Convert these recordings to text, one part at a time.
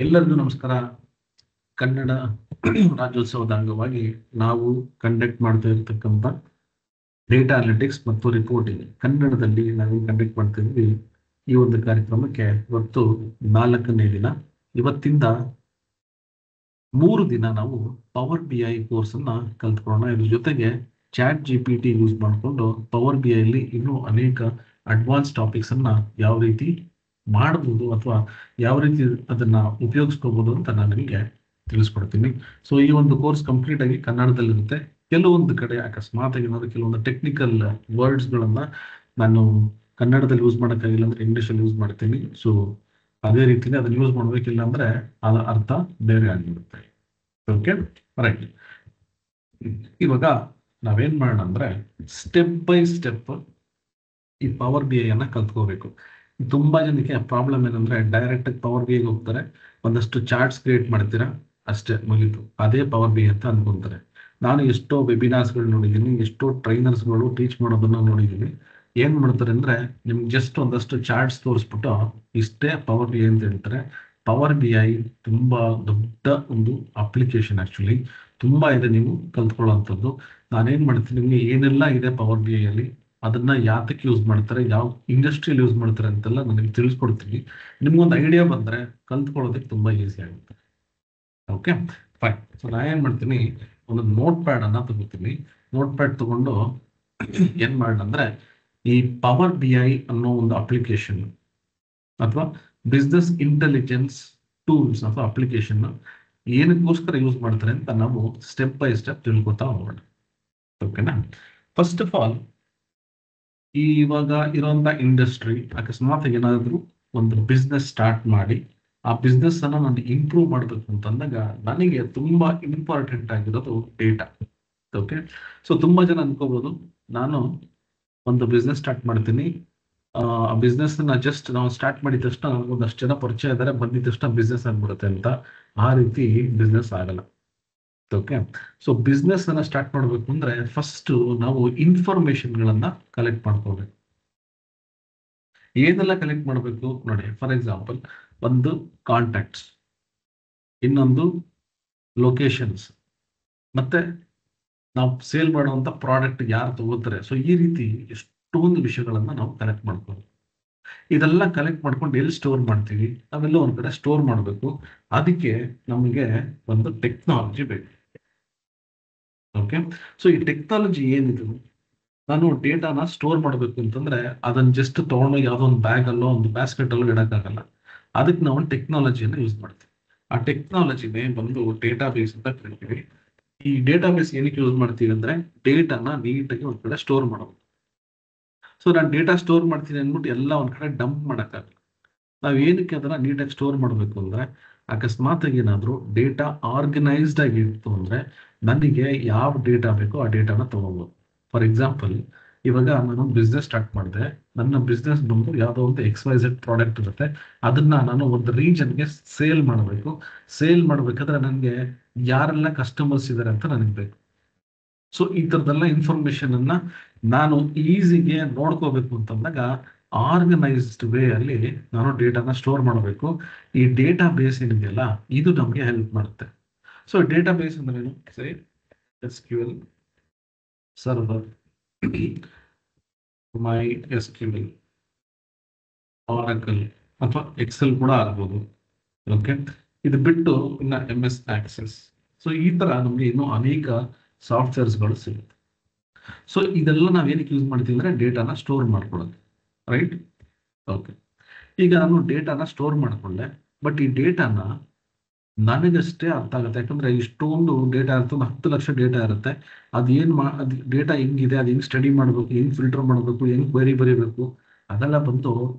ಎಲ್ಲರಿಗೂ ನಮಸ್ಕಾರ. ಕನ್ನಡ ರಾಜ್ಯೋತ್ಸವದ ಅಂಗವಾಗಿ ನಾವು ಕಂಡಕ್ಟ್ ಮಾಡ್ತಾ ಇರತಕ್ಕಂಥ ಡೇಟಾ ಅನಾಲಿಟಿಕ್ಸ್ ಮತ್ತು ರಿಪೋರ್ಟಿಂಗ್ ಕನ್ನಡದಲ್ಲಿ ನಾವು ಕಂಡಕ್ಟ್ ಮಾಡ್ತಾ ಇದ್ವಿ. ಈ ಒಂದು ಕಾರ್ಯಕ್ರಮಕ್ಕೆ ಇವತ್ತು 4ನೇ ದಿನ. ಇವತ್ತಿಂದ 3 ದಿನ ನಾವು ಪವರ್ BI ಕೋರ್ಸ್ ಅನ್ನ ಕಲ್ತ್ಕೊಳ್ಳೋಣ. ಇದ್ರ ಜೊತೆಗೆ ChatGPT ಯೂಸ್ ಮಾಡಿಕೊಂಡು ಪವರ್ BI ಅಲ್ಲಿ ಇನ್ನೂ ಅನೇಕ ಅಡ್ವಾನ್ಸ್ ಟಾಪಿಕ್ಸ್ ಅನ್ನ ಯಾವ ರೀತಿ ಮಾಡಬಹುದು ಅಥವಾ ಯಾವ ರೀತಿ ಅದನ್ನ ಉಪಯೋಗಿಸ್ಕೋಬಹುದು ಅಂತ ನಾನು ನಿಮಗೆ ತಿಳಿಸ್ಕೊಡ್ತೀನಿ. ಸೊ ಈ ಒಂದು ಕೋರ್ಸ್ ಕಂಪ್ಲೀಟ್ ಆಗಿ ಕನ್ನಡದಲ್ಲಿರುತ್ತೆ. ಕೆಲವೊಂದು ಕಡೆ ಅಕಸ್ಮಾತ್ ಏನಾದ್ರು ಕೆಲವೊಂದು ಟೆಕ್ನಿಕಲ್ ವರ್ಡ್ಸ್ ಗಳನ್ನ ನಾನು ಕನ್ನಡದಲ್ಲಿ ಯೂಸ್ ಮಾಡೋಕ್ಕಾಗಿಲ್ಲ ಅಂದ್ರೆ ಇಂಗ್ಲಿಷ್ ಅಲ್ಲಿ ಯೂಸ್ ಮಾಡ್ತೀನಿ. ಸೊ ಅದೇ ರೀತಿನೇ ಅದನ್ನ ಯೂಸ್ ಮಾಡ್ಬೇಕಿಲ್ಲ ಅಂದ್ರೆ ಅದರ ಅರ್ಥ ಬೇರೆ ಆಗಿರುತ್ತೆ. Okay, right. ಇವಾಗ ನಾವೇನ್ ಮಾಡೋಣ ಅಂದ್ರೆ ಸ್ಟೆಪ್ ಬೈ ಸ್ಟೆಪ್ ಈ ಪವರ್ BI ಅನ್ನ ಕಲ್ತ್ಕೋಬೇಕು. ತುಂಬಾ ಜನಕ್ಕೆ ಪ್ರಾಬ್ಲಮ್ ಏನಂದ್ರೆ ಡೈರೆಕ್ಟ್ ಆಗಿ ಪವರ್ BI ಹೋಗ್ತಾರೆ, ಒಂದಷ್ಟು ಚಾರ್ಟ್ಸ್ ಕ್ರಿಯೇಟ್ ಮಾಡ್ತೀರಾ, ಅಷ್ಟೇ ಮುಗೀತು, ಅದೇ ಪವರ್ BI ಅಂತ ಅನ್ಕೊಂತಾರೆ. ನಾನು ಎಷ್ಟೋ ವೆಬಿನಾರ್ಸ್ಗಳು ನೋಡಿದ್ದೀನಿ, ಎಷ್ಟೋ ಟ್ರೈನರ್ಸ್ಗಳು ಟೀಚ್ ಮಾಡೋದನ್ನ ನೋಡಿದ್ದೀನಿ. ಏನ್ ಮಾಡ್ತಾರೆ ಅಂದ್ರೆ ನಿಮ್ಗೆ ಜಸ್ಟ್ ಒಂದಷ್ಟು ಚಾರ್ಟ್ಸ್ ತೋರಿಸ್ಬಿಟ್ಟು ಇಷ್ಟೇ ಪವರ್ BI ಅಂತ ಹೇಳ್ತಾರೆ. ಪವರ್ BI ತುಂಬಾ ದೊಡ್ಡ ಒಂದು ಅಪ್ಲಿಕೇಶನ್, ಆಕ್ಚುಲಿ ತುಂಬಾ ಇದೆ ನೀವು ಕಲ್ತ್ಕೊಳ್ಳುವಂಥದ್ದು. ನಾನೇನ್ ಮಾಡ್ತೀನಿ, ನಿಮ್ಗೆ ಏನೆಲ್ಲ ಇದೆ ಪವರ್ BI ಅಲ್ಲಿ, ಅದನ್ನ ಯಾತಕ್ಕೆ ಯೂಸ್ ಮಾಡ್ತಾರೆ, ಯಾವ ಇಂಡಸ್ಟ್ರಿಯಲ್ಲಿ ಯೂಸ್ ಮಾಡ್ತಾರೆ ಅಂತೆಲ್ಲ ನನಗೆ ತಿಳಿಸ್ಕೊಡ್ತೀನಿ. ನಿಮ್ಗೊಂದು ಐಡಿಯಾ ಬಂದ್ರೆ ಕಲ್ತ್ಕೊಳ್ಳೋದಕ್ಕೆ ತುಂಬಾ ಈಸಿ ಆಗುತ್ತೆ. Okay, fine. ಸೊ ನಾ ಏನ್ ಮಾಡ್ತೀನಿ, ಒಂದು ನೋಟ್ ಪ್ಯಾಡ್ ಅನ್ನ ತಗೋತೀನಿ. ನೋಟ್ ಪ್ಯಾಡ್ ತಗೊಂಡು ಏನ್ ಮಾಡೋಣ ಅಂದ್ರೆ ಈ ಪವರ್ BI ಅನ್ನೋ ಒಂದು ಅಪ್ಲಿಕೇಶನ್ ಅಥವಾ ಬಿಸ್ನೆಸ್ ಇಂಟೆಲಿಜೆನ್ಸ್ ಟೂಲ್ಸ್ ಅಥವಾ ಅಪ್ಲಿಕೇಶನ್ ಏನಕ್ಕೋಸ್ಕರ ಯೂಸ್ ಮಾಡ್ತಾರೆ ಅಂತ ನಾವು ಸ್ಟೆಪ್ ಬೈ ಸ್ಟೆಪ್ ತಿಳ್ಕೊತಾ ಹೋಗೋಣ. ಓಕೆನಾ? ಫಸ್ಟ್ ಆಫ್ ಆಲ್, ಇವಾಗ ಇರುವಂತ ಇಂಡಸ್ಟ್ರಿ, ಅಕಸ್ಮಾತ್ ಏನಾದ್ರು ಒಂದು ಬಿಸ್ನೆಸ್ ಸ್ಟಾರ್ಟ್ ಮಾಡಿ ಆ ಬಿಸ್ನೆಸ್ ಅನ್ನ ನಾನು ಇಂಪ್ರೂವ್ ಮಾಡಬೇಕು ಅಂತಂದಾಗ ನನಗೆ ತುಂಬಾ ಇಂಪಾರ್ಟೆಂಟ್ ಆಗಿರೋದು ಡೇಟಾ. ಓಕೆ, ಸೊ ತುಂಬಾ ಜನ ಅನ್ಕೋಬಹುದು, ನಾನು ಒಂದು ಬಿಸ್ನೆಸ್ ಸ್ಟಾರ್ಟ್ ಮಾಡ್ತೀನಿ, ಆ ಬಿಸ್ನೆಸ್ ಜಸ್ಟ್ ನಾವು ಸ್ಟಾರ್ಟ್ ಮಾಡಿದ ತಕ್ಷಣ ಒಂದಷ್ಟು ಜನ ಪರಿಚಯ ಇದ್ದಾರೆ, ಬಂದಿದ ತಕ್ಷಣ ಬಿಸ್ನೆಸ್ ಆಗ್ಬಿಡುತ್ತೆ ಅಂತ. ಆ ರೀತಿ ಬಿಸ್ನೆಸ್ ಆಗಲ್ಲ. ಓಕೆ, ಸೊ ಬಿಸ್ನೆಸ್ ಅನ್ನ ಸ್ಟಾರ್ಟ್ ಮಾಡ್ಬೇಕು ಅಂದ್ರೆ ಫಸ್ಟ್ ನಾವು ಇನ್ಫಾರ್ಮೇಶನ್ ಗಳನ್ನ ಕಲೆಕ್ಟ್ ಮಾಡ್ಕೋಬೇಕು. ಏನೆಲ್ಲ ಕಲೆಕ್ಟ್ ಮಾಡಬೇಕು ನೋಡಿ. ಫಾರ್ ಎಕ್ಸಾಂಪಲ್, ಒಂದು ಕಾಂಟ್ಯಾಕ್ಟ್ಸ್, ಇನ್ನೊಂದು ಲೊಕೇಶನ್ಸ್, ಮತ್ತೆ ನಾವು ಸೇಲ್ ಮಾಡುವಂತ ಪ್ರಾಡಕ್ಟ್ ಯಾರು ತಗೋತಾರೆ. ಸೊ ಈ ರೀತಿ ಎಷ್ಟೊಂದು ವಿಷಯಗಳನ್ನ ನಾವು ಕಲೆಕ್ಟ್ ಮಾಡ್ಕೋಬೇಕು. ಇದೆಲ್ಲ ಕಲೆಕ್ಟ್ ಮಾಡ್ಕೊಂಡು ಎಲ್ಲಿ ಸ್ಟೋರ್ ಮಾಡ್ತೀವಿ, ನಾವೆಲ್ಲ ಒಂದ್ ಕಡೆ ಸ್ಟೋರ್ ಮಾಡಬೇಕು. ಅದಕ್ಕೆ ನಮಗೆ ಒಂದು ಟೆಕ್ನಾಲಜಿ ಬೇಕು. ಓಕೆ, ಸೊ ಈ ಟೆಕ್ನಾಲಜಿ ಏನಿದು, ನಾನು ಡೇಟಾನ ಸ್ಟೋರ್ ಮಾಡಬೇಕು ಅಂತಂದ್ರೆ ಅದನ್ನ ಜಸ್ಟ್ ತಗೊಂಡು ಯಾವುದೋ ಒಂದು ಬ್ಯಾಗ್ ಅಲ್ಲೋ ಒಂದು ಬ್ಯಾಸ್ಕೆಟ್ ಅಲ್ಲೋ ಇಡಕ್ಕಾಗಲ್ಲ. ಅದಕ್ಕೆ ನಾವು ಒಂದು ಟೆಕ್ನಾಲಜಿಯನ್ನು ಯೂಸ್ ಮಾಡ್ತೀವಿ. ಆ ಟೆಕ್ನಾಲಜಿನೇ ಬಂದು ಡೇಟಾ ಬೇಸ್ ಅಂತ ಕರಿತೀವಿ. ಈ ಡೇಟಾ ಬೇಸ್ ಏನಕ್ಕೆ ಯೂಸ್ ಮಾಡ್ತೀವಿ ಅಂದ್ರೆ ಡೇಟಾನ ನೀಟಾಗಿ ಒಂದ್ ಕಡೆ ಸ್ಟೋರ್ ಮಾಡಬೇಕು. ಸೊ ನಾನು ಡೇಟಾ ಸ್ಟೋರ್ ಮಾಡ್ತೀನಿ ಅಂದ್ಬಿಟ್ಟು ಎಲ್ಲ ಒಂದ್ ಕಡೆ ಡಂಪ್ ಮಾಡಕ್ಕಾಗಲ್ಲ. ನಾವ್ ಏನಕ್ಕೆ ಅದನ್ನ ನೀಟಾಗಿ ಸ್ಟೋರ್ ಮಾಡಬೇಕು ಅಂದ್ರೆ ಅಕಸ್ಮಾತ್ ಏನಾದ್ರು ಡೇಟಾ ಆರ್ಗನೈಸ್ಡ್ ಆಗಿ ಇತ್ತು ಅಂದ್ರೆ ನನಗೆ ಯಾವ ಡೇಟಾ ಬೇಕೋ ಆ ಡೇಟಾನ ತಗೋಬಹುದು. ಫಾರ್ ಎಕ್ಸಾಂಪಲ್, ಇವಾಗ ನಾನು ಬಿಸ್ನೆಸ್ ಸ್ಟಾರ್ಟ್ ಮಾಡಿದೆ, ನನ್ನ ಬಿಸ್ನೆಸ್ ಬಂದು ಯಾವುದೋ ಒಂದು XYZ ಪ್ರಾಡಕ್ಟ್ ಇರುತ್ತೆ, ಅದನ್ನ ನಾನು ಒಂದು ರೀಜನ್ಗೆ ಸೇಲ್ ಮಾಡಬೇಕು. ಸೇಲ್ ಮಾಡ್ಬೇಕಾದ್ರೆ ನನಗೆ ಯಾರೆಲ್ಲ ಕಸ್ಟಮರ್ಸ್ ಇದ್ದಾರೆ ಅಂತ ನನಗೆ ಬೇಕು. ಸೊ ಈ ತರದೆಲ್ಲ ಇನ್ಫಾರ್ಮೇಶನ್ ಅನ್ನ ನಾನು ಈಸಿಗೆ ನೋಡ್ಕೋಬೇಕು ಅಂತಂದಾಗ ಆರ್ಗನೈಸ್ಡ್ ವೇ ಅಲ್ಲಿ ನಾನು ಡೇಟಾನ ಸ್ಟೋರ್ ಮಾಡಬೇಕು. ಈ ಡೇಟಾ ಬೇಸ್ ಏನಿದೆಯಲ್ಲ ಇದು ನಮಗೆ ಹೆಲ್ಪ್ ಮಾಡುತ್ತೆ. ಸೊ ಡೇಟಾ ಬೇಸ್ ಅಂದ್ರೆ ಏನು? ಸರಿ, SQL ಸರ್ವರ್, MySQL, ಆರಾಕಲ್ ಅಥವಾ ಎಕ್ಸೆಲ್ ಕೂಡ ಆಗ್ಬೋದು. ಓಕೆ, ಇದು ಬಿಟ್ಟು ಇನ್ನ MS Access. ಸೊ ಈ ತರ ನಮ್ಗೆ ಇನ್ನೂ ಅನೇಕ ಸಾಫ್ಟ್ವೇರ್ಸ್ಗಳು ಸಿಗುತ್ತೆ. ಸೊ ಇದೆಲ್ಲ ನಾವೇನಕ್ಕೆ ಯೂಸ್ ಮಾಡ್ತೀವಿ ಅಂದ್ರೆ ಡೇಟಾನ ಸ್ಟೋರ್ ಮಾಡ್ಕೊಳ್ಳೋದು. ರೈಟ್? ಓಕೆ, ಈಗ ನಾನು ಡೇಟಾನ ಸ್ಟೋರ್ ಮಾಡ್ಕೊಂಡೆ, ಬಟ್ ಈ ಡೇಟಾನ ನನಗಷ್ಟೇ ಅರ್ಥ ಆಗುತ್ತೆ. ಯಾಕಂದ್ರೆ ಇಷ್ಟೊಂದು ಡೇಟಾ ಇರುತ್ತೆ, 10 ಲಕ್ಷ ಡೇಟಾ ಇರುತ್ತೆ. ಅದೇನ್ ಅದು ಡೇಟಾ ಹೆಂಗಿದೆ, ಅದು ಹೆಂಗ್ ಸ್ಟಡಿ ಮಾಡ್ಬೇಕು, ಹೆಂಗ್ ಫಿಲ್ಟರ್ ಮಾಡ್ಬೇಕು, ಹೆಂಗ್ ಕ್ವೆರಿ ಬರೀಬೇಕು, ಅದೆಲ್ಲ ಬಂದು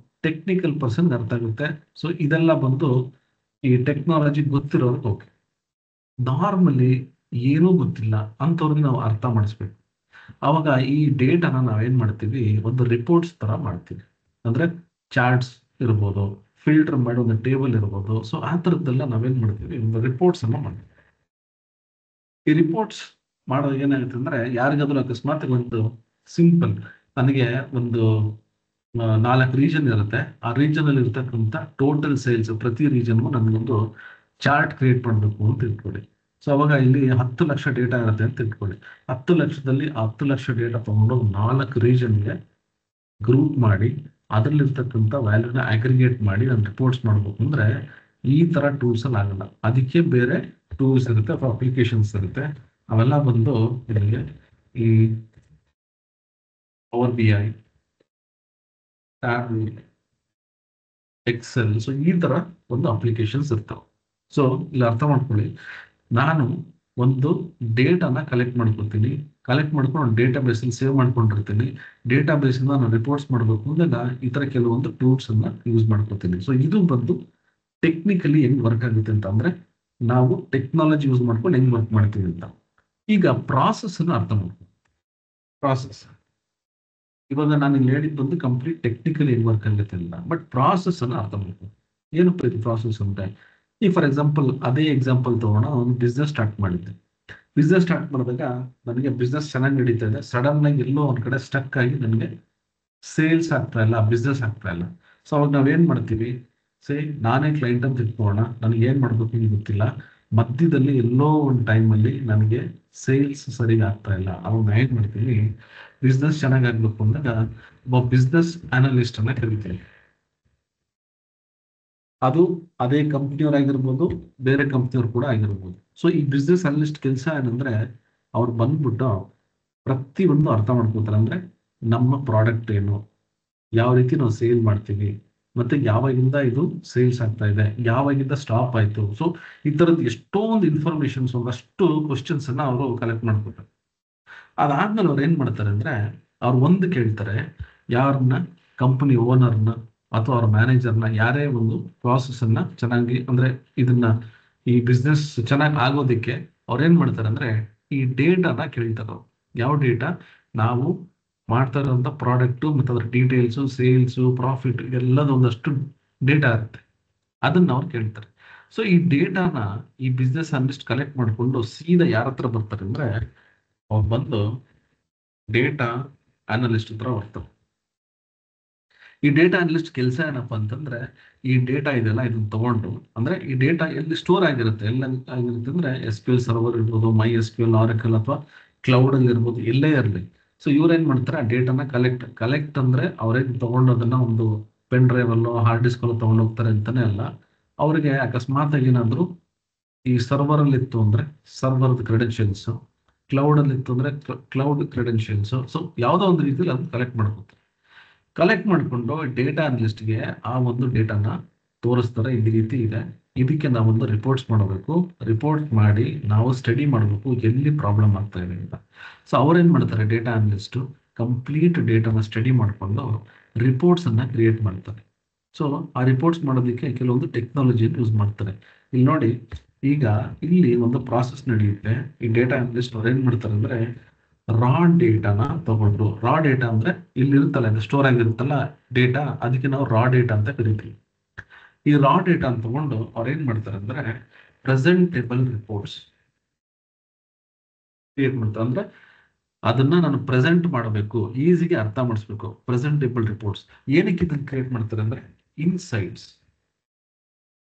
ಟೆಕ್ನಿಕಲ್ ಪರ್ಸನ್ ಅರ್ಥ ಆಗುತ್ತೆ. ಸೊ ಇದೆಲ್ಲ ಬಂದು ಈ ಟೆಕ್ನಾಲಜಿ ಗೊತ್ತಿರೋದು. ಓಕೆ, ನಾರ್ಮಲಿ ಏನೂ ಗೊತ್ತಿಲ್ಲ ಅಂತವ್ರಿಗೆ ನಾವು ಅರ್ಥ ಮಾಡಿಸ್ಬೇಕು. ಅವಾಗ ಈ ಡೇಟಾನ ನಾವೇನ್ ಮಾಡ್ತೀವಿ, ಒಂದು ರಿಪೋರ್ಟ್ಸ್ ತರ ಮಾಡ್ತೀವಿ. ಅಂದ್ರೆ ಚಾರ್ಟ್ಸ್ ಇರ್ಬೋದು, ಫಿಲ್ಟರ್ ಮಾಡಿ ಒಂದು ಟೇಬಲ್ ಇರ್ಬೋದು. ಸೊ ಆ ತರದ್ದೆಲ್ಲ ನಾವೇನ್ ಮಾಡ್ತೀವಿ, ಒಂದು ರಿಪೋರ್ಟ್ಸ್ ಅನ್ನ ಮಾಡ್ತೀವಿ. ಈ ರಿಪೋರ್ಟ್ಸ್ ಮಾಡೋದು ಏನಾಗುತ್ತೆ ಅಂದ್ರೆ ಯಾರಿಗಾದ್ರೂ ಅಕಸ್ಮಾತ್ ಒಂದು ಸಿಂಪಲ್, ನನಗೆ ಒಂದು 4 ರೀಜನ್ ಇರುತ್ತೆ. ಆ ರೀಜನ್ ಅಲ್ಲಿ ಇರ್ತಕ್ಕಂಥ ಟೋಟಲ್ ಸೇಲ್ಸ್ ಪ್ರತಿ ರೀಜನ್ಗೂ ನಮಗೊಂದು ಚಾರ್ಟ್ ಕ್ರಿಯೇಟ್ ಮಾಡಬೇಕು ಅಂತ ಇಟ್ಕೊಳ್ಳಿ. ಸೊ ಅವಾಗ ಇಲ್ಲಿ 10 ಲಕ್ಷ ಡೇಟಾ ಇರುತ್ತೆ ಅಂತ ಇಟ್ಕೊಳ್ಳಿ. 10 ಲಕ್ಷದಲ್ಲಿ 10 ಲಕ್ಷ ಡೇಟಾ ತಗೊಂಡು 4 ರೀಜನ್ಗೆ ಗ್ರೂಪ್ ಮಾಡಿ ಅದರಲ್ಲಿರ್ತಕ್ಕಂಥ ವ್ಯಾಲ್ಯೂನ ಅಗ್ರಿಗೇಟ್ ಮಾಡಿ ನಾನು ರಿಪೋರ್ಟ್ಸ್ ಮಾಡಬೇಕು ಅಂದ್ರೆ ಈ ತರ ಟೂಲ್ಸ್ ಅಲ್ಲಿ ಆಗಲ್ಲ. ಅದಕ್ಕೆ ಬೇರೆ ಟೂಲ್ಸ್ ಇರುತ್ತೆ ಅಥವಾ ಅಪ್ಲಿಕೇಶನ್ಸ್ ಇರುತ್ತೆ. ಅವೆಲ್ಲ ಬಂದು ನಿಮಗೆ ಈ power B I, tab, Excel, so ಈ ತರ ಒಂದು ಅಪ್ಲಿಕೇಶನ್ಸ್ ಇರ್ತಾವೆ. ಸೊ ಇಲ್ಲಿ ಅರ್ಥ ಮಾಡ್ಕೊಳ್ಳಿ, ನಾನು ಒಂದು ಡೇಟಾನ ಕಲೆಕ್ಟ್ ಮಾಡ್ಕೊತೀನಿ, ಕಲೆಕ್ಟ್ ಮಾಡ್ಕೊಂಡು ಡೇಟಾ ಬೇಸಲ್ಲಿ ಸೇವ್ ಮಾಡ್ಕೊಂಡಿರ್ತೀನಿ. ಡೇಟಾ ಬೇಸಿಂದ ನಾನು ರಿಪೋರ್ಟ್ಸ್ ಮಾಡಬೇಕು ಅಂದಾಗ ಈ ತರ ಕೆಲವೊಂದು ಟೂಲ್ಸ್ ಅನ್ನ ಯೂಸ್ ಮಾಡ್ಕೊತೀನಿ. ಸೊ ಇದು ಬಂದು ಟೆಕ್ನಿಕಲಿ ಹೆಂಗ್ ವರ್ಕ್ ಆಗುತ್ತೆ ಅಂತ ಅಂದ್ರೆ ನಾವು ಟೆಕ್ನಾಲಜಿ ಯೂಸ್ ಮಾಡ್ಕೊಂಡು ಹೆಂಗ್ ವರ್ಕ್ ಮಾಡ್ತೀವಿ ಅಂತ. ಈಗ ಪ್ರಾಸೆಸ್ ಅನ್ನು ಅರ್ಥ ಮಾಡ್ಕೊಂಡು, ಪ್ರಾಸೆಸ್ ಇವಾಗ ನಾನು ಇಲ್ಲಿ ಹೇಳಿದ್ದು ಒಂದು ಕಂಪ್ಲೀಟ್ ಟೆಕ್ನಿಕಲಿ ಹೆಂಗ್ ವರ್ಕ್ ಆಗುತ್ತೆ ಇಲ್ಲ, ಬಟ್ ಪ್ರಾಸೆಸ್ ಅನ್ನು ಅರ್ಥ ಮಾಡ್ಕೊಂಡು ಏನಪ್ಪ ಇದು ಪ್ರಾಸೆಸ್ ಅಂದ್ರೆ, ಈ ಫಾರ್ ಎಕ್ಸಾಂಪಲ್ ಅದೇ ಎಕ್ಸಾಂಪಲ್ ತಗೋಣ. ಒಂದು ಬಿಸ್ನೆಸ್ ಸ್ಟಾರ್ಟ್ ಮಾಡಿದ್ದೆ. ಬಿಸ್ನೆಸ್ ಸ್ಟಾರ್ಟ್ ಮಾಡಿದಾಗ ನನಗೆ ಬಿಸ್ನೆಸ್ ಚೆನ್ನಾಗಿ ನಡೀತಾ ಇದೆ. ಸಡನ್ ಆಗಿ ಎಲ್ಲೋ ಒಂದ್ ಕಡೆ ಸ್ಟಕ್ ಆಗಿ ನನಗೆ ಸೇಲ್ಸ್ ಆಗ್ತಾ ಇಲ್ಲ, ಬಿಸ್ನೆಸ್ ಆಗ್ತಾ ಇಲ್ಲ. ಸೊ ಅವಾಗ ನಾವೇನ್ ಮಾಡ್ತೀವಿ, ನಾನೇ ಕ್ಲೈಂಟ್ ಅಂತ ಇಟ್ಕೊಳ್ಳೋಣ, ನನಗೆ ಏನ್ ಮಾಡ್ಬೇಕು ಅಂತ ಗೊತ್ತಿಲ್ಲ. ಮಧ್ಯದಲ್ಲಿ ಎಲ್ಲೋ ಒಂದು ಟೈಮಲ್ಲಿ ನನಗೆ ಸೇಲ್ಸ್ ಸರಿಯಾಗಿ ಆಗ್ತಾ ಇಲ್ಲ. ಅವಾಗ ನಾ ಏನ್ ಮಾಡ್ತೀನಿ, ಬಿಸ್ನೆಸ್ ಚೆನ್ನಾಗಿ ಆಗ್ಬೇಕು ಅಂದಾಗ ಒಬ್ಬ ಬಿಸ್ನೆಸ್ ಅನಲಿಸ್ಟ್ ಅನ್ನ ಕರಿತೀನಿ. ಅದು ಅದೇ ಕಂಪ್ನಿಯವ್ರಾಗಿರ್ಬೋದು, ಬೇರೆ ಕಂಪ್ನಿಯವ್ರು ಕೂಡ ಆಗಿರ್ಬೋದು. ಸೊ ಈ ಬಿಸ್ನೆಸ್ ಅನಲಿಸ್ಟ್ ಕೆಲಸ ಏನಂದ್ರೆ ಅವ್ರು ಬಂದ್ಬಿಟ್ಟು ಪ್ರತಿಯೊಂದು ಅರ್ಥ ಮಾಡ್ಕೋತಾರೆ. ಅಂದ್ರೆ ನಮ್ಮ ಪ್ರಾಡಕ್ಟ್ ಏನು, ಯಾವ ರೀತಿ ನಾವು ಸೇಲ್ ಮಾಡ್ತೀವಿ, ಮತ್ತೆ ಯಾವಾಗಿಂದ ಇದು ಸೇಲ್ಸ್ ಆಗ್ತಾ ಇದೆ, ಯಾವಾಗಿಂದ ಸ್ಟಾಪ್ ಆಯ್ತು. ಸೊ ಈ ತರದ್ದು ಎಷ್ಟೊಂದು ಇನ್ಫಾರ್ಮೇಶನ್ಸ್, ಒಂದಷ್ಟು ಕ್ವಶನ್ಸ್ ಅನ್ನ ಅವರು ಕಲೆಕ್ಟ್ ಮಾಡ್ಕೊತಾರೆ. ಅದಾದ್ಮೇಲೆ ಅವ್ರು ಏನ್ ಮಾಡ್ತಾರೆ ಅಂದ್ರೆ ಅವ್ರು ಒಂದು ಕೇಳ್ತಾರೆ, ಯಾರನ್ನ ಕಂಪನಿ ಓನರ್ನ ಅಥವಾ ಅವ್ರ ಮ್ಯಾನೇಜರ್ನ, ಯಾರೇ ಒಂದು ಪ್ರಾಸೆಸ್ ಅನ್ನ ಚೆನ್ನಾಗಿ ಅಂದ್ರೆ ಇದನ್ನ ಈ ಬಿಸ್ನೆಸ್ ಚೆನ್ನಾಗಿ ಆಗೋದಿಕ್ಕೆ ಅವ್ರು ಏನ್ ಮಾಡ್ತಾರೆ ಅಂದ್ರೆ ಈ ಡೇಟಾನ ಕೇಳ್ತಾರೆ. ಯಾವ ಡೇಟಾ, ನಾವು ಮಾಡ್ತಾ ಇರೋಂಥ ಪ್ರಾಡಕ್ಟ್ ಮತ್ತೆ ಅದ್ರ ಡೀಟೇಲ್ಸು, ಸೇಲ್ಸು, ಪ್ರಾಫಿಟ್ ಎಲ್ಲದ ಒಂದಷ್ಟು ಡೇಟಾ ಇರುತ್ತೆ, ಅದನ್ನ ಅವ್ರು ಕೇಳ್ತಾರೆ. ಸೊ ಈ ಡೇಟಾನ ಈ ಬಿಸ್ನೆಸ್ ಅನಲಿಸ್ಟ್ ಕಲೆಕ್ಟ್ ಮಾಡ್ಕೊಂಡು ಸೀದಾ ಯಾರ ಹತ್ರ ಬರ್ತಾರೆ ಅಂದ್ರೆ ಅವ್ರು ಬಂದು ಡೇಟಾ ಅನಲಿಸ್ಟ್ ಹತ್ರ ಬರ್ತಾರೆ. ಈ ಡೇಟಾ ಅನಲಿಸ್ಟ್ ಕೆಲಸ ಏನಪ್ಪಾ ಅಂತಂದ್ರೆ ಈ ಡೇಟಾ ಇದೆಲ್ಲ ಇದನ್ನ ತಗೊಂಡು, ಅಂದ್ರೆ ಈ ಡೇಟಾ ಎಲ್ಲಿ ಸ್ಟೋರ್ ಆಗಿರುತ್ತೆ, ಎಲ್ಲ ಆಗಿರುತ್ತೆ ಅಂದ್ರೆ SQL ಸರ್ವರ್ ಇರ್ಬೋದು, MySQL, Oracle ಅಥವಾ ಕ್ಲೌಡ್ ಅಲ್ಲಿ ಇರ್ಬೋದು, ಎಲ್ಲೇ ಇರಲಿ. ಸೊ ಇವ್ರೇನ್ ಮಾಡ್ತಾರೆ, ಆ ಡೇಟಾನ ಕಲೆಕ್ಟ್ ಅಂದ್ರೆ ಅವ್ರೇನ್ ತಗೊಂಡೋದನ್ನ ಒಂದು ಪೆನ್ ಡ್ರೈವ್ ಅಲ್ಲೋ ಹಾರ್ಡ್ ಡಿಸ್ಕ್ ಅಲ್ಲೋ ತಗೊಂಡು ಹೋಗ್ತಾರೆ ಅಂತಾನೆ ಅಲ್ಲ. ಅವ್ರಿಗೆ ಅಕಸ್ಮಾತ್ ಆಗಿ ಏನಾದ್ರು ಈ ಸರ್ವರ್ ಅಲ್ಲಿ ಇತ್ತು ಅಂದ್ರೆ ಸರ್ವರ್ದ ಕ್ರೆಡೆನ್ಶಿಯಲ್ಸ್, ಕ್ಲೌಡ್ ಅಲ್ಲಿ ಇತ್ತು ಅಂದ್ರೆ ಕ್ಲೌಡ್ ಕ್ರೆಡೆನ್ಶಿಯಲ್ಸ್. ಸೊ ಯಾವ್ದೋ ಒಂದು ರೀತಿಯಲ್ಲಿ ಅದನ್ನ ಕಲೆಕ್ಟ್ ಮಾಡ್ಕೊತಾರೆ. ಕಲೆಕ್ಟ್ ಮಾಡಿಕೊಂಡು ಡೇಟಾ ಅನಲಿಸ್ಟ್ಗೆ ಆ ಒಂದು ಡೇಟಾನ ತೋರಿಸ್ತಾರೆ. ಈ ರೀತಿ ಇದೆ, ಇದಕ್ಕೆ ನಾವೊಂದು ರಿಪೋರ್ಟ್ಸ್ ಮಾಡಬೇಕು, ರಿಪೋರ್ಟ್ ಮಾಡಿ ನಾವು ಸ್ಟಡಿ ಮಾಡಬೇಕು ಎಲ್ಲಿ ಪ್ರಾಬ್ಲಮ್ ಆಗ್ತಾ ಇದೆ ಅಂತ. ಸೊ ಅವ್ರೇನ್ ಮಾಡ್ತಾರೆ, ಡೇಟಾ ಅನಲಿಸ್ಟ್ ಕಂಪ್ಲೀಟ್ ಡೇಟಾನ ಸ್ಟಡಿ ಮಾಡಿಕೊಂಡು ರಿಪೋರ್ಟ್ಸ್ ಅನ್ನ ಕ್ರಿಯೇಟ್ ಮಾಡ್ತಾರೆ. ಸೊ ಆ ರಿಪೋರ್ಟ್ಸ್ ಮಾಡೋದಕ್ಕೆ ಕೆಲವೊಂದು ಟೆಕ್ನಾಲಜಿಯನ್ನು ಯೂಸ್ ಮಾಡ್ತಾರೆ. ಇಲ್ಲಿ ನೋಡಿ, ಈಗ ಇಲ್ಲಿ ಒಂದು ಪ್ರಾಸೆಸ್ ನಡೆಯುತ್ತೆ. ಈ ಡೇಟಾ ಅನಲಿಸ್ಟ್ ಅವ್ರು ಏನ್ ಮಾಡ್ತಾರೆ ಅಂದ್ರೆ ರಾ ಡೇಟಾನ ತಗೊಂಡ್ರು. ರಾ ಡೇಟಾ ಅಂದ್ರೆ ಇಲ್ಲಿ ಇರುತ್ತಲ್ಲ, ಇದು ಸ್ಟೋರ್ ಆಗಿರುತ್ತಲ್ಲ ಡೇಟಾ, ಅದಕ್ಕೆ ನಾವು ರಾ ಡೇಟಾ ಅಂತ ಕರಿತೀವಿ. ಈ ರಾ ಡೇಟಾ ಅಂತ ತಗೊಂಡು ಅವ್ರು ಏನ್ ಮಾಡ್ತಾರೆ ಅಂದ್ರೆ ಪ್ರೆಸೆಂಟೇಬಲ್ ರಿಪೋರ್ಟ್ಸ್ ಕ್ರಿಯೇಟ್ ಮಾಡ್ತಾರೆ. ಅಂದ್ರೆ ಅದನ್ನ ನಾನು ಪ್ರೆಸೆಂಟ್ ಮಾಡಬೇಕು, ಈಸಿಗೆ ಅರ್ಥ ಮಾಡಿಸ್ಬೇಕು. ಪ್ರೆಸೆಂಟೇಬಲ್ ರಿಪೋರ್ಟ್ಸ್ ಏನಕ್ಕೆ ಇದನ್ನ ಕ್ರಿಯೇಟ್ ಮಾಡ್ತಾರೆ ಅಂದ್ರೆ ಇನ್ಸೈಟ್ಸ್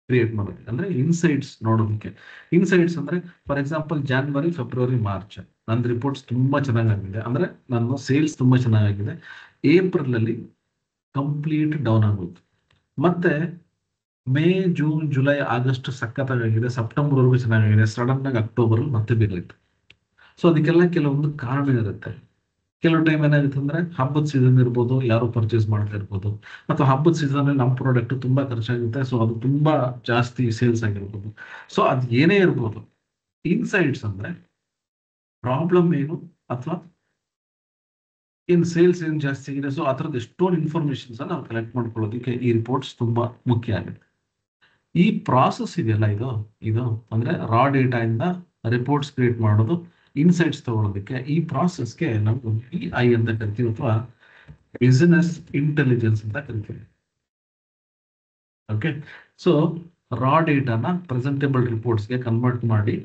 ಕ್ರಿಯೇಟ್ ಮಾಡೋದಕ್ಕೆ, ಅಂದ್ರೆ ಇನ್ಸೈಟ್ಸ್ ನೋಡೋದಕ್ಕೆ. ಇನ್ಸೈಟ್ಸ್ ಅಂದ್ರೆ for example January, February, March ನನ್ನ ರಿಪೋರ್ಟ್ಸ್ ತುಂಬಾ ಚೆನ್ನಾಗಿದೆ, ಅಂದ್ರೆ ನನ್ನ ಸೇಲ್ಸ್ ತುಂಬಾ ಚೆನ್ನಾಗಿದೆ. ಏಪ್ರಿಲ್ ಅಲ್ಲಿ ಕಂಪ್ಲೀಟ್ ಡೌನ್ ಆಗುತ್ತೆ. ಮತ್ತೆ ಮೇ, ಜೂನ್, ಜುಲೈ, ಆಗಸ್ಟ್ ಸಖತ್ತಾಗಿದೆ, ಸೆಪ್ಟೆಂಬರ್ ವರೆಗೂ ಚೆನ್ನಾಗಿದೆ, ಸಡನ್ ಆಗಿ ಅಕ್ಟೋಬರ್ ಮತ್ತೆ ಬಿದ್ದೋಯ್ತು. ಸೊ ಅದಕ್ಕೆಲ್ಲ ಕೆಲವೊಂದು ಕಾರಣ ಇರುತ್ತೆ. ಕೆಲವು ಟೈಮ್ ಏನಾಗುತ್ತೆ ಅಂದ್ರೆ ಹಬ್ಬದ ಸೀಸನ್ ಇರ್ಬೋದು, ಯಾರು ಪರ್ಚೇಸ್ ಮಾಡ್ತಾ ಇರ್ಬೋದು, ಅಥವಾ ಹಬ್ಬದ ಸೀಸನ್ ಅಲ್ಲಿ ನಮ್ಮ ಪ್ರಾಡಕ್ಟ್ ತುಂಬಾ ಖರ್ಚಾಗುತ್ತೆ, ಸೊ ಅದು ತುಂಬಾ ಜಾಸ್ತಿ ಸೇಲ್ಸ್ ಆಗಿರ್ಬೋದು. ಸೊ ಅದು ಏನೇ ಇರ್ಬೋದು, ಇನ್ಸೈಟ್ಸ್ ಅಂದ್ರೆ ಪ್ರಾಬ್ಲಮ್ ಏನು ಅಥವಾ ಏನ್ ಸೇಲ್ಸ್ ಏನ್ ಜಾಸ್ತಿ ಆಗಿದೆ. ಸೊ ಆ ಥರದ್ದು ಎಷ್ಟೊಂದು ಇನ್ಫಾರ್ಮೇಶನ್ಸ್ ನಾವು ಕಲೆಕ್ಟ್ ಮಾಡ್ಕೊಳ್ಳೋದಕ್ಕೆ ಈ ರಿಪೋರ್ಟ್ಸ್ ತುಂಬಾ ಮುಖ್ಯ ಆಗುತ್ತೆ. ಈ ಪ್ರಾಸೆಸ್ ಇದೆಯಲ್ಲ, ಇದು ಅಂದ್ರೆ ರಾ ಡೇಟಾ ಇಂದ ರಿಪೋರ್ಟ್ಸ್ ಕ್ರಿಯೇಟ್ ಮಾಡೋದು, ಇನ್ಸೈಟ್ಸ್ ತಗೊಳ್ಳೋದಕ್ಕೆ, ಈ ಪ್ರಾಸೆಸ್ಗೆ ನಾವು BI ಅಂತ ಕರಿತೀವಿ, ಅಥವಾ ಬಿಸಿನೆಸ್ ಇಂಟೆಲಿಜೆನ್ಸ್ ಅಂತ ಕರಿತೀವಿ. ಓಕೆ, ಸೊ ರಾ ಡೇಟಾನ ಪ್ರೆಸೆಂಟೇಬಲ್ ರಿಪೋರ್ಟ್ಸ್ಗೆ ಕನ್ವರ್ಟ್ ಮಾಡಿ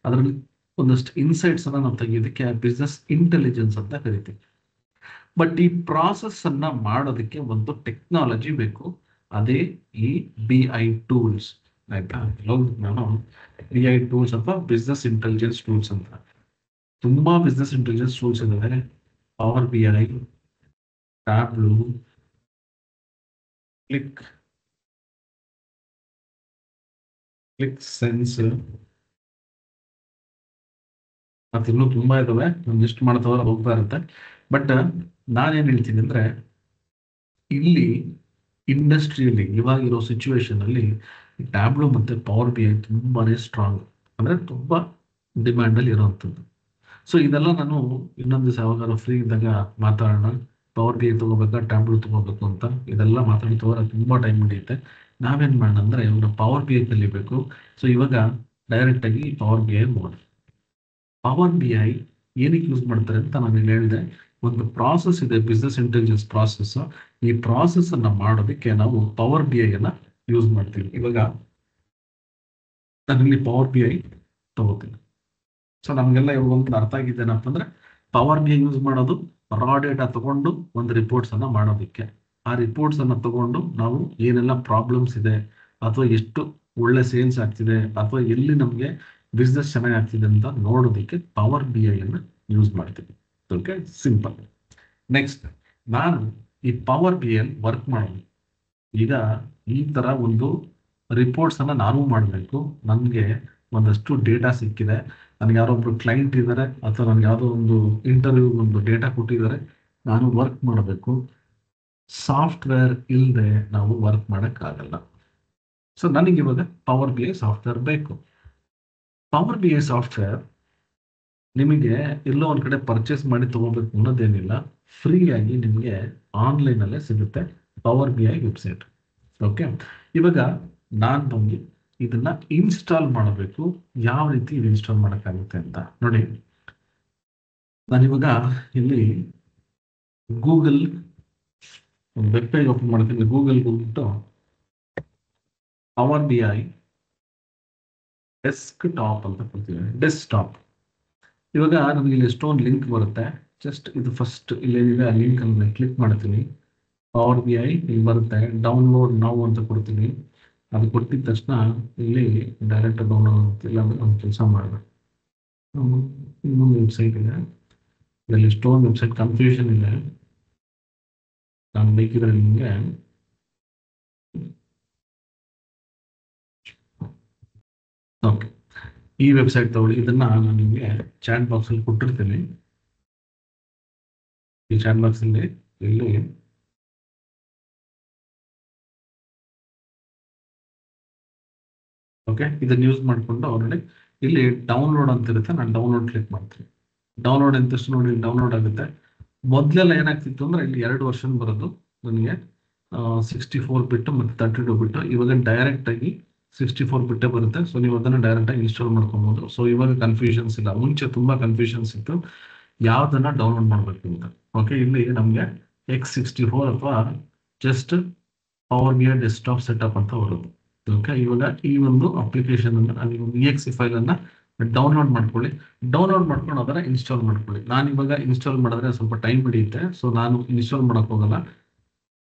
ಅದರಲ್ಲಿ ಒಂದಷ್ಟು ಇನ್ಸೈಟ್ಸ್ ಅನ್ನ ನಾವು ತೆಗೆಯೋದಕ್ಕೆ ಬಿಸ್ನೆಸ್ ಇಂಟೆಲಿಜೆನ್ಸ್ ಅಂತ ಕರಿತೀವಿ. ಬಟ್ ಈ ಪ್ರಾಸೆಸ್ ಅನ್ನ ಮಾಡೋದಕ್ಕೆ ಒಂದು ಟೆಕ್ನಾಲಜಿ ಬೇಕು, ಅದೇ ಈ BI ಟೂಲ್ಸ್. ಆಯ್ತಾ, ನಾನು BI ಟೂಲ್ಸ್ ಅಥವಾ ಬಿಸ್ನೆಸ್ ಇಂಟೆಲಿಜೆನ್ಸ್ ಟೂಲ್ಸ್ ಅಂತ ತುಂಬಾ ಬಿಸ್ನೆಸ್ ಇಂಟೆಲಿಜೆನ್ಸ್ ಟೂಲ್ಸ್ ಇದಾವೆ. ಪವರ್ BI, ಟ್ಯಾಬ್ಲೂ, ಕ್ಲಿಕ್ ಸೆನ್ಸ್ ಮತ್ತೆ ಇನ್ನೂ ತುಂಬಾ ಇದಾವೆ. ಲಿಸ್ಟ್ ಮಾಡ್ತಾ ಹೋಗ್ತಾ ಇರುತ್ತೆ. ಬಟ್ ನಾನೇನ್ ಹೇಳ್ತೀನಿ ಅಂದ್ರೆ, ಇಲ್ಲಿ ಇಂಡಸ್ಟ್ರಿಯಲ್ಲಿ ಇವಾಗಿರೋ ಸಿಚುವೇಶನ್ ಅಲ್ಲಿ ಟ್ಯಾಬ್ಲೋ ಮತ್ತೆ ಪವರ್ BI ತುಂಬಾನೇ ಸ್ಟ್ರಾಂಗ್, ಅಂದ್ರೆ ತುಂಬಾ ಡಿಮ್ಯಾಂಡ್ ಅಲ್ಲಿ ಇರುವಂತದ್ದು. ಸೊ ಇದೆಲ್ಲ ನಾನು ಇನ್ನೊಂದು ದಿವಸ ಯಾವಾಗಾದ್ರೂ ಫ್ರೀ ಇದ್ದಾಗ ಮಾತಾಡೋಣ. ಪವರ್ BI ತಗೋಬೇಕಾ ಟ್ಯಾಬ್ಲೋ ತಗೋಬೇಕು ಅಂತ ಇದೆಲ್ಲ ಮಾತಾಡ್ತಾ ತುಂಬಾ ಟೈಮ್ ಹಿಡಿಯುತ್ತೆ. ನಾವೇನ್ ಮಾಡೋಣ ಅಂದ್ರೆ ಇವಾಗ ಪವರ್ BI ಕಲಿಬೇಕು. ಸೊ ಇವಾಗ ಡೈರೆಕ್ಟ್ ಆಗಿ ಪವರ್ BI ನೋಡಿ. ಪವರ್ BI ಏನಕ್ಕೆ ಯೂಸ್ ಮಾಡ್ತಾರೆ ಅಂತ ನಾನು ಹೇಳಿದೆ. ಒಂದು ಪ್ರಾಸೆಸ್ ಇದೆ, ಬಿಸ್ನೆಸ್ ಇಂಟೆಲಿಜೆನ್ಸ್ ಪ್ರಾಸೆಸ್. ಈ ಪ್ರಾಸೆಸ್ ಅನ್ನ ಮಾಡೋದಕ್ಕೆ ನಾವು ಪವರ್ BI ಅನ್ನ ಯೂಸ್ ಮಾಡ್ತೀವಿ. ಇವಾಗ ನಾನಿಲ್ಲಿ ಪವರ್ BI ತಗೋತೀನಿ. ಸೊ ನಮ್ಗೆಲ್ಲ ಇವಾಗ ಒಂದು ಅರ್ಥ ಆಗಿದ್ದೇನಪ್ಪ ಅಂದ್ರೆ, ಪವರ್ BI ಯೂಸ್ ಮಾಡೋದು ರಾ ಡೇಟಾ ತಗೊಂಡು ಒಂದು ರಿಪೋರ್ಟ್ಸ್ ಅನ್ನ ಮಾಡೋದಕ್ಕೆ. ಆ ರಿಪೋರ್ಟ್ಸ್ ಅನ್ನ ತಗೊಂಡು ನಾವು ಏನೆಲ್ಲ ಪ್ರಾಬ್ಲಮ್ಸ್ ಇದೆ, ಅಥವಾ ಎಷ್ಟು ಒಳ್ಳೆ ಸೇಲ್ಸ್ ಆಗ್ತಿದೆ, ಅಥವಾ ಎಲ್ಲಿ ನಮಗೆ ಬಿಸ್ನೆಸ್ ಚೆನ್ನಾಗಿ ಆಗ್ತಿದೆ ಅಂತ ನೋಡೋದಕ್ಕೆ ಪವರ್ BI ಅನ್ನ ಯೂಸ್ ಮಾಡ್ತೀವಿ. Okay, simple. ನೆಕ್ಸ್ಟ್, ನಾನು ಈ ಪವರ್ BI ಅಲ್ಲಿ ವರ್ಕ್ ಮಾಡೋದು. ಈಗ ಈ ತರ ಒಂದು ರಿಪೋರ್ಟ್ಸ್ ಅನ್ನ ನಾನು ಮಾಡಬೇಕು. ನನಗೆ ಒಂದಷ್ಟು ಡೇಟಾ ಸಿಕ್ಕಿದೆ, ನನಗೆ ಯಾರೋ ಒಬ್ರು ಕ್ಲೈಂಟ್ ಇದ್ದಾರೆ, ಅಥವಾ ನನ್ಗೆ ಯಾವುದೋ ಒಂದು ಇಂಟರ್ವ್ಯೂ ಒಂದು ಡೇಟಾ ಕೊಟ್ಟಿದ್ದಾರೆ, ನಾನು ವರ್ಕ್ ಮಾಡಬೇಕು. ಸಾಫ್ಟ್ವೇರ್ ಇಲ್ಲದೆ ನಾವು ವರ್ಕ್ ಮಾಡೋಕ್ಕಾಗಲ್ಲ. ಸೊ ನನಗೆ ಇವಾಗ ಪವರ್ BI ಸಾಫ್ಟ್ವೇರ್ ಬೇಕು. ಪವರ್ BI ಸಾಫ್ಟ್ವೇರ್ ನಿಮಗೆ ಎಲ್ಲೋ ಒಂದ್ ಕಡೆ ಪರ್ಚೇಸ್ ಮಾಡಿ ತಗೋಬೇಕು ಅನ್ನೋದೇನಿಲ್ಲ, ಫ್ರೀ ಆಗಿ ನಿಮಗೆ ಆನ್ಲೈನ್ ಅಲ್ಲೇ ಸಿಗುತ್ತೆ ಪವರ್ BI ವೆಬ್ಸೈಟ್. ಓಕೆ, ಇವಾಗ ನಾನ್ ಬಂದು ಇದನ್ನ ಇನ್ಸ್ಟಾಲ್ ಮಾಡಬೇಕು. ಯಾವ ರೀತಿ ಇದು ಇನ್ಸ್ಟಾಲ್ ಮಾಡಕ್ಕಾಗುತ್ತೆ ಅಂತ ನೋಡಿ. ನಾನಿವಾಗ ಇಲ್ಲಿ ಗೂಗಲ್ ವೆಬ್ ಪೇಜ್ ಓಪನ್ ಮಾಡ್ತೀನಿ. ಗೂಗಲ್ ಹೋಗ್ಬಿಟ್ಟು ಪವರ್ BI ಡೆಸ್ಕ್ ಟಾಪ್ ಅಂತ ಕೊಡ್ತೀವಿ, ಡೆಸ್ಕ್ಟಾಪ್. ಇವಾಗ ನಮಗೆ ಇಲ್ಲಿ ಎಷ್ಟೊಂದು ಲಿಂಕ್ ಬರುತ್ತೆ. ಜಸ್ಟ್ ಇದು ಫಸ್ಟ್ ಇಲ್ಲೇನಿದೆ ಆ ಲಿಂಕ್ ಅನ್ನು ಕ್ಲಿಕ್ ಮಾಡ್ತೀನಿ. ಪವರ್ BI ಇಲ್ಲಿ ಬರುತ್ತೆ, ಡೌನ್ಲೋಡ್ ನಾವು ಅಂತ ಕೊಡ್ತೀನಿ. ಅದು ಕೊಟ್ಟಿದ ತಕ್ಷಣ ಇಲ್ಲಿ ಡೈರೆಕ್ಟ್ ಡೌನ್ಲೋಡ್ ಇಲ್ಲ ಅಂದ್ರೆ ಒಂದು ಕೆಲಸ ಮಾಡಬೇಕು. ಇನ್ನೊಂದು ವೆಬ್ಸೈಟ್ ಇದೆ, ಇದರಲ್ಲಿ ಎಷ್ಟೊಂದು ವೆಬ್ಸೈಟ್ ಕನ್ಫ್ಯೂಷನ್ ಇದೆ. ನಾನು ಬೇಕಿದ್ರೆ ನಿಮಗೆ ಓಕೆ ಈ ವೆಬ್ಸೈಟ್ ತಗೊಳ್ಳಿ. ಇದನ್ನ ನಾನು ನಿಮಗೆ ಚಾಟ್ ಬಾಕ್ಸ್ ಅಲ್ಲಿ ಕೊಟ್ಟಿರ್ತೀನಿ. ಈ ಚಾಟ್ ಬಾಕ್ಸ್ ಅಲ್ಲಿ ಇಲ್ಲಿ ಓಕೆ ಇದನ್ನ ಯೂಸ್ ಮಾಡಿಕೊಂಡು ಆಲ್ರೆಡಿ ಇಲ್ಲಿ ಡೌನ್ಲೋಡ್ ಅಂತ ಇರುತ್ತೆ. ನಾನು ಡೌನ್ಲೋಡ್ ಕ್ಲಿಕ್ ಮಾಡ್ತೀನಿ. ಡೌನ್ಲೋಡ್ ಅಂತಷ್ಟು ನೋಡಿ ಡೌನ್ಲೋಡ್ ಆಗುತ್ತೆ. ಮೊದಲೆಲ್ಲ ಏನಾಗ್ತಿತ್ತು ಅಂದ್ರೆ ಇಲ್ಲಿ 2 ವರ್ಷನ್ ಬರೋದು ನನಗೆ 64 ಬಿಟ್ಟು ಮತ್ತೆ 32 ಬಿಟ್ಟು. ಇವಾಗ ಡೈರೆಕ್ಟ್ ಆಗಿ 64 ಬಿಟ್ಟೇ ಬರುತ್ತೆ. ಸೊ ನೀವು ಅದನ್ನ ಡೈರೆಕ್ಟ್ ಆಗಿ ಇನ್ಸ್ಟಾಲ್ ಮಾಡ್ಕೊಬಹುದು. ಸೊ ಇವಾಗ ಕನ್ಫ್ಯೂಷನ್ಸ್ ಇಲ್ಲ, ಮುಂಚೆ ತುಂಬಾ ಕನ್ಫ್ಯೂಷನ್ಸ್ ಇತ್ತು ಯಾವ್ದನ್ನ ಡೌನ್ಲೋಡ್ ಮಾಡ್ಬೇಕು ಅಂತ. ಓಕೆ, ಇಲ್ಲಿ ನಮ್ಗೆ X64 ಅಥವಾ just power BI desktop setup ಅಂತ ಬರುತ್ತೆ. ಓಕೆ, ಇವಾಗ ಈ ಒಂದು ಅಪ್ಲಿಕೇಶನ್ ಅನ್ನ ನೀವು exe ಫೈಲ್ ಅನ್ನ ಡೌನ್ಲೋಡ್ ಮಾಡ್ಕೊಳ್ಳಿ. ಡೌನ್ಲೋಡ್ ಮಾಡ್ಕೊಂಡು ಅದನ್ನ ಇನ್ಸ್ಟಾಲ್ ಮಾಡ್ಕೊಳ್ಳಿ. ನಾನು ಇವಾಗ ಇನ್ಸ್ಟಾಲ್ ಮಾಡಿದ್ರೆ ಸ್ವಲ್ಪ ಟೈಮ್ ಹಿಡಿಯುತ್ತೆ, ಸೊ ನಾನು ಇನ್ಸ್ಟಾಲ್ ಮಾಡಕ್ ಹೋಗಲ್ಲ.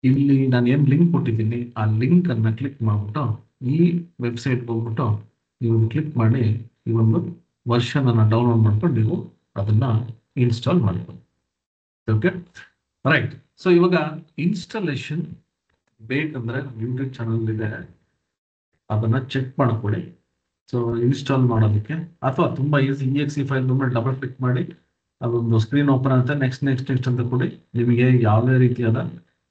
ಇಲ್ಲಿ ನಾನು ಏನ್ ಲಿಂಕ್ ಕೊಟ್ಟಿದ್ದೀನಿ ಆ ಲಿಂಕ್ ಅನ್ನ ಕ್ಲಿಕ್ ಮಾಡ್ಬಿಟ್ಟು ಈ ವೆಬ್ಸೈಟ್ ಹೋಗ್ಬಿಟ್ಟು ನೀವು ಕ್ಲಿಕ್ ಮಾಡಿ ಈ ಒಂದು ವರ್ಷನ್ ಅನ್ನ ಡೌನ್ಲೋಡ್ ಮಾಡ್ಕೊಂಡು ನೀವು ಅದನ್ನ ಇನ್ಸ್ಟಾಲ್ ಮಾಡ್ಕೊಳ್ಳಿ. Okay, right. ಸೊ ಇವಾಗ ಇನ್ಸ್ಟಾಲೇಷನ್ ಬೇಕಂದ್ರೆ ಯೂಟ್ಯೂಬ್ ಚಾನಲ್ ಇದೆ, ಅದನ್ನ ಚೆಕ್ ಮಾಡ್ಕೊಳ್ಳಿ. ಸೊ ಇನ್ಸ್ಟಾಲ್ ಮಾಡೋದಕ್ಕೆ ಅಥವಾ ತುಂಬಾ easy, exe file double click ಮಾಡಿ ಅದೊಂದು ಸ್ಕ್ರೀನ್ ಓಪನ್ ಆಗುತ್ತೆ. ನೆಕ್ಸ್ಟ್ ನೆಕ್ಸ್ಟ್ ನೆಕ್ಸ್ಟ್ ಅಂತ ಕೊಡಿ. ನಿಮಗೆ ಯಾವುದೇ ರೀತಿಯಾದ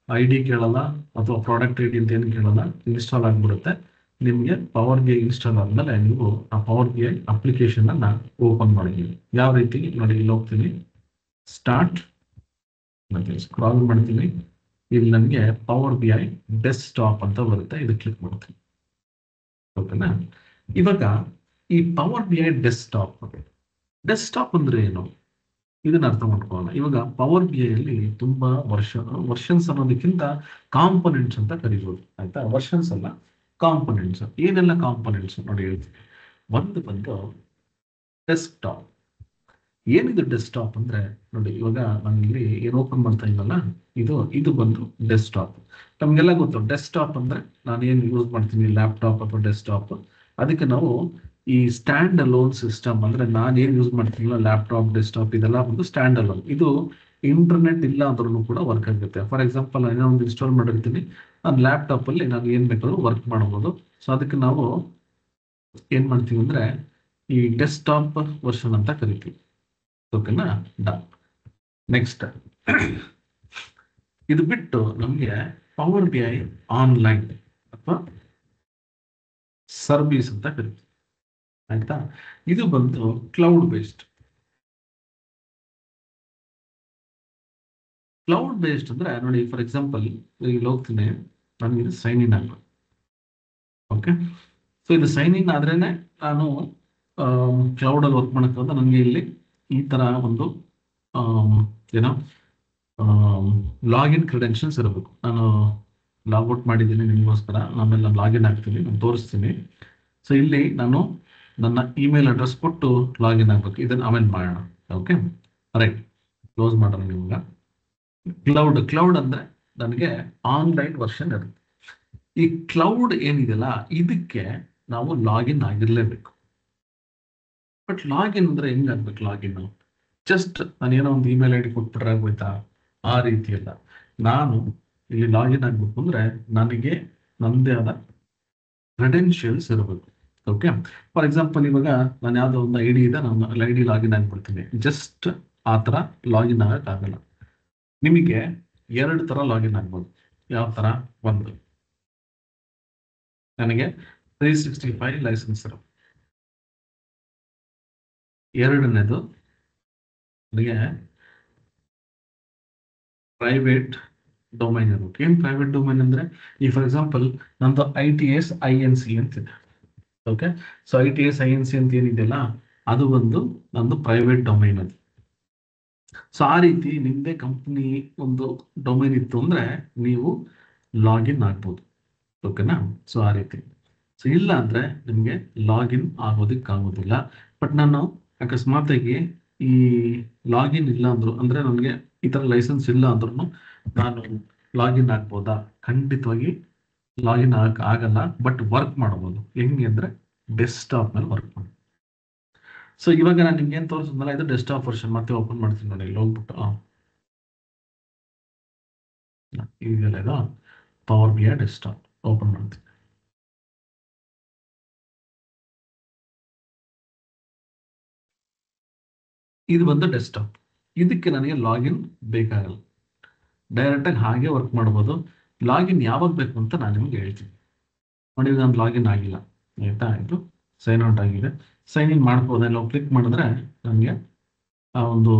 ID ಕೇಳಲ್ಲ ಅಥವಾ ಪ್ರಾಡಕ್ಟ್ ID ಅಂತ ಏನು ಕೇಳಲ್ಲ, ಇನ್ಸ್ಟಾಲ್ ಆಗಿಬಿಡುತ್ತೆ. ನಿಮಗೆ ಪವರ್ BI ಇನ್ಸ್ಟಾಲ್ ಆದ್ಮೇಲೆ ನೀವು ಆ ಪವರ್ BI ಅಪ್ಲಿಕೇಶನ್ ಅನ್ನ ಓಪನ್ ಮಾಡಿದ್ದೀವಿ. ಯಾವ ರೀತಿ ನೋಡಿ, ಇಲ್ಲಿ ಹೋಗ್ತೀನಿ, ಸ್ಟಾರ್ಟ್ ಮತ್ತೆ ಸ್ಕ್ರಾಲ್ ಮಾಡ್ತೀನಿ. ಇಲ್ಲಿ ನನಗೆ ಪವರ್ BI ಡೆಸ್ಕ್ಟಾಪ್ ಅಂತ ಬರುತ್ತೆ, ಇದು ಕ್ಲಿಕ್ ಮಾಡ್ತೀನಿ. ಓಕೆನಾ? ಇವಾಗ ಈ ಪವರ್ BI ಡೆಸ್ಕ್ಟಾಪ್ ಅಂದ್ರೆ ಏನು ಇದನ್ನ ಅರ್ಥ ಮಾಡ್ಕೊಳ್ಳೋಣ. ಇವಾಗ ಪವರ್ BI ಅಲ್ಲಿ ತುಂಬಾ ವರ್ಷನ್ಸ್ ಅನ್ನೋದಕ್ಕಿಂತ ಕಾಂಪೊನೆಂಟ್ಸ್ ಅಂತ ಕರಿಬಹುದು. ಆಯ್ತಾ, ವರ್ಷನ್ಸ್ ಅಲ್ಲ, ಕಾಂಪೊನೆಂಟ್ಸ್. ಏನೆಲ್ಲ ಕಾಂಪೊನೆಂಟ್ಸ್ ನೋಡಿ ಹೇಳ್ತೀನಿ. ಒಂದು ಬಂದು ಡೆಸ್ಕ್ಟಾಪ್. ಏನಿದು ಡೆಸ್ಕ್ಟಾಪ್ ಅಂದ್ರೆ ನೋಡಿ, ಇವಾಗ ನಾನು ಇಲ್ಲಿ ಏನು ಓಪನ್ ಮಾಡ್ತಾ ಇದ್ದಲ್ಲ, ಇದು ಬಂದು ಡೆಸ್ಕ್ಟಾಪ್. ನಮ್ಗೆಲ್ಲ ಗೊತ್ತು ಡೆಸ್ಕ್ಟಾಪ್ ಅಂದ್ರೆ ನಾನು ಏನು ಯೂಸ್ ಮಾಡ್ತೀನಿ, ಲ್ಯಾಪ್ಟಾಪ್ ಅಥವಾ ಡೆಸ್ಕ್ಟಾಪ್. ಅದಕ್ಕೆ ನಾವು ಈ ಸ್ಟ್ಯಾಂಡ್ ಅಲೋನ್ ಸಿಸ್ಟಮ್ ಅಂದ್ರೆ ನಾನು ಏನು ಯೂಸ್ ಮಾಡ್ತೀನಿಲ್ಲ, ಲ್ಯಾಪ್ಟಾಪ್ ಡೆಸ್ಕ್ಟಾಪ್ ಇದೆಲ್ಲ ಒಂದು ಸ್ಟ್ಯಾಂಡ್ ಅಲೋನ್. ಇದು ಇಂಟರ್ನೆಟ್ ಇಲ್ಲ ಅಂದ್ರೂ ಕೂಡ ವರ್ಕ್ ಆಗುತ್ತೆ. ಫಾರ್ ಎಕ್ಸಾಂಪಲ್ ನಾನು ಒಂದು ಇನ್ಸ್ಟಾಲ್ ಮಾಡಿರ್ತೀನಿ, ನನ್ನ ಲ್ಯಾಪ್ಟಾಪ್ ಅಲ್ಲಿ ನಾನು ಏನ್ ಬೇಕಾದ್ರೂ ವರ್ಕ್ ಮಾಡಬಹುದು. ಸೊ ಅದಕ್ಕೆ ನಾವು ಏನ್ ಮಾಡ್ತೀವಿ ಅಂದ್ರೆ ಈ ಡೆಸ್ಕ್ಟಾಪ್ ವರ್ಷನ್ ಅಂತ ಕರಿತೀವಿ. ಓಕೆನಾ? ಡನ್. ನೆಕ್ಸ್ಟ್ ಇದು ಬಿಟ್ಟು ನಮಗೆ ಪವರ್ ಬಿ ಐ ಆನ್ಲೈನ್ ಅಥವಾ ಸರ್ವಿಸ್ ಅಂತ ಕರಿತೀವಿ. ಆಯ್ತಾ? ಇದು ಬಂದು ಕ್ಲೌಡ್ ಬೇಸ್ಡ್. ಕ್ಲೌಡ್ ಬೇಸ್ಡ್ ಅಂದ್ರೆ ನೋಡಿ, ಫಾರ್ ಎಕ್ಸಾಂಪಲ್ ಇಲ್ಲಿ ಹೋಗ್ತೀನಿ, ನನಗೆ ಸೈನ್ ಇನ್ ಆಗಬೇಕು. ಓಕೆ, ಸೊ ಇದು ಸೈನ್ ಇನ್ ಆದ್ರೇನೆ ನಾನು ಕ್ಲೌಡ್ ಅಲ್ಲಿ ವರ್ಕ್ ಮಾಡಕ್ಕಾಗ ನನಗೆ ಇಲ್ಲಿ ಈ ತರ ಒಂದು ಏನೋ ಲಾಗಿನ್ ಕ್ರೆಡೆನ್ಷಿಯಲ್ಸ್ ಇರಬೇಕು. ನಾನು ಲಾಗ್ಔಟ್ ಮಾಡಿದ್ದೀನಿ ನಿಮಗೋಸ್ಕರ, ಆಮೇಲೆ ನಾನು ಲಾಗಿನ್ ಆಗ್ತೀನಿ, ನಾನು ತೋರಿಸ್ತೀನಿ. ಸೊ ಇಲ್ಲಿ ನಾನು ನನ್ನ ಇಮೇಲ್ ಅಡ್ರೆಸ್ ಕೊಟ್ಟು ಲಾಗಿನ್ ಆಗ್ಬೇಕು. ಇದನ್ನು ಆಮೇಲೆ ಮಾಡೋಣ. ಓಕೆ, ರೈಟ್, ಕ್ಲೋಸ್ ಮಾಡೋಣ. ನಿಮ್ಗೆ ಕ್ಲೌಡ್ ಅಂದ್ರೆ ನನಗೆ ಆನ್ಲೈನ್ ವರ್ಷನ್ ಇರುತ್ತೆ. ಈ ಕ್ಲೌಡ್ ಏನಿದೆಯಲ್ಲ, ಇದಕ್ಕೆ ನಾವು ಲಾಗಿನ್ ಆಗಿರ್ಲೇಬೇಕು. ಬಟ್ ಲಾಗಿನ್ ಅಂದ್ರೆ ಹೆಂಗಾಗ್ಬೇಕು? ಲಾಗಿನ್ ಜಸ್ಟ್ ನಾನು ಏನೋ ಒಂದು ಇಮೇಲ್ ಐ ಡಿ ಕೊಟ್ಬಿಟ್ರೆ ಆಗೋಯ್ತಾ? ಆ ರೀತಿ ಅಲ್ಲ. ನಾನು ಇಲ್ಲಿ ಲಾಗಿನ್ ಆಗ್ಬೇಕು ಅಂದ್ರೆ ನನಗೆ ನನ್ನದೇ ಆದ ಕ್ರೆಡೆನ್ಷಿಯಲ್ಸ್ ಇರಬೇಕು. ಓಕೆ, ಫಾರ್ ಎಕ್ಸಾಂಪಲ್ ಇವಾಗ ನಾನು ಯಾವುದೋ ಒಂದು ಐ ಡಿ ಇದೆ, ನಾನು ಐ ಡಿ ಲಾಗಿನ್ ಆಗಿಬಿಡ್ತೀನಿ. ಜಸ್ಟ್ ಆ ಥರ ಲಾಗಿನ್ ಆಗೋಕ್ಕಾಗಲ್ಲ. ನಿಮಗೆ 2 ಥರ ಲಾಗಿನ್ ಆಗ್ಬೋದು. ಯಾವ ಥರ? ಒಂದು, ನನಗೆ 365 ಲೈಸೆನ್ಸ್ ಇರೋ. ಎರಡನೇದು ನನಗೆ ಪ್ರೈವೇಟ್ ಡೊಮೈನ್ ಇರಬೇಕು. ಏನ್ ಪ್ರೈವೇಟ್ ಡೊಮೈನ್ ಅಂದ್ರೆ, ಈ ಫಾರ್ ಎಕ್ಸಾಂಪಲ್ ನಂದು ITS INC ಅಂತಿದೆ. ಓಕೆ, ಸೊ ITS INC ಅಂತ ಏನಿದೆಯಲ್ಲ, ಅದು ಒಂದು ನಂದು ಪ್ರೈವೇಟ್ ಡೊಮೈನ್. ಅದು ಸೊ ಆ ರೀತಿ ನಿಮ್ದೇ ಕಂಪ್ನಿ ಒಂದು ಡೊಮೈನ್ ಇತ್ತು ಅಂದ್ರೆ ನೀವು ಲಾಗಿನ್ ಆಗ್ಬೋದು. ಓಕೆನಾ? ಸೊ ಆ ರೀತಿ. ಸೊ ಇಲ್ಲ ಅಂದ್ರೆ ನಿಮಗೆ ಲಾಗಿನ್ ಆಗೋದಿಕ್ಕಾಗೋದಿಲ್ಲ. ಬಟ್ ನಾನು ಅಕಸ್ಮಾತಾಗಿ ಈ ಲಾಗಿನ್ ಇಲ್ಲ ಅಂದ್ರು, ಅಂದ್ರೆ ನನಗೆ ಈ ತರ ಲೈಸೆನ್ಸ್ ಇಲ್ಲ ಅಂದ್ರೂ ನಾನು ಲಾಗಿನ್ ಆಗ್ಬೋದಾ? ಖಂಡಿತವಾಗಿ ಲಾಗಿನ್ ಆಗಲ್ಲ. ಬಟ್ ವರ್ಕ್ ಮಾಡ್ಬೋದು. ಹೆಂಗೆ ಅಂದ್ರೆ ಡೆಸ್ಕ್ಟಾಪ್ ಮೇಲೆ ವರ್ಕ್ ಮಾಡಿ. ಸೊ ಇವಾಗ ನಾನು ನಿಮ್ಗೆ ಏನ್ ತೋರಿಸಿದ್ನಲ್ಲ, ಇದು ಡೆಸ್ಕ್ಟಾಪ್ ವರ್ಷನ್. ಮತ್ತೆ ಓಪನ್ ಮಾಡ್ತೀನಿ ನೋಡಿ, ಇಲ್ಲಿ ಹೋಗ್ಬಿಟ್ಟು ಇದೆಲ್ಲ ಇದು power B I desktop open ಮಾಡ್ತೀನಿ. ಇದು ಬಂದು ಡೆಸ್ಕ್ಟಾಪ್. ಇದಕ್ಕೆ ನನಗೆ ಲಾಗಿನ್ ಬೇಕಾಗಲ್ಲ, ಡೈರೆಕ್ಟ್ ಆಗಿ ಹಾಗೆ ವರ್ಕ್ ಮಾಡ್ಬೋದು. ಲಾಗಿನ್ ಯಾವಾಗ ಬೇಕು ಅಂತ ನಾನು ನಿಮ್ಗೆ ಹೇಳ್ತೀನಿ. ನೋಡಿ, ನಾನು ಲಾಗಿನ್ ಆಗಿಲ್ಲ. ಆಯ್ತಾ? ಇದು ಸೈನ್ ಔಟ್ ಆಗಿದೆ. ಸೈನ್ ಇನ್ ಮಾಡ್ಬೋದು. ನಾವು ಕ್ಲಿಕ್ ಮಾಡಿದ್ರೆ ನನಗೆ ಆ ಒಂದು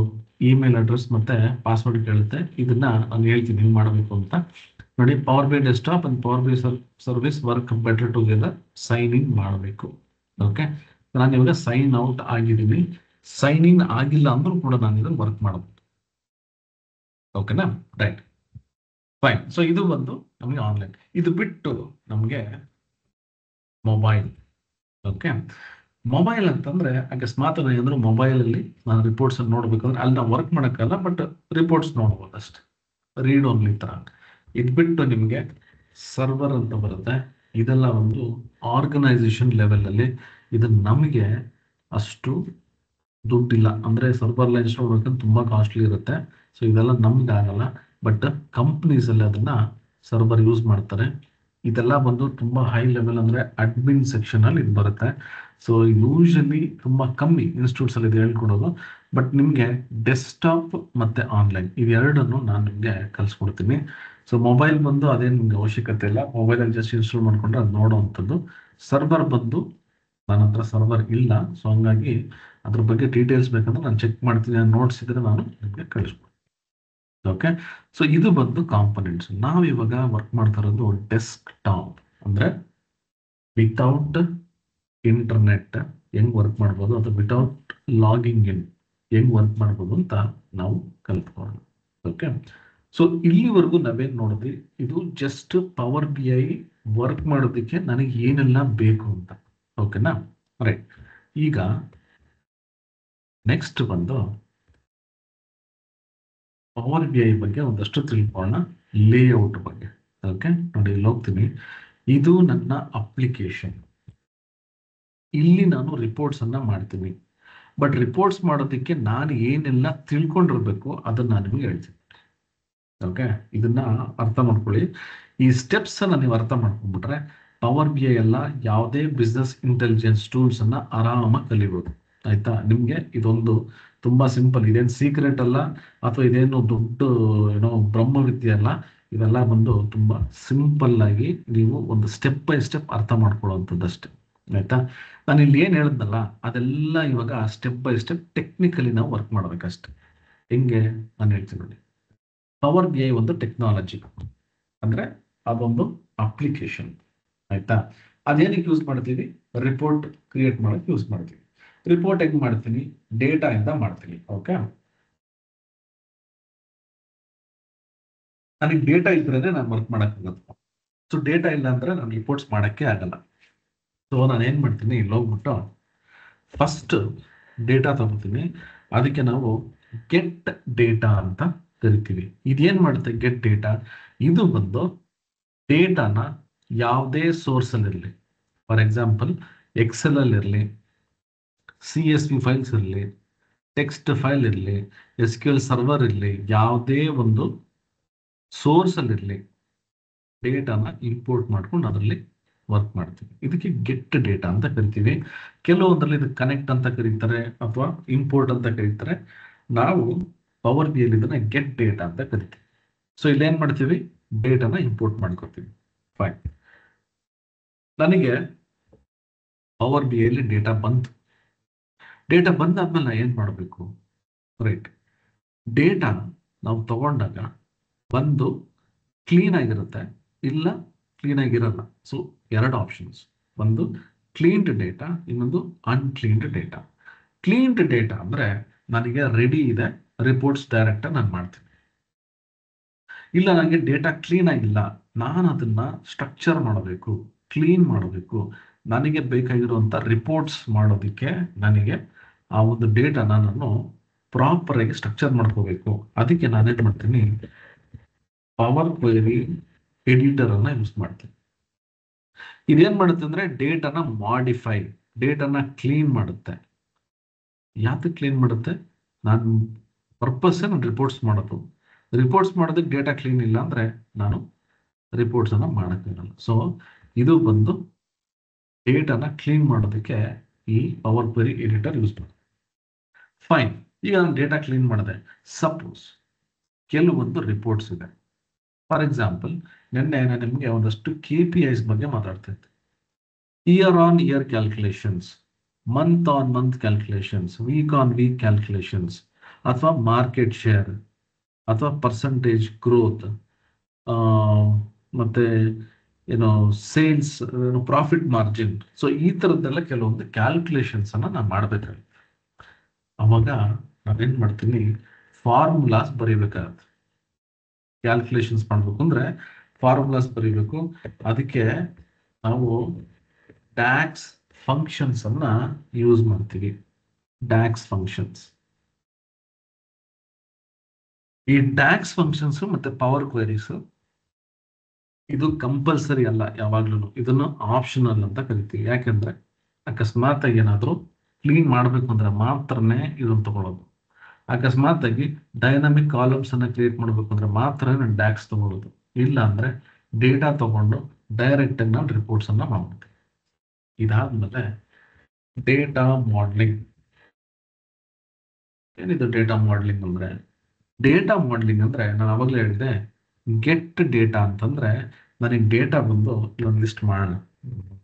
ಇಮೇಲ್ ಅಡ್ರೆಸ್ ಮತ್ತೆ ಪಾಸ್ವರ್ಡ್ ಕೇಳುತ್ತೆ. ಇದನ್ನ ನಾನು ಹೇಳ್ತೀನಿ ಹೆಂಗ್ ಮಾಡಬೇಕು ಅಂತ. ನೋಡಿ, power B desktop and power B service work better together, sign in ಮಾಡಬೇಕು. ಓಕೆ, ನಾನು ಇವಾಗ ಸೈನ್ ಔಟ್ ಆಗಿದ್ದೀನಿ. ಸೈನ್ ಇನ್ ಆಗಿಲ್ಲ ಅಂದ್ರೂ ಕೂಡ ನಾನು ಇದನ್ನು ವರ್ಕ್ ಮಾಡಬಹುದು. ಓಕೆನಾ? Right, fine. ಸೊ ಇದು ಬಂದು ನಮಗೆ ಆನ್ಲೈನ್. ಇದು ಬಿಟ್ಟು ನಮಗೆ ಮೊಬೈಲ್. ಓಕೆ, ಮೊಬೈಲ್ ಅಂತಂದ್ರೆ ಅಕಸ್ಮಾತ್ ಏನಾದ್ರು ಮೊಬೈಲ್ ಅಲ್ಲಿ ನಾನು ರಿಪೋರ್ಟ್ಸ್ ಅನ್ನು ನೋಡ್ಬೇಕಂದ್ರೆ ಅಲ್ಲಿ ನಾವು ವರ್ಕ್ ಮಾಡಕ್ಕಲ್ಲ, ಬಟ್ ರಿಪೋರ್ಟ್ಸ್ ನೋಡ್ಬೋದು ಅಷ್ಟೇ, ರೀಡ್ ಓನ್ಲಿ ತರ. ಇದು ಬಿಟ್ಟು ನಿಮಗೆ ಸರ್ವರ್ ಅಂತ ಬರುತ್ತೆ. ಇದೆಲ್ಲ ಒಂದು ಆರ್ಗನೈಸೇಷನ್ ಲೆವೆಲ್ ಅಲ್ಲಿ. ಇದು ನಮಗೆ ಅಷ್ಟು ದುಡ್ಡಿಲ್ಲ, ಅಂದ್ರೆ ಸರ್ವರ್ ಲೈನ್ಸ್ ನೋಡ್ಬೇಕಂದ್ರೆ ತುಂಬಾ ಕಾಸ್ಟ್ಲಿ ಇರುತ್ತೆ. ಸೊ ಇದೆಲ್ಲ ನಮ್ಗೆ ಆಗಲ್ಲ. ಬಟ್ ಕಂಪ್ನೀಸ್ ಅಲ್ಲಿ ಅದನ್ನ ಸರ್ವರ್ ಯೂಸ್ ಮಾಡ್ತಾರೆ. ಇದೆಲ್ಲ ಬಂದು ತುಂಬಾ ಹೈ ಲೆವೆಲ್, ಅಂದ್ರೆ ಅಡ್ಮಿನ್ ಸೆಕ್ಷನ್ ಅಲ್ಲಿ ಇದು ಬರುತ್ತೆ. ಸೊ ಯೂಶಲಿ ತುಂಬಾ ಕಮ್ಮಿ ಇನ್ಸ್ಟಿಟ್ಯೂಟ್ಸ್ ಅಲ್ಲಿ ಇದು ಹೇಳ್ಕೊಡೋದು. ಬಟ್ ನಿಮ್ಗೆ ಡೆಸ್ಕ್ಟಾಪ್ ಮತ್ತೆ ಆನ್ಲೈನ್ ಇವೆರಡನ್ನು ನಾನು ನಿಮ್ಗೆ ಕಲ್ಸ್ಕೊಡ್ತೀನಿ. ಸೊ ಮೊಬೈಲ್ ಬಂದು ಅದೇನು ನಿಮ್ಗೆ ಅವಶ್ಯಕತೆ ಇಲ್ಲ, ಮೊಬೈಲ್ ಅಲ್ಲಿ ಜಸ್ಟ್ ಇನ್ಸ್ಟಾಲ್ ಮಾಡ್ಕೊಂಡ್ರೆ ಅದು ನೋಡೋವಂಥದ್ದು. ಸರ್ವರ್ ಬಂದು ನನ್ನ ಹತ್ರ ಸರ್ವರ್ ಇಲ್ಲ. ಸೊ ಹಂಗಾಗಿ ಅದ್ರ ಬಗ್ಗೆ ಡೀಟೇಲ್ಸ್ ಬೇಕಂದ್ರೆ ನಾನು ಚೆಕ್ ಮಾಡ್ತೀನಿ, ನೋಟ್ಸ್ ಇದ್ರೆ ನಾನು ನಿಮಗೆ ಕಳಿಸ್ಕೊಡ್ತೀನಿ. ಓಕೆ, ಸೊ ಇದು ಬಂದು ಕಾಂಪೊನೆಂಟ್ಸ್. ನಾವು ಇವಾಗ ವರ್ಕ್ ಮಾಡ್ತಾ ಇರೋದು ಡೆಸ್ಕ್ ಟಾಪ್, ಅಂದ್ರೆ ವಿತೌಟ್ ಇಂಟರ್ನೆಟ್ ಹೆಂಗ್ ವರ್ಕ್ ಮಾಡ್ಬೋದು, ಅಥವಾ ವಿತೌಟ್ ಲಾಗಿಂಗ್ ಇನ್ ಹೆಂಗ್ ವರ್ಕ್ ಮಾಡ್ಬೋದು ಅಂತ ನಾವು ಕಲ್ತ್ಕೊಳ್ಳೋಣ. ಓಕೆ, ಸೊ ಇಲ್ಲಿವರೆಗೂ ನಾವೇನ್ ನೋಡಿದ್ವಿ, ಇದು just power B I work ಮಾಡೋದಕ್ಕೆ ನನಗೆ ಏನೆಲ್ಲ ಬೇಕು ಅಂತ. ಓಕೆನಾ? ರೈಟ್. ಈಗ ನೆಕ್ಸ್ಟ್ ಬಂದು ಪವರ್ ಬಿ ಐ ಬಗ್ಗೆ ಒಂದಷ್ಟು ತಿಳ್ಕೊಳ್ಳೋಣ, ಲೇಔಟ್ ಬಗ್ಗೆ. ಓಕೆ, ನೋಡಿ ಇಲ್ಲಿ ಹೋಗ್ತೀನಿ. ಇದು ನನ್ನ ಅಪ್ಲಿಕೇಶನ್. ಇಲ್ಲಿ ನಾನು ರಿಪೋರ್ಟ್ಸ್ ಅನ್ನ ಮಾಡ್ತೀನಿ. ಬಟ್ ರಿಪೋರ್ಟ್ಸ್ ಮಾಡೋದಕ್ಕೆ ನಾನು ಏನೆಲ್ಲ ತಿಳ್ಕೊಂಡಿರ್ಬೇಕು ಅದನ್ನ ನಾನು ನಿಮಗೆ ಹೇಳ್ತೀನಿ. ಓಕೆ, ಇದನ್ನ ಅರ್ಥ ಮಾಡ್ಕೊಳ್ಳಿ. ಈ ಸ್ಟೆಪ್ಸ್ ಅನ್ನ ನೀವು ಅರ್ಥ ಮಾಡ್ಕೊಂಡ್ಬಿಟ್ರೆ ಪವರ್ ಬಿ ಐ ಎಲ್ಲ ಯಾವುದೇ ಬಿಸ್ನೆಸ್ ಇಂಟೆಲಿಜೆನ್ಸ್ ಟೂಲ್ಸ್ ಅನ್ನ ಆರಾಮಾಗಿ ಕಲಿಬಹುದು. ಆಯ್ತಾ? ನಿಮ್ಗೆ ಇದೊಂದು ತುಂಬಾ ಸಿಂಪಲ್, ಇದೇನು ಸೀಕ್ರೆಟ್ ಅಲ್ಲ ಅಥವಾ ಇದೇನು ದೊಡ್ಡ ಬ್ರಹ್ಮವಿದ್ಯೆ ಅಲ್ಲ. ಇವೆಲ್ಲ ಬಂದು ತುಂಬಾ ಸಿಂಪಲ್ ಆಗಿ ನೀವು ಒಂದು ಸ್ಟೆಪ್ ಬೈ ಸ್ಟೆಪ್ ಅರ್ಥ ಮಾಡ್ಕೊಳ್ಳುವಂಥದ್ದಷ್ಟೇ. ಆಯ್ತಾ? ನಾನು ಇಲ್ಲಿ ಏನ್ ಹೇಳಿದ್ನಲ್ಲ ಅದೆಲ್ಲ ಇವಾಗ ಸ್ಟೆಪ್ ಬೈ ಸ್ಟೆಪ್ ಟೆಕ್ನಿಕಲಿ ನಾವು ವರ್ಕ್ ಮಾಡ್ಬೇಕಷ್ಟೆ. ಹೆಂಗೆ ನಾನು ಹೇಳ್ತೀನಿ ನೋಡಿ. ಪವರ್ ಬಿ ಐ ಒಂದು ಟೆಕ್ನಾಲಜಿ, ಅಂದ್ರೆ ಅದೊಂದು ಅಪ್ಲಿಕೇಶನ್. ಆಯ್ತಾ? ಅದೇನಕ್ಕೆ ಯೂಸ್ ಮಾಡ್ತೀವಿ? ರಿಪೋರ್ಟ್ ಕ್ರಿಯೇಟ್ ಮಾಡಕ್ಕೆ ಯೂಸ್ ಮಾಡ್ತೀವಿ. ರಿಪೋರ್ಟ್ ಹೆಂಗ್ ಮಾಡ್ತೀನಿ? ಡೇಟಾ ಇಂದ ಮಾಡ್ತೀನಿ. ಓಕೆ, ನನಗೆ ಡೇಟಾ ಇದ್ರೇನೆ ನಾನು ವರ್ಕ್ ಮಾಡಕ್ಕಾಗತ್ತೆ. ಸೊ ಡೇಟಾ ಇಲ್ಲ ಅಂದ್ರೆ ನಾನು ರಿಪೋರ್ಟ್ಸ್ ಮಾಡಕ್ಕೆ ಆಗಲ್ಲ. ಸೊ ನಾನು ಏನ್ ಮಾಡ್ತೀನಿ, ಇಲ್ಲಿ ಹೋಗ್ಬಿಟ್ಟು ಫಸ್ಟ್ ಡೇಟಾ ತಗೋತೀನಿ. ಅದಕ್ಕೆ ನಾವು ಗೆಟ್ ಡೇಟಾ ಅಂತ ಕರಿತೀವಿ. ಇದೇನ್ ಮಾಡುತ್ತೆ ಗೆಟ್ ಡೇಟಾ? ಇದು ಬಂದು ಡೇಟಾನ ಯಾವುದೇ ಸೋರ್ಸ್ ಅಲ್ಲಿ ಇರಲಿ, ಫಾರ್ ಎಕ್ಸಾಂಪಲ್ ಎಕ್ಸೆಲ್ ಅಲ್ಲಿ ಇರಲಿ, CSV ಫೈಲ್ಸ್ ಇರಲಿ, ಟೆಕ್ಸ್ಟ್ ಫೈಲ್ ಇರಲಿ, SQL ಸರ್ವರ್ ಇರಲಿ, ಯಾವುದೇ ಒಂದು ಸೋರ್ಸ್ ಅಲ್ಲಿ ಇರಲಿ, ಡೇಟಾನ ಇಂಪೋರ್ಟ್ ಮಾಡ್ಕೊಂಡು ಅದರಲ್ಲಿ ವರ್ಕ್ ಮಾಡ್ತೀವಿ. ಇದಕ್ಕೆ ಗೆಟ್ ಡೇಟಾ ಅಂತ ಕರಿತೀವಿ. ಕೆಲವೊಂದರಲ್ಲಿ ಇದು ಕನೆಕ್ಟ್ ಅಂತ ಕರೀತಾರೆ ಅಥವಾ ಇಂಪೋರ್ಟ್ ಅಂತ ಕರೀತಾರೆ. ನಾವು ಪವರ್ ಬಿ ಅಲ್ಲಿ ಇದನ್ನ ಗೆಟ್ ಡೇಟಾ ಅಂತ ಕರಿತೀವಿ. ಸೊ ಇಲ್ಲೇನ್ ಮಾಡ್ತೀವಿ? ಡೇಟಾನ ಇಂಪೋರ್ಟ್ ಮಾಡ್ಕೊತೀವಿ. ಫೈನ್, ನನಗೆ ಪವರ್ ಬಿ ಅಲ್ಲಿ ಡೇಟಾ ಬಂತು. ಡೇಟಾ ಬಂದಾದ್ಮೇಲೆ ನಾ ಏನ್ ಮಾಡಬೇಕು? ರೈಟ್, ಡೇಟಾ ನಾವು ತಗೊಂಡಾಗ ಒಂದು ಕ್ಲೀನ್ ಆಗಿರುತ್ತೆ, ಇಲ್ಲ ಕ್ಲೀನ್ ಆಗಿರಲ್ಲ. ಸೊ ಎರಡು ಆಪ್ಷನ್ಸ್, ಒಂದು ಕ್ಲೀನ್ಡ್ ಡೇಟಾ, ಇನ್ನೊಂದು ಅನ್ಕ್ಲೀನ್ಡ್ ಡೇಟಾ. ಕ್ಲೀನ್ಡ್ ಡೇಟಾ ಅಂದ್ರೆ ನನಗೆ ರೆಡಿ ಇದೆ, ರಿಪೋರ್ಟ್ಸ್ ಡೈರೆಕ್ಟ್ ನಾನು ಮಾಡ್ತೀನಿ. ಇಲ್ಲ ನನಗೆ ಡೇಟಾ ಕ್ಲೀನ್ ಆಗಿಲ್ಲ, ನಾನು ಅದನ್ನ ಸ್ಟ್ರಕ್ಚರ್ ಮಾಡಬೇಕು, ಕ್ಲೀನ್ ಮಾಡಬೇಕು, ನನಗೆ ಬೇಕಾಗಿರುವಂತ ರಿಪೋರ್ಟ್ಸ್ ಮಾಡೋದಕ್ಕೆ ನನಗೆ ಆ ಒಂದು ಡೇಟಾನ ನಾನು ಪ್ರಾಪರ್ ಆಗಿ ಸ್ಟ್ರಕ್ಚರ್ ಮಾಡ್ಕೋಬೇಕು. ಅದಕ್ಕೆ ನಾನೇನ್ ಮಾಡ್ತೀನಿ? ಪವರ್ ಕ್ವೆರಿ ಎಡಿಟರ್ ಅನ್ನ ಯೂಸ್ ಮಾಡ್ತೀನಿ. ಇದೇನ್ ಮಾಡುತ್ತೆ ಅಂದ್ರೆ ಡೇಟಾನ ಮಾಡಿಫೈ, ಡೇಟಾನ ಕ್ಲೀನ್ ಮಾಡುತ್ತೆ. ಯಾಕೆ ಕ್ಲೀನ್ ಮಾಡುತ್ತೆ? ನಾನು ಪರ್ಪಸ್ ನಾನು ರಿಪೋರ್ಟ್ಸ್ ಮಾಡೋದು. ರಿಪೋರ್ಟ್ಸ್ ಮಾಡೋದಕ್ಕೆ ಡೇಟಾ ಕ್ಲೀನ್ ಇಲ್ಲ ಅಂದ್ರೆ ನಾನು ರಿಪೋರ್ಟ್ಸ್ ಅನ್ನ ಮಾಡಕ್ಕಾಗಲ್ಲ. ಸೊ ಇದು ಬಂದು ಡೇಟಾನ ಕ್ಲೀನ್ ಮಾಡೋದಕ್ಕೆ ಈ ಪವರ್ ಕ್ವೆರಿ ಎಡಿಟರ್ ಯೂಸ್ ಮಾಡುತ್ತೆ. ಫೈನ್, ಈಗ ನಾನು ಡೇಟಾ ಕ್ಲೀನ್ ಮಾಡಿದೆ. ಸಪೋಸ್ ಕೆಲವೊಂದು ರಿಪೋರ್ಟ್ಸ್ ಇದೆ. ಫಾರ್ ಎಕ್ಸಾಂಪಲ್ ನಿನ್ನೆ ನಾನು ನಿಮಗೆ ಒಂದಷ್ಟು KPIs ಬಗ್ಗೆ ಮಾತಾಡ್ತಾ ಇದ್ದೆ. Year on year calculations, month on month calculations, week on week calculations, ಅಥವಾ ಮಾರ್ಕೆಟ್ ಶೇರ್, ಅಥವಾ ಪರ್ಸೆಂಟೇಜ್ ಗ್ರೋತ್, ಮತ್ತೆ ಸೇಲ್ಸ್, ಪ್ರಾಫಿಟ್ ಮಾರ್ಜಿನ್. ಸೊ ಈ ತರದ್ದೆಲ್ಲ ಕೆಲವೊಂದು ಕ್ಯಾಲ್ಕುಲೇಷನ್ಸ್ ಅನ್ನ ನಾನು ಮಾಡ್ಬೇಕಾಗುತ್ತೆ. ಅವಾಗ ನಾನೇನ್ ಮಾಡ್ತೀನಿ? ಫಾರ್ಮುಲಾಸ್ ಬರೀಬೇಕಾಗತ್ತೆ. ಕ್ಯಾಲ್ಕುಲೇಷನ್ಸ್ ಮಾಡ್ಬೇಕು ಅಂದ್ರೆ ಫಾರ್ಮುಲಾಸ್ ಬರೀಬೇಕು. ಅದಕ್ಕೆ ನಾವು DAX ಫಂಕ್ಷನ್ಸ್ ಅನ್ನ ಯೂಸ್ ಮಾಡ್ತೀವಿ. DAX functions. ಈ DAX ಫಂಕ್ಷನ್ಸ್ ಮತ್ತೆ ಪವರ್ ಕ್ವೆರೀಸ್ ಇದು ಕಂಪಲ್ಸರಿ ಅಲ್ಲ, ಯಾವಾಗ್ಲೂ ಇದನ್ನು ಆಪ್ಷನಲ್ ಅಂತ ಕರಿತೀವಿ. ಯಾಕೆಂದ್ರೆ ಅಕಸ್ಮಾತ್ ಆಗಿ ಏನಾದ್ರು ಕ್ಲೀನ್ ಮಾಡ್ಬೇಕು ಅಂದ್ರೆ ಮಾತ್ರನೇ ಇದನ್ನು ತಗೊಳ್ಳೋದು. ಅಕಸ್ಮಾತ್ ಆಗಿ ಡೈನಾಮಿಕ್ ಕಾಲಮ್ಸ್ ಅನ್ನ ಕ್ರಿಯೇಟ್ ಮಾಡ್ಬೇಕು ಅಂದ್ರೆ ಮಾತ್ರ ನಾನು DAX ತಗೊಳ್ಳೋದು. ಇಲ್ಲ ಅಂದ್ರೆ ಡೇಟಾ ತಗೊಂಡು ಡೈರೆಕ್ಟ್ ಆಗಿ ನಾನು ರಿಪೋರ್ಟ್ಸ್ ಅನ್ನ ಮಾಡ್ತೀನಿ. ಇದಾದ್ಮೇಲೆ ಡೇಟಾ ಮಾಡಲಿಂಗ್. ಏನಿದು ಡೇಟಾ ಮಾಡಲಿಂಗ್ ಅಂದ್ರೆ? ಡೇಟಾ ಮಾಡಲಿಂಗ್ ಅಂದ್ರೆ ನಾನು ಅವಾಗಲೇ ಹೇಳಿದೆ, ಗೆಟ್ ಡೇಟಾ ಅಂತಂದ್ರೆ ನನಗೆ ಡೇಟಾ ಬಂದು ಇಲ್ಲೊಂದು ಲಿಸ್ಟ್ ಮಾಡೋಣ,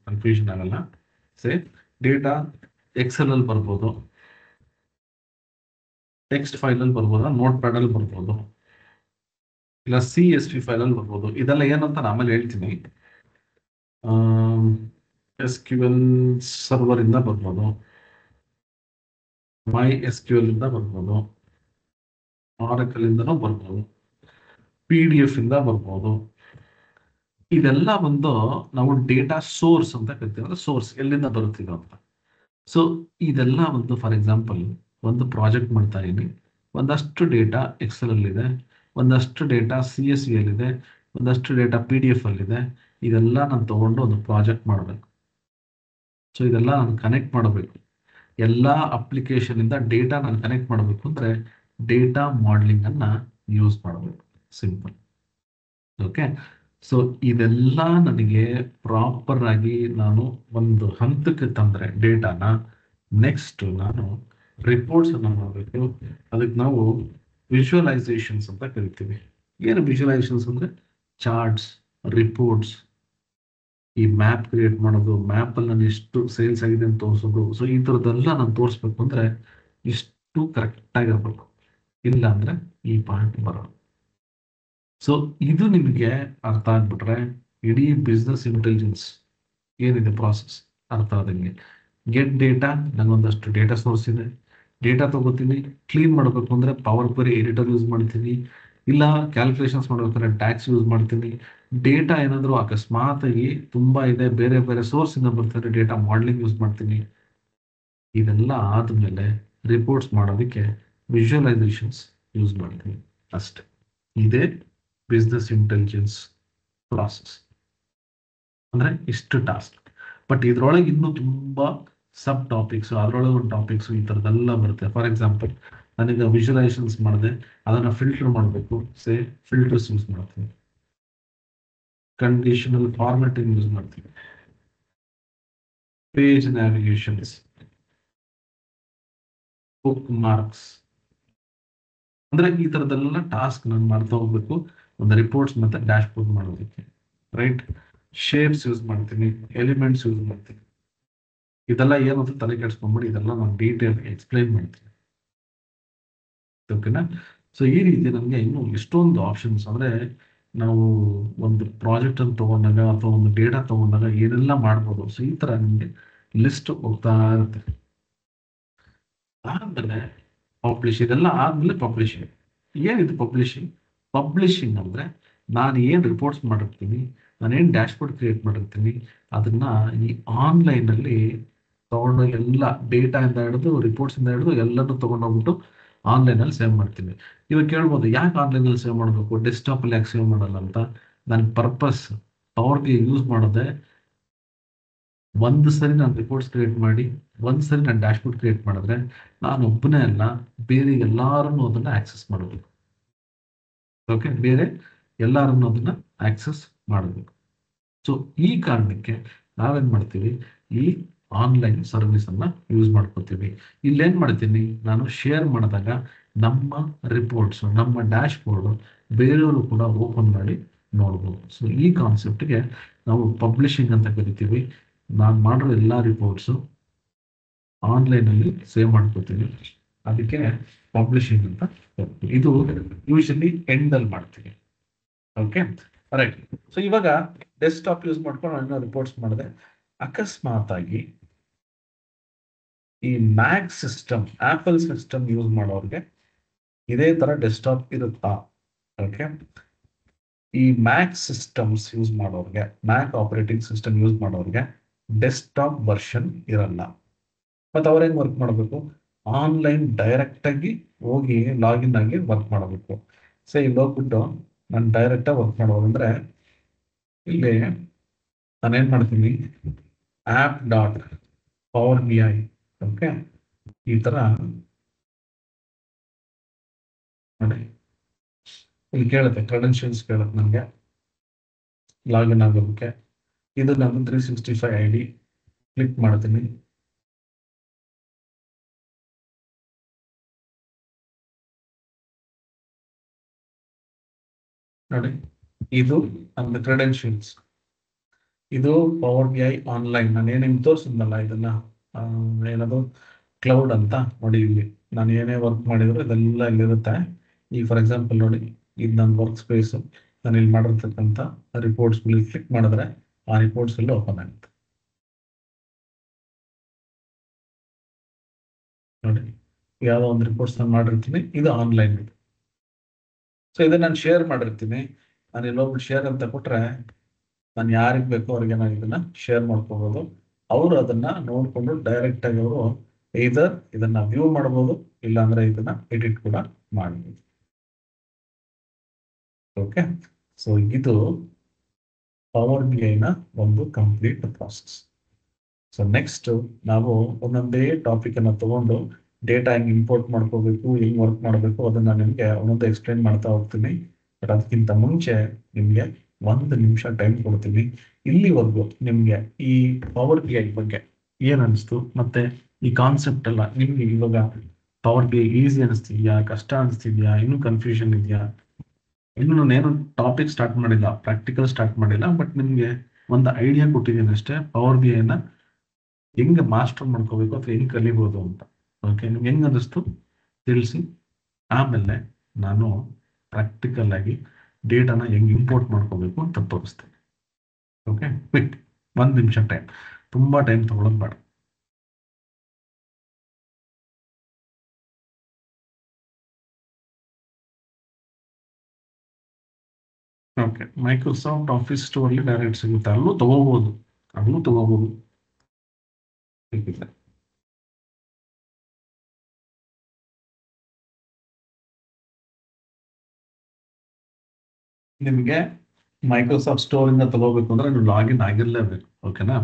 ಕನ್ಫ್ಯೂಷನ್ ಆಗಲ್ಲ. ಡೇಟಾ ಎಕ್ಸೆಲ್ ಅಲ್ಲಿ ಬರ್ಬೋದು, ಟೆಕ್ಸ್ಟ್ ಫೈಲ್ ಅಲ್ಲಿ ಬರ್ಬೋದು, ನೋಟ್ ಪ್ಯಾಡ್ ಅಲ್ಲಿ ಬರ್ಬೋದು, ಇಲ್ಲ CSV ಫೈಲ್ ಅಲ್ಲಿ ಬರ್ಬೋದು. ಇದೆಲ್ಲ ಏನಂತ ನಾನು ಆಮೇಲೆ ಹೇಳ್ತೀನಿ. SQL ಸರ್ವರ್ ಇಂದ ಬರ್ಬೋದು, MySQL ಇಂದ ಬರ್ಬೋದು, Oracle ಇಂದನೂ ಬರ್ಬೋದು, PDF ಇಂದ ಬರ್ಬೋದು. ಇದೆಲ್ಲ ಒಂದು ನಾವು ಡೇಟಾ ಸೋರ್ಸ್ ಅಂತ ಕರಿತೀವಿ. ಅಂದ್ರೆ ಸೋರ್ಸ್ ಎಲ್ಲಿಂದ ಬರುತ್ತಿದೆ ಅಂತ. ಸೊ ಇದೆಲ್ಲ ಒಂದು ಫಾರ್ ಎಕ್ಸಾಂಪಲ್ ಒಂದು ಪ್ರಾಜೆಕ್ಟ್ ಮಾಡ್ತಾ ಇದ್ದೀನಿ, ಒಂದಷ್ಟು ಡೇಟಾ ಎಕ್ಸೆಲ್ ಅಲ್ಲಿ ಇದೆ, ಒಂದಷ್ಟು ಡೇಟಾ CSV ಅಲ್ಲಿದೆ, ಒಂದಷ್ಟು ಡೇಟಾ PDF ಅಲ್ಲಿದೆ. ಇದೆಲ್ಲ ನಾನು ತಗೊಂಡು ಒಂದು ಪ್ರಾಜೆಕ್ಟ್ ಮಾಡಬೇಕು. ಸೊ ಇದೆಲ್ಲ ನಾನು ಕನೆಕ್ಟ್ ಮಾಡಬೇಕು. ಎಲ್ಲ ಅಪ್ಲಿಕೇಶನ್ ಇಂದ ಡೇಟಾ ನಾನು ಕನೆಕ್ಟ್ ಮಾಡಬೇಕು ಅಂದ್ರೆ ಡೇಟಾ ಮಾಡಲಿಂಗ್ ಅನ್ನ ಯೂಸ್ ಮಾಡಬೇಕು. ಸಿಂಪಲ್. ಓಕೆ. ಸೊ ಇದೆಲ್ಲ ನನಗೆ ಪ್ರಾಪರ್ ಆಗಿ ನಾನು ಒಂದು ಹಂತಕ್ಕೆ ತಂದ್ರೆ ಡೇಟಾನ, ನೆಕ್ಸ್ಟ್ ನಾನು ರಿಪೋರ್ಟ್ಸ್ ಅನ್ನ ಮಾಡಬೇಕು. ಅದಕ್ಕೆ ನಾವು ವಿಜುವಲೈಸೇಷನ್ಸ್ ಅಂತ ಕರಿತೀವಿ. ಏನು ವಿಜುವಲೈಸೇಷನ್ಸ್ ಅಂದ್ರೆ ಚಾರ್ಟ್ಸ್, ರಿಪೋರ್ಟ್ಸ್, ಈ ಮ್ಯಾಪ್ ಕ್ರಿಯೇಟ್ ಮಾಡೋದು, ಮ್ಯಾಪ್ ಅಲ್ಲಿ ನಾನು ಎಷ್ಟು ಸೇಲ್ಸ್ ಆಗಿದೆ ಅಂತ ತೋರಿಸೋದು. ಸೊ ಈ ಥರದ್ದೆಲ್ಲ ನಾನು ತೋರಿಸ್ಬೇಕು ಅಂದ್ರೆ ಇಷ್ಟು ಕರೆಕ್ಟ್ ಆಗಿರ್ಬೇಕು, ಇಲ್ಲ ಅಂದ್ರೆ ಈ ಪಾಯಿಂಟ್ ಬರೋದು. ಸೊ ಇದು ನಿಮಗೆ ಅರ್ಥ ಆಗ್ಬಿಟ್ರೆ ಇಡೀ ಬಿಸ್ನೆಸ್ ಇಂಟೆಲಿಜೆನ್ಸ್ ಏನಿದೆ ಪ್ರಾಸೆಸ್ ಅರ್ಥ ಆದಂಗೆ. ಗೆಟ್ ಡೇಟಾ, ನಂಗೊಂದಷ್ಟು ಡೇಟಾ ಸೋರ್ಸ್ ಇದೆ, ಡೇಟಾ ತಗೋತೀನಿ. ಕ್ಲೀನ್ ಮಾಡಬೇಕು ಅಂದ್ರೆ ಪವರ್ ಕ್ವೆರಿ ಎಡಿಟರ್ ಯೂಸ್ ಮಾಡ್ತೀನಿ, ಇಲ್ಲ ಕ್ಯಾಲ್ಕುಲೇಷನ್ಸ್ ಮಾಡ್ಬೇಕಾದ್ರೆ ಟ್ಯಾಕ್ಸ್ ಯೂಸ್ ಮಾಡ್ತೀನಿ. ಡೇಟಾ ಏನಾದರೂ ಅಕಸ್ಮಾತ್ ಆಗಿ ತುಂಬಾ ಇದೆ, ಬೇರೆ ಬೇರೆ ಸೋರ್ಸ್ ಇಂದ ಬರ್ತಾರೆ, ಡೇಟಾ ಮಾಡಲಿಂಗ್ ಯೂಸ್ ಮಾಡ್ತೀನಿ. ಇದೆಲ್ಲ ಆದ್ಮೇಲೆ ರಿಪೋರ್ಟ್ಸ್ ಮಾಡೋದಕ್ಕೆ ವಿಜುವಲೈಸೇಷನ್ಸ್ ಯೂಸ್ ಮಾಡ್ತೀನಿ ಅಷ್ಟೇ. ಇದೇ ಬಿಸ್ನೆಸ್ ಇಂಟೆಲಿಜೆನ್ಸ್ ಪ್ರಾಸೆಸ್ ಅಂದ್ರೆ ಇಷ್ಟು ಟಾಸ್ಕ್. ಬಟ್ ಇದ್ರೊಳಗೆ ಇನ್ನೂ ತುಂಬಾ ಸಬ್ ಟಾಪಿಕ್ಸ್, ಅದ್ರೊಳಗೆ ಒಂದು ಟಾಪಿಕ್ಸ್ ಈ ಥರದ್ದೆಲ್ಲ ಬರುತ್ತೆ. ಫಾರ್ ಎಕ್ಸಾಂಪಲ್ ನನಗೆ ವಿಜುವಲೈಸೇಷನ್ಸ್ ಮಾಡಿದೆ, ಅದನ್ನ ಫಿಲ್ಟರ್ ಮಾಡಬೇಕು, ಫಿಲ್ಟರ್ಸ್ ಯೂಸ್ ಮಾಡ್ತೀನಿ. ಕಂಡೀಷನಲ್ ಫಾರ್ಮ್ಯಾಟಿಂಗ್ ಯೂಸ್ ಮಾಡ್ತೀನಿ, ಪೇಜ್ ನ್ಯಾವಿಗೇಷನ್ಸ್, ಬುಕ್ ಮಾರ್ಕ್ಸ್. ಅಂದ್ರೆ ಈ ತರದೆಲ್ಲ ಟಾಸ್ಕ್ ನಾನು ಮಾಡ್ತಾ ಹೋಗ್ಬೇಕು ಒಂದು ರಿಪೋರ್ಟ್ಸ್ ಮತ್ತೆ ಡ್ಯಾಶ್ ಬೋರ್ಡ್ ಮಾಡೋದಕ್ಕೆ. ರೈಟ್. ಶೇಪ್ಸ್ ಯೂಸ್ ಮಾಡ್ತೀನಿ, ಎಲಿಮೆಂಟ್ಸ್ ಯೂಸ್ ಮಾಡ್ತೀನಿ. ಇದೆಲ್ಲ ಏನು ಅಂತ ತಲೆ ಕೆಡಿಸ್ಕೊಂಡ್ಬಿಡಿ, ಇದೆಲ್ಲ ನಾನು ಡೀಟೇಲ್ ಎಕ್ಸ್ಪ್ಲೈನ್ ಮಾಡ್ತೀನಿ. ಓಕೆನಾ? ಸೊ ಈ ರೀತಿ ನಮಗೆ ಇನ್ನು ಎಷ್ಟೊಂದು ಆಪ್ಷನ್ಸ್, ಅಂದ್ರೆ ನಾವು ಒಂದು ಪ್ರಾಜೆಕ್ಟ್ ಅನ್ನು ತಗೊಂಡಾಗ ಅಥವಾ ಒಂದು ಡೇಟಾ ತಗೊಂಡಾಗ ಏನೆಲ್ಲ ಮಾಡ್ಬೋದು. ಸೊ ಈ ತರ ನಿಮಗೆ ಲಿಸ್ಟ್ ಹೋಗ್ತಾ ಇರುತ್ತೆ. ಆದ್ಮೇಲೆ ಪಬ್ಲಿಷ್, ಇದೆಲ್ಲ ಆದ್ಮೇಲೆ ಪಬ್ಲಿಷಿಂಗ್. ಏನಿದು ಪಬ್ಲಿಷಿಂಗ್? ಪಬ್ಲಿಷಿಂಗ್ ಅಂದ್ರೆ ನಾನು ಏನ್ ರಿಪೋರ್ಟ್ಸ್ ಮಾಡಿರ್ತೀನಿ, ನಾನೇನ್ ಡ್ಯಾಶ್ ಬೋರ್ಡ್ ಕ್ರಿಯೇಟ್ ಮಾಡಿರ್ತೀನಿ, ಅದನ್ನ ಈ ಆನ್ಲೈನ್ ಅಲ್ಲಿ ತಗೊಂಡು ಎಲ್ಲ ಡೇಟಾ ಇಂದ ಹಿಡಿದು ರಿಪೋರ್ಟ್ಸ್ ಇಂದ ಹಿಡಿದು ಎಲ್ಲನೂ ತಗೊಂಡೋಗ್ಬಿಟ್ಟು ಆನ್ಲೈನ್ ಅಲ್ಲಿ ಸೇವ್ ಮಾಡ್ತೀನಿ. ಇವಾಗ ಕೇಳ್ಬೋದು, ಯಾಕೆ ಆನ್ಲೈನ್ ಅಲ್ಲಿ ಸೇವ್ ಮಾಡಬೇಕು, ಡೆಸ್ಕ್ಟಾಪ್ ಅಲ್ಲಿ ಯಾಕೆ ಸೇವ್ ಮಾಡಲ್ಲ ಅಂತ. ನನ್ನ ಪರ್ಪಸ್ ಪವರ್ಗೆ ಯೂಸ್ ಮಾಡೋದೆ, ಒಂದು ಸರಿ ನಾನು ರಿಪೋರ್ಟ್ಸ್ ಕ್ರಿಯೇಟ್ ಮಾಡಿ, ಒಂದು ಸರಿ ನಾನು ಡ್ಯಾಶ್ ಬೋರ್ಡ್ ಕ್ರಿಯೇಟ್ ಮಾಡಿದ್ರೆ ನಾನು ಒಬ್ಬನೇ ಅಲ್ಲ, ಬೇರೆ ಎಲ್ಲಾರನ್ನು ಅದನ್ನ ಆಕ್ಸೆಸ್ ಮಾಡಬೇಕು. ಓಕೆ, ಬೇರೆ ಎಲ್ಲಾರನ್ನು ಅದನ್ನ ಆಕ್ಸೆಸ್ ಮಾಡಬೇಕು. ಸೊ ಈ ಕಾರಣಕ್ಕೆ ನಾವೇನ್ ಮಾಡ್ತೀವಿ, ಈ ಆನ್ಲೈನ್ ಸರ್ವಿಸ್ ಅನ್ನ ಯೂಸ್ ಮಾಡ್ಕೋತೀವಿ. ಇಲ್ಲೇನ್ ಮಾಡ್ತೀನಿ, ನಾನು ಶೇರ್ ಮಾಡಿದಾಗ ನಮ್ಮ ರಿಪೋರ್ಟ್ಸ್, ನಮ್ಮ ಡ್ಯಾಶ್ ಬೋರ್ಡ್ ಬೇರೆಯವರು ಕೂಡ ಓಪನ್ ಮಾಡಿ ನೋಡ್ಬೋದು. ಸೊ ಈ ಕಾನ್ಸೆಪ್ಟ್ಗೆ ನಾವು ಪಬ್ಲಿಷಿಂಗ್ ಅಂತ ಕರಿತೀವಿ. ನಾನು ಮಾಡಿರೋ ಎಲ್ಲಾ ರಿಪೋರ್ಟ್ಸು ಆನ್ಲೈನ್ ಅಲ್ಲಿ ಸೇವ್ ಮಾಡ್ಕೋತೀನಿ, ಅದಕ್ಕೆ ಪಬ್ಲಿಷಿಂಗ್ ಅಂತ ಕರಿತೀವಿ. ಇದು ಯೂಶಲಿ ಎಂಡ್ ಅಲ್ಲಿ ಮಾಡ್ತೀವಿ. Okay, right. ಸೊ ಇವಾಗ ಡೆಸ್ಕ್ಟಾಪ್ ಯೂಸ್ ಮಾಡ್ಕೊಂಡು ನಾನು ರಿಪೋರ್ಟ್ಸ್ ಮಾಡಿದೆ. ಅಕಸ್ಮಾತ್ ಆಗಿ ಈ ಮ್ಯಾಕ್ ಸಿಸ್ಟಮ್, ಆಪಲ್ ಸಿಸ್ಟಮ್ ಯೂಸ್ ಮಾಡೋರಿಗೆ ಇದೇ ತರ ಡೆಸ್ಕ್ಟಾಪ್ ಇರುತ್ತಾ? ಓಕೆ, ಈ ಮ್ಯಾಕ್ ಸಿಸ್ಟಮ್ಸ್ ಯೂಸ್ ಮಾಡೋರಿಗೆ, ಮ್ಯಾಕ್ ಆಪರೇಟಿಂಗ್ ಸಿಸ್ಟಮ್ ಯೂಸ್ ಮಾಡೋರಿಗೆ ಡೆಸ್ಕ್ಟಾಪ್ ವರ್ಷನ್ ಇರಲ್ಲ. ಮತ್ತೆ ಅವ್ರ ಹೆಂಗ್ ವರ್ಕ್ ಮಾಡಬೇಕು, ಆನ್ಲೈನ್ ಡೈರೆಕ್ಟ್ ಆಗಿ ಹೋಗಿ ಲಾಗಿನ್ ಆಗಿ ವರ್ಕ್ ಮಾಡಬೇಕು. ಸೊ ಇಲ್ಲಿ ಹೋಗ್ಬಿಟ್ಟು ನಾನು ಡೈರೆಕ್ಟ್ ಆಗಿ ವರ್ಕ್ ಮಾಡೋದಂದ್ರೆ ಇಲ್ಲಿ ನಾನೇನ್ ಮಾಡ್ತೀನಿ, app dot power BI. Okay, ಈ ತರ ನೋಡಿ, ಇಲ್ಲಿ ಕೇಳುತ್ತೆ ಕ್ರೆಡೆನ್ಶಿಯಲ್ಸ್, ಕೇಳುತ್ತೆ ನನಗೆ ಲಾಗಿನ್ ಆಗೋದಕ್ಕೆ. ಇದು ನಮ್ಮ 365 ID. ಕ್ಲಿಕ್ ಮಾಡ್ತೀನಿ. ನೋಡಿ, ಇದು ನಮ್ಮ ಕ್ರೆಡೆನ್ಶಿಯಲ್ಸ್, ಇದು ಪವರ್ BI ಆನ್ಲೈನ್. ನಾನು ಏನೇನು ತೋರಿಸಿದ್ನಲ್ಲ ಇದನ್ನ, ಏನದು ಕ್ಲೌಡ್ ಅಂತ ನೋಡಿ. ಇಲ್ಲಿ ನಾನು ಏನೇ ವರ್ಕ್ ಮಾಡಿದ್ರು ಇದೆಲ್ಲ ಇಲ್ಲಿರುತ್ತೆ. ಈ ಫಾರ್ ಎಕ್ಸಾಂಪಲ್ ನೋಡಿ, ಇದು ನನ್ನ ವರ್ಕ್ ಸ್ಪೇಸ್. ನಾನು ಇಲ್ಲಿ ಮಾಡಿರ್ತಕ್ಕಂಥ ರಿಪೋರ್ಟ್ಸ್ ಕ್ಲಿಕ್ ಮಾಡಿದ್ರೆ ಆ ರಿಪೋರ್ಟ್ಸ್ ಎಲ್ಲ ಓಪನ್ ಆಗುತ್ತೆ. ನೋಡಿ, ಯಾವುದೋ ಒಂದು ರಿಪೋರ್ಟ್ಸ್ ನಾನು ಮಾಡಿರ್ತೀನಿ, ಇದು ಆನ್ಲೈನ್ ಇದೆ. ಸೊ ಇದನ್ನ ನಾನು ಶೇರ್ ಮಾಡಿರ್ತೀನಿ. ನಾನು ಇಲ್ಲಿ ಹೋಗ್ಬಿಟ್ಟು ಶೇರ್ ಅಂತ ಕೊಟ್ರೆ ನಾನು ಯಾರಿಗೆ ಬೇಕೋ ಅವ್ರಿಗೆ ನಾನು ಇದನ್ನ ಶೇರ್ ಮಾಡ್ಕೋಬಹುದು. ಅವರು ಅದನ್ನ ನೋಡ್ಕೊಂಡು ಡೈರೆಕ್ಟ್ ಆಗಿ ಅವರು ಇದರ್ ಇದನ್ನ ವ್ಯೂ ಮಾಡಬಹುದು, ಇಲ್ಲಾಂದ್ರೆ ಇದನ್ನ ಎಡಿಟ್ ಕೂಡ ಮಾಡಬಹುದು. ಓಕೆ, ಸೊ ಇದು ಪವರ್ BI ನ ಒಂದು ಕಂಪ್ಲೀಟ್ ಪ್ರಾಸೆಸ್. ಸೊ ನೆಕ್ಸ್ಟ್ ನಾವು ಒಂದೊಂದೇ ಟಾಪಿಕ್ ಅನ್ನ ತಗೊಂಡು ಡೇಟಾ ಹೆಂಗ್ ಇಂಪೋರ್ಟ್ ಮಾಡ್ಕೋಬೇಕು, ಹೆಂಗ್ ವರ್ಕ್ ಮಾಡಬೇಕು ಅದನ್ನ ನಿಮ್ಗೆ ಒಂದೊಂದು ಎಕ್ಸ್ಪ್ಲೈನ್ ಮಾಡ್ತಾ ಹೋಗ್ತೀನಿ. ಬಟ್ ಅದಕ್ಕಿಂತ ಮುಂಚೆ ನಿಮ್ಗೆ 1 ನಿಮಿಷ ಟೈಮ್ ಕೊಡ್ತೀನಿ. ಇಲ್ಲಿವರೆಗೂ ನಿಮ್ಗೆ ಈ ಪವರ್ BI ಬಗ್ಗೆ ಏನ್ ಅನಿಸ್ತು, ಮತ್ತೆ ಈ ಕಾನ್ಸೆಪ್ಟ್ ಎಲ್ಲ ನಿಮ್ಗೆ ಇವಾಗ ಪವರ್ BI ಈಸಿ ಅನಿಸ್ತಿದ್ಯಾ, ಕಷ್ಟ ಅನಿಸ್ತಿದ್ಯಾ, ಇನ್ನೂ ಕನ್ಫ್ಯೂಷನ್ ಇದೆಯಾ? ಇನ್ನು ನಾನೇನು ಟಾಪಿಕ್ ಸ್ಟಾರ್ಟ್ ಮಾಡಿಲ್ಲ, ಪ್ರಾಕ್ಟಿಕಲ್ ಸ್ಟಾರ್ಟ್ ಮಾಡಿಲ್ಲ, ಬಟ್ ನಿಮ್ಗೆ ಒಂದು ಐಡಿಯಾ ಕೊಟ್ಟಿದ್ದೀನಿ ಅಷ್ಟೇ, ಪವರ್ BI ನ ಹೆಂಗೆ ಮಾಸ್ಟರ್ ಮಾಡ್ಕೋಬೇಕು ಅಥವಾ ಹೆಂಗೆ ಕಲಿಬೋದು ಅಂತ. ಓಕೆ, ನಿಮ್ಗೆ ಹೆಂಗ್ ಅನಿಸ್ತು ತಿಳಿಸಿ. ಆಮೇಲೆ ನಾನು ಪ್ರಾಕ್ಟಿಕಲ್ ಆಗಿ ಡೇಟಾನ ಹೆಂಗೆ ಇಂಪೋರ್ಟ್ ಮಾಡ್ಕೋಬೇಕು ಅಂತ ತೋರಿಸ್ತೇನೆ. ಓಕೆ, ಕ್ವಿಕ್, 1 ನಿಮಿಷ ಟೈಮ್, ತುಂಬಾ ಟೈಮ್ ತಗೊಳ್ಳೋದು ಬೇಡ. ಓಕೆ, ಮೈಕ್ರೋಸಾಫ್ಟ್ ಆಫೀಸ್ ಸ್ಟೋರ್ ಅಲ್ಲಿ ಡೈರೆಕ್ಟ್ ಸಿಗುತ್ತೆ, ಅಲ್ಲೂ ತಗೋಬಹುದು. ನಿಮಗೆ ಮೈಕ್ರೋಸಾಫ್ಟ್ ಸ್ಟೋರ್ ಇಂದ ತಗೋಬೇಕು ಅಂದ್ರೆ ನೀವು ಲಾಗಿನ್ ಆಗಿರ್ಲೇಬೇಕು. ಓಕೆನಾ?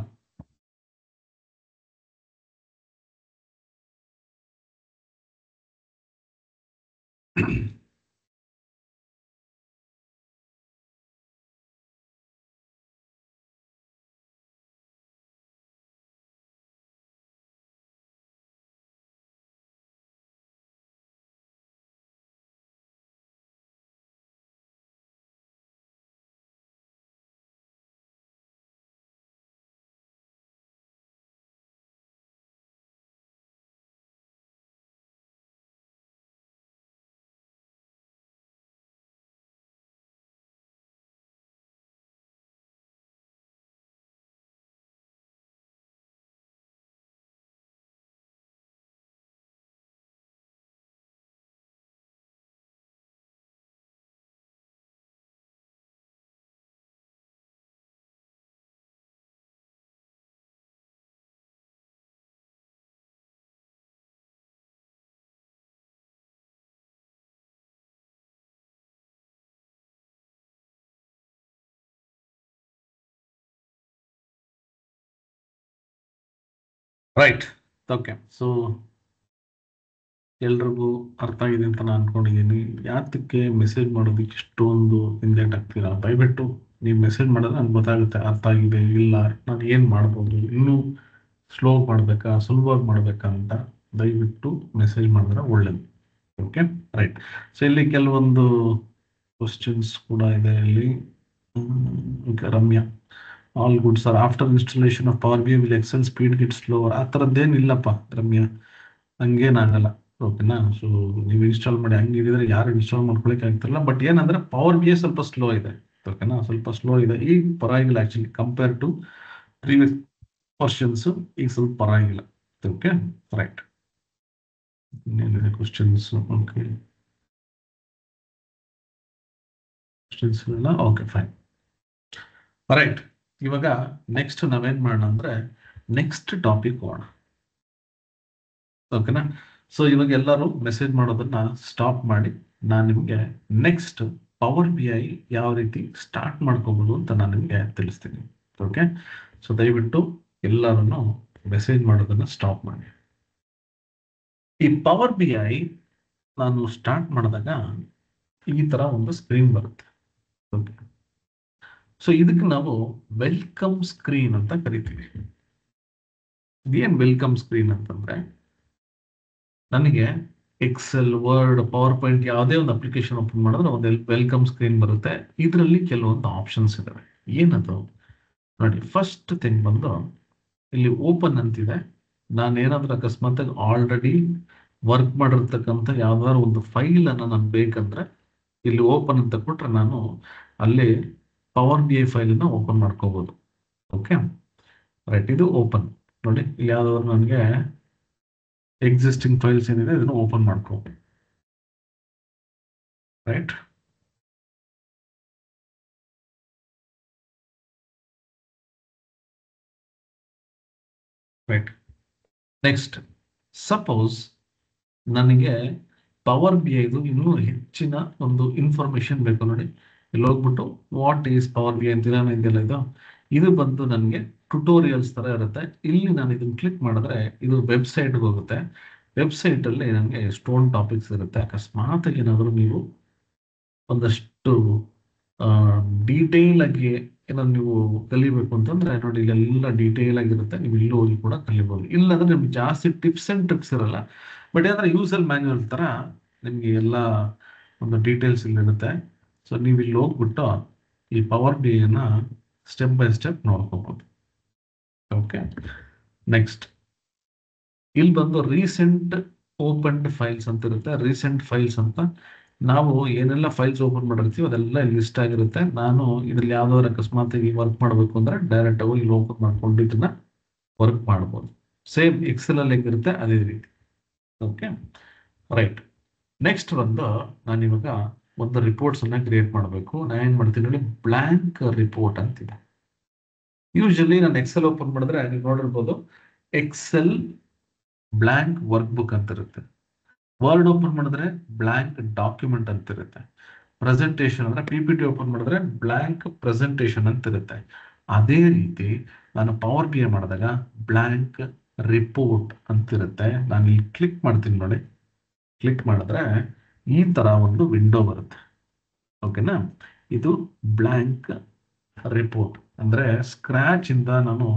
ರೈಟ್. ಓಕೆ, ಸೊ ಎಲ್ರಿಗೂ ಅರ್ಥ ಆಗಿದೆ ಅಂತ ನಾನು ಅನ್ಕೊಂಡಿದ್ದೀನಿ. ಯಾತಕ್ಕೆ ಮೆಸೇಜ್ ಮಾಡೋದಕ್ಕೆ ಇಷ್ಟೊಂದು ಹಿಂದೇಟ್ ಆಗ್ತೀರಾ? ದಯವಿಟ್ಟು ನೀವು ಮೆಸೇಜ್ ಮಾಡಿದ್ರೆ ನನ್ಗೆ ಗೊತ್ತಾಗುತ್ತೆ ಅರ್ಥ ಆಗಿದೆ ಇಲ್ಲ, ನಾನು ಏನು ಮಾಡ್ಬೋದು, ಇನ್ನೂ ಸ್ಲೋ ಮಾಡಬೇಕಾ, ಸುಲಭವಾಗಿ ಮಾಡಬೇಕಾ ಅಂತ. ದಯವಿಟ್ಟು ಮೆಸೇಜ್ ಮಾಡಿದ್ರೆ ಒಳ್ಳೇದು. Okay, right. ಸೊ ಇಲ್ಲಿ ಕೆಲವೊಂದು ಕ್ವಶನ್ಸ್ ಕೂಡ ಇದೆ ಇಲ್ಲಿ. Ramya, all good sir, after installation of power BI will Excel speed get slower? ಆ ಥರದ್ದೇನಿಲ್ಲಪ್ಪ ರಮ್ಯಾ, ಹಂಗೇನಾಗಲ್ಲ. ಓಕೆನಾ? ಸೊ ನೀವು ಇನ್ಸ್ಟಾಲ್ ಮಾಡಿ, ಹಂಗಿದ್ರೆ ಯಾರು ಇನ್ಸ್ಟಾಲ್ ಮಾಡ್ಕೊಳಕ್ಕೆ ಆಗ್ತಿರಲ್ಲ. ಬಟ್ ಏನಂದ್ರೆ ಪವರ್ BI ಸ್ವಲ್ಪ ಸ್ಲೋ ಇದೆ. ಓಕೆನಾ? ಸ್ವಲ್ಪ ಸ್ಲೋ ಇದೆ ಈಗ, ಪರವಾಗಿಲ್ಲ actually compare to previous versions. ಈಗ ಸ್ವಲ್ಪ ಪರವಾಗಿಲ್ಲ. Okay, right. ಇನ್ನೇನಿದೆ ಕ್ವಶನ್ಸ್? ಓಕೆ, ಕ್ವಶನ್ಸ್ ಇಲ್ಲ. Okay, fine, right. ಇವಾಗ ನೆಕ್ಸ್ಟ್ ನಾವೇನ್ ಮಾಡೋಣ ಅಂದ್ರೆ ನೆಕ್ಸ್ಟ್ ಟಾಪಿಕ್ ಹೋಗೋಣ. ಓಕೆನಾ? ಸೊ ಇವಾಗ ಎಲ್ಲರೂ ಮೆಸೇಜ್ ಮಾಡೋದನ್ನ ಸ್ಟಾಪ್ ಮಾಡಿ, ನಾನು ನಿಮಗೆ ನೆಕ್ಸ್ಟ್ ಪವರ್ BI ಯಾವ ರೀತಿ ಸ್ಟಾರ್ಟ್ ಮಾಡ್ಕೋಬಹುದು ಅಂತ ನಾನು ನಿಮಗೆ ತಿಳಿಸ್ತೀನಿ. ಓಕೆ, ಸೊ ದಯವಿಟ್ಟು ಎಲ್ಲರೂ ಮೆಸೇಜ್ ಮಾಡೋದನ್ನ ಸ್ಟಾಪ್ ಮಾಡಿ. ಈ ಪವರ್ BI ನಾನು ಸ್ಟಾರ್ಟ್ ಮಾಡಿದಾಗ ಈ ತರ ಒಂದು ಸ್ಕ್ರೀನ್ ಬರುತ್ತೆ. ಓಕೆ, ಸೊ ಇದಕ್ಕೆ ನಾವು ವೆಲ್ಕಮ್ ಸ್ಕ್ರೀನ್ ಅಂತ ಕರಿತೀವಿ. ಇದೇನ್ ವೆಲ್ಕಮ್ ಸ್ಕ್ರೀನ್ ಅಂತಂದ್ರೆ, ನನಗೆ ಎಕ್ಸೆಲ್, ವರ್ಡ್, ಪವರ್ ಪಾಯಿಂಟ್ ಯಾವುದೇ ಒಂದು ಅಪ್ಲಿಕೇಶನ್ ಓಪನ್ ಮಾಡಿದ್ರೆ ಒಂದು ವೆಲ್ಕಮ್ ಸ್ಕ್ರೀನ್ ಬರುತ್ತೆ. ಇದರಲ್ಲಿ ಕೆಲವೊಂದು ಆಪ್ಷನ್ಸ್ ಇದಾವೆ. ಏನದು ನೋಡಿ, ಫಸ್ಟ್ ಥಿಂಗ್ ಬಂದು ಇಲ್ಲಿ ಓಪನ್ ಅಂತಿದೆ. ನಾನು ಏನಾದ್ರೂ ಅಕಸ್ಮಾತ್ ಆಲ್ರೆಡಿ ವರ್ಕ್ ಮಾಡಿರ್ತಕ್ಕಂಥ ಯಾವ್ದಾದ್ರು ಒಂದು ಫೈಲ್ ಅನ್ನ ನಾನು ಬೇಕಂದ್ರೆ ಇಲ್ಲಿ ಓಪನ್ ಅಂತ ಕೊಟ್ರೆ ನಾನು ಅಲ್ಲಿ ಪವರ್ BI ಫೈಲ್ ಅನ್ನ ಓಪನ್ ಮಾಡ್ಕೋಬಹುದು. Okay, right. ಇದು ಓಪನ್. ನೋಡಿ, ಇಲ್ಲಿ ಯಾವ್ದಾದ್ರು ನನಗೆ ಎಕ್ಸಿಸ್ಟಿಂಗ್ ಫೈಲ್ಸ್ ಏನಿದೆ ಇದನ್ನು ಓಪನ್ ಮಾಡ್ಕೋ. Right, right. ನೆಕ್ಸ್ಟ್ ಸಪೋಸ್ ನನಗೆ ಪವರ್ ಬಿ ಐದು ಇನ್ನೂ ಹೆಚ್ಚಿನ ಒಂದು ಇನ್ಫಾರ್ಮೇಶನ್ ಬೇಕು ನೋಡಿ. ಇಲ್ಲಿ ಹೋಗ್ಬಿಟ್ಟು what is power B I ಅಂತ ಇದೆಯಲ್ಲ ಇದು ಬಂದು ನನಗೆ ಟ್ಯುಟೋರಿಯಲ್ಸ್ ತರ ಇರುತ್ತೆ. ಇಲ್ಲಿ ನಾನು ಇದನ್ನ ಕ್ಲಿಕ್ ಮಾಡಿದ್ರೆ ಇದು ವೆಬ್ಸೈಟ್ಗೆ ಹೋಗುತ್ತೆ. ವೆಬ್ಸೈಟ್ ಅಲ್ಲಿ ನನಗೆ ಎಷ್ಟೊಂದು ಟಾಪಿಕ್ಸ್ ಇರುತ್ತೆ. ಅಕಸ್ಮಾತ್ ಏನಾದರೂ ನೀವು ಒಂದಷ್ಟು ಡೀಟೇಲ್ ಆಗಿ ಏನಾದ್ರು ನೀವು ಕಲಿಬೇಕು ಅಂತಂದ್ರೆ ನೋಡಿ, ಇಲ್ಲೆಲ್ಲ ಡೀಟೇಲ್ ಆಗಿರುತ್ತೆ. ನೀವು ಇಲ್ಲಿ ಹೋಗಿ ಕೂಡ ಕಲಿಬಹುದು. ಇಲ್ಲಾಂದ್ರೆ ನಿಮ್ಗೆ ಜಾಸ್ತಿ ಟಿಪ್ಸ್ ಅಂಡ್ ಟ್ರಿಕ್ಸ್ ಇರಲ್ಲ. ಬಟ್ ಏನಂದ್ರೆ ಯೂಸಲ್ ಮ್ಯಾನ್ಯುವಲ್ ತರ ನಿಮ್ಗೆ ಎಲ್ಲ ಒಂದು ಡೀಟೇಲ್ಸ್ ಇಲ್ಲಿರುತ್ತೆ. ಸೊ ನೀವು ಇಲ್ಲಿ ಹೋಗ್ಬಿಟ್ಟು ಈ ಪವರ್ ಬಿ ಐನ ಸ್ಟೆಪ್ ಬೈ ಸ್ಟೆಪ್ ನೋಡ್ಕೋಬಹುದು. ಓಕೆ, ನೆಕ್ಸ್ಟ್ ಇಲ್ಲಿ ಬಂದು ರೀಸೆಂಟ್ ಓಪನ್ಡ್ ಫೈಲ್ಸ್ ಅಂತ ಇರುತ್ತೆ. ರೀಸೆಂಟ್ ಫೈಲ್ಸ್ ಅಂತ ನಾವು ಏನೆಲ್ಲ ಫೈಲ್ಸ್ ಓಪನ್ ಮಾಡಿರ್ತೀವಿ ಅದೆಲ್ಲ ಇಲ್ಲಿ ಲಿಸ್ಟ್ ಆಗಿರುತ್ತೆ. ನಾನು ಇದ್ರಲ್ಲಿ ಯಾವ್ದಾದ್ರು ಅಕಸ್ಮಾತ್ ವರ್ಕ್ ಮಾಡಬೇಕು ಅಂದ್ರೆ ಡೈರೆಕ್ಟ್ ಆಗಿ ಇಲ್ಲಿ ಓಪನ್ ಮಾಡ್ಕೊಂಡು ಇದನ್ನ ವರ್ಕ್ ಮಾಡ್ಬೋದು. ಸೇಮ್ ಎಕ್ಸೆಲ್ ಅಲ್ಲಿ ಹೆಂಗಿರುತ್ತೆ ಅದೇ ರೀತಿ. Okay, right. ನೆಕ್ಸ್ಟ್ ಬಂದು ನಾನು ಇವಾಗ ಒಂದು ರಿಪೋರ್ಟ್ಸ್ ಅನ್ನ ಕ್ರಿಯೇಟ್ ಮಾಡಬೇಕು. ನಾನು ಏನ್ ಮಾಡ್ತೀನಿ ನೋಡಿ, ಬ್ಲಾಂಕ್ ರಿಪೋರ್ಟ್ ಅಂತಿದೆ. ಯೂಶಲಿ ನಾನು ಎಕ್ಸೆಲ್ ಓಪನ್ ಮಾಡಿದ್ರೆ ನೀವು ನೋಡಿರ್ಬೋದು ಎಕ್ಸೆಲ್ ಬ್ಲಾಂಕ್ ವರ್ಕ್ ಬುಕ್ ಅಂತ ಇರುತ್ತೆ. ವರ್ಡ್ ಓಪನ್ ಮಾಡಿದ್ರೆ ಬ್ಲಾಂಕ್ ಡಾಕ್ಯುಮೆಂಟ್ ಅಂತ ಇರುತ್ತೆ. ಪ್ರೆಸೆಂಟೇಷನ್ ಅಂದ್ರೆ PPT ಓಪನ್ ಮಾಡಿದ್ರೆ ಬ್ಲಾಂಕ್ ಪ್ರೆಸೆಂಟೇಷನ್ ಅಂತ ಇರುತ್ತೆ. ಅದೇ ರೀತಿ ನಾನು ಪವರ್ ಬಿ ಐ ಮಾಡಿದಾಗ ಬ್ಲಾಂಕ್ ರಿಪೋರ್ಟ್ ಅಂತಿರುತ್ತೆ. ನಾನು ಇಲ್ಲಿ ಕ್ಲಿಕ್ ಮಾಡ್ತೀನಿ ನೋಡಿ. ಕ್ಲಿಕ್ ಮಾಡಿದ್ರೆ ಈ ತರ ಒಂದು ವಿಂಡೋ ಬರುತ್ತೆ. ಓಕೆನಾ, ಇದು ಬ್ಲಾಂಕ್ ರಿಪೋರ್ಟ್ ಅಂದ್ರೆ ಸ್ಕ್ರಾಚ್ ಇಂದ ನಾನು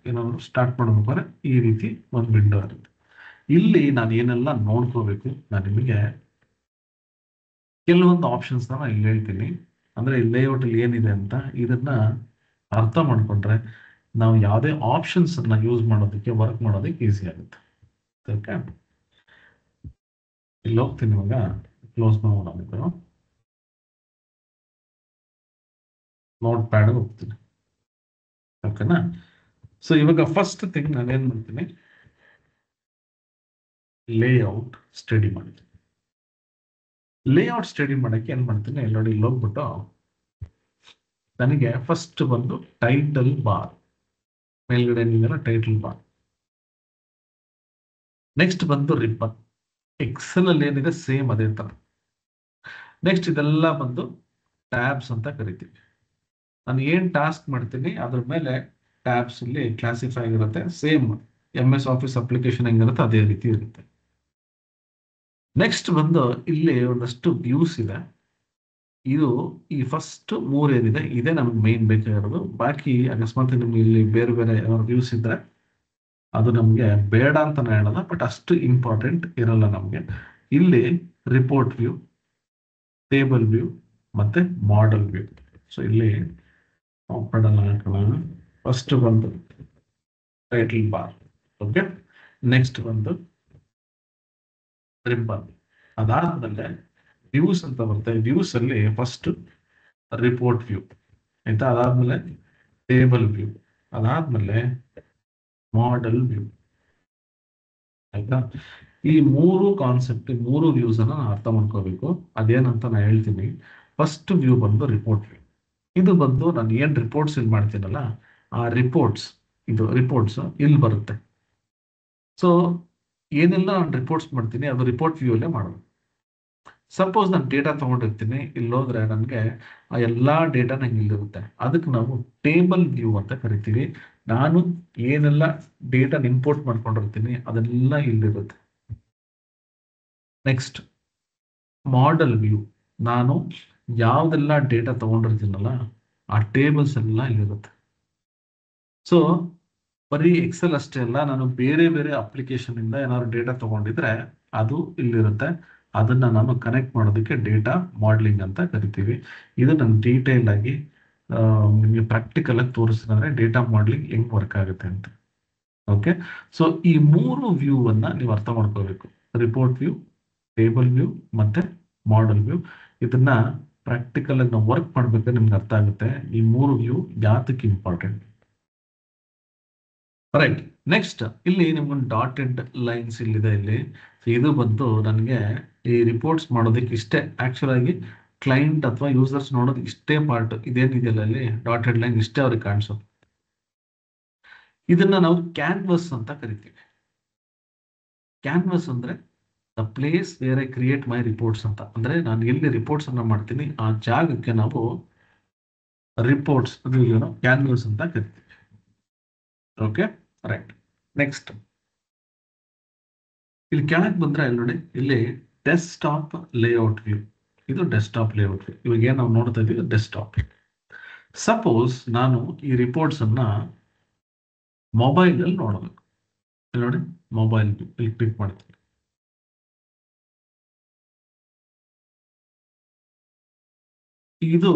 ಏನಾದ್ರು ಸ್ಟಾರ್ಟ್ ಮಾಡಬೇಕಾದ್ರೆ ಈ ರೀತಿ ಒಂದು ವಿಂಡೋ ಇರುತ್ತೆ. ಇಲ್ಲಿ ನಾನು ಏನೆಲ್ಲ ನೋಡ್ಕೋಬೇಕು, ನಾನು ನಿಮಗೆ ಕೆಲವೊಂದು ಆಪ್ಷನ್ಸ್ ನಾನು ಇಲ್ಲಿ ಹೇಳ್ತೀನಿ. ಅಂದ್ರೆ ಲೇಔಟ್ ಅಲ್ಲಿ ಏನಿದೆ ಅಂತ ಇದನ್ನ ಅರ್ಥ ಮಾಡ್ಕೊಂಡ್ರೆ ನಾವು ಯಾವುದೇ ಆಪ್ಷನ್ಸ್ ಅನ್ನ ಯೂಸ್ ಮಾಡೋದಕ್ಕೆ ವರ್ಕ್ ಮಾಡೋದಕ್ಕೆ ಈಸಿ ಆಗುತ್ತೆ. ಓಕೆ, ಇಲ್ಲಿ ಹೋಗ್ತೀನಿ ಇವಾಗ ಕ್ಲೋಸ್ ಮಾಡೋದು, ನೋಟ್ ಪ್ಯಾಡ್ ಹೋಗ್ತೀನಿ. ಓಕೆನಾ, ಸೊ ಇವಾಗ ಫಸ್ಟ್ ಥಿಂಗ್ ನಾನು ಏನ್ ಮಾಡ್ತೀನಿ, ಲೇಔಟ್ ಸ್ಟಡಿ ಮಾಡ್ತೀನಿ. ಲೇಔಟ್ ಸ್ಟಡಿ ಮಾಡಕ್ಕೆ ಏನ್ ಮಾಡ್ತೀನಿ, ಇಲ್ಲಿ ನೋಡಿ, ಇಲ್ಲಿ ಹೋಗ್ಬಿಟ್ಟು ನನಗೆ ಫಸ್ಟ್ ಬಂದು ಟೈಟಲ್ ಬಾರ್ ಮೇಲ್ಗಡೆ ಏನಿದೆಯಲ್ಲ ಟೈಟಲ್ ಬಾರ್. ನೆಕ್ಸ್ಟ್ ಬಂದು ರಿಬ್ಬನ್. ಎಕ್ಸೆಲ್ ಅಲ್ಲಿ ಏನಿದೆ ಸೇಮ್ ಅದೇ ತರ. ನೆಕ್ಸ್ಟ್ ಇದೆಲ್ಲ ಬಂದು ಟ್ಯಾಬ್ಸ್ ಅಂತ ಕರಿತೀವಿ. ನಾನು ಏನ್ ಟಾಸ್ಕ್ ಮಾಡ್ತೀನಿ ಅದ್ರ ಮೇಲೆ ಟ್ಯಾಬ್ಸ್ ಇಲ್ಲಿ ಕ್ಲಾಸಿಫೈ ಆಗಿರುತ್ತೆ. ಸೇಮ್ MS ಆಫೀಸ್ ಅಪ್ಲಿಕೇಶನ್ ಹೆಂಗಿರುತ್ತೆ ಅದೇ ರೀತಿ ಇರುತ್ತೆ. ನೆಕ್ಸ್ಟ್ ಬಂದು ಇಲ್ಲಿ ಒಂದಷ್ಟು ವ್ಯೂಸ್ ಇದೆ. ಇದು ಈ ಫಸ್ಟ್ 3 ಏನಿದೆ ಇದೇ ನಮ್ಗೆ ಮೇನ್ ಬೇಕಾಗಿರೋದು. ಬಾಕಿ ಅಕಸ್ಮಾತ್ ನಿಮ್ಗೆ ಇಲ್ಲಿ ಬೇರೆ ಬೇರೆ ವ್ಯೂಸ್ ಇದ್ರೆ ಅದು ನಮ್ಗೆ ಬೇಡ ಅಂತ ಹೇಳಲ್ಲ, ಬಟ್ ಅಷ್ಟು ಇಂಪಾರ್ಟೆಂಟ್ ಇರಲ್ಲ ನಮ್ಗೆ. ಇಲ್ಲಿ ರಿಪೋರ್ಟ್ ವ್ಯೂ, ಟೇಬಲ್ ವ್ಯೂ ಮತ್ತೆ ಮಾಡೆಲ್ ವ್ಯೂ. ಸೊ ಇಲ್ಲಿ ಫಸ್ಟ್ ಬಂದು ಟೈಟಲ್ ಬಾರ್. ಓಕೆ, ನೆಕ್ಸ್ಟ್ ಬಂದು ರಿಬ್ಬನ್. ಅದಾದ್ಮೇಲೆ ವ್ಯೂಸ್ ಅಂತ ಬರುತ್ತೆ. ವ್ಯೂಸ್ ಅಲ್ಲಿ ಫಸ್ಟ್ ರಿಪೋರ್ಟ್ ವ್ಯೂ ಆಯ್ತಾ, ಅದಾದ್ಮೇಲೆ ಟೇಬಲ್ ವ್ಯೂ, ಅದಾದ್ಮೇಲೆ ಮಾಡೆಲ್ ವ್ಯೂ. ಆಯ್ತಾ, ಈ 3 ಕಾನ್ಸೆಪ್ಟ್, 3 ವ್ಯೂಸ್ ಅನ್ನ ಅರ್ಥ ಮಾಡ್ಕೋಬೇಕು. ಅದೇನಂತ ನಾನು ಹೇಳ್ತೀನಿ. ಫಸ್ಟ್ ವ್ಯೂ ಬಂದು ರಿಪೋರ್ಟ್ ವ್ಯೂ. ಇದು ಬಂದು ನಾನು ಏನ್ ರಿಪೋರ್ಟ್ಸ್ ಇಲ್ಲಿ ಮಾಡ್ತೀನಲ್ಲ ಆ ರಿಪೋರ್ಟ್ಸ್, ಇದು ರಿಪೋರ್ಟ್ಸ್ ಇಲ್ಲಿ ಬರುತ್ತೆ. ಸೊ ಏನೆಲ್ಲ ನಾನು ರಿಪೋರ್ಟ್ಸ್ ಮಾಡ್ತೀನಿ ಅದು ರಿಪೋರ್ಟ್ ವ್ಯೂ ಅಲ್ಲೇ ಮಾಡೋದು. ಸಪೋಸ್ ನಾನು ಡೇಟಾ ತಗೊಂಡಿರ್ತೀನಿ, ಇಲ್ಲಿ ಹೋದ್ರೆ ನನಗೆ ಆ ಎಲ್ಲಾ ಡೇಟಾ ನಂಗೆ ಇಲ್ಲಿರುತ್ತೆ. ಅದಕ್ಕೆ ನಾವು ಟೇಬಲ್ ವ್ಯೂ ಅಂತ ಕರಿತೀವಿ. ನಾನು ಏನೆಲ್ಲ ಡೇಟಾ ಇಂಪೋರ್ಟ್ ಮಾಡ್ಕೊಂಡಿರ್ತೀನಿ ಅದೆಲ್ಲ ಇಲ್ಲಿರುತ್ತೆ. ನೆಕ್ಸ್ಟ್ ಮಾಡೆಲ್ ವ್ಯೂ, ನಾನು ಯಾವ್ದೆಲ್ಲ ಡೇಟಾ ತಗೊಂಡಿರ್ತೀನಲ್ಲ ಆ ಟೇಬಲ್ಸ್ ಎಲ್ಲ ಇಲ್ಲಿರುತ್ತೆ. ಸೊ ಬರೀ ಎಕ್ಸೆಲ್ ಅಷ್ಟೇ ಅಲ್ಲ, ನಾನು ಬೇರೆ ಬೇರೆ ಅಪ್ಲಿಕೇಶನ್ ಇಂದ ಏನಾದ್ರು ಡೇಟಾ ತಗೊಂಡಿದ್ರೆ ಅದು ಇಲ್ಲಿರುತ್ತೆ. ಅದನ್ನ ನಾನು ಕನೆಕ್ಟ್ ಮಾಡೋದಕ್ಕೆ ಡೇಟಾ ಮಾಡೆಲಿಂಗ್ ಅಂತ ಕರಿತೀವಿ. ಇದು ನಾನು ಡೀಟೇಲ್ ಆಗಿ ನಿಮಗೆ ಪ್ರಾಕ್ಟಿಕಲ್ ಆಗಿ ತೋರಿಸಿದ್ರೆ ಡೇಟಾ ಮಾಡೆಲಿಂಗ್ ಹೆಂಗ್ ವರ್ಕ್ ಆಗುತ್ತೆ ಅಂತ. ಓಕೆ, ಸೊ ಈ 3 ವ್ಯೂ ಅನ್ನ ನೀವು ಅರ್ಥ ಮಾಡ್ಕೋಬೇಕು. ರಿಪೋರ್ಟ್ ವ್ಯೂ, ಟೇಬಲ್ ವ್ಯೂ ಮತ್ತೆ ಮಾಡೆಲ್ ವ್ಯೂ. ಇದನ್ನ ಪ್ರಾಕ್ಟಿಕಲ್ ಆಗಿ ನಾವು ವರ್ಕ್ ಮಾಡ್ಬೇಕಾದ್ರೆ ನಿಮ್ಗೆ ಅರ್ಥ ಆಗುತ್ತೆ ಈ 3 ವ್ಯೂ ಯಾತಕ್ಕೆ ಇಂಪಾರ್ಟೆಂಟ್. ರೈಟ್, ನೆಕ್ಸ್ಟ್ ಇಲ್ಲಿ ನಿಮ್ಗೊಂದು ಡಾಟೆಡ್ ಲೈನ್ಸ್ ಇಲ್ಲಿದೆ. ಇಲ್ಲಿ ಇದು ಬಂದು ನನಗೆ ಈ ರಿಪೋರ್ಟ್ಸ್ ಮಾಡೋದಕ್ಕೆ ಇಷ್ಟೇ. ಆಕ್ಚುಲ್ ಆಗಿ ಕ್ಲೈಂಟ್ ಅಥವಾ ಯೂಸರ್ಸ್ ನೋಡೋದು ಇಷ್ಟೇ ಪಾರ್ಟ್ ಇದೇನಿದೆಯಲ್ಲ ಇಲ್ಲಿ ಡಾಟೆಡ್ ಲೈನ್ ಇಷ್ಟೇ ಅವ್ರಿಗೆ ಕಾಣಿಸೋದು. ಇದನ್ನ ನಾವು ಕ್ಯಾನ್ವಸ್ ಅಂತ ಕರಿತೀವಿ. ಕ್ಯಾನ್ವಸ್ ಅಂದ್ರೆ the place where I create my reports ಅಂತ. ಅಂದ್ರೆ ನಾನು ಎಲ್ಲಿ ರಿಪೋರ್ಟ್ಸ್ ಅನ್ನ ಮಾಡ್ತೀನಿ ಆ ಜಾಗಕ್ಕೆ ನಾವು ರಿಪೋರ್ಟ್ಸ್ ಕ್ಯಾನ್ವಸ್ ಅಂತ ಕರಿತೀವಿ. Okay, right. ನೆಕ್ಸ್ಟ್ ಇಲ್ಲಿ ಕೆಳಗೆ ಬಂದ್ರೆ ಇಲ್ಲಿ ನೋಡಿ, ಇಲ್ಲಿ ಡೆಸ್ಕ್ಟಾಪ್ ಲೇಔಟ್ ವ್ಯೂ. ಇದು ಡೆಸ್ಕ್ಟಾಪ್ ಲೇಔಟ್ ವ್ಯೂ. ಇವಾಗ ಏನ್ ನಾವು ನೋಡ್ತಾ ಇದೀವಿ ಡೆಸ್ಕ್ಟಾಪ್. ಸಪೋಸ್ ನಾನು ಈ ರಿಪೋರ್ಟ್ಸ್ ಅನ್ನ ಮೊಬೈಲ್ ಅಲ್ಲಿ ನೋಡಬೇಕು. ಇಲ್ಲಿ ನೋಡಿ, ಮೊಬೈಲ್ ಇಲ್ಲಿ ಕ್ಲಿಕ್ ಮಾಡ್ತೀನಿ. ಇದು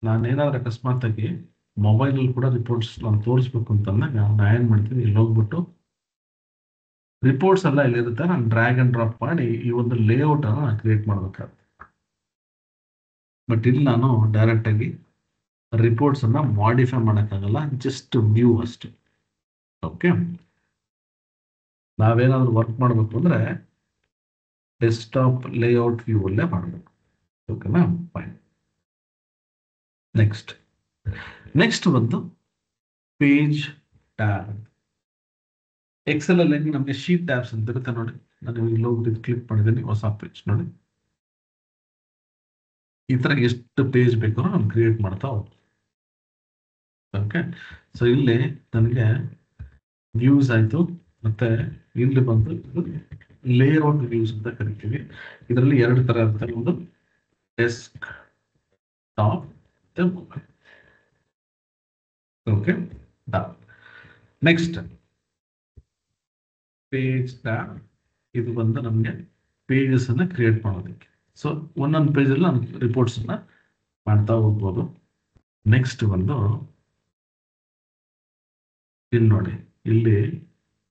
ನಾನೇನಾದ್ರೂ ಅಕಸ್ಮಾತ್ ಆಗಿ ಮೊಬೈಲ್ ಅಲ್ಲಿ ಕೂಡ ರಿಪೋರ್ಟ್ಸ್ ನಾನು ತೋರಿಸ್ಬೇಕು ಅಂತಂದಾಗ ನಾನು ಏನ್ ಮಾಡ್ತೀನಿ, ಇಲ್ಲಿ ಹೋಗ್ಬಿಟ್ಟು ರಿಪೋರ್ಟ್ಸ್ ಎಲ್ಲ ಇಲ್ಲಿರುತ್ತೆ, ನಾನು ಡ್ರ್ಯಾಗ್ ಅಂಡ್ ಡ್ರಾಪ್ ಮಾಡಿ ಈ ಒಂದು ಲೇಔಟ್ ಅನ್ನು ನಾನು ಕ್ರಿಯೇಟ್ ಮಾಡ್ಬೇಕಾಗುತ್ತೆ. ಬಟ್ ಇಲ್ಲಿ ನಾನು ಡೈರೆಕ್ಟ್ ಆಗಿ ರಿಪೋರ್ಟ್ಸ್ ಅನ್ನ ಮಾಡಿಫೈ ಮಾಡೋಕ್ಕಾಗಲ್ಲ, ಜಸ್ಟ್ ವ್ಯೂ ಅಷ್ಟೇ. ಓಕೆ, ನಾವೇನಾದ್ರೂ ವರ್ಕ್ ಮಾಡಬೇಕು ಅಂದ್ರೆ ಡೆಸ್ಕ್ಟಾಪ್ ಲೇಔಟ್ ವ್ಯೂ ಅಲ್ಲೇ ಮಾಡಬೇಕು. ಓಕೆನಾ, ಫೈನ್. ನೆಕ್ಸ್ಟ್ ಬಂದು ಪೇಜ್ ಟ್ಯಾಬ್. ಎಕ್ಸೆಲ್ ಅಲ್ಲಿ ನಮಗೆ ಶೀಟ್ ಟ್ಯಾಬ್ಸ್ ಅಂತ ಇರುತ್ತೆ ನೋಡಿ. ನಾನು ಇಲ್ಲಿ ಹೋಗ್ಬಿಟ್ಟು ಕ್ಲಿಕ್ ಮಾಡಿದ್ದೀನಿ, ಹೊಸ ಪೇಜ್ ನೋಡಿ. ಈ ತರ ಎಷ್ಟು ಪೇಜ್ ಬೇಕಾದ್ರೂ ನಾನು ಕ್ರಿಯೇಟ್ ಮಾಡ್ತಾ ಹೋಗ್ತೀನಿ. ಓಕೆ, ಸೊ ಇಲ್ಲಿ ನನಗೆ ವ್ಯೂಸ್ ಆಯ್ತು, ಮತ್ತೆ ಇಲ್ಲಿ ಬಂದು ಲೇಔಟ್ ವ್ಯೂಸ್ ಅಂತ ಕರಿತೀವಿ. ಇದರಲ್ಲಿ ಎರಡು ತರ ಇರುತ್ತೆ, ಒಂದು ಡೆಸ್ಕ್ ಟಾಪ್ ಮತ್ತೆ mobile. Okay, next page tab. ಇದು ಬಂದು ನಮಗೆ ಪೇಜಸ್ ಅನ್ನ ಕ್ರಿಯೇಟ್ ಮಾಡೋದಕ್ಕೆ. ಸೊ ಒಂದೊಂದು ಪೇಜ್ ಅಲ್ಲಿ ನಾನು ರಿಪೋರ್ಟ್ಸ್ ಅನ್ನ ಮಾಡ್ತಾ ಹೋಗ್ಬೋದು. ನೆಕ್ಸ್ಟ್ ಬಂದು ಇಲ್ಲಿ ನೋಡಿ, ಇಲ್ಲಿ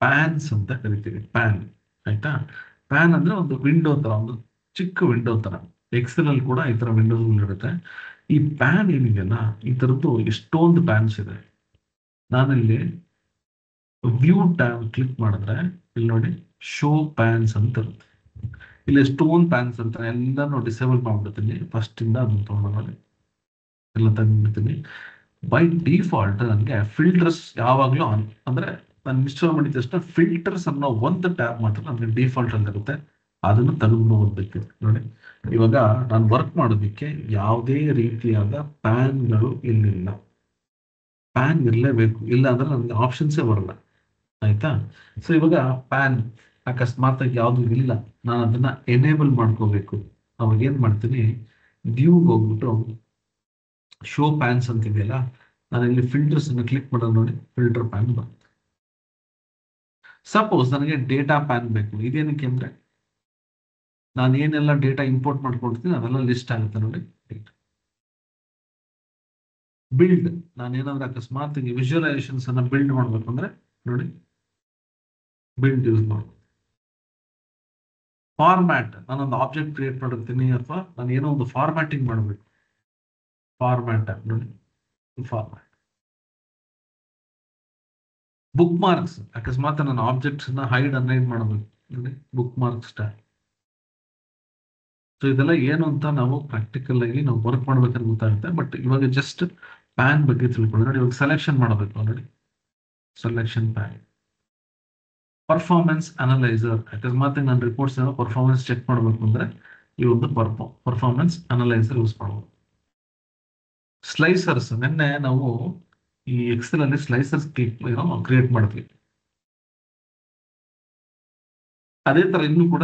ಪ್ಯಾನ್ಸ್ ಅಂತ ಕರಿತೀವಿ. ಪ್ಯಾನ್ ಆಯ್ತಾ. ಪ್ಯಾನ್ ಅಂದ್ರೆ ಒಂದು ವಿಂಡೋ ತರ, ಒಂದು ಚಿಕ್ಕ ವಿಂಡೋ ತರ. ಎಕ್ಸೆಲ್ ಅಲ್ಲಿ ಕೂಡ ಈ ತರ ವಿಂಡೋಸ್ ಇರುತ್ತೆ. ಈ ಪ್ಯಾನ್ ಏನಿದೆಯಲ್ಲ, ಈ ತರದ್ದು ಎಷ್ಟೊಂದು ಪ್ಯಾನ್ಸ್ ಇದೆ. ನಾನಿಲ್ಲಿ ವ್ಯೂ ಟ್ಯಾಬ್ ಕ್ಲಿಕ್ ಮಾಡಿದ್ರೆ ಇಲ್ಲಿ ನೋಡಿ ಶೋ ಪ್ಯಾನ್ಸ್ ಅಂತ ಇರುತ್ತೆ. ಇಲ್ಲಿ ಎಷ್ಟೊಂದು ಪ್ಯಾನ್ಸ್ ಅಂತ ಎಲ್ಲಾನು ಡಿಸೇಬಲ್ ಮಾಡ್ಬಿಡ್ತೀನಿ. ಫಸ್ಟ್ ಇಂದ ಅದನ್ನ ತಗೊಂಡು ಎಲ್ಲ ತೆಗೆದ್ಬಿಡ್ತೀನಿ. ಬೈ ಡಿಫಾಲ್ಟ್ ನನಗೆ ಫಿಲ್ಟರ್ಸ್ ಯಾವಾಗ್ಲೂ ಆನ್, ಅಂದ್ರೆ ನಾನು ಇನ್ಸ್ಟಾಲ್ ಮಾಡಿದ ತಕ್ಷಣ ಫಿಲ್ಟರ್ಸ್ ಅನ್ನೋ ಒಂದು ಟ್ಯಾಬ್ ಮಾತ್ರ ನನಗೆ ಡಿಫಾಲ್ಟ್ ಅಂತ ಇರುತ್ತೆ. ಅದನ್ನು ತೆಗೆದು ಹೋಗ್ಬೇಕು ನೋಡಿ. ಇವಾಗ ನಾನು ವರ್ಕ್ ಮಾಡೋದಕ್ಕೆ ಯಾವುದೇ ರೀತಿಯಾದ ಪ್ಯಾನ್ಗಳು ಇಲ್ಲಿಲ್ಲ. ಪ್ಯಾನ್ ಇರಲೇಬೇಕು, ಇಲ್ಲ ಅಂದ್ರೆ ನನಗೆ ಆಪ್ಷನ್ಸೇ ಬರಲ್ಲ. ಆಯ್ತಾ. ಸೊ ಇವಾಗ ಪ್ಯಾನ್ ಅಕಸ್ಮಾತ್ ಯಾವ್ದು ಇಲ್ಲ, ನಾನು ಅದನ್ನ ಎನೇಬಲ್ ಮಾಡ್ಕೋಬೇಕು. ಅವಾಗ ಏನ್ ಮಾಡ್ತೀನಿ, ವ್ಯೂಗೆ ಹೋಗ್ಬಿಟ್ಟು ಶೋ ಪ್ಯಾನ್ಸ್ ಅಂತ ಇದೆಯಲ್ಲ, ನಾನು ಇಲ್ಲಿ ಫಿಲ್ಟರ್ಸ್ ಅನ್ನು ಕ್ಲಿಕ್ ಮಾಡೋದು ನೋಡಿ, ಫಿಲ್ಟರ್ ಪ್ಯಾನ್ ಬರುತ್ತೆ. ಸಪೋಸ್ ನನಗೆ ಡೇಟಾ ಪ್ಯಾನ್ ಬೇಕು. ಇದೇನಕ್ಕೆ ಅಂದ್ರೆ ನಾನು ಏನೆಲ್ಲ ಡೇಟಾ ಇಂಪೋರ್ಟ್ ಮಾಡ್ಕೊಡ್ತೀನಿ ಅದೆಲ್ಲ ಲಿಸ್ಟ್ ಆಗುತ್ತೆ ನೋಡಿ. ಬಿಲ್ಡ್, ನಾನು ಏನಾದ್ರೂ ಅಕಸ್ಮಾತ್ ವಿಜುವಲೈಸೇಷನ್ಸ್ ಅನ್ನ ಬಿಲ್ಡ್ ಮಾಡ್ಬೇಕು ಅಂದ್ರೆ ನೋಡಿ, ಬಿಲ್ಡ್ ಯೂಸ್ ಮಾಡ್ಬೋದು. ಫಾರ್ಮ್ಯಾಟ್, ನಾನೊಂದು ಆಬ್ಜೆಕ್ಟ್ ಕ್ರಿಯೇಟ್ ಮಾಡಿರ್ತೀನಿ ಅಥವಾ ನಾನು ಏನೋ ಒಂದು ಫಾರ್ಮ್ಯಾಟಿಂಗ್ ಮಾಡಬೇಕು. ಫಾರ್ಮ್ಯಾಟ್ ನೋಡಿ, ಫಾರ್ಮ್ಯಾಟ್. ಬುಕ್ ಮಾರ್ಕ್ಸ್, ಅಕಸ್ಮಾತ್ ನನ್ನ ಆಬ್ಜೆಕ್ಟ್ಸ್ ಹೈಡ್ ಅನ್ಹೈಡ್ ಮಾಡಬೇಕು ನೋಡಿ, ಬುಕ್ ಮಾರ್ಕ್ಸ್ ಟ್ಯಾಬ್. ಸೊ ಇದೆಲ್ಲ ಏನು ಅಂತ ನಾವು ಪ್ರಾಕ್ಟಿಕಲ್ ಆಗಿ ನಾವು ವರ್ಕ್ ಮಾಡ್ಬೇಕಾದ್ರೆ ಗೊತ್ತಾಗುತ್ತೆ. ಬಟ್ ಇವಾಗ ಜಸ್ಟ್ ಪ್ಯಾನ್ ಬಗ್ಗೆ ತಿಳ್ಕೊಳ್ಳಿ ನೋಡಿ. ಇವಾಗ ಸೆಲೆಕ್ಷನ್ ಮಾಡಬೇಕು ನೋಡಿ, ಸೆಲೆಕ್ಷನ್ ಪ್ಯಾನ್. ಪರ್ಫಾರ್ಮೆನ್ಸ್ ಅನಲೈಸರ್, ಅಕಸ್ಮಾತ್ ನಾನು ರಿಪೋರ್ಟ್ಸ್ ಪರ್ಫಾರ್ಮೆನ್ಸ್ ಚೆಕ್ ಮಾಡಬೇಕು ಅಂದ್ರೆ ಈ ಒಂದು ಪರ್ಫಾರ್ಮೆನ್ಸ್ ಅನಲೈಸರ್ ಯೂಸ್ ಮಾಡಬಹುದು. ಸ್ಲೈಸರ್ಸ್, ನಿನ್ನೆ ನಾವು ಈ ಎಕ್ಸೆಲ್ ಅಲ್ಲಿ ಸ್ಲೈಸರ್ಸ್ ಕ್ರಿಯೇಟ್ ಮಾಡ್ತೀವಿ. ಅದೇ ತರ ಇನ್ನು ಕೂಡ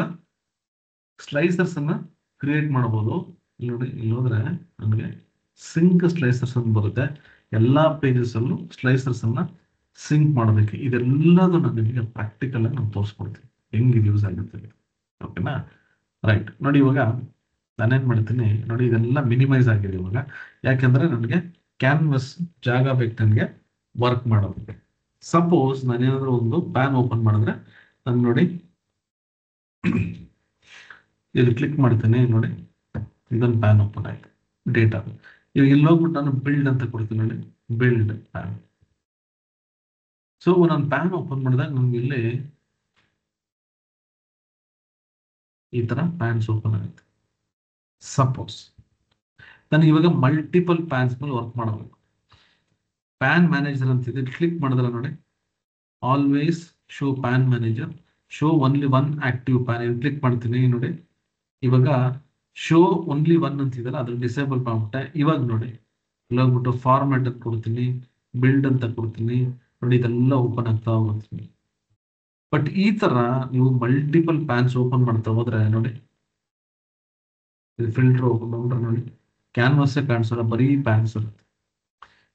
ಸ್ಲೈಸರ್ಸ್ ಅನ್ನ ಕ್ರಿಯೇಟ್ ಮಾಡಬಹುದು. ಇಲ್ಲಿ ನೋಡಿ, ಇಲ್ಲಿ ಹೋದ್ರೆ ನಮಗೆ ಸಿಂಕ್ ಸ್ಲೈಸರ್ಸ್ ಅಂತ ಬರುತ್ತೆ. ಎಲ್ಲಾ ಪೇಜಸ್ ಅಲ್ಲೂ ಸ್ಲೈಸರ್ಸ್ ಅನ್ನ ಸಿಂಕ್ ಮಾಡೋದಕ್ಕೆ. ಇದೆಲ್ಲದೂ ನಾನು ನಿಮಗೆ ಪ್ರಾಕ್ಟಿಕಲ್ ಆಗಿ ನಾನು ತೋರಿಸ್ಕೊಡ್ತೀನಿ, ಹೆಂಗ್ ಇದು ಯೂಸ್ ಆಗುತ್ತೆ. ಓಕೆನಾ, ರೈಟ್. ನೋಡಿ ಇವಾಗ ನಾನೇನ್ ಮಾಡ್ತೀನಿ ನೋಡಿ, ಇದೆಲ್ಲ ಮಿನಿಮೈಸ್ ಆಗಿದೆ ಇವಾಗ. ಯಾಕೆಂದ್ರೆ ನನಗೆ ಕ್ಯಾನ್ವಸ್ ಜಾಗ ಬೇಕು ನನಗೆ ವರ್ಕ್ ಮಾಡೋದಕ್ಕೆ. ಸಪೋಸ್ ನಾನೇನಾದ್ರೂ ಒಂದು ಪ್ಯಾನ್ ಓಪನ್ ಮಾಡಿದ್ರೆ ನಾನು ನೋಡಿ ಇಲ್ಲಿ ಕ್ಲಿಕ್ ಮಾಡ್ತೀನಿ ನೋಡಿ, ಇದೊಂದು ಪ್ಯಾನ್ ಓಪನ್ ಆಯ್ತು, ಡೇಟಾ. ಇವಾಗ ಇಲ್ಲಿ ಹೋಗ್ಬಿಟ್ಟು ನಾನು ಬಿಲ್ಡ್ ಅಂತ ಕೊಡ್ತೀನಿ ನೋಡಿ, ಬಿಲ್ಡ್ ಪ್ಯಾನ್. ಸೊ ನಾನು ಪ್ಯಾನ್ ಓಪನ್ ಮಾಡಿದಾಗ ನಮ್ಗೆ ಇಲ್ಲಿ ಈ ತರ ಪ್ಯಾನ್ಸ್ ಓಪನ್ ಆಗುತ್ತೆ. ಸಪೋಸ್ ನಾನು ಇವಾಗ ಮಲ್ಟಿಪಲ್ ಪ್ಯಾನ್ಸ್ ಮೇಲೆ ವರ್ಕ್ ಮಾಡಬೇಕು. ಪ್ಯಾನ್ ಮ್ಯಾನೇಜರ್ ಅಂತಿದೆ, ಕ್ಲಿಕ್ ಮಾಡಿದ್ರೆ ನೋಡಿ, always show PAN manager show only one active PAN click ಮಾಡ್ತೀನಿ ನೋಡಿ. ಇವಾಗ ಶೋ ಓನ್ಲಿ ಒನ್ ಅಂತಿದಲ್ಲ ಅದ್ರ ಡಿಸೇಬಲ್ ಮಾಡ್ಬಿಟ್ಟೆ. ಇವಾಗ ನೋಡಿ ಇಲ್ಲಿ ಹೋಗ್ಬಿಟ್ಟು ಫಾರ್ಮ್ಯಾಟ್ ಅಂತ ಕೊಡ್ತೀನಿ, ಬಿಲ್ಡ್ ಅಂತ ಕೊಡ್ತೀನಿ ನೋಡಿ, ಇದೆಲ್ಲ ಓಪನ್ ಆಗ್ತಾ ಹೋಗ್ತೀನಿ. ಬಟ್ ಈ ತರ ನೀವು ಮಲ್ಟಿಪಲ್ ಪ್ಯಾನ್ಸ್ ಓಪನ್ ಮಾಡ್ತಾ ಹೋದ್ರೆ ನೋಡಿ, ಫಿಲ್ಟರ್ ಓಪನ್ ಮಾಡ್ರೆ ನೋಡಿ ಕ್ಯಾನ್ವಾಸ್ ಕಾಣಿಸಲ್ಲ, ಬರೀ ಪ್ಯಾನ್ಸ್ ಇರುತ್ತೆ.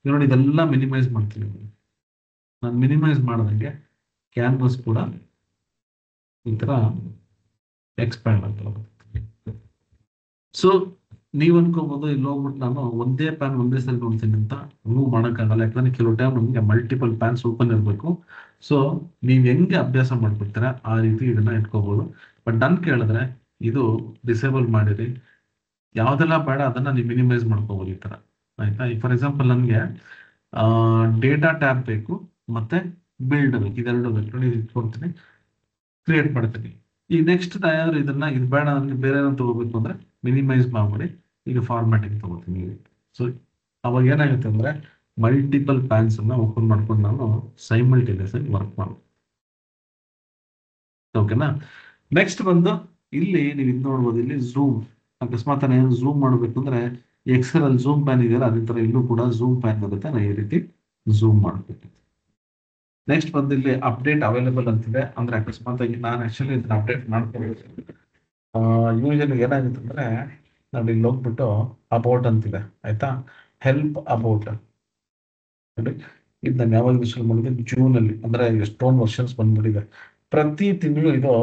ಈಗ ನೋಡಿ ಇದೆಲ್ಲ ಮಿನಿಮೈಸ್ ಮಾಡ್ತೀನಿ. ನಾನು ಮಿನಿಮೈಸ್ ಮಾಡಿದಂಗೆ ಕ್ಯಾನ್ವಾಸ್ ಕೂಡ ಈ ತರ ಎಕ್ಸ್ಪ್ಯಾಂಡ್ ಆಗ್ತಾ ಹೋಗುತ್ತೆ. ಸೊ ನೀವ್ ಅನ್ಕೋಬಹುದು ಇಲ್ಲಿ ಹೋಗ್ಬಿಟ್ಟು ನಾನು ಒಂದೇ ಪ್ಯಾನ್ ಒಂದೇ ಸರಿ ನೋಡ್ತೀನಿ ಅಂತ. ಮೂವ್ ಮಾಡೋಕ್ಕಾಗಲ್ಲ, ಯಾಕಂದ್ರೆ ಕೆಲವು ಟೈಮ್ ನಮಗೆ ಮಲ್ಟಿಪಲ್ ಪ್ಯಾನ್ಸ್ ಓಪನ್ ಇರಬೇಕು. ಸೊ ನೀವ್ ಹೆಂಗೆ ಅಭ್ಯಾಸ ಮಾಡ್ಬಿಡ್ತೀರಾ ಆ ರೀತಿ ಇದನ್ನ ಇಟ್ಕೋಬಹುದು. ಬಟ್ ನನ್ ಕೇಳಿದ್ರೆ ಇದು ಡಿಸೇಬಲ್ ಮಾಡಿರಿ, ಯಾವ್ದೆಲ್ಲ ಬೇಡ ಅದನ್ನ ನೀವು ಮಿನಿಮೈಸ್ ಮಾಡ್ಕೋಬಹುದು ಈ ತರ. ಆಯ್ತಾ? ಫಾರ್ ಎಕ್ಸಾಂಪಲ್ ನನ್ಗೆ ಡೇಟಾ ಟ್ಯಾಬ್ ಬೇಕು ಮತ್ತೆ ಬಿಲ್ಡ್ ಬೇಕು, ಇದೆರಡು ಬೇಕು ನೋಡಿ, ಇದು ಕೊಡ್ತೀನಿ, ಕ್ರಿಯೇಟ್ ಮಾಡ್ತೀನಿ. ಈಗ ನೆಕ್ಸ್ಟ್ ಯಾರು ಇದನ್ನ ಇದು ಬೇಡ ನನಗೆ ಬೇರೆ ಏನೋ ತಗೋಬೇಕು ಅಂದ್ರೆ ಮಿನಿಮೈಸ್ ಮಾಡಿ ಈಗ ಫಾರ್ಮ್ಯಾಟಿಂಗ್ ತಗೋತೀನಿ. ಸೊ ಅವಾಗ ಏನಾಗುತ್ತೆ ಅಂದ್ರೆ ಮಲ್ಟಿಪಲ್ ಪ್ಯಾನ್ಸ್ ಅನ್ನ ಓಪನ್ ಮಾಡ್ಕೊಂಡು ನಾನು ಸೈಮಲ್ಟೇನಿಯಸ್ ಆಗಿ ವರ್ಕ್ ಮಾಡ್ಬೋದು. ಓಕೆನಾ? ನೆಕ್ಸ್ಟ್ ಬಂದು ಇಲ್ಲಿ ನೀವು ಇದು ನೋಡ್ಬೋದು, ಇಲ್ಲಿ ಝೂಮ್. ಅಕಸ್ಮಾತ್ ನಾನು ಝೂಮ್ ಮಾಡಬೇಕು ಅಂದ್ರೆ ಎಕ್ಸೆಲ್ ಅಲ್ಲಿ ಝೂಮ್ ಪ್ಯಾನ್ ಇದೆಯಲ್ಲ, ಅದೇ ತರ ಇಲ್ಲೂ ಕೂಡ ಝೂಮ್ ಪ್ಯಾನ್ ಬರುತ್ತೆ, ನಾನು ಈ ರೀತಿ ಝೂಮ್ ಮಾಡ್ಬೇಕು. ನೆಕ್ಸ್ಟ್ ಬಂದು ಇಲ್ಲಿ ಅಪ್ಡೇಟ್ ಅವೈಲೇಬಲ್ ಅಂತಿದೆ, ಅಂದ್ರೆ ಅಕಸ್ಮಾತ್ ಆಗಿ ನಾನು ಆಕ್ಚುಲಿ ಇದನ್ನ ಅಪ್ಡೇಟ್ ಮಾಡ್ಕೊಬೇಕು. ಯೂಶಲಿ ಏನಾಗುತ್ತೆ ಅಂದ್ರೆ ನಾನು ಇಲ್ಲಿ ಹೋಗ್ಬಿಟ್ಟು ಅಬೌಟ್ ಅಂತಿದೆ, ಆಯ್ತಾ, ಹೆಲ್ಪ್ ಅಬೌಟ್ ನೋಡಿ, ಇದು ನಾನು ಯಾವಾಗ ಇನ್ಸ್ಟಾಲ್ ಮಾಡಿದೆ ಜೂನ್ ಅಲ್ಲಿ, ಅಂದ್ರೆ ಎಷ್ಟೊಂದು ವರ್ಷನ್ಸ್ ಬಂದ್ಬಿಟ್ಟಿದೆ. ಪ್ರತಿ ತಿಂಗಳು ಇದು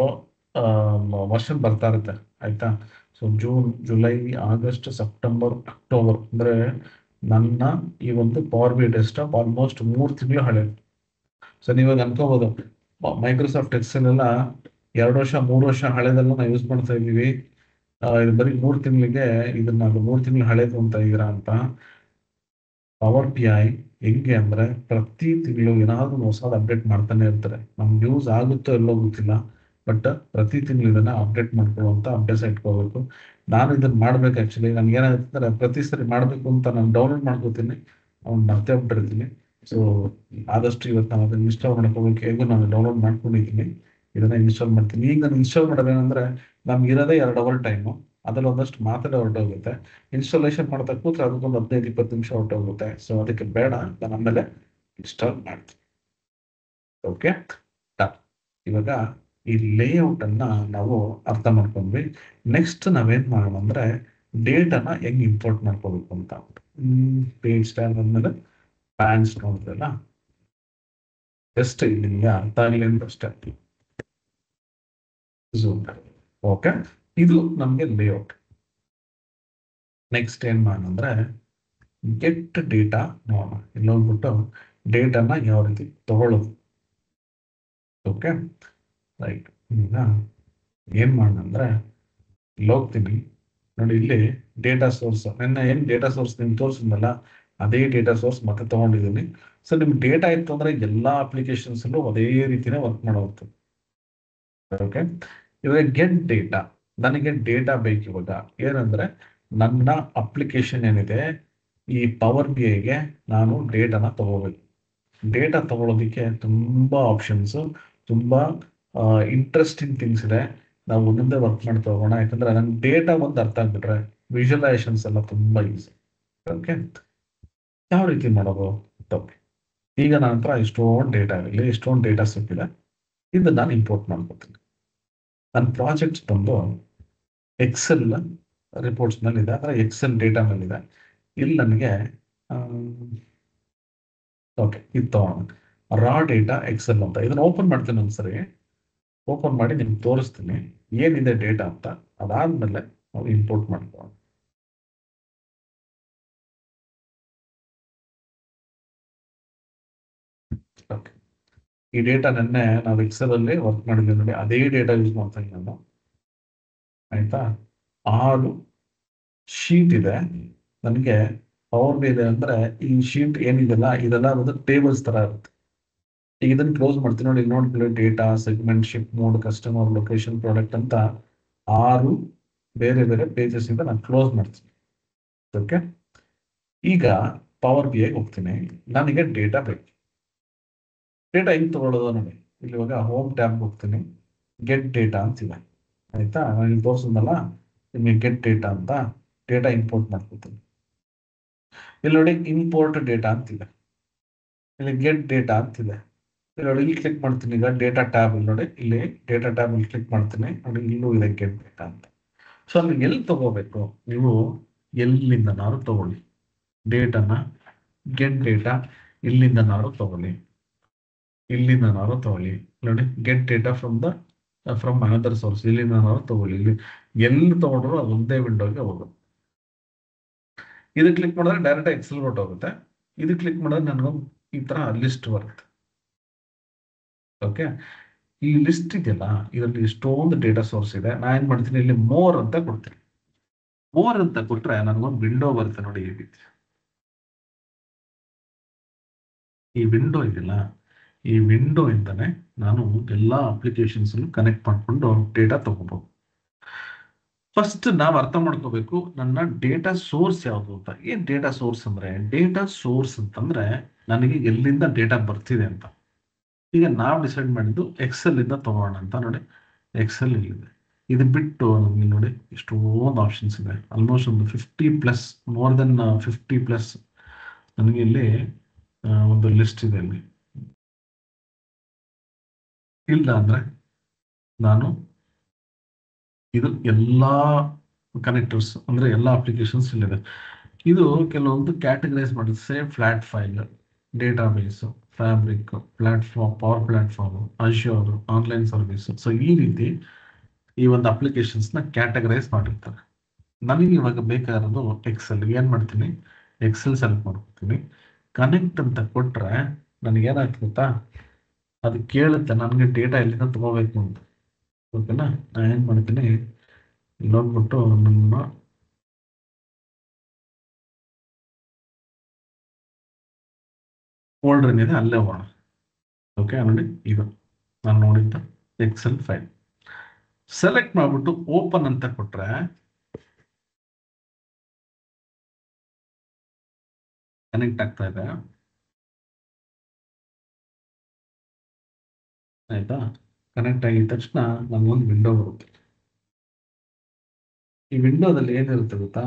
ವರ್ಷನ್ ಬರ್ತಾ ಇರುತ್ತೆ, ಆಯ್ತಾ. So June, July, August, September, October, ಅಂದ್ರೆ ನನ್ನ ಈ ಒಂದು ಪವರ್ ಬಿ ಡೆಸ್ಕ್ಟಾಪ್ ಆಲ್ಮೋಸ್ಟ್ 3 ತಿಂಗಳು ಹಳೆದು. ಸೊ ನೀವಾಗ ಅನ್ಕೋಬಹುದು ಮೈಕ್ರೋಸಾಫ್ಟ್ ಎಕ್ಸೆಲ್ ಎಲ್ಲ 2 ವರ್ಷ 3 ವರ್ಷ ಹಳೆದೆಲ್ಲ ನಾವು ಯೂಸ್ ಮಾಡ್ತಾ ಇದೀವಿ, ಇದು ಬರೀ 3 ತಿಂಗಳಿಗೆ ಇದನ್ನ 3 ತಿಂಗಳು ಹಳೇದು ಅಂತ ಇದೀರಾ ಅಂತ. ಪವರ್ ಬಿ ಐ ಹೆಂಗೆ ಅಂದ್ರೆ ಪ್ರತಿ ತಿಂಗಳು ಏನಾದ್ರು ಹೊಸದು ಅಪ್ಡೇಟ್ ಮಾಡ್ತಾನೆ ಇರ್ತಾರೆ. ನಮ್ಗೆ ಯೂಸ್ ಆಗುತ್ತೋ ಎಲ್ಲೋ ಗೊತ್ತಿಲ್ಲ, ಬಟ್ ಪ್ರತಿ ತಿಂಗಳು ಇದನ್ನ ಅಪ್ಡೇಟ್ ಮಾಡ್ಕೊಳ್ಳುವಂತ ಅಭ್ಯಾಸ ಇಟ್ಕೋಬೇಕು. ನಾನು ಇದನ್ನ ಮಾಡ್ಬೇಕು. ಆಕ್ಚುಲಿ ನನ್ಗೆ ಏನಾಗುತ್ತೆ ಅಂದ್ರೆ ಪ್ರತಿ ಸರಿ ಮಾಡ್ಬೇಕು ಅಂತ ನಾನು ಡೌನ್ಲೋಡ್ ಮಾಡ್ಕೋತೀನಿ, ಅವ್ನು ಮರ್ತೇ ಬಿಟ್ಟಿರ್ತೀನಿ. ಸೊ ಆದಷ್ಟು ಇವತ್ತು ನಾನು ಅದನ್ನ ಇನ್ಸ್ಟಾಲ್ ಮಾಡ್ಕೋಬೇಕು, ಹೇಗೂ ನಾನು ಡೌನ್ಲೋಡ್ ಮಾಡ್ಕೊಂಡಿದ್ದೀನಿ, ಇದನ್ನ ಇನ್ಸ್ಟಾಲ್ ಮಾಡ್ತೀನಿ. ಈಗ ನಾನು ಇನ್ಸ್ಟಾಲ್ ಮಾಡೋದೇನಂದ್ರೆ ನಮ್ಗೆ ಇರೋದೇ 2 ಅವರ್ ಟೈಮು, ಅದ್ರಲ್ಲಿ ಒಂದಷ್ಟು ಮಾತ್ರ ಹೊರಟೋಗುತ್ತೆ. ಇನ್ಸ್ಟಾಲೇಷನ್ ಮಾಡ್ತಾ ಕೂತ್ರೆ ಅದಕ್ಕೊಂದು 15-20 ನಿಮಿಷ ಹೊರಟೋಗುತ್ತೆ. ಸೊ ಅದಕ್ಕೆ ಬೇಡ, ನಾನು ಆಮೇಲೆ ಇನ್ಸ್ಟಾಲ್ ಮಾಡ್ತೀನಿ. ಓಕೆ, ಇವಾಗ ಈ ಲೇಔಟ್ ಅನ್ನ ನಾವು ಅರ್ಥ ಮಾಡ್ಕೊಂಡ್ವಿ. ನೆಕ್ಸ್ಟ್ ನಾವೇನ್ ಮಾಡೋಣ ಅಂದ್ರೆ ಡೇಟಾನ ಹೆಂಗ್ ಇಂಪೋರ್ಟ್ ಮಾಡ್ಕೋಬೇಕು ಅಂತ. ಪೇಜ್ ಸ್ಟೈಲ್ ಅಂದ್ಮೇಲೆ ಪ್ಯಾನ್ಸ್ ನೋಡಿದ್ರಲ್ಲ, ಎಷ್ಟು ನಿಮ್ಗೆ ಅರ್ಥ ಆಗಲಿ ಅಂತ ಅಷ್ಟೇ. ಓಕೆ, ಇದು ನಮ್ಗೆ ಲೇಔಟ್. ನೆಕ್ಸ್ಟ್ ಏನ್ ಮಾಡೋಣ ಅಂದ್ರೆ ಗೆಟ್ ಡೇಟಾ ನೋಡೋಣ. ಇಲ್ಲಿ ಹೋಗ್ಬಿಟ್ಟು ಡೇಟಾನ ಯಾವ ರೀತಿ ತಗೊಳ್ಳೋದು. Okay, right. ಈಗ ಏನ್ ಮಾಡೋಣ ಅಂದ್ರೆ ಇಲ್ಲಿ ಹೋಗ್ತೀನಿ ನೋಡಿ, ಇಲ್ಲಿ ಡೇಟಾ ಸೋರ್ಸ್, ನನ್ನ ಏನ್ ಡೇಟಾ ಸೋರ್ಸ್ ನಿಮ್ಗೆ ತೋರಿಸಿದ್ನಲ್ಲ ಅದೇ ಡೇಟಾ ಸೋರ್ಸ್ ಮತ್ತೆ ತಗೊಂಡಿದ್ದೀನಿ. ಸೊ ನಿಮ್ಗೆ ಡೇಟಾ ಇತ್ತು ಅಂದ್ರೆ ಎಲ್ಲಾ ಅಪ್ಲಿಕೇಶನ್ಸ್ ಅಲ್ಲೂ ಅದೇ ರೀತಿನೇ ವರ್ಕ್ ಮಾಡೋದು. ಓಕೆ, ಇವಾಗ ಗೆಟ್ ಡೇಟಾ, ನನಗೆ ಡೇಟಾ ಬೇಕು. ಇವಾಗ ಏನಂದ್ರೆ ನನ್ನ ಅಪ್ಲಿಕೇಶನ್ ಏನಿದೆ ಈ ಪವರ್ ಬಿ ಐಗೆ ನಾನು ಡೇಟಾನ ತಗೋಬೇಕು. ಡೇಟಾ ತಗೊಳ್ಳೋದಕ್ಕೆ ತುಂಬಾ ಆಪ್ಷನ್ಸ್, ತುಂಬಾ ಇಂಟ್ರೆಸ್ಟಿಂಗ್ ಥಿಂಗ್ಸ್ ಇದೆ. ನಾವು ಒಂದೊಂದೇ ವರ್ಕ್ ಮಾಡ್ತಾ ಹೋಗೋಣ, ಯಾಕಂದ್ರೆ ನನ್ ಡೇಟಾ ಒಂದು ಅರ್ಥ ಆಗ್ಬಿಟ್ರೆ ವಿಜುವಲೈಸೇಷನ್ಸ್ ಎಲ್ಲ ತುಂಬಾ ಈಸಿ. ಓಕೆ, ಯಾವ ರೀತಿ ಮಾಡೋದು? ಓಕೆ, ಈಗ ನನ್ನ ಹತ್ರ ಇಷ್ಟೊಂದು ಡೇಟಾ ಇರಲಿ, ಇಷ್ಟೊಂದು ಡೇಟಾ ಸಿಕ್ಕಿದೆ, ಇದನ್ನ ನಾನು ಇಂಪೋರ್ಟ್ ಮಾಡ್ಕೊತೀನಿ. ನನ್ನ ಪ್ರಾಜೆಕ್ಟ್ಸ್ ಬಂದು ಎಕ್ಸೆಲ್ ರಿಪೋರ್ಟ್ಸ್ ಮೇಲೆ ಇದೆ, ಅಂದ್ರೆ ಎಕ್ಸೆಲ್ ಡೇಟಾ ಮೇಲೆ ಇದೆ. ಇಲ್ಲಿ ನನಗೆ ಓಕೆ, ಇದು ತಗೋಣ, ರಾ ಡೇಟಾ ಎಕ್ಸೆಲ್ ಅಂತ. ಇದನ್ನ ಓಪನ್ ಮಾಡ್ತೀನಿ ಒಂದ್ಸರಿ, ಓಪನ್ ಮಾಡಿ ನಿಮ್ಗೆ ತೋರಿಸ್ತೀನಿ ಏನಿದೆ ಡೇಟಾ ಅಂತ. ಅದಾದ್ಮೇಲೆ ನಾವು ಇಂಪೋರ್ಟ್ ಮಾಡ್ಕೊಳ್ಳೋಣ. ಓಕೆ, ಈ ಡೇಟಾ ನೆನ್ನೆ ನಾವು ಎಕ್ಸೆಲ್ ಅಲ್ಲಿ ವರ್ಕ್ ಮಾಡಿದ್ವಿ ನೋಡಿ, ಅದೇ ಡೇಟಾ ಯೂಸ್ ಮಾಡ್ತಾ ಇದ್ದೀನಿ ನಾನು. ಆಯ್ತಾ, 6 ಶೀಟ್ ಇದೆ ನನಗೆ. ಪವರ್ ಬಿ ಇದೆ ಅಂದ್ರೆ ಈ ಶೀಟ್ ಏನಿದೆಲ್ಲ ಇದೆಲ್ಲ ಒಂದು ಟೇಬಲ್ಸ್ ತರ ಇರುತ್ತೆ. ಈಗ ಇದನ್ನ ಕ್ಲೋಸ್ ಮಾಡ್ತೀನಿ ನೋಡಿ, ನೋಡ್ಕೊಳ್ಳಿ, data, segment, ship mode, customer, location, product ಅಂತ 6 ಬೇರೆ ಬೇರೆ ಪೇಜಸ್ ಇಂದ ನಾನು ಕ್ಲೋಸ್ ಮಾಡ್ತೀನಿ. ಓಕೆ, ಈಗ ಪವರ್ ಬಿ ಐ ಹೋಗ್ತೀನಿ, ನನಗೆ ಡೇಟಾ ಬೇಕು. ಡೇಟಾ ಹೆಂಗ್ ತಗೊಳ್ಳೋದು ನೋಡಿ, ಇಲ್ಲಿ ಇವಾಗ ಹೋಮ್ ಟ್ಯಾಬ್ ಹೋಗ್ತೀನಿ, ಗೆಟ್ ಡೇಟಾ ಅಂತಿದೆ. ಆಯ್ತಾ, ನಾನು ತೋರಿಸಿದ್ನಲ್ಲ ನಿಮಗೆ ಗೆಟ್ ಡೇಟಾ ಅಂತ, ಡೇಟಾ ಇಂಪೋರ್ಟ್ ಮಾಡ್ಕೊತೀನಿ. ಇಲ್ಲಿ ನೋಡಿ ಇಂಪೋರ್ಟ್ ಡೇಟಾ ಅಂತಿದೆ, ಇಲ್ಲಿ ಗೆಟ್ ಡೇಟಾ ಅಂತಿದೆ. ಇಲ್ಲಿ ನೋಡಿ, ಇಲ್ಲಿ ಕ್ಲಿಕ್ ಮಾಡ್ತೀನಿ. ಈಗ ಡೇಟಾ ಟ್ಯಾಬ್ ಇಲ್ಲಿ ನೋಡಿ, ಇಲ್ಲಿ ಡೇಟಾ ಟ್ಯಾಬ್ ಇಲ್ಲಿ ಕ್ಲಿಕ್ ಮಾಡ್ತೀನಿ ನೋಡಿ, ಇಲ್ಲೂ ಇದೆ ಗೆಟ್ ಡೇಟಾ ಅಂತ. ಸೊ ಅಲ್ಲಿ ಎಲ್ಲಿ ತಗೋಬೇಕು ನೀವು, ಎಲ್ಲಿಂದನಾದ್ರು ತಗೊಳ್ಳಿ ಡೇಟಾನ. ಗೆಟ್ ಡೇಟಾ ಇಲ್ಲಿಂದನಾದ್ರು ತಗೊಳ್ಳಿ, ಇಲ್ಲಿಂದನಾದ್ರು ತಗೊಳ್ಳಿ. ನೋಡಿ, get data from another source, ಇಲ್ಲಿಂದನಾದ್ರು ತಗೊಳ್ಳಿ. ಇಲ್ಲಿ ಎಲ್ಲಿ ತಗೊಂಡ್ರು ಅದು ಒಂದೇ ವಿಂಡೋಗೆ ಹೋಗುತ್ತೆ. ಇದು ಕ್ಲಿಕ್ ಮಾಡಿದ್ರೆ ಡೈರೆಕ್ಟ್ ಎಕ್ಸೆಲ್ ಹೊರಟೋಗುತ್ತೆ. ಇದು ಕ್ಲಿಕ್ ಮಾಡಿದ್ರೆ ನನಗೊಂದು ಈ ತರ ಲಿಸ್ಟ್ ಬರುತ್ತೆ. ಓಕೆ, ಈ ಲಿಸ್ಟ್ ಇದೆಯಲ್ಲ, ಇದರಲ್ಲಿ ಎಷ್ಟೊಂದು ಡೇಟಾ ಸೋರ್ಸ್ ಇದೆ. ನಾ ಏನ್ ಮಾಡ್ತೀನಿ, ಇಲ್ಲಿ ಮೋರ್ ಅಂತ ಕೊಡ್ತೀನಿ. ಮೋರ್ ಅಂತ ಕೊಟ್ರೆ ನನಗೊಂದು ವಿಂಡೋ ಬರುತ್ತೆ ನೋಡಿ. ಈ ರೀತಿ ಈ ವಿಂಡೋ ಇದೆಯಲ್ಲ, ಈ ವಿಂಡೋ ಇಂದಾನೆ ನಾನು ಎಲ್ಲಾ ಅಪ್ಲಿಕೇಶನ್ಸ್ ಕನೆಕ್ಟ್ ಮಾಡ್ಕೊಂಡು ಡೇಟಾ ತಗೋಬಹುದು. ಫಸ್ಟ್ ನಾವು ಅರ್ಥ ಮಾಡ್ಕೋಬೇಕು ನನ್ನ ಡೇಟಾ ಸೋರ್ಸ್ ಯಾವುದು ಅಂತ. ಏನ್ ಡೇಟಾ ಸೋರ್ಸ್ ಅಂದ್ರೆ, ಡೇಟಾ ಸೋರ್ಸ್ ಅಂತಂದ್ರೆ ನನಗೆ ಎಲ್ಲಿಂದ ಡೇಟಾ ಬರ್ತಿದೆ ಅಂತ. ಈಗ ನಾವು ಡಿಸೈಡ್ ಮಾಡಿದ್ದು ಎಕ್ಸೆಲ್ ಇಂದ ತಗೋಣ ಅಂತ. ನೋಡಿ, ಎಕ್ಸೆಲ್ ಇಲ್ಲಿದೆ. ಇದು ಬಿಟ್ಟು ನಮ್ಗೆ ನೋಡಿ ಎಷ್ಟೊಂದು ಆಪ್ಷನ್ಸ್ ಇದೆ. ಆಲ್ಮೋಸ್ಟ್ ಒಂದು 50+, ಮೋರ್ ದೆನ್ 50+. ನನಗೆ ಇಲ್ಲಿ ಒಂದು ಲಿಸ್ಟ್ ಇದೆ. ಇಲ್ಲಿ ಇಲ್ಲ ಅಂದ್ರೆ ನಾನು ಇದು ಎಲ್ಲಾ ಕನೆಕ್ಟರ್ಸ್ ಅಂದ್ರೆ ಎಲ್ಲಾ ಅಪ್ಲಿಕೇಶನ್ಸ್ ಇಲ್ಲಿದೆ. ಇದು ಕೆಲವೊಂದು ಕ್ಯಾಟಗರೈಸ್ ಮಾಡಿದ್ರೆ, flat file, data base, fabric, platform, power platform, assure, online service. So ಈ ರೀತಿ ಈ ಒಂದು ಅಪ್ಲಿಕೇಶನ್ಸ್ ನ ಕ್ಯಾಟಗರೈಸ್ ಮಾಡಿರ್ತಾರೆ. ನನಗೆ ಇವಾಗ ಬೇಕಾಗಿರೋದು ಎಕ್ಸೆಲ್. ಏನ್ ಮಾಡ್ತೀನಿ, ಎಕ್ಸೆಲ್ ಸೆಲೆಕ್ಟ್ ಮಾಡ್ಕೊತೀನಿ. ಕನೆಕ್ಟ್ ಅಂತ ಕೊಟ್ರೆ ನನಗೆ ಏನಾಗ್ತದೆ ಗೊತ್ತಾ, ಅದು ಕೇಳುತ್ತೆ ನನಗೆ ಡೇಟಾ ಎಲ್ಲಿಂದ ತಗೋಬೇಕು ಅಂತ. ಓಕೆನಾ, ನಾನು ಏನ್ ಮಾಡ್ತೀನಿ, ಇಲ್ಲಿ ಹೋಗ್ಬಿಟ್ಟು ನಮ್ಮ ಫೋಲ್ಡರ್ ಏನಿದೆ ಅಲ್ಲೇ ಹೋಗೋಣ. ಓಕೆ, ನೋಡಿ ಇದು ನಾನು ನೋಡಿದ್ದ ಎಕ್ಸೆಲ್ ಫೈಲ್. ಸೆಲೆಕ್ಟ್ ಮಾಡ್ಬಿಟ್ಟು ಓಪನ್ ಅಂತ ಕೊಟ್ರೆ ಕನೆಕ್ಟ್ ಆಗ್ತಾ ಇದೆ. ಆಯ್ತಾ, ಕನೆಕ್ಟ್ ಆಗಿದ ತಕ್ಷಣ ನಮ್ಗೊಂದು ವಿಂಡೋ ಬರುತ್ತೆ. ಈ ವಿಂಡೋದಲ್ಲಿ ಏನಿರುತ್ತೆ ಗೊತ್ತಾ,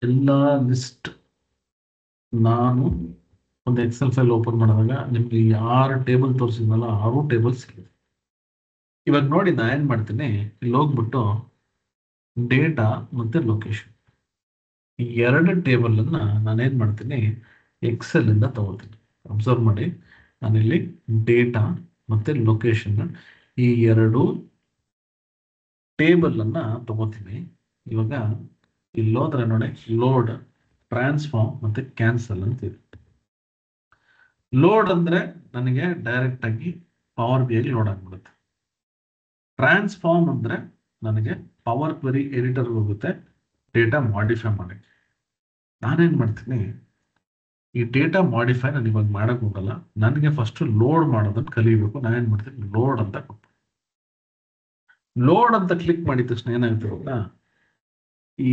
ಎಲ್ಲ ಲಿಸ್ಟ್. ನಾನು ಒಂದು ಎಕ್ಸೆಲ್ ಫೈಲ್ ಓಪನ್ ಮಾಡಿದಾಗ ನಿಮ್ಗೆ 6 ಟೇಬಲ್ ತೋರಿಸಿದ್ನಲ್ಲ, 6 ಟೇಬಲ್ಸ್ ಇದೆ. ಇವಾಗ ನೋಡಿ, ನಾ ಏನ್ ಮಾಡ್ತೀನಿ, ಇಲ್ಲಿ ಹೋಗ್ಬಿಟ್ಟು ಡೇಟಾ ಮತ್ತೆ ಲೊಕೇಶನ್, ಈ 2 ಟೇಬಲ್ ಅನ್ನ ನಾನೇನ್ ಮಾಡ್ತೀನಿ, ಎಕ್ಸೆಲ್ ಇಂದ ತಗೋತೀನಿ. ಅಬ್ಸರ್ವ್ ಮಾಡಿ, ನಾನಿಲ್ಲಿ ಡೇಟಾ ಮತ್ತೆ ಲೊಕೇಶನ್ ಈ 2 ಟೇಬಲ್ ಅನ್ನ ತಗೋತೀನಿ. ಇವಾಗ ಇಲ್ಲಿ ಹೋದ್ರೆ ನೋಡಿ, ಲೋಡ್, ಟ್ರಾನ್ಸ್ಫಾರ್ಮ್ ಮತ್ತೆ ಕ್ಯಾನ್ಸಲ್ ಅಂತ ಇದೆ. ಲೋಡ್ ಅಂದ್ರೆ ನನಗೆ ಡೈರೆಕ್ಟ್ ಆಗಿ ಪವರ್ ಬಿ ಲೋಡ್ ಆಗ್ಬಿಡುತ್ತೆ. ಟ್ರಾನ್ಸ್ಫಾರ್ಮ್ ಅಂದ್ರೆ ನನಗೆ ಪವರ್ ಕ್ವೆರಿ ಎಡಿಟರ್ ಹೋಗುತ್ತೆ ಡೇಟಾ ಮಾಡಿಫೈ ಮಾಡಕ್ಕೆ. ನಾನೇನ್ ಮಾಡ್ತೀನಿ, ಈ ಡೇಟಾ ಮಾಡಿಫೈ ನಾನು ಇವಾಗ ಮಾಡಕ್ ಹೋಗಲ್ಲ, ನನಗೆ ಫಸ್ಟ್ ಲೋಡ್ ಮಾಡೋದನ್ನ ಕಲಿಬೇಕು. ನಾನೇನ್ ಮಾಡ್ತೀನಿ, ಲೋಡ್ ಅಂತ ಕೊಟ್ಟು ಲೋಡ್ ಅಂತ ಕ್ಲಿಕ್ ಮಾಡಿದ ತಕ್ಷಣ ಏನಾಗುತ್ತೆ ಗೊತ್ತಾ, ಈ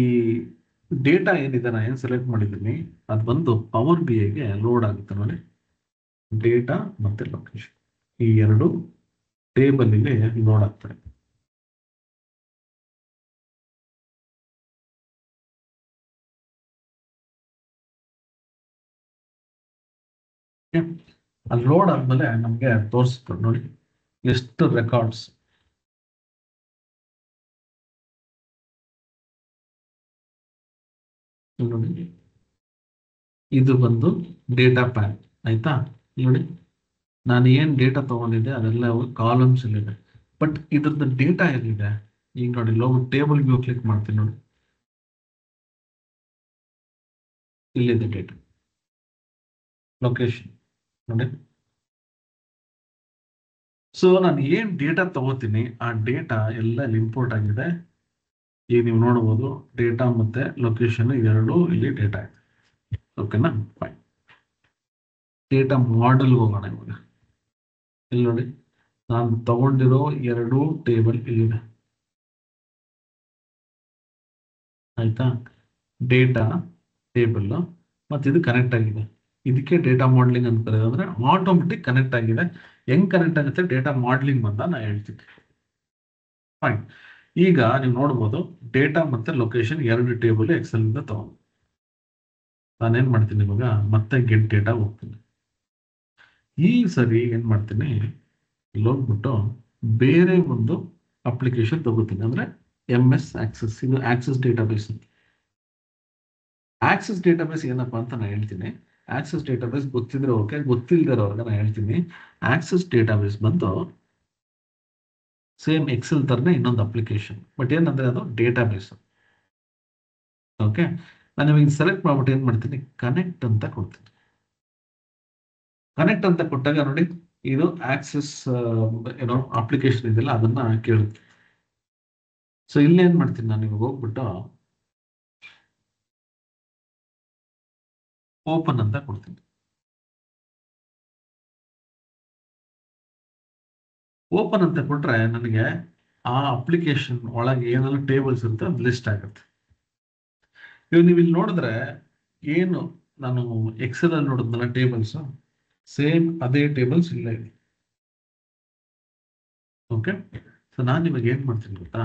ಡೇಟಾ ಏನಿದೆ ನಾನು ಏನ್ ಸೆಲೆಕ್ಟ್ ಮಾಡಿದ್ದೀನಿ ಅದು ಬಂದು ಪವರ್ ಬಿ ಐಗೆ ಲೋಡ್ ಆಗುತ್ತೆ. ನೋಡಿ, ಡೇಟಾ ಮತ್ತೆ ಲೊಕೇಶನ್ ಈ 2 ಟೇಬಲ್ ಗೆ ಲೋಡ್ ಆಗ್ತದೆ. ಅಲ್ಲಿ ಲೋಡ್ ಆದ್ಮೇಲೆ ನಮ್ಗೆ ತೋರಿಸ್ತಾರೆ ನೋಡಿ ಎಷ್ಟು ರೆಕಾರ್ಡ್ಸ್. ನೋಡಿ, ಇದು ಬಂದು ಡೇಟಾ ಪ್ಯಾನ್. ಆಯ್ತಾ, ನೋಡಿ ನಾನು ಏನ್ ಡೇಟಾ ತಗೊಂಡಿದ್ದೆ ಅದೆಲ್ಲ ಕಾಲಮ್ಸ್ ಇದೆ. ಬಟ್ ಇದ್ರದ್ದು ಡೇಟಾ ಎಲ್ಲಿದೆ, ಈಗ ನೋಡಿ, ಲೋಗ್ ಟೇಬಲ್ ವ್ಯೂ ಕ್ಲಿಕ್ ಮಾಡ್ತೀನಿ. ನೋಡಿ, ಇಲ್ಲಿದೆ ಡೇಟಾ, ಲೊಕೇಶನ್. ನೋಡಿ, ಸೊ ನಾನು ಏನ್ ಡೇಟಾ ತಗೋತೀನಿ ಆ ಡೇಟಾ ಎಲ್ಲ ಇಂಪೋರ್ಟ್ ಆಗಿದೆ. ಈಗ ನೀವು ನೋಡಬಹುದು ಡೇಟಾ ಮತ್ತೆ ಲೊಕೇಶನ್ 2 ಇಲ್ಲಿ ಡೇಟಾ ಇದೆ. ಓಕೆನಾ, ಫೈನ್. ಡೇಟಾ ಮಾಡೆಲ್ ಹೋಗೋಣ ಇವಾಗ. ಇಲ್ಲಿ ನೋಡಿ, ನಾನು ತಗೊಂಡಿರೋ 2 ಟೇಬಲ್ ಇಲ್ಲಿದೆ. ಆಯ್ತಾ, ಡೇಟಾ ಟೇಬಲ್ ಮತ್ತೆ ಇದು ಕನೆಕ್ಟ್ ಆಗಿದೆ. ಇದಕ್ಕೆ ಡೇಟಾ ಮಾಡಲಿಂಗ್ ಅಂತ ಕರೆಯೋದು. ಅಂದ್ರೆ ಆಟೋಮೆಟಿಕ್ ಕನೆಕ್ಟ್ ಆಗಿದೆ. ಹೆಂಗ್ ಕನೆಕ್ಟ್ ಆಗುತ್ತೆ ಡೇಟಾ ಮಾಡಲಿಂಗ್ ಬಂದ ನಾ ಹೇಳ್ತೀನಿ. ಫೈನ್. ಈಗ ನೀವು ನೋಡ್ಬೋದು ಡೇಟಾ ಮತ್ತೆ ಲೊಕೇಶನ್ ಎರಡು ಟೇಬಲ್ ಎಕ್ಸೆಲ್ ಇಂದ ತಗೊಂಡು ನಾನೇನ್ ಮಾಡ್ತೀನಿ ಇವಾಗ ಮತ್ತೆ ಗೆಟ್ ಡೇಟಾ ಹೋಗ್ತೀನಿ. ಈ ಸರಿ ಏನ್ ಮಾಡ್ತೀನಿ, ಇಲ್ಲಿ ಹೋಗ್ಬಿಟ್ಟು ಬೇರೆ ಒಂದು ಅಪ್ಲಿಕೇಶನ್ ತಗೋತೀನಿ. ಅಂದ್ರೆ MS ಆಕ್ಸೆಸ್, ಇದು ಆಕ್ಸೆಸ್ ಡೇಟಾಬೇಸ್ ಅಂತ. ಆಕ್ಸೆಸ್ ಡೇಟಾಬೇಸ್ ಏನಪ್ಪಾ ಅಂತ ನಾನು ಹೇಳ್ತೀನಿ. ಆಕ್ಸೆಸ್ ಡೇಟಾಬೇಸ್ ಗೊತ್ತಿದ್ರೆ ಓಕೆ, ಗೊತ್ತಿಲ್ದಿರೋರ್ಗೆ ನಾನು ಹೇಳ್ತೀನಿ. ಆಕ್ಸೆಸ್ ಡೇಟಾಬೇಸ್ ಬಂದು ಸೇಮ್ ಎಕ್ಸೆಲ್ ತರನೇ ಇನ್ನೊಂದು ಅಪ್ಲಿಕೇಶನ್, ಬಟ್ ಏನಂದ್ರೆ ಅದು ಡೇಟಾಬೇಸ್. ಓಕೆ, ನಾನು ಇವಾಗ ಸೆಲೆಕ್ಟ್ ಮಾಡ್ಬಿಟ್ಟು ಏನ್ ಮಾಡ್ತೀನಿ, ಕನೆಕ್ಟ್ ಅಂತ ಕೊಡ್ತೀನಿ. ಕನೆಕ್ಟ್ ಅಂತ ಕೊಟ್ಟಾಗ ನೋಡಿ ಇದು ಆಕ್ಸೆಸ್ ಏನೋ ಅಪ್ಲಿಕೇಶನ್ ಇದೆಯಲ್ಲ ಅದನ್ನ ಕೇಳುತ್ತೆ. ಸೊ ಇಲ್ಲಿ ಏನ್ ಮಾಡ್ತೀನಿ ನಾನು ಇವಾಗ ಹೋಗ್ಬಿಟ್ಟು ಓಪನ್ ಅಂತ ಕೊಡ್ತೀನಿ. ಓಪನ್ ಅಂತ ಕೊಟ್ರೆ ನನಗೆ ಆ ಅಪ್ಲಿಕೇಶನ್ ಒಳಗೆ ಏನೆಲ್ಲ ಟೇಬಲ್ಸ್ ಇರುತ್ತೆ ಅದು ಲಿಸ್ಟ್ ಆಗುತ್ತೆ. ಇವಾಗ ನೀವು ಇಲ್ಲಿ ನೋಡಿದ್ರೆ ಏನು ನಾನು ಎಕ್ಸೆಲ್ ಅಲ್ಲಿ ನೋಡಿದ್ನಲ್ಲ ಟೇಬಲ್ಸ್, ಸೇಮ್ ಅದೇ ಟೇಬಲ್ಸ್ ಇಲ್ಲ ಇದೆ. ಓಕೆ, ಸೊ ನಾನು ಇವಾಗ ಏನ್ ಮಾಡ್ತೀನಿ ಗೊತ್ತಾ,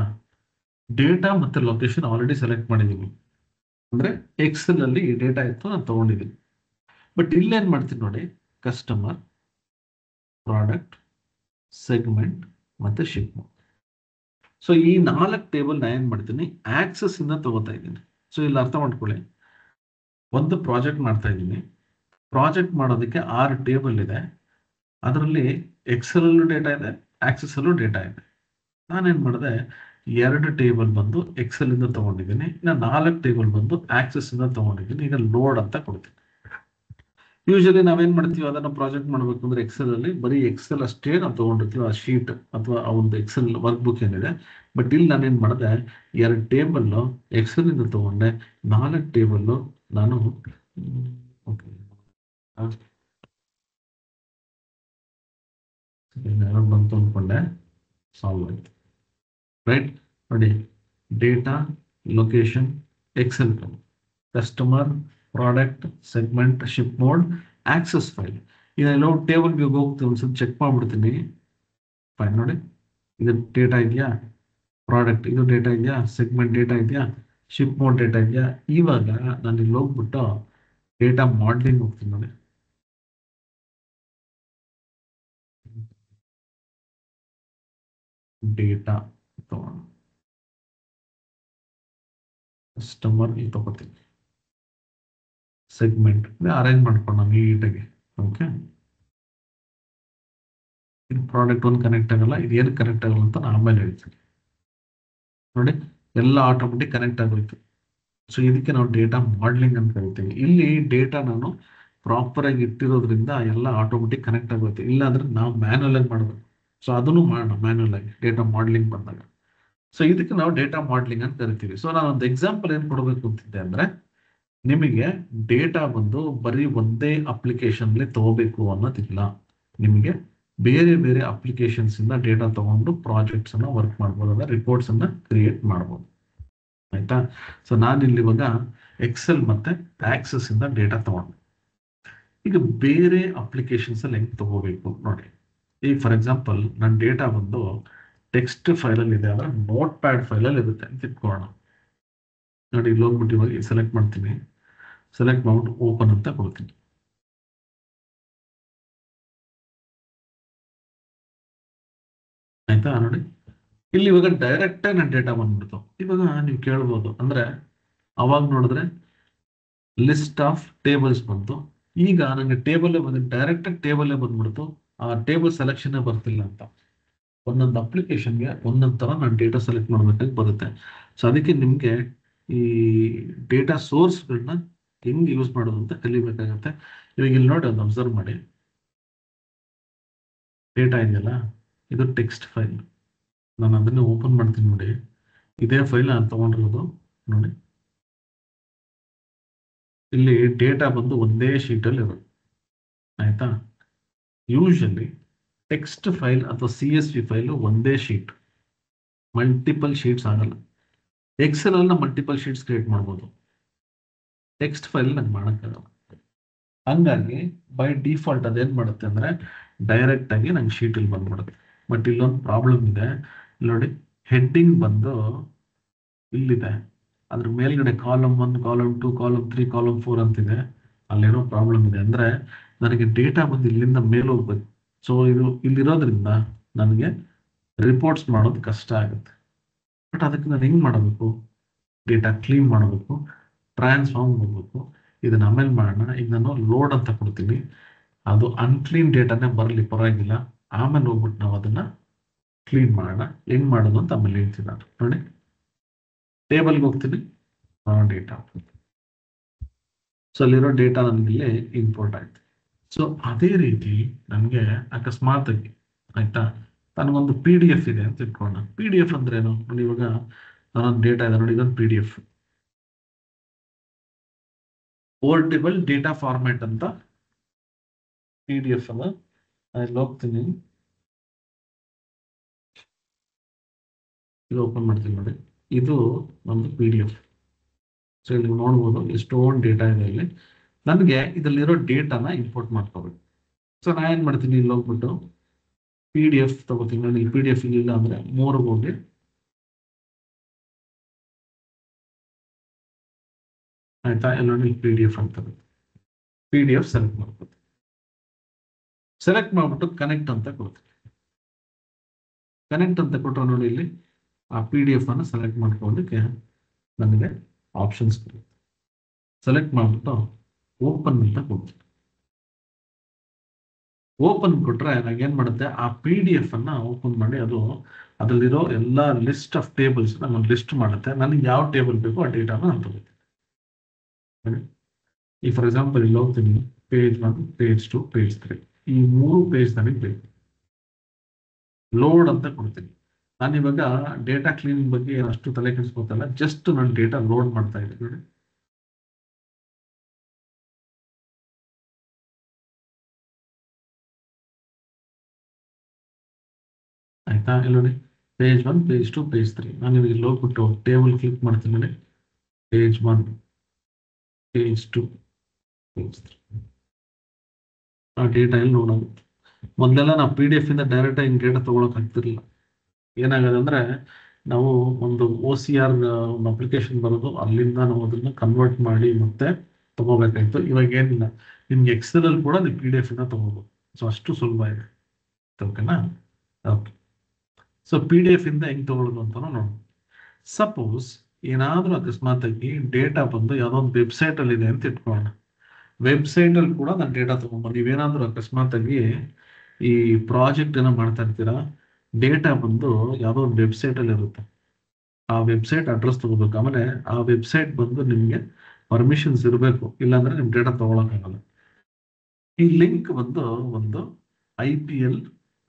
ಡೇಟಾ ಮತ್ತೆ ಲೊಕೇಶನ್ ಆಲ್ರೆಡಿ ಸೆಲೆಕ್ಟ್ ಮಾಡಿದೀನಿ. ಅಂದ್ರೆ ಎಕ್ಸೆಲ್ ಅಲ್ಲಿ ಈ ಡೇಟಾ ಇತ್ತು ನಾನು ತಗೊಂಡಿದ್ದೀನಿ. ಬಟ್ ಇಲ್ಲೇನ್ ಮಾಡ್ತೀನಿ ನೋಡಿ, ಕಸ್ಟಮರ್, ಪ್ರಾಡಕ್ಟ್, ಸೆಗ್ಮೆಂಟ್ ಮತ್ತೆ ಶಿಪ್. ಸೊ ಈ 4 ಟೇಬಲ್ ನಾ ಏನ್ ಮಾಡ್ತೀನಿ, ಆಕ್ಸೆಸ್ ಇಂದ ತಗೋತಾ ಇದ್ದೀನಿ. ಸೊ ಇಲ್ಲಿ ಅರ್ಥ ಮಾಡ್ಕೊಳ್ಳಿ, ಒಂದು ಪ್ರಾಜೆಕ್ಟ್ ಮಾಡ್ತಾ ಇದ್ದೀನಿ. ಪ್ರಾಜೆಕ್ಟ್ ಮಾಡೋದಕ್ಕೆ 6 ಟೇಬಲ್ ಇದೆ. ಅದರಲ್ಲಿ ಎಕ್ಸೆಲ್ ಅಲ್ಲೂ ಡೇಟಾ ಇದೆ, ಆಕ್ಸೆಸ್ ಅಲ್ಲೂ ಡೇಟಾ ಇದೆ. ನಾನೇನ್ ಮಾಡಿದೆ, 2 ಟೇಬಲ್ ಬಂದು ಎಕ್ಸೆಲ್ ಇಂದ ತಗೊಂಡಿದ್ದೀನಿ, ಇನ್ನು 4 ಟೇಬಲ್ ಬಂದು ಆಕ್ಸೆಸ್ ಇಂದ ತಗೊಂಡಿದ್ದೀನಿ. ಈಗ ಲೋಡ್ ಅಂತ ಕೊಡ್ತೀನಿ. ಯೂಶಲಿ ನಾವೇನ್ ಮಾಡ್ತೀವಿ, ಅದನ್ನ ಪ್ರಾಜೆಕ್ಟ್ ಮಾಡ್ಬೇಕು ಅಂದ್ರೆ ಎಕ್ಸೆಲ್ ಅಲ್ಲಿ ಬರೀ ಎಕ್ಸೆಲ್ ಅಷ್ಟೇ ನಾವು ತಗೊಂಡಿರ್ತೀವಿ, ಆ ಶೀಟ್ ಅಥವಾ ಆ ಒಂದು ಎಕ್ಸೆಲ್ ವರ್ಕ್ ಬುಕ್ ಏನಿದೆ. ಬಟ್ ಇಲ್ಲಿ ನಾನೇನ್ ಮಾಡಿದೆ, 2 ಟೇಬಲ್ ಎಕ್ಸೆಲ್ ಇಂದ ತಗೊಂಡೆ, 4 ಟೇಬಲ್ ನಾನು ಬಂತು ಅನ್ಕೊಂಡೆ, ಸಾಲ್ವ್ ಆಯ್ತು. ರೈಟ್ ನೋಡಿ, data, location, Excel, customer, product, segment, ship mode, access file. ಇದೆಲ್ಲ ಟೇಬಲ್ ವ್ಯೂಗೆ ಹೋಗ್ತೀವಿ, ಒಂದ್ಸಲ ಚೆಕ್ ಮಾಡ್ಬಿಡ್ತೀನಿ. ಫೈನ್ ನೋಡಿ, ಇದು ಡೇಟಾ ಇದೆಯಾ, ಪ್ರಾಡಕ್ಟ್ ಇದು ಡೇಟಾ ಇದೆಯಾ, ಸೆಗ್ಮೆಂಟ್ ಡೇಟಾ ಇದೆಯಾ, ಶಿಪ್ ಮೋಡ್ ಡೇಟಾ ಇದೆಯಾ. ಇವಾಗ ನಾನು ಇಲ್ಲಿ ಹೋಗ್ಬಿಟ್ಟು ಡೇಟಾ ಮಾಡಲಿಂಗ್ ಹೋಗ್ತೀನಿ ನೋಡಿ. ಡೇಟಾ ತಗೋಣ, ಕಸ್ಟಮರ್ ಇಲ್ಲಿ ತಗೋತೀನಿ, ಸೆಗ್ಮೆಂಟ್ ಅರೇಂಜ್ ಮಾಡ್ಕೊಂಡು ನೀಟಾಗಿ. ಓಕೆ, ಇದು ಪ್ರಾಡಕ್ಟ್ ಒಂದು ಕನೆಕ್ಟ್ ಆಗಲ್ಲ, ಇದು ಏನು ಕನೆಕ್ಟ್ ಆಗಲ್ಲ ಅಂತ ನಾನು ಆಮೇಲೆ ಹೇಳ್ತೀನಿ. ನೋಡಿ ಎಲ್ಲ ಆಟೋಮೆಟಿಕ್ ಕನೆಕ್ಟ್ ಆಗೋಯ್ತು. ಸೊ ಇದಕ್ಕೆ ನಾವು ಡೇಟಾ ಮಾಡಲಿಂಗ್ ಅಂತ ಕರಿತೀವಿ. ಇಲ್ಲಿ ಡೇಟಾ ನಾನು ಪ್ರಾಪರ್ ಆಗಿ ಇಟ್ಟಿರೋದ್ರಿಂದ ಎಲ್ಲ ಆಟೋಮೆಟಿಕ್ ಕನೆಕ್ಟ್ ಆಗೋಯ್ತು. ಇಲ್ಲಾಂದ್ರೆ ನಾವು ಮ್ಯಾನ್ಯಲ್ ಆಗಿ ಮಾಡಬೇಕು. ಸೊ ಅದನ್ನು ಮಾಡೋಣ ಮ್ಯಾನ್ಯಲ್ ಆಗಿ ಡೇಟಾ ಮಾಡಲಿಂಗ್ ಬಂದಾಗ. ಸೊ ಇದಕ್ಕೆ ನಾವು ಡೇಟಾ ಮಾಡಲಿಂಗ್ ಅಂತ ಕರಿತೀವಿ. ಸೊ ನಾನು ಒಂದು ಎಕ್ಸಾಂಪಲ್ ಏನ್ ಕೊಡಬೇಕು ಅಂತಿದ್ದೆ ಅಂದ್ರೆ, ನಿಮಗೆ ಡೇಟಾ ಬಂದು ಬರೀ ಒಂದೇ ಅಪ್ಲಿಕೇಶನ್ ತಗೋಬೇಕು ಅನ್ನೋದಿಲ್ಲ. ನಿಮಗೆ ಬೇರೆ ಬೇರೆ ಅಪ್ಲಿಕೇಶನ್ಸ್ ಇಂದ ಡೇಟಾ ತಗೊಂಡು ಪ್ರಾಜೆಕ್ಟ್ಸ್ ಅನ್ನ ವರ್ಕ್ ಮಾಡ್ಬೋದು, ರಿಪೋರ್ಟ್ಸ್ ಅನ್ನ ಕ್ರಿಯೇಟ್ ಮಾಡ್ಬೋದು. ಆಯ್ತಾ? ಸೊ ನಾನು ಇಲ್ಲಿ ಇವಾಗ ಎಕ್ಸೆಲ್ ಮತ್ತೆ ಆಕ್ಸೆಸ್ ಇಂದ ಡೇಟಾ ತಗೊಂಡು, ಈಗ ಬೇರೆ ಅಪ್ಲಿಕೇಶನ್ಸ್ ಅಲ್ಲಿ ಹೆಂಗ್ ತಗೋಬೇಕು ನೋಡಿ. ಈಗ ಫಾರ್ ಎಕ್ಸಾಂಪಲ್ ನನ್ನ ಡೇಟಾ ಬಂದು ಟೆಕ್ಸ್ಟ್ ಫೈಲ್ ಅಲ್ಲಿ ಇದೆ, ಅಂದ್ರೆ ನೋಟ್ ಪ್ಯಾಡ್ ಫೈಲ್ ಅಲ್ಲಿ ಇರುತ್ತೆ ಅಂತ ಇಟ್ಕೊಳ್ಳೋಣ. ನೋಡಿ ಇಲ್ಲಿ ಹೋಗ್ಬಿಟ್ಟು ಇವಾಗ ಸೆಲೆಕ್ಟ್ ಮಾಡ್ತೀನಿ, ಸೆಲೆಕ್ಟ್ ಮಾಡ್ಬಿಟ್ಟು ಓಪನ್ ಅಂತ ಕೊಡ್ತೀನಿ. ಆಯ್ತಾ? ನೋಡಿ ಇಲ್ಲಿ ಇವಾಗ ಡೈರೆಕ್ಟ್ ಆಗಿ ನನ್ನ ಡೇಟಾ ಬಂದ್ಬಿಡ್ತು. ಇವಾಗ ನೀವು ಕೇಳ್ಬೋದು, ಅಂದ್ರೆ ಅವಾಗ ನೋಡಿದ್ರೆ ಲಿಸ್ಟ್ ಆಫ್ ಟೇಬಲ್ಸ್ ಬಂತು. ಈಗ ನನಗೆ ಟೇಬಲ್ ಬಂದು ಡೈರೆಕ್ಟ್ ಆಗಿ ಟೇಬಲ್ ಬಂದ್ಬಿಡ್ತು, ಆ ಟೇಬಲ್ ಸೆಲೆಕ್ಷನ್ ಬರ್ತಿಲ್ಲ ಅಂತ. ಒಂದೊಂದು ಅಪ್ಲಿಕೇಶನ್ಗೆ ಒಂದೊಂದು ತರ ನಾನು ಡೇಟಾ ಸೆಲೆಕ್ಟ್ ಮಾಡ್ಬೇಕಾಗಿ ಬರುತ್ತೆ. ಸೊ ಅದಕ್ಕೆ ನಿಮ್ಗೆ ಈ ಡೇಟಾ ಸೋರ್ಸ್ಗಳನ್ನ ಹೆಂಗ್ ಯೂಸ್ ಮಾಡೋದು ಅಂತ ಕಲಿಬೇಕಾಗತ್ತೆ. ಇವಾಗ ಇಲ್ಲಿ ನೋಡಿ ಒಂದು ಅಬ್ಸರ್ವ್ ಮಾಡಿ, ಡೇಟಾ ಇದೆಯಲ್ಲ ಇದು ಟೆಕ್ಸ್ಟ್ ಫೈಲ್. ನಾನು ಅದನ್ನ ಓಪನ್ ಮಾಡ್ತೀನಿ ನೋಡಿ, ಇದೇ ಫೈಲ್ ನಾನು ತಗೊಂಡಿರೋದು ನೋಡಿ. ಇಲ್ಲಿ ಡೇಟಾ ಬಂದು ಒಂದೇ ಶೀಟ್ ಅಲ್ಲಿ ಇರುತ್ತೆ. ಆಯ್ತಾ? ಯೂಶಲಿ ಟೆಕ್ಸ್ಟ್ ಫೈಲ್ ಅಥವಾ CSV ಫೈಲ್ ಒಂದೇ ಶೀಟ್, ಮಲ್ಟಿಪಲ್ ಶೀಟ್ಸ್ ಆಗಲ್ಲ. ಎಕ್ಸೆಲ್ ಅಲ್ಲಿ ಮಲ್ಟಿಪಲ್ ಶೀಟ್ಸ್ ಕ್ರಿಯೇಟ್ ಮಾಡ್ಬೋದು, ಟೆಕ್ಸ್ಟ್ ಫೈಲ್ ನಂಗೆ ಮಾಡೋಕ್ಕಾಗಲ್ಲ. ಹಂಗಾಗಿ ಬೈ ಡಿಫಾಲ್ಟ್ ಅದೇನ್ ಮಾಡುತ್ತೆ ಅಂದ್ರೆ ಡೈರೆಕ್ಟ್ ಆಗಿ ನಂಗೆ ಶೀಟ್ ಇಲ್ಲಿ ಬಂದ್ಬಿಡುತ್ತೆ. ಬಟ್ ಇಲ್ಲೊಂದು ಪ್ರಾಬ್ಲಮ್ ಇದೆ. ನೋಡಿ, ಹೆಡ್ಡಿಂಗ್ ಬಂದು ಇಲ್ಲಿದೆ, ಅದ್ರ ಮೇಲ್ಗಡೆ ಕಾಲಮ್ 1, ಕಾಲಮ್ 2, ಕಾಲಮ್ 3, ಕಾಲಮ್ 4 ಅಂತಿದೆ. ಅಲ್ಲೇನೋ ಪ್ರಾಬ್ಲಮ್ ಇದೆ. ಅಂದ್ರೆ ನನಗೆ ಡೇಟಾ ಬಂದು ಇಲ್ಲಿಂದ ಮೇಲೆ ಹೋಗ್ಬೇಕು. ಸೊ ಇದು ಇಲ್ಲಿರೋದ್ರಿಂದ ನನಗೆ ರಿಪೋರ್ಟ್ಸ್ ಮಾಡೋದು ಕಷ್ಟ ಆಗುತ್ತೆ. ಬಟ್ ಅದಕ್ಕೆ ನಾನು ಹೆಂಗ್ ಮಾಡಬೇಕು? ಡೇಟಾ ಕ್ಲೀನ್ ಮಾಡಬೇಕು, ಟ್ರಾನ್ಸ್ಫಾರ್ಮ್ ಹೋಗ್ಬೇಕು. ಇದನ್ನ ಆಮೇಲೆ ಮಾಡೋಣ. ಈಗ ನಾನು ಲೋಡ್ ಅಂತ ಕೊಡ್ತೀನಿ, ಅದು ಅನ್ಕ್ಲೀನ್ ಡೇಟಾನೇ ಬರಲಿ ಪರವಾಗಿಲ್ಲ. ಆಮೇಲೆ ಹೋಗ್ಬಿಟ್ಟು ನಾವು ಅದನ್ನ ಕ್ಲೀನ್ ಮಾಡೋಣ. ಹೆಂಗ್ ಮಾಡೋದು ಅಂತ ಆಮೇಲೆ ಹೇಳ್ತೀನಿ ನಾನು. ನೋಡಿ, ಟೇಬಲ್ಗೆ ಹೋಗ್ತೀನಿ, ಡೇಟಾ. ಸೊ ಅಲ್ಲಿರೋ ಡೇಟಾ ನನಗೆ ಇಲ್ಲಿ ಇಂಪೋರ್ಟ್ ಆಯ್ತು. ಸೊ ಅದೇ ರೀತಿ ನನಗೆ ಅಕಸ್ಮಾತ್ ಆಗಿ, ಆಯ್ತಾ, ನನಗೊಂದು ಪಿ ಡಿ ಎಫ್ ಇದೆ ಅಂತ ಇಟ್ಕೊಳ್ಳೋಣ. ಪಿ ಡಿ ಎಫ್ ಅಂದ್ರೆ ಏನು ನೋಡಿ, ಇವಾಗ ನಾನೊಂದು ಡೇಟಾ ಇದೆ ನೋಡಿ, ಇದೊಂದು P D F, portable data format ಅಂತ ಪಿ ಡಿ ಎಫ್ ಅಲ್ಲ. ಅಲ್ಲಿ ಹೋಗ್ತೀನಿ, ಇದು ಓಪನ್ ಮಾಡ್ತೀನಿ ನೋಡಿ, ಇದು ಒಂದು ಪಿ ಡಿ ಎಫ್. ಸೊ ಇಲ್ಲಿ ನೋಡ್ಬೋದು ಎಷ್ಟೊಂದು ಡೇಟಾ ಇದೆ ಇಲ್ಲಿ. ನನಗೆ ಇದರಲ್ಲಿರೋ ಡೇಟಾನ ಇಂಪೋರ್ಟ್ ಮಾಡ್ಕೋಬೇಕು. ಸೊ ನಾ ಏನ್ ಮಾಡ್ತೀನಿ, ಇಲ್ಲಿ ಹೋಗ್ಬಿಟ್ಟು ಪಿ ಡಿ ಎಫ್ ತಗೋತೀನಿ. ನನಗೆ ಪಿ ಡಿ ಎಫ್ ಇಲ್ಲ ಅಂದ್ರೆ 3 ಹೋಗಿ, ಆಯ್ತಾ, ಎಲ್ಲ ನೋಡಿ ಪಿ ಡಿ ಎಫ್ ಅಂತ ಪಿ ಡಿ ಎಫ್ ಸೆಲೆಕ್ಟ್ ಮಾಡ್ಕೊತೀನಿ. ಸೆಲೆಕ್ಟ್ ಮಾಡ್ಬಿಟ್ಟು ಕನೆಕ್ಟ್ ಅಂತ ಕೊಡ್ತೀನಿ. ಕನೆಕ್ಟ್ ಅಂತ ಕೊಟ್ಟರೆ ನೋಡಿ, ಇಲ್ಲಿ ಆ ಪಿ ಡಿ ಎಫ್ ಅನ್ನು ಸೆಲೆಕ್ಟ್ ಮಾಡ್ಕೊಳ್ಳೋದಕ್ಕೆ ನನಗೆ ಆಪ್ಷನ್ಸ್ ಬರುತ್ತೆ. ಸೆಲೆಕ್ಟ್ ಮಾಡ್ಬಿಟ್ಟು ಓಪನ್ ಅಂತ ಕೊಡ್ತೀನಿ. ಓಪನ್ ಕೊಟ್ರೆ ನನಗೆ ಏನ್ ಮಾಡುತ್ತೆ, ಆ ಪಿ ಡಿ ಎಫ್ ಅನ್ನ ಓಪನ್ ಮಾಡಿ ಅದು ಅದರಲ್ಲಿರೋ ಎಲ್ಲ ಲಿಸ್ಟ್ ಆಫ್ ಟೇಬಲ್ಸ್ ಒಂದು ಲಿಸ್ಟ್ ಮಾಡುತ್ತೆ. ನನಗೆ ಯಾವ ಟೇಬಲ್ ಬೇಕೋ ಆ ಡೇಟಾನ ನಾನು ತಗೋತೀನಿ. ಈ ಫಾರ್ ಎಕ್ಸಾಂಪಲ್ ಇಲ್ಲಿ ಹೋಗ್ತೀನಿ, ಪೇಜ್ 1, ಪೇಜ್ 2, ಪೇಜ್ 3, ಈ 3 ಪೇಜ್ ನನಗೆ ಬೇಕು. ಲೋಡ್ ಅಂತ ಕೊಡ್ತೀನಿ. ನಾನು ಇವಾಗ ಡೇಟಾ ಕ್ಲೀನಿಂಗ್ ಬಗ್ಗೆ ಅಷ್ಟು ತಲೆ ಕೆಡಿಸ್ಕೊತಲ್ಲ, ಜಸ್ಟ್ ನಾನು ಡೇಟಾ ಲೋಡ್ ಮಾಡ್ತಾ ಇದ್ದೀನಿ ನೋಡಿ. ಆಯ್ತಾ, ಇಲ್ಲಿ ನೋಡಿ, ಪೇಜ್ 1, ಪೇಜ್ 2, ಪೇಜ್ 3. ನಾನು ಇವಾಗ ಇಲ್ಲಿ ಹೋಗ್ಬಿಟ್ಟು ಟೇಬಲ್ ಕ್ಲಿಕ್ ಮಾಡ್ತೀನಿ ನೋಡಿ, ಪೇಜ್ 1, ಪೇಜ್ 2, ಪೇಜ್ 3. ಆ ಡೇಟಾ ಇಲ್ಲಿ ನೋಡೋದು. ಮೊದಲೆಲ್ಲ ನಾವು ಪಿ ಡಿ ಎಫ್ ಇಂದ ಡೈರೆಕ್ಟ್ ಆಗಿ ಡೇಟಾ ತಗೊಳಕ್ ಆಗ್ತಿರ್ಲಿಲ್ಲ. ಏನಾಗೋದು ಅಂದ್ರೆ, ನಾವು ಒಂದು ಒ ಸಿ ಆರ್ ಒಂದು ಅಪ್ಲಿಕೇಶನ್ ಬರೋದು, ಅಲ್ಲಿಂದ ನಾವು ಅದನ್ನ ಕನ್ವರ್ಟ್ ಮಾಡಿ ಮತ್ತೆ ತಗೋಬೇಕಾಯ್ತು. ಇವಾಗ ಏನಿಲ್ಲ, ನಿಮ್ಗೆ ಎಕ್ಸೆಲ್ ಅಲ್ಲಿ ಕೂಡ ನೀವು ಪಿ ಡಿ ಎಫ್ ಇಂದ ತಗೋಬಹುದು. ಸೊ ಅಷ್ಟು ಸುಲಭ ಇದೆ. ಓಕೆನಾ? Okay. So P D F ಇಂದ ಹೆಂಗ್ ತಗೊಳ್ಳೋದು ಅಂತ ನೋಡೋಣ. ಸಪೋಸ್ ಏನಾದ್ರೂ ಅಕಸ್ಮಾತ್ ಆಗಿ ಡೇಟಾ ಬಂದು ಯಾವುದೋ ಒಂದು ವೆಬ್ಸೈಟ್ ಅಲ್ಲಿ ಇದೆ ಅಂತ ಇಟ್ಕೊಳ್ಳೋಣ. ವೆಬ್ಸೈಟ್ ಅಲ್ಲಿ ಕೂಡ ನಾನು ಡೇಟಾ ತಗೊಂಡ್ಬಂದು, ನೀವೇನಾದ್ರೂ ಅಕಸ್ಮಾತ್ ಆಗಿ ಈ ಪ್ರಾಜೆಕ್ಟ್ ಏನೋ ಮಾಡ್ತಾ ಇರ್ತೀರಾ, ಡೇಟಾ ಬಂದು ಯಾವುದೋ ಒಂದು ವೆಬ್ಸೈಟ್ ಅಲ್ಲಿ ಇರುತ್ತೆ, ಆ ವೆಬ್ಸೈಟ್ ಅಡ್ರೆಸ್ ತಗೋಬೇಕು. ಆಮೇಲೆ ಆ ವೆಬ್ಸೈಟ್ ಬಂದು ನಿಮ್ಗೆ ಪರ್ಮಿಷನ್ಸ್ ಇರಬೇಕು, ಇಲ್ಲಾಂದ್ರೆ ನಿಮ್ ಡೇಟಾ ತಗೊಳಕ್ಕಾಗಲ್ಲ. ಈ ಲಿಂಕ್ ಬಂದು ಒಂದು IPL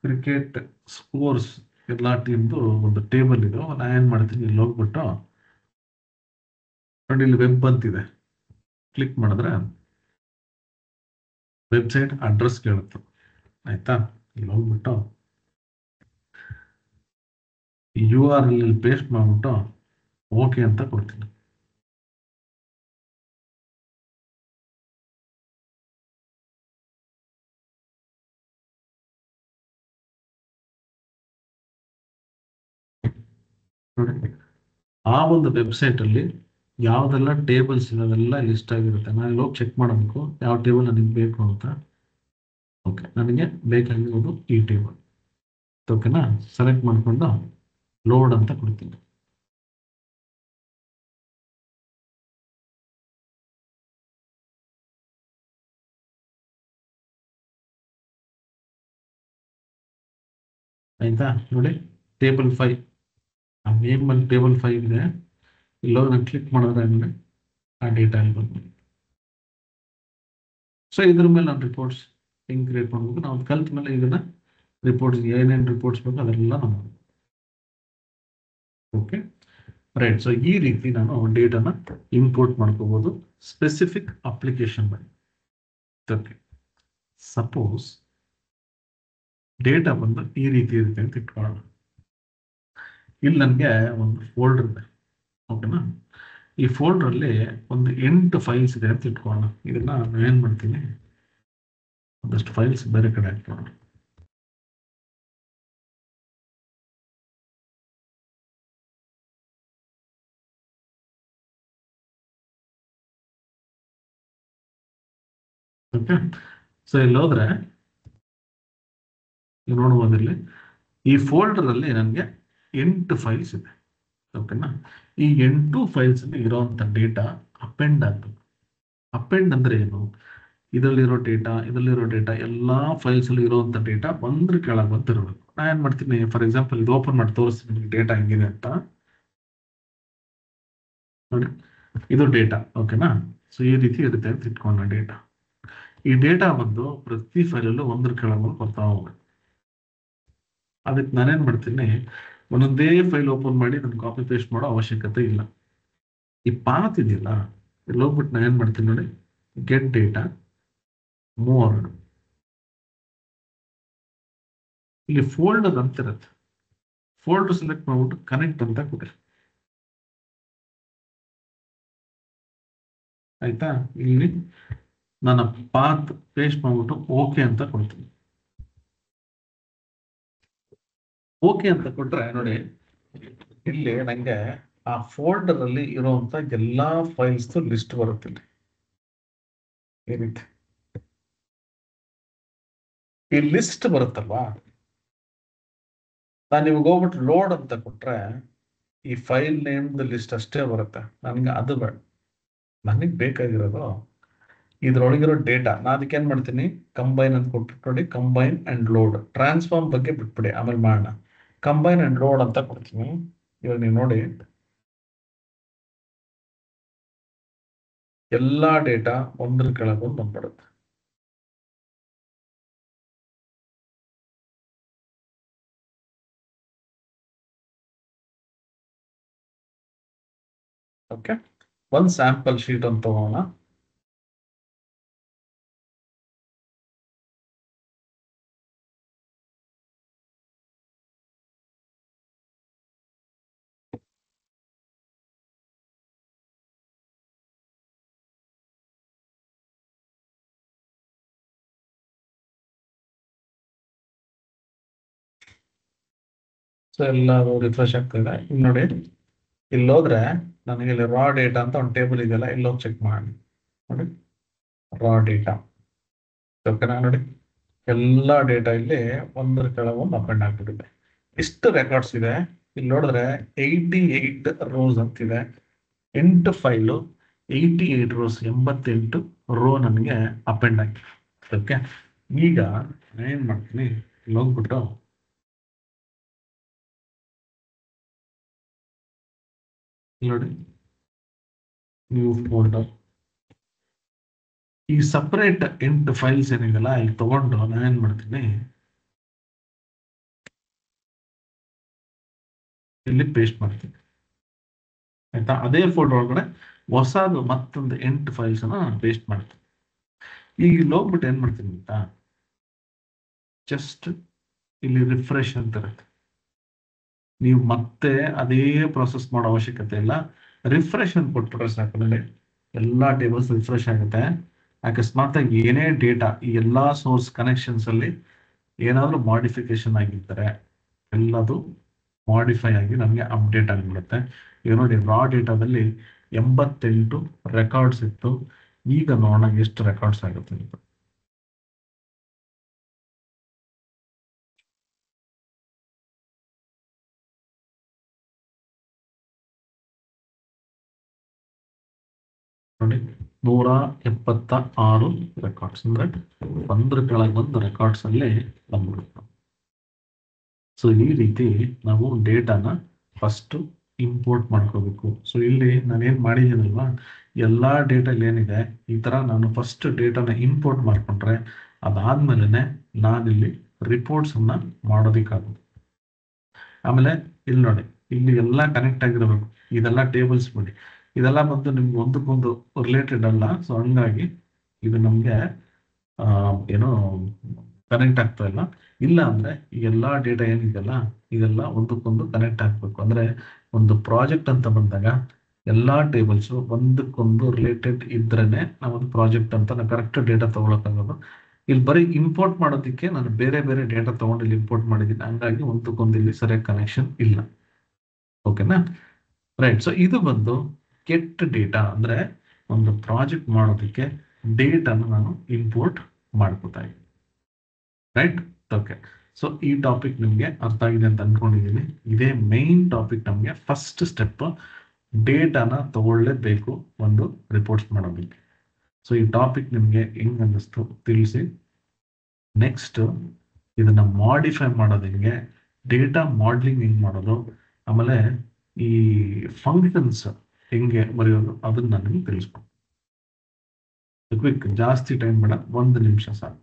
ಕ್ರಿಕೆಟ್ ಸ್ಕೋರ್ಸ್ ಎಲ್ಲಾ ಟೀಮ್ದು ಒಂದು ಟೇಬಲ್ ಇದೆ. ನಾನು ಏನ್ ಮಾಡ್ತೀನಿ, ಇಲ್ಲಿ ಹೋಗ್ಬಿಟ್ಟು ನೋಡಿ, ಇಲ್ಲಿ ವೆಬ್ ಅಂತಿದೆ, ಕ್ಲಿಕ್ ಮಾಡಿದ್ರೆ ವೆಬ್ಸೈಟ್ ಅಡ್ರೆಸ್ ಕೇಳುತ್ತೆ. ಆಯ್ತಾ, ಇಲ್ಲಿ ಹೋಗ್ಬಿಟ್ಟು URL ಪೇಸ್ಟ್ ಮಾಡ್ಬಿಟ್ಟು ಓಕೆ ಅಂತ ಕೊಡ್ತೀನಿ. ನೋಡಿ, ಆ ಒಂದು ವೆಬ್ಸೈಟ್ ಅಲ್ಲಿ ಯಾವ್ದೆಲ್ಲ ಟೇಬಲ್ಸ್ ಇದಾವೆಲ್ಲ ಲಿಸ್ಟ್ ಆಗಿರುತ್ತೆ. ನಾನು ಹೋಗಿ ಚೆಕ್ ಮಾಡಬೇಕು ಯಾವ ಟೇಬಲ್ ನನಗೆ ಬೇಕು ಅಂತ. ಓಕೆ, ನನಗೆ ಬೇಕಾಗಿರೋದು ಈ ಟೇಬಲ್. ಓಕೆನಾ? ಸೆಲೆಕ್ಟ್ ಮಾಡ್ಕೊಂಡು ಲೋಡ್ ಅಂತ ಕೊಡ್ತೀನಿ. ಆಯ್ತಾ, ನೋಡಿ, ಟೇಬಲ್ 5, ಆ ನೇಮ್ ಅಲ್ಲಿ ಟೇಬಲ್ 5 ಇದೆ. ಇಲ್ಲೋಗಿ ನಾನು ಕ್ಲಿಕ್ ಮಾಡಿದ್ರೆ ಅಂದ್ರೆ ಆ ಡೇಟಾ ಅಲ್ಲಿ ಬಂದ್ಬಿಟ್ಟು. ಸೊ ಇದ್ರ ಮೇಲೆ ನಾನು ರಿಪೋರ್ಟ್ಸ್ ಹೆಂಗ್ ಕ್ರಿಯೇಟ್ ಮಾಡ್ಬೇಕು, ನಾವು ಕಲ್ತ ಮೇಲೆ ಇದನ್ನ ರಿಪೋರ್ಟ್ಸ್ ಏನೇನು ರಿಪೋರ್ಟ್ಸ್ ಬೇಕು ಅದೆಲ್ಲ ನಾವು. Okay, right. ಸೊ ಈ ರೀತಿ ನಾನು ಡೇಟಾನ ಇಂಪೋರ್ಟ್ ಮಾಡ್ಕೋಬಹುದು specific application by. Okay, suppose data ಬಂದು ಈ ರೀತಿ ಇರುತ್ತೆ ಅಂತ ಇಟ್ಕೊಳ್ಳೋಣ. ಇಲ್ಲಿ ನನಗೆ ಒಂದು ಫೋಲ್ಡರ್ ಇದೆ. ಓಕೆನಾ? ಈ ಫೋಲ್ಡರ್ ಅಲ್ಲಿ ಒಂದು 8 ಫೈಲ್ಸ್ ಇದೆ ಅಂತ ಇಟ್ಕೊಳ್ಳೋಣ. ಇದನ್ನ ನಾನು ಏನ್ ಮಾಡ್ತೀನಿ, ಒಂದಷ್ಟು ಫೈಲ್ಸ್ ಬೇರೆ ಕಡೆ ಹಾಕ್ಬೋದು. ಓಕೆ, ಸೊ ಇಲ್ಲಿ ಹೋದ್ರೆ ನೀವು ನೋಡ್ಬೋದು, ಇಲ್ಲಿ ಈ ಫೋಲ್ಡರ್ ಅಲ್ಲಿ ನನಗೆ 8 ಫೈಲ್ಸ್ ಇದೆ. ಓಕೆನಾ, ಈ 8 ಫೈಲ್ಸ್ ಅಲ್ಲಿ ಇರೋಂಥ ಡೇಟಾ ಅಪೆಂಡ್ ಆಗ್ಬೇಕು. ಅಪೆಂಡ್ ಅಂದ್ರೆ ಏನು? ಇದರಲ್ಲಿರೋ ಡೇಟಾ ಎಲ್ಲಾ ಫೈಲ್ಸ್ ಅಲ್ಲಿ ಇರುವಂತ ಡೇಟಾ ಒಂದ್ರ ಕೆಳಗೆ ಬಂದಿರಬೇಕು. ನಾ ಏನ್ ಮಾಡ್ತೀನಿ, ಫಾರ್ ಎಕ್ಸಾಂಪಲ್ ಇದು ಓಪನ್ ಮಾಡಿ ತೋರಿಸ್ತೀನಿ ಡೇಟಾ ಹೆಂಗಿದೆ ಅಂತ ನೋಡಿ. ಇದು ಡೇಟಾ, ಓಕೆನಾ. ಸೊ ಈ ರೀತಿ ಇರುತ್ತೆ ಅಂತ ಇಟ್ಕೊಂಡ ಡೇಟಾ. ಈ ಡೇಟಾ ಬಂದು ಪ್ರತಿ ಫೈಲಲ್ಲೂ ಒಂದ್ರ ಕೆಳಗೆ ಬರ್ತಾ ಹೋಗುತ್ತೆ. ಅದಕ್ಕೆ ನಾನೇನ್ ಮಾಡ್ತೀನಿ, ಒಂದೊಂದೇ ಫೈಲ್ ಓಪನ್ ಮಾಡಿ ನಾನು ಕಾಪಿ ಪೇಸ್ಟ್ ಮಾಡೋ ಅವಶ್ಯಕತೆ ಇಲ್ಲ. ಈ ಪಾತ್ ಇದೆಯಲ್ಲ, ಇಲ್ಲಿ ಹೋಗ್ಬಿಟ್ಟು ನಾನು ಏನ್ ಮಾಡ್ತೀನಿ ನೋಡಿ, ಗೆಟ್ ಡೇಟಾ ಮೋರ್, ಇಲ್ಲಿ ಫೋಲ್ಡರ್ ಅಂತ ಇರುತ್ತೆ. ಫೋಲ್ಡರ್ ಸೆಲೆಕ್ಟ್ ಮಾಡ್ಬಿಟ್ಟು ಕನೆಕ್ಟ್ ಅಂತ ಕೊಡಿ. ಆಯ್ತಾ, ಇಲ್ಲಿ ನಾನು ಪಾತ್ ಪೇಸ್ಟ್ ಮಾಡ್ಬಿಟ್ಟು ಓಕೆ ಅಂತ ಕೊಡ್ತೀನಿ. ಓಕೆ ಅಂತ ಕೊಟ್ರೆ ನೋಡಿ, ಇಲ್ಲಿ ನಂಗೆ ಆ ಫೋಲ್ಡರ್ ಅಲ್ಲಿ ಇರುವಂತ ಎಲ್ಲಾ ಫೈಲ್ಸ್ ಲಿಸ್ಟ್ ಬರುತ್ತೆ. ಈ ರೀತಿ ಈ ಲಿಸ್ಟ್ ಬರುತ್ತಲ್ವಾ, ನಾನು ನಿಮ್ಗೆ ಹೋಗ್ಬಿಟ್ಟು ಲೋಡ್ ಅಂತ ಕೊಟ್ರೆ ಈ ಫೈಲ್ ನೇಮ್ ಲಿಸ್ಟ್ ಅಷ್ಟೇ ಬರುತ್ತೆ. ನನ್ಗೆ ಅದು ಬೇಡ. ನನಗೆ ಬೇಕಾಗಿರೋದು ಇದ್ರೊಳಗಿರೋ ಡೇಟಾ. ನಾನು ಅದಕ್ಕೆ ಏನ್ ಮಾಡ್ತೀನಿ, ಕಂಬೈನ್ ಅಂತ ಕೊಟ್ಬಿಟ್ಟು ನೋಡಿ, ಕಂಬೈನ್ ಅಂಡ್ ಲೋಡ್. ಟ್ರಾನ್ಸ್ಫಾರ್ಮ್ ಬಗ್ಗೆ ಬಿಟ್ಬಿಡಿ, ಆಮೇಲೆ ಮಾಡೋಣ. ಕಂಬೈನ್ ಅಂಡ್ ಲೋಡ್ ಅಂತ ಕೊಡ್ತೀನಿ. ಇವಾಗ ನೀವು ನೋಡಿ, ಎಲ್ಲಾ ಡೇಟಾ ಒಂದ್ರ ಕೆಳಗೆ ಬಂದ್ಬಿಡುತ್ತೆ. ಓಕೆ, ಒಂದು ಸ್ಯಾಂಪಲ್ ಶೀಟ್ ಅಂತ ತಗೋಣ. ಸೊ ಎಲ್ಲ ರಿಫ್ರೆಶ್ ಆಗ್ತದೆ. ಇಲ್ಲಿ ನೋಡಿ, ಇಲ್ಲಿ ಹೋದ್ರೆ ನನಗೆ ಇಲ್ಲಿ ರಾ ಡೇಟಾ ಅಂತ ಒಂದು ಟೇಬಲ್ ಇದೆಯಲ್ಲ, ಇಲ್ಲೋಗಿ ಚೆಕ್ ಮಾಡಿ ನೋಡಿ, ರಾ ಡೇಟಾ. ಓಕೆನಾ, ನೋಡಿ ಎಲ್ಲಾ ಡೇಟಾ ಇಲ್ಲಿ ಒಂದ್ರ ಕೆಳಗೆ ಒಂದು ಅಪೆಂಡ್ ಆಗ್ಬಿಟ್ಟಿದೆ. ಇಷ್ಟು ರೆಕಾರ್ಡ್ಸ್ ಇದೆ. ಇಲ್ಲಿ ನೋಡಿದ್ರೆ 88 ರೋಸ್ ಅಂತಿದೆ. 8 ಫೈಲು, 88 ರೋಸ್, 88 ರೋ ನನಗೆ ಅಪೆಂಡ್ ಆಗಿದೆ. ಓಕೆ, ಈಗ ಏನ್ ಮಾಡ್ತೀನಿ, ಇಲ್ಲಿ ಹೋಗ್ಬಿಟ್ಟು ನೋಡಿ, ನ್ಯೂ ಫೋಲ್ಡರ್, ಈ ಸಪರೇಟ್ 8 ಫೈಲ್ಸ್ ಏನಿದೆಲ್ಲ ಇಲ್ಲಿ ತಗೊಂಡು ನಾನೇನ್ ಮಾಡ್ತೀನಿ, ಇಲ್ಲಿ ಪೇಸ್ಟ್ ಮಾಡ್ತೀನಿ. ಆಯ್ತಾ, ಅದೇ ಫೋಲ್ಡರ್ ಒಳಗಡೆ ಹೊಸದು ಮತ್ತೊಂದು 8 ಫೈಲ್ಸ್ ಅನ್ನ ನಾನು ಪೇಸ್ಟ್ ಮಾಡ್ತೀನಿ. ಈಗ ಇಲ್ಲಿ ಹೋಗ್ಬಿಟ್ಟು ಏನ್ ಮಾಡ್ತೀನಿ ಗೊತ್ತಾ, ಜಸ್ಟ್ ಇಲ್ಲಿ ರಿಫ್ರೆಶ್ ಅಂತ ಇರುತ್ತೆ. ನೀವು ಮತ್ತೆ ಅದೇ ಪ್ರೊಸೆಸ್ ಮಾಡೋ ಅವಶ್ಯಕತೆ ಇಲ್ಲ. ರಿಫ್ರೆಶ್ ಅಂತ ಕೊಟ್ಬಿಟ್ರೆ ಸಾಕು, ನೋಡಿ ಎಲ್ಲಾ ಟೇಬಲ್ಸ್ ರಿಫ್ರೆಶ್ ಆಗುತ್ತೆ. ಅಕಸ್ಮಾತ್ ಏನೇ ಡೇಟಾ ಈ ಎಲ್ಲಾ ಸೋರ್ಸ್ ಕನೆಕ್ಷನ್ಸ್ ಅಲ್ಲಿ ಏನಾದ್ರೂ ಮಾಡಿಫಿಕೇಶನ್ ಆಗಿರ್ತಾರೆ, ಎಲ್ಲದು ಮಾಡಿಫೈ ಆಗಿ ನಮಗೆ ಅಪ್ಡೇಟ್ ಆಗಿಬಿಡುತ್ತೆ. ಈಗ ನೋಡಿ, ರಾ ಡೇಟಾದಲ್ಲಿ 88 ರೆಕಾರ್ಡ್ಸ್ ಇತ್ತು. ಈಗ ನೋಡೋಣ ಎಷ್ಟು ರೆಕಾರ್ಡ್ಸ್ ಆಗುತ್ತೆ ಅಂತ. ನೋಡಿ, 176 ರೆಕಾರ್ಡ್ಸ್, ಅಂದ್ರೆ ಒಂದ್ರ ಕೆಳಗೆ ಒಂದು ರೆಕಾರ್ಡ್ಸ್ ಅಲ್ಲಿ ಬಂದ್ಬಿಡುತ್ತೆ. ಸೊ ಈ ರೀತಿ ನಾವು ಡೇಟಾನ ಫಸ್ಟ್ ಇಂಪೋರ್ಟ್ ಮಾಡ್ಕೋಬೇಕು. ಸೊ ಇಲ್ಲಿ ನಾನೇನ್ ಮಾಡಿದ್ದೀನಲ್ವಾ, ಎಲ್ಲಾ ಡೇಟಾ ಏನಿದೆ ಈ ತರ ನಾನು ಫಸ್ಟ್ ಡೇಟಾನ ಇಂಪೋರ್ಟ್ ಮಾಡ್ಕೊಂಡ್ರೆ ಅದಾದ್ಮೇಲೆ ನಾನಿಲ್ಲಿ ರಿಪೋರ್ಟ್ಸ್ ಅನ್ನ ಮಾಡೋದಿಕ್ಕಾಗುತ್ತೆ. ಆಮೇಲೆ ಇಲ್ಲಿ ನೋಡಿ, ಇಲ್ಲಿ ಎಲ್ಲ ಕನೆಕ್ಟ್ ಆಗಿರಬೇಕು. ಇದೆಲ್ಲ ಟೇಬಲ್ಸ್ ಬಿಡಿ, ಇದೆಲ್ಲ ಬಂದು ನಿಮ್ಗೆ ಒಂದಕ್ಕೊಂದು ರಿಲೇಟೆಡ್ ಅಲ್ಲ. ಸೊ ಹಂಗಾಗಿ ಇದು ನಮ್ಗೆ ಏನೋ ಕನೆಕ್ಟ್ ಆಗ್ತಾ ಇಲ್ಲ. ಇಲ್ಲ ಅಂದ್ರೆ ಈ ಎಲ್ಲಾ ಡೇಟಾ ಏನಿದೆಯಲ್ಲ ಇದೆಲ್ಲ ಒಂದಕ್ಕೊಂದು ಕನೆಕ್ಟ್ ಆಗ್ಬೇಕು. ಅಂದ್ರೆ ಒಂದು ಪ್ರಾಜೆಕ್ಟ್ ಅಂತ ಬಂದಾಗ ಎಲ್ಲಾ ಟೇಬಲ್ಸ್ ಒಂದಕ್ಕೊಂದು ರಿಲೇಟೆಡ್ ಇದ್ರೇನೆ ನಾವೊಂದು ಪ್ರಾಜೆಕ್ಟ್ ಅಂತ ನಾವು ಕರೆಕ್ಟ್ ಡೇಟಾ ತಗೊಳಕ್ಕಾಗೋದು. ಇಲ್ಲಿ ಬರೀ ಇಂಪೋರ್ಟ್ ಮಾಡೋದಕ್ಕೆ ನಾನು ಬೇರೆ ಬೇರೆ ಡೇಟಾ ತಗೊಂಡು ಇಲ್ಲಿ ಇಂಪೋರ್ಟ್ ಮಾಡಿದ್ದೀನಿ, ಹಂಗಾಗಿ ಒಂದಕ್ಕೊಂದು ಇಲ್ಲಿ ಸರಿಯಾಗಿ ಕನೆಕ್ಷನ್ ಇಲ್ಲ. ಓಕೆನಾ? ರೈಟ್. ಸೊ ಇದು ಬಂದು ಕೆಟ್ಟ ಡೇಟಾ, ಅಂದ್ರೆ ಒಂದು ಪ್ರಾಜೆಕ್ಟ್ ಮಾಡೋದಕ್ಕೆ ಡೇಟಾನ ನಾನು ಇಂಪೋರ್ಟ್ ಮಾಡ್ಕೋತಾ ಇದ್ದೀನಿ. ರೈಟ್? ಓಕೆ. ಸೊ ಈ ಟಾಪಿಕ್ ನಿಮಗೆ ಅರ್ಥ ಆಗಿದೆ ಅಂತ ಅನ್ಕೊಂಡಿದ್ದೀನಿ. ಇದೇ ಮೈನ್ ಟಾಪಿಕ್. ನಮಗೆ ಫಸ್ಟ್ ಸ್ಟೆಪ್ ಡೇಟಾನ ತಗೊಳ್ಳೇಬೇಕು ಒಂದು ರಿಪೋರ್ಟ್ಸ್ ಮಾಡೋದಕ್ಕೆ. ಸೊ ಈ ಟಾಪಿಕ್ ನಿಮಗೆ ಹೆಂಗ್ ಅನ್ನಿಸ್ತು ತಿಳಿಸಿ. ನೆಕ್ಸ್ಟ್ ಇದನ್ನ ಮಾಡಿಫೈ ಮಾಡೋದು ಹೆಂಗೆ, ಡೇಟಾ ಮಾಡಲಿಂಗ್ ಹೆಂಗ್ ಮಾಡೋದು, ಆಮೇಲೆ ಈ ಫಂಕ್ಷನ್ಸ್ ಹೆಂಗೆ ಬರೆಯೋದು ಅದನ್ನ ನಾನು ನಿಮ್ಗೆ ತಿಳಿಸ್ಕೊಡ್ತೀನಿ. ಕ್ವಿಕ್, ಜಾಸ್ತಿ ಟೈಮ್ ಬೇಡ, 1 ನಿಮಿಷ ಸಾಕು.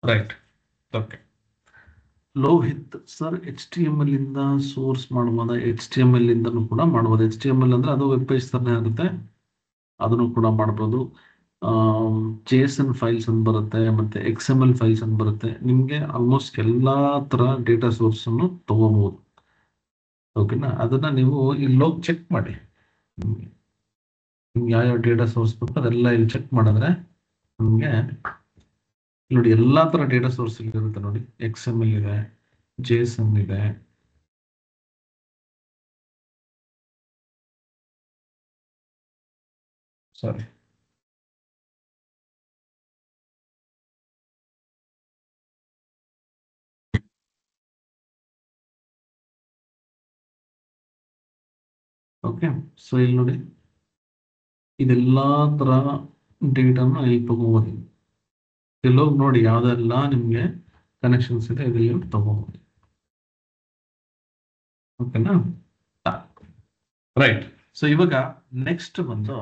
Right. Okay. Lohith sir, HTML ಇಂದ ಸೋರ್ಸ್ ಮಾಡ್ಬೋದಾ? HTML ಇಂದನೂ ಕೂಡ ಮಾಡ್ಬೋದು. HTML ಅಂದ್ರೆ ಅದು ವೆಬ್ ಪೇಜ್ ತರನೇ ಆಗುತ್ತೆ, ಅದನ್ನು ಕೂಡ ಮಾಡ್ಬೋದು. JSON ಫೈಲ್ಸ್ ಅಂತ ಬರುತ್ತೆ, ಮತ್ತೆ XML ಫೈಲ್ಸ್ ಅಂತ ಬರುತ್ತೆ. ನಿಮ್ಗೆ ಆಲ್ಮೋಸ್ಟ್ ಎಲ್ಲಾ ತರ ಡೇಟಾ ಸೋರ್ಸ್ ಅನ್ನು ತಗೋಬಹುದು. ಓಕೆನಾ? ಅದನ್ನ ನೀವು ಇಲ್ಲಿ ಹೋಗಿ ಚೆಕ್ ಮಾಡಿ. ನಿಮ್ಗೆ ಯಾವ್ಯಾವ ಡೇಟಾ ಸೋರ್ಸ್ ಬೇಕು ಅದೆಲ್ಲ ಇಲ್ಲಿ ಚೆಕ್ ಮಾಡಿದ್ರೆ ನಿಮ್ಗೆ ನೋಡಿ ಎಲ್ಲಾ ತರ ಡೇಟಾ ಸೋರ್ಸ್ ಇಲ್ಲಿ ಇರುತ್ತೆ. ನೋಡಿ, XML ಇದೆ, JSON ಇದೆ, ಸಾರಿ, ಓಕೆ. ಸೊ ಇಲ್ಲಿ ನೋಡಿ, ಇದೆಲ್ಲಾ ತರ ಡೇಟಾನ ಇಲ್ಲಿ ತಗೋಬಹುದು. ಇಲ್ಲೋಗಿ ನೋಡಿ ಯಾವ್ದೆಲ್ಲ ನಿಮ್ಗೆ ಕನೆಕ್ಷನ್ಸ್ ಇದೆ ಇದೆಲ್ಲ ತಗೋಬಹುದು. ಓಕೆನಾ? ರೈಟ್. ಸೊ ಇವಾಗ ನೆಕ್ಸ್ಟ್ ಬಂದು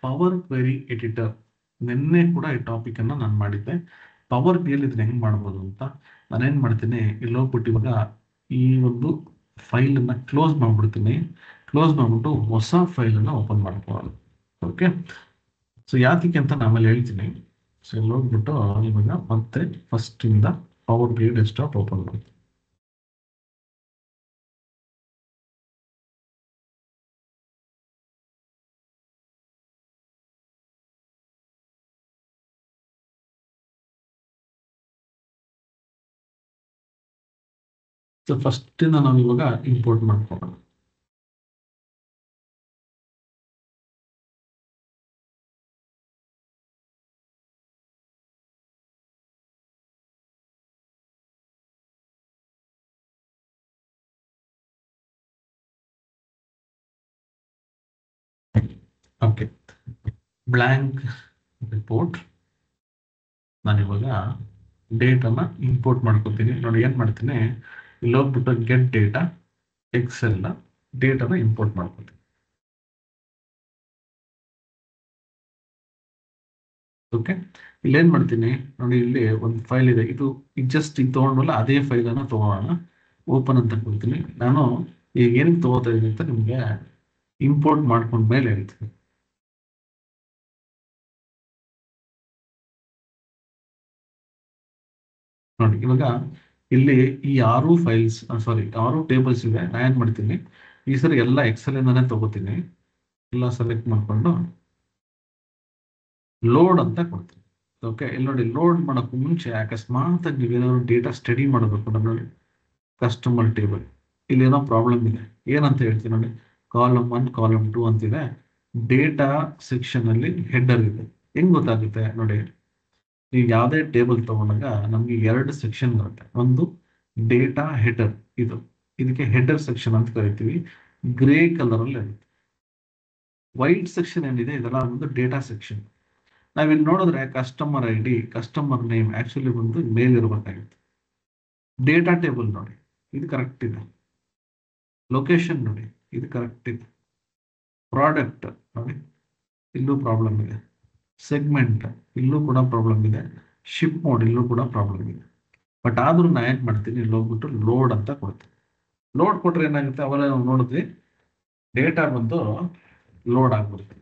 ಪವರ್ ಕ್ವೆರಿ ಎಡಿಟರ್. ನಿನ್ನೆ ಕೂಡ ಈ ಟಾಪಿಕ್ ಅನ್ನ ನಾನು ಮಾಡಿದ್ದೆ. ಪವರ್ ಕ್ವೆರಿ ಇದನ್ನ ಹೆಂಗ್ ಮಾಡ್ಬೋದು ಅಂತ ನಾನೇನ್ ಮಾಡ್ತೀನಿ, ಇಲ್ಲಿ ಹೋಗ್ಬಿಟ್ಟು ಇವಾಗ ಈ ಒಂದು ಫೈಲ್ ಅನ್ನ ಕ್ಲೋಸ್ ಮಾಡ್ಬಿಡ್ತೀನಿ. ಕ್ಲೋಸ್ ಮಾಡ್ಬಿಟ್ಟು ಹೊಸ ಫೈಲ್ ಅನ್ನ ಓಪನ್ ಮಾಡ್ಕೊಳ್ಳೋದು. ಓಕೆ. ಸೊ ಯಾತಕ್ಕೆ ಅಂತ ನಾನು ಆಮೇಲೆ ಹೇಳ್ತೀನಿ. ಸೊ ಇಲ್ಲಿ ಹೋಗ್ಬಿಟ್ಟು ಇವಾಗ ಮತ್ತೆ ಫಸ್ಟ್ ಇಂದ ಪವರ್ ಕ್ವೆರಿ ಡೆಸ್ಕ್ಟಾಪ್ ಓಪನ್ ಮಾಡ್ತೀನಿ. ಸೊ ಫಸ್ಟ್ ಇಂದ ನಾವು ಇವಾಗ ಇಂಪೋರ್ಟ್ ಮಾಡ್ಕೊಳ್ಳೋಣ. ಓಕೆ. ಬ್ಲ್ಯಾಂಕ್ ರಿಪೋರ್ಟ್ ನಾನು ಇವಾಗ ಡೇಟಾನ ಇಂಪೋರ್ಟ್ ಮಾಡ್ಕೊತೀನಿ. ನೋಡಿ ಏನ್ ಮಾಡ್ತೀನಿ, ಇಲ್ಲಿ ಹೋಗ್ಬಿಟ್ಟು ಗೆಟ್ ಡೇಟಾ ಎಕ್ಸೆಲ್ ಡೇಟಾನ ಇಂಪೋರ್ಟ್ ಮಾಡ್ಕೊತೀನಿ. ಓಕೆ, ಇಲ್ಲಿ ಏನ್ ಮಾಡ್ತೀನಿ ನೋಡಿ, ಇಲ್ಲಿ ಒಂದು ಫೈಲ್ ಇದೆ, ಇದು ಜಸ್ಟ್ ಇದು ತಗೊಂಡ್ಮೇಲೆ ಅದೇ ಫೈಲ್ ಅನ್ನ ತಗೋಣ, ಓಪನ್ ಅಂತ ಕೊಡ್ತೀನಿ. ನಾನು ಈಗ ಏನಕ್ಕೆ ತಗೋತಾ ಇದೀನಿ ಅಂತ ನಿಮ್ಗೆ ಇಂಪೋರ್ಟ್ ಮಾಡ್ಕೊಂಡ್ಮೇಲೆ ಹೇಳ್ತೀನಿ. ನೋಡಿ ಇವಾಗ ಇಲ್ಲಿ ಈ 6 ಫೈಲ್ಸ್, ಸಾರಿ 6 ಟೇಬಲ್ಸ್ ಇದೆ. ನಾನು ಏನ್ ಮಾಡ್ತೀನಿ, ಈ ಸರಿ ಎಲ್ಲ ಎಕ್ಸೆಲ್ ಇಂದಾನೆ ತಗೋತೀನಿ. ಎಲ್ಲ ಸೆಲೆಕ್ಟ್ ಮಾಡ್ಕೊಂಡು ಲೋಡ್ ಅಂತ ಕೊಡ್ತೀನಿ. ಓಕೆ, ಇಲ್ಲಿ ನೋಡಿ ಲೋಡ್ ಮಾಡೋಕ್ಕೂ ಮುಂಚೆ ಅಕಸ್ಮಾತ್ ನೀವೇನಾದ್ರು ಡೇಟಾ ಸ್ಟಡಿ ಮಾಡಬೇಕು ನೋಡಿ, ಕಸ್ಟಮರ್ ಟೇಬಲ್ ಇಲ್ಲಿ ಏನೋ ಪ್ರಾಬ್ಲಮ್ ಇದೆ. ಏನಂತ ಹೇಳ್ತೀನಿ ನೋಡಿ, ಕಾಲಮ್ 1 ಕಾಲಮ್ 2 ಅಂತಿದೆ, ಡೇಟಾ ಸೆಕ್ಷನ್ ಅಲ್ಲಿ ಹೆಡರ್ ಇದೆ. ಹೆಂಗ್ ಗೊತ್ತಾಗುತ್ತೆ ನೋಡಿ, ನೀವು ಯಾವುದೇ ಟೇಬಲ್ ತಗೊಂಡಾಗ ನಮ್ಗೆ 2 ಸೆಕ್ಷನ್ ಬರುತ್ತೆ. ಒಂದು ಡೇಟಾ ಹೆಡರ್, ಇದಕ್ಕೆ ಹೆಡರ್ ಸೆಕ್ಷನ್ ಅಂತ ಕರಿತೀವಿ, ಗ್ರೇ ಕಲರ್ ಅಲ್ಲಿ ಇರುತ್ತೆ. ವೈಟ್ ಸೆಕ್ಷನ್ ಏನಿದೆ ಇದೆಲ್ಲ ಒಂದು ಡೇಟಾ ಸೆಕ್ಷನ್. ನಾವಿಲ್ಲಿ ನೋಡಿದ್ರೆ customer I D, customer name actually ಒಂದು ಮೇಲ್ ಇರಬೇಕಾಗಿತ್ತು. ಡೇಟಾ ಟೇಬಲ್ ನೋಡಿ, ಇದು ಕರೆಕ್ಟ್ ಇದೆ. ಲೊಕೇಶನ್ ನೋಡಿ, ಇದು ಕರೆಕ್ಟ್ ಇದೆ. ಪ್ರಾಡಕ್ಟ್ ನೋಡಿ, ಇಲ್ಲೂ ಪ್ರಾಬ್ಲಮ್ ಇದೆ. ಸೆಗ್ಮೆಂಟ್ ಇಲ್ಲೂ ಕೂಡ ಪ್ರಾಬ್ಲಮ್ ಇದೆ. ಶಿಪ್ ಮೋಡ್ ಇಲ್ಲೂ ಕೂಡ ಪ್ರಾಬ್ಲಮ್ ಇದೆ. ಬಟ್ ಆದ್ರೂ ನಾ ಏನ್ ಮಾಡ್ತೀನಿ, ಇಲ್ಲಿ ಹೋಗ್ಬಿಟ್ಟು ಲೋಡ್ ಅಂತ ಕೊಡ್ತೀನಿ. ಲೋಡ್ ಕೊಟ್ರೆ ಏನಾಗುತ್ತೆ, ಅವೆಲ್ಲ ನಾವು ನೋಡಿದ್ವಿ, ಡೇಟಾ ಬಂದು ಲೋಡ್ ಆಗ್ಬಿಡುತ್ತೆ.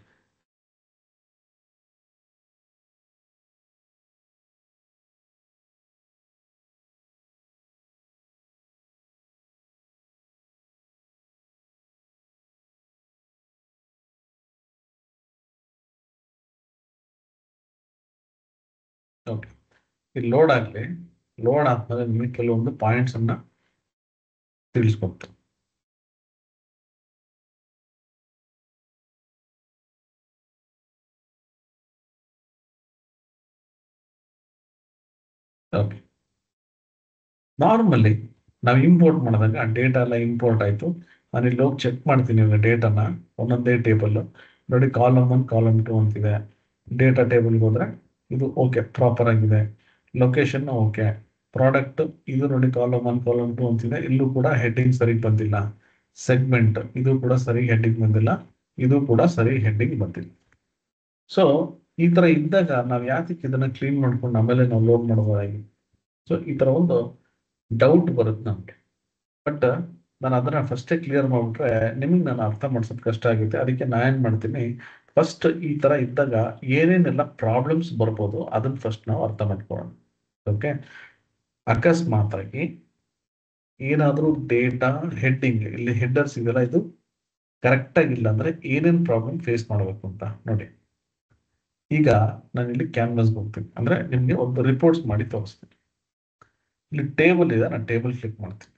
ಓಕೆ, ಇಲ್ಲಿ ಲೋಡ್ ಆಗಲಿ. ಲೋಡ್ ಆದ್ಮೇಲೆ ನಿಮಗೆ ಕೆಲವೊಂದು ಪಾಯಿಂಟ್ಸ್ ಅನ್ನ ತಿಳಿಸ್ಕೊಡ್ತೀನಿ. ಓಕೆ, ನಾರ್ಮಲಿ ನಾವು ಇಂಪೋರ್ಟ್ ಮಾಡಿದಾಗ ಡೇಟಾ ಎಲ್ಲ ಇಂಪೋರ್ಟ್ ಆಯ್ತು. ನಾನು ಇಲ್ಲಿ ಹೋಗಿ ಚೆಕ್ ಮಾಡ್ತೀನಿ ಡೇಟಾನ, ಒಂದೊಂದೇ ಟೇಬಲ್ ನೋಡಿ, ಕಾಲಮ್ 1 ಕಾಲಮ್ 2 ಅಂತಿದೆ. ಡೇಟಾ ಟೇಬಲ್ಗೆ ಹೋದ್ರೆ ಇದು ಓಕೆ ಪ್ರಾಪರ್ ಆಗಿದೆ. Location okay. ಪ್ರಾಡಕ್ಟ್ ಇದು ನೋಡಿ, ಕಾಲಮ್ 1 ಕಾಲಮ್ 2 ಅಂತಿದೆ, ಇಲ್ಲೂ ಕೂಡ ಹೆಡ್ಡಿಂಗ್ ಸರಿ ಬಂದಿಲ್ಲ. ಸೆಗ್ಮೆಂಟ್ ಇದು ಕೂಡ ಸರಿ ಹೆಡ್ಡಿಂಗ್ ಬಂದಿಲ್ಲ, ಇದು ಕೂಡ ಸರಿ ಹೆಡ್ಡಿಂಗ್ ಬಂದಿಲ್ಲ. ಸೊ ಈ ತರ ಇದ್ದಾಗ ನಾವು ಯಾತಕ್ಕೆ ಇದನ್ನ ಕ್ಲೀನ್ ಮಾಡ್ಕೊಂಡು ಆಮೇಲೆ ನಾವು ಲೋಡ್ ಮಾಡಬಹುದಾಗಿ. ಸೊ ಈ ತರ ಒಂದು ಡೌಟ್ ಬರುತ್ತೆ ನಮ್ಗೆ. ಬಟ್ ನಾನು ಅದನ್ನ ಫಸ್ಟೇ ಕ್ಲಿಯರ್ ಮಾಡ್ಬಿಟ್ರೆ ನಿಮಗೆ ನಾನು ಅರ್ಥ ಮಾಡ್ಸೋದು ಕಷ್ಟ ಆಗುತ್ತೆ. ಅದಕ್ಕೆ ನಾ ಏನ್ ಮಾಡ್ತೀನಿ, ಫಸ್ಟ್ ಈ ತರ ಇದ್ದಾಗ ಏನೇನೆಲ್ಲ ಪ್ರಾಬ್ಲಮ್ಸ್ ಬರ್ಬೋದು ಅದನ್ನ ಫಸ್ಟ್ ನಾವು ಅರ್ಥ ಮಾಡ್ಕೊಳ್ಳೋಣ. ಓಕೆ, ಅಕಸ್ಮಾತ್ ಆಗಿ ಏನಾದ್ರೂ ಡೇಟಾ ಹೆಡ್ಡಿಂಗ್ ಇಲ್ಲಿ ಹೆಡ್ಡರ್ಸ್ ಇದೆಲ್ಲ ಇದು ಕರೆಕ್ಟ್ ಆಗಿಲ್ಲ ಅಂದ್ರೆ ಏನೇನ್ ಪ್ರಾಬ್ಲಮ್ ಫೇಸ್ ಮಾಡಬೇಕು ಅಂತ ನೋಡಿ. ಈಗ ನಾನು ಇಲ್ಲಿ ಕ್ಯಾನ್ವಾಸ್ಗೆ ಹೋಗ್ತೀನಿ, ಅಂದ್ರೆ ನಿಮ್ಗೆ ಒಂದು ರಿಪೋರ್ಟ್ಸ್ ಮಾಡಿ ತೋರಿಸ್ತೀನಿ. ಇಲ್ಲಿ ಟೇಬಲ್ ಇದೆ, ನಾನು ಟೇಬಲ್ ಕ್ಲಿಕ್ ಮಾಡ್ತೀನಿ.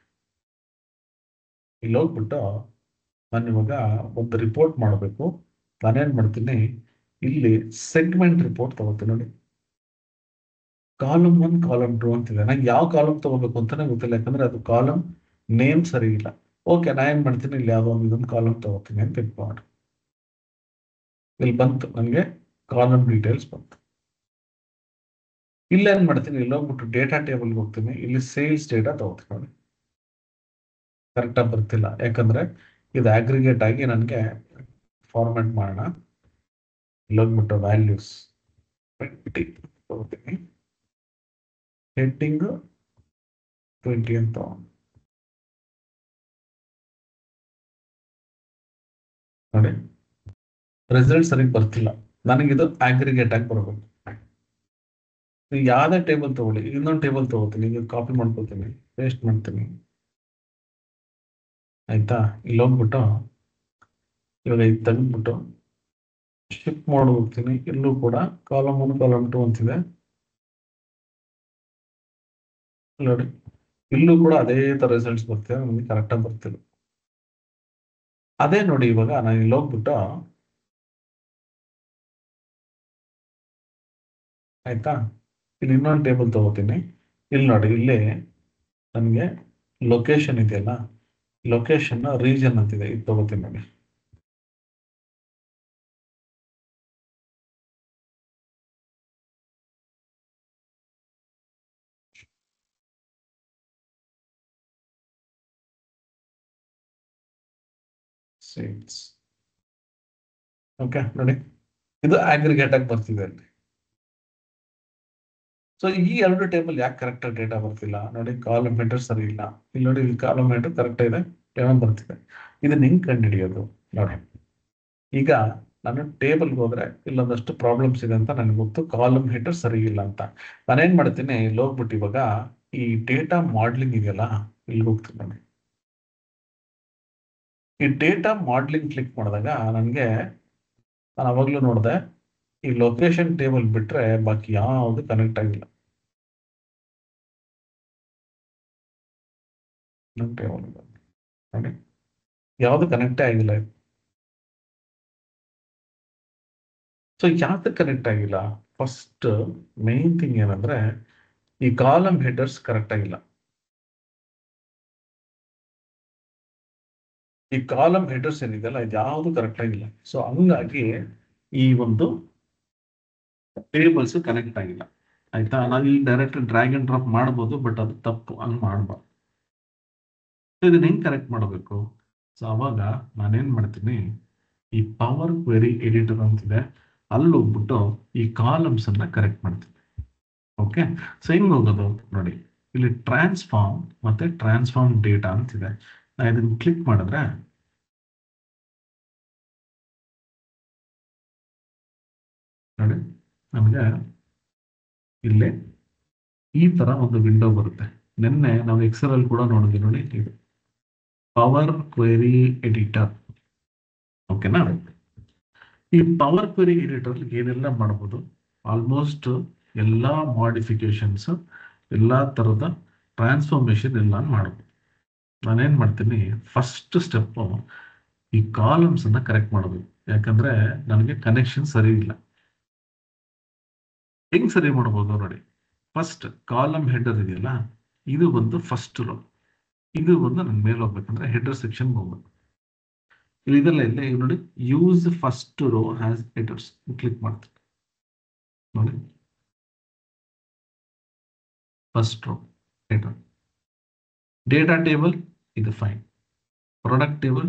ಇಲ್ಲಿ ಹೋಗ್ಬಿಟ್ಟು ನಾನು ಇವಾಗ ಒಂದು ರಿಪೋರ್ಟ್ ಮಾಡಬೇಕು. ನಾನೇನ್ ಮಾಡ್ತೀನಿ, ಇಲ್ಲಿ ಸೆಗ್ಮೆಂಟ್ ರಿಪೋರ್ಟ್ ತಗೋತೀನಿ ನೋಡಿ. ಕಾಲಮ್ 1 ಕಾಲಮ್ 2 ಅಂತಿದೆ, ನಂಗೆ ಯಾವ ಕಾಲಮ್ ತಗೋಬೇಕು ಅಂತಾನೆ ಗೊತ್ತಿಲ್ಲ, ಯಾಕಂದ್ರೆ ಅದು ಕಾಲಮ್ ನೇಮ್ ಸರಿ ಇಲ್ಲ. ಓಕೆ, ನಾ ಏನ್ ಮಾಡ್ತೀನಿ, ಇಲ್ಲಿ ಯಾವುದೋ ಇದೊಂದು ಕಾಲಮ್ ತಗೋತೀನಿ ಅಂತ ಇಟ್ಕೊಂಡು ಇಲ್ಲಿ ಬಂತು, ನನಗೆ ಕಾಲಮ್ ಡೀಟೇಲ್ಸ್ ಬಂತು. ಇಲ್ಲ ಏನ್ ಮಾಡ್ತೀನಿ, ಇಲ್ಲಿ ಹೋಗ್ಬಿಟ್ಟು ಡೇಟಾ ಟೇಬಲ್ಗೆ ಹೋಗ್ತೀನಿ, ಇಲ್ಲಿ ಸೇಲ್ಸ್ ಡೇಟಾ ತಗೋತೀನಿ ನೋಡಿ. ಕರೆಕ್ಟಾಗಿ ಬರ್ತಿಲ್ಲ, ಯಾಕಂದ್ರೆ ಇದು ಅಗ್ರಿಗೇಟ್ ಆಗಿ ನನಗೆ ಫಾರ್ಮ್ಯಾಟ್ ಮಾಡೋಣ. ಇಲ್ಲಿ ಹೋಗ್ಬಿಟ್ಟು ವ್ಯಾಲ್ಯೂಸ್ 20 ತಗೋತೀನಿ, ಹೆಡ್ಡಿಂಗ್ 20 ಅಂತ ನೋಡಿ. ರಿಸಲ್ಟ್ ಸರಿಗೆ ಬರ್ತಿಲ್ಲ, ನನಗಿದು ಅಗ್ರಿಗೇಟ್ ಆಗಿ ಬರಬೇಕು. ನೀವು ಯಾವ್ದೇ ಟೇಬಲ್ ತಗೊಳ್ಳಿ, ಇನ್ನೊಂದು ಟೇಬಲ್ ತಗೋತೀನಿ, ಈಗ ಕಾಪಿ ಮಾಡ್ಕೊತೀನಿ, ಪೇಸ್ಟ್ ಮಾಡ್ತೀನಿ. ಆಯ್ತಾ, ಇಲ್ಲಿ ಹೋಗ್ಬಿಟ್ಟು ಇವಾಗ ಇದು ತೆಗೆದ್ಬಿಟ್ಟು ಶಿಫ್ಟ್ ಮಾಡಿ ಹೋಗ್ತೀನಿ. ಇಲ್ಲೂ ಕೂಡ ಕಾಲಮ್ 1 ಕಾಲಮ್ 2 ಅಂತಿದೆ ನೋಡಿ. ಇಲ್ಲೂ ಕೂಡ ಅದೇ ತರ ರಿಸಲ್ಟ್ಸ್ ಬರ್ತಿದೆ, ನಮಗೆ ಕರೆಕ್ಟಾಗಿ ಬರ್ತಿಲ್ಲ. ಅದೇ ನೋಡಿ, ಇವಾಗ ನಾನು ಇಲ್ಲಿ ಹೋಗ್ಬಿಟ್ಟು ಆಯ್ತಾ, ಇಲ್ಲಿ ಇನ್ನೊಂದು ಟೇಬಲ್ ತಗೋತೀನಿ. ಇಲ್ಲಿ ನೋಡಿ, ಇಲ್ಲಿ ನನಗೆ ಲೊಕೇಶನ್ ಇದೆಯಲ್ಲ, ಲೊಕೇಶನ್ ರೀಜನ್ ಅಂತಿದೆ, ಇದು ತಗೋತೀನಿ ನೋಡಿ. ಸೇಲ್ಸ್. ಓಕೆ ನೋಡಿ, ಇದು ಆಗ್ರಿಗೇಟ್ ಆಗಿ ಬರ್ತಿದೆ ಅಲ್ಲಿ. ಸೊ ಈ ಎರಡು ಟೇಬಲ್ ಯಾಕೆ ಕರೆಕ್ಟ್ ಡೇಟಾ ಬರ್ತಿಲ್ಲ ನೋಡಿ, ಕಾಲಮ್ ಹೆಡರ್ ಸರಿ ಇಲ್ಲ. ಇಲ್ಲಿ ನೋಡಿ, ಇಲ್ಲಿ ಕಾಲಮ್ ಹೆಡರ್ ಕರೆಕ್ಟ್ ಇದೆ, 11 ಬರ್ತಿದೆ. ಇದನ್ನ ಹೆಂಗ್ ಕಂಡುಹಿಡಿಯೋದು ನೋಡಿ. ಈಗ ನಾನು ಟೇಬಲ್ಗೆ ಹೋದ್ರೆ ಇಲ್ಲೊಂದಷ್ಟು ಪ್ರಾಬ್ಲಮ್ಸ್ ಇದೆ ಅಂತ ನನಗೆ ಗೊತ್ತು, ಕಾಲಮ್ ಹೆಡರ್ ಸರಿ ಇಲ್ಲ ಅಂತ. ನಾನೇನ್ ಮಾಡ್ತೀನಿ, ಇಲ್ಲಿ ಹೋಗ್ಬಿಟ್ಟು ಇವಾಗ ಈ ಡೇಟಾ ಮಾಡ್ಲಿಂಗ್ ಇದೆಯಲ್ಲ, ಇಲ್ಲಿ ಹೋಗ್ತೀನಿ ನೋಡಿ. ಈ ಡೇಟಾ ಮಾಡ್ಲಿಂಗ್ ಕ್ಲಿಕ್ ಮಾಡಿದಾಗ ನನಗೆ, ನಾನು ಅವಾಗ್ಲೂ ನೋಡಿದೆ, ಈ ಲೊಕೇಶನ್ ಟೇಬಲ್ ಬಿಟ್ರೆ ಬಾಕಿ ಯಾವುದು ಕನೆಕ್ಟ್ ಆಗಿಲ್ಲ. ಟೇಬಲ್ ನೋಡಿ, ಯಾವುದು ಕನೆಕ್ಟೇ ಆಗಿಲ್ಲ. ಸೊ ಯಾವ್ದು ಕನೆಕ್ಟ್ ಆಗಿಲ್ಲ? ಫಸ್ಟ್ ಮೇನ್ ಥಿಂಗ್ ಏನಂದ್ರೆ, ಈ ಕಾಲಮ್ ಹೆಡರ್ಸ್ ಕರೆಕ್ಟ್ ಆಗಿಲ್ಲ. ಈ ಕಾಲಮ್ ಹೆಡರ್ಸ್ ಏನಿದೆಯಲ್ಲ, ಇದು ಯಾವುದು ಕರೆಕ್ಟ್ ಆಗಿಲ್ಲ. ಸೊ ಹಂಗಾಗಿ ಈ ಒಂದು ಟೇಬಲ್ಸ್ ಕನೆಕ್ಟ್ ಆಗಿಲ್ಲ. ಆಯ್ತಾ? ನಾವು ಇಲ್ಲಿ ಡೈರೆಕ್ಟ್ ಡ್ರ್ಯಾಗ್ ಅಂಡ್ ಡ್ರಾಪ್ ಮಾಡ್ಬೋದು, ಬಟ್ ಅದು ತಪ್ಪು, ಹಂಗ್ ಮಾಡಬಾರ್ದು. ಇದನ್ನ ಹೆಂಗ್ ಕರೆಕ್ಟ್ ಮಾಡಬೇಕು? ಸೊ ಅವಾಗ ನಾನೇನ್ ಮಾಡ್ತೀನಿ, ಈ ಪವರ್ ಕ್ವೆರಿ ಎಡಿಟರ್ ಅಂತಿದೆ, ಅಲ್ಲಿ ಹೋಗ್ಬಿಟ್ಟು ಈ ಕಾಲಮ್ಸ್ ಅನ್ನ ಕರೆಕ್ಟ್ ಮಾಡ್ತೀನಿ. ಓಕೆ, ಸೊ ಹೆಂಗ್ ಹೋಗೋದು ನೋಡಿ, ಇಲ್ಲಿ ಟ್ರಾನ್ಸ್ಫಾರ್ಮ್ ಮತ್ತೆ ಟ್ರಾನ್ಸ್ಫಾರ್ಮ್ ಡೇಟಾ ಅಂತಿದೆ. ನಾ ಇದನ್ನ ಕ್ಲಿಕ್ ಮಾಡಿದ್ರೆ ನೋಡಿ, ನಮಗೆ ಇಲ್ಲಿ ಈ ತರ ಒಂದು ವಿಂಡೋ ಬರುತ್ತೆ. ನಿನ್ನೆ ನಾವು ಎಕ್ಸೆಲ್ ಅಲ್ಲಿ ಕೂಡ ನೋಡಿದ್ವಿ ನೋಡಿ, ಇದು ಪವರ್ ಕ್ವೆರಿ ಎಡಿಟರ್. ಓಕೆನಾ? ಈ ಪವರ್ ಕ್ವೆರಿ ಎಡಿಟರ್ ಏನೆಲ್ಲ ಮಾಡಬಹುದು, ಆಲ್ಮೋಸ್ಟ್ ಎಲ್ಲಾ ಮಾಡಿಫಿಕೇಶನ್ಸ್, ಎಲ್ಲಾ ತರದ ಟ್ರಾನ್ಸ್ಫಾರ್ಮೇಶನ್ ಎಲ್ಲ ಮಾಡಬಹುದು. ನಾನೇನ್ ಮಾಡ್ತೀನಿ, ಫಸ್ಟ್ ಸ್ಟೆಪ್ ಈ ಕಾಲಮ್ಸ್ ಅನ್ನ ಕರೆಕ್ಟ್ ಮಾಡಬೇಕು. ಯಾಕಂದ್ರೆ ನನಗೆ ಕನೆಕ್ಷನ್ ಸರಿ ಇಲ್ಲ. ಹೆಂಗ್ ಸರಿ ಮಾಡಬಹುದು ನೋಡಿ, ಫಸ್ಟ್ ಕಾಲಮ್ ಹೆಡರ್ ಇದೆಯಲ್ಲ, ಇದು ಒಂದು ಫಸ್ಟ್ ರೋ, ಇದು ಒಂದು ನನ್ ಮೇಲೆ ಹೋಗ್ಬೇಕಂದ್ರೆ ಹೆಡರ್ ಸೆಕ್ಷನ್ ಹೋಗ್ಬೇಕು. ಇಲ್ಲಿ ಇದೆಲ್ಲ ಇಲ್ಲ, ಈಗ ನೋಡಿ, use first row has headers click ಮಾಡ್ತೀನಿ ನೋಡಿ. First row header, data table ಇದು ಫೈನ್, ಪ್ರಾಡಕ್ಟ್ ಟೇಬಲ್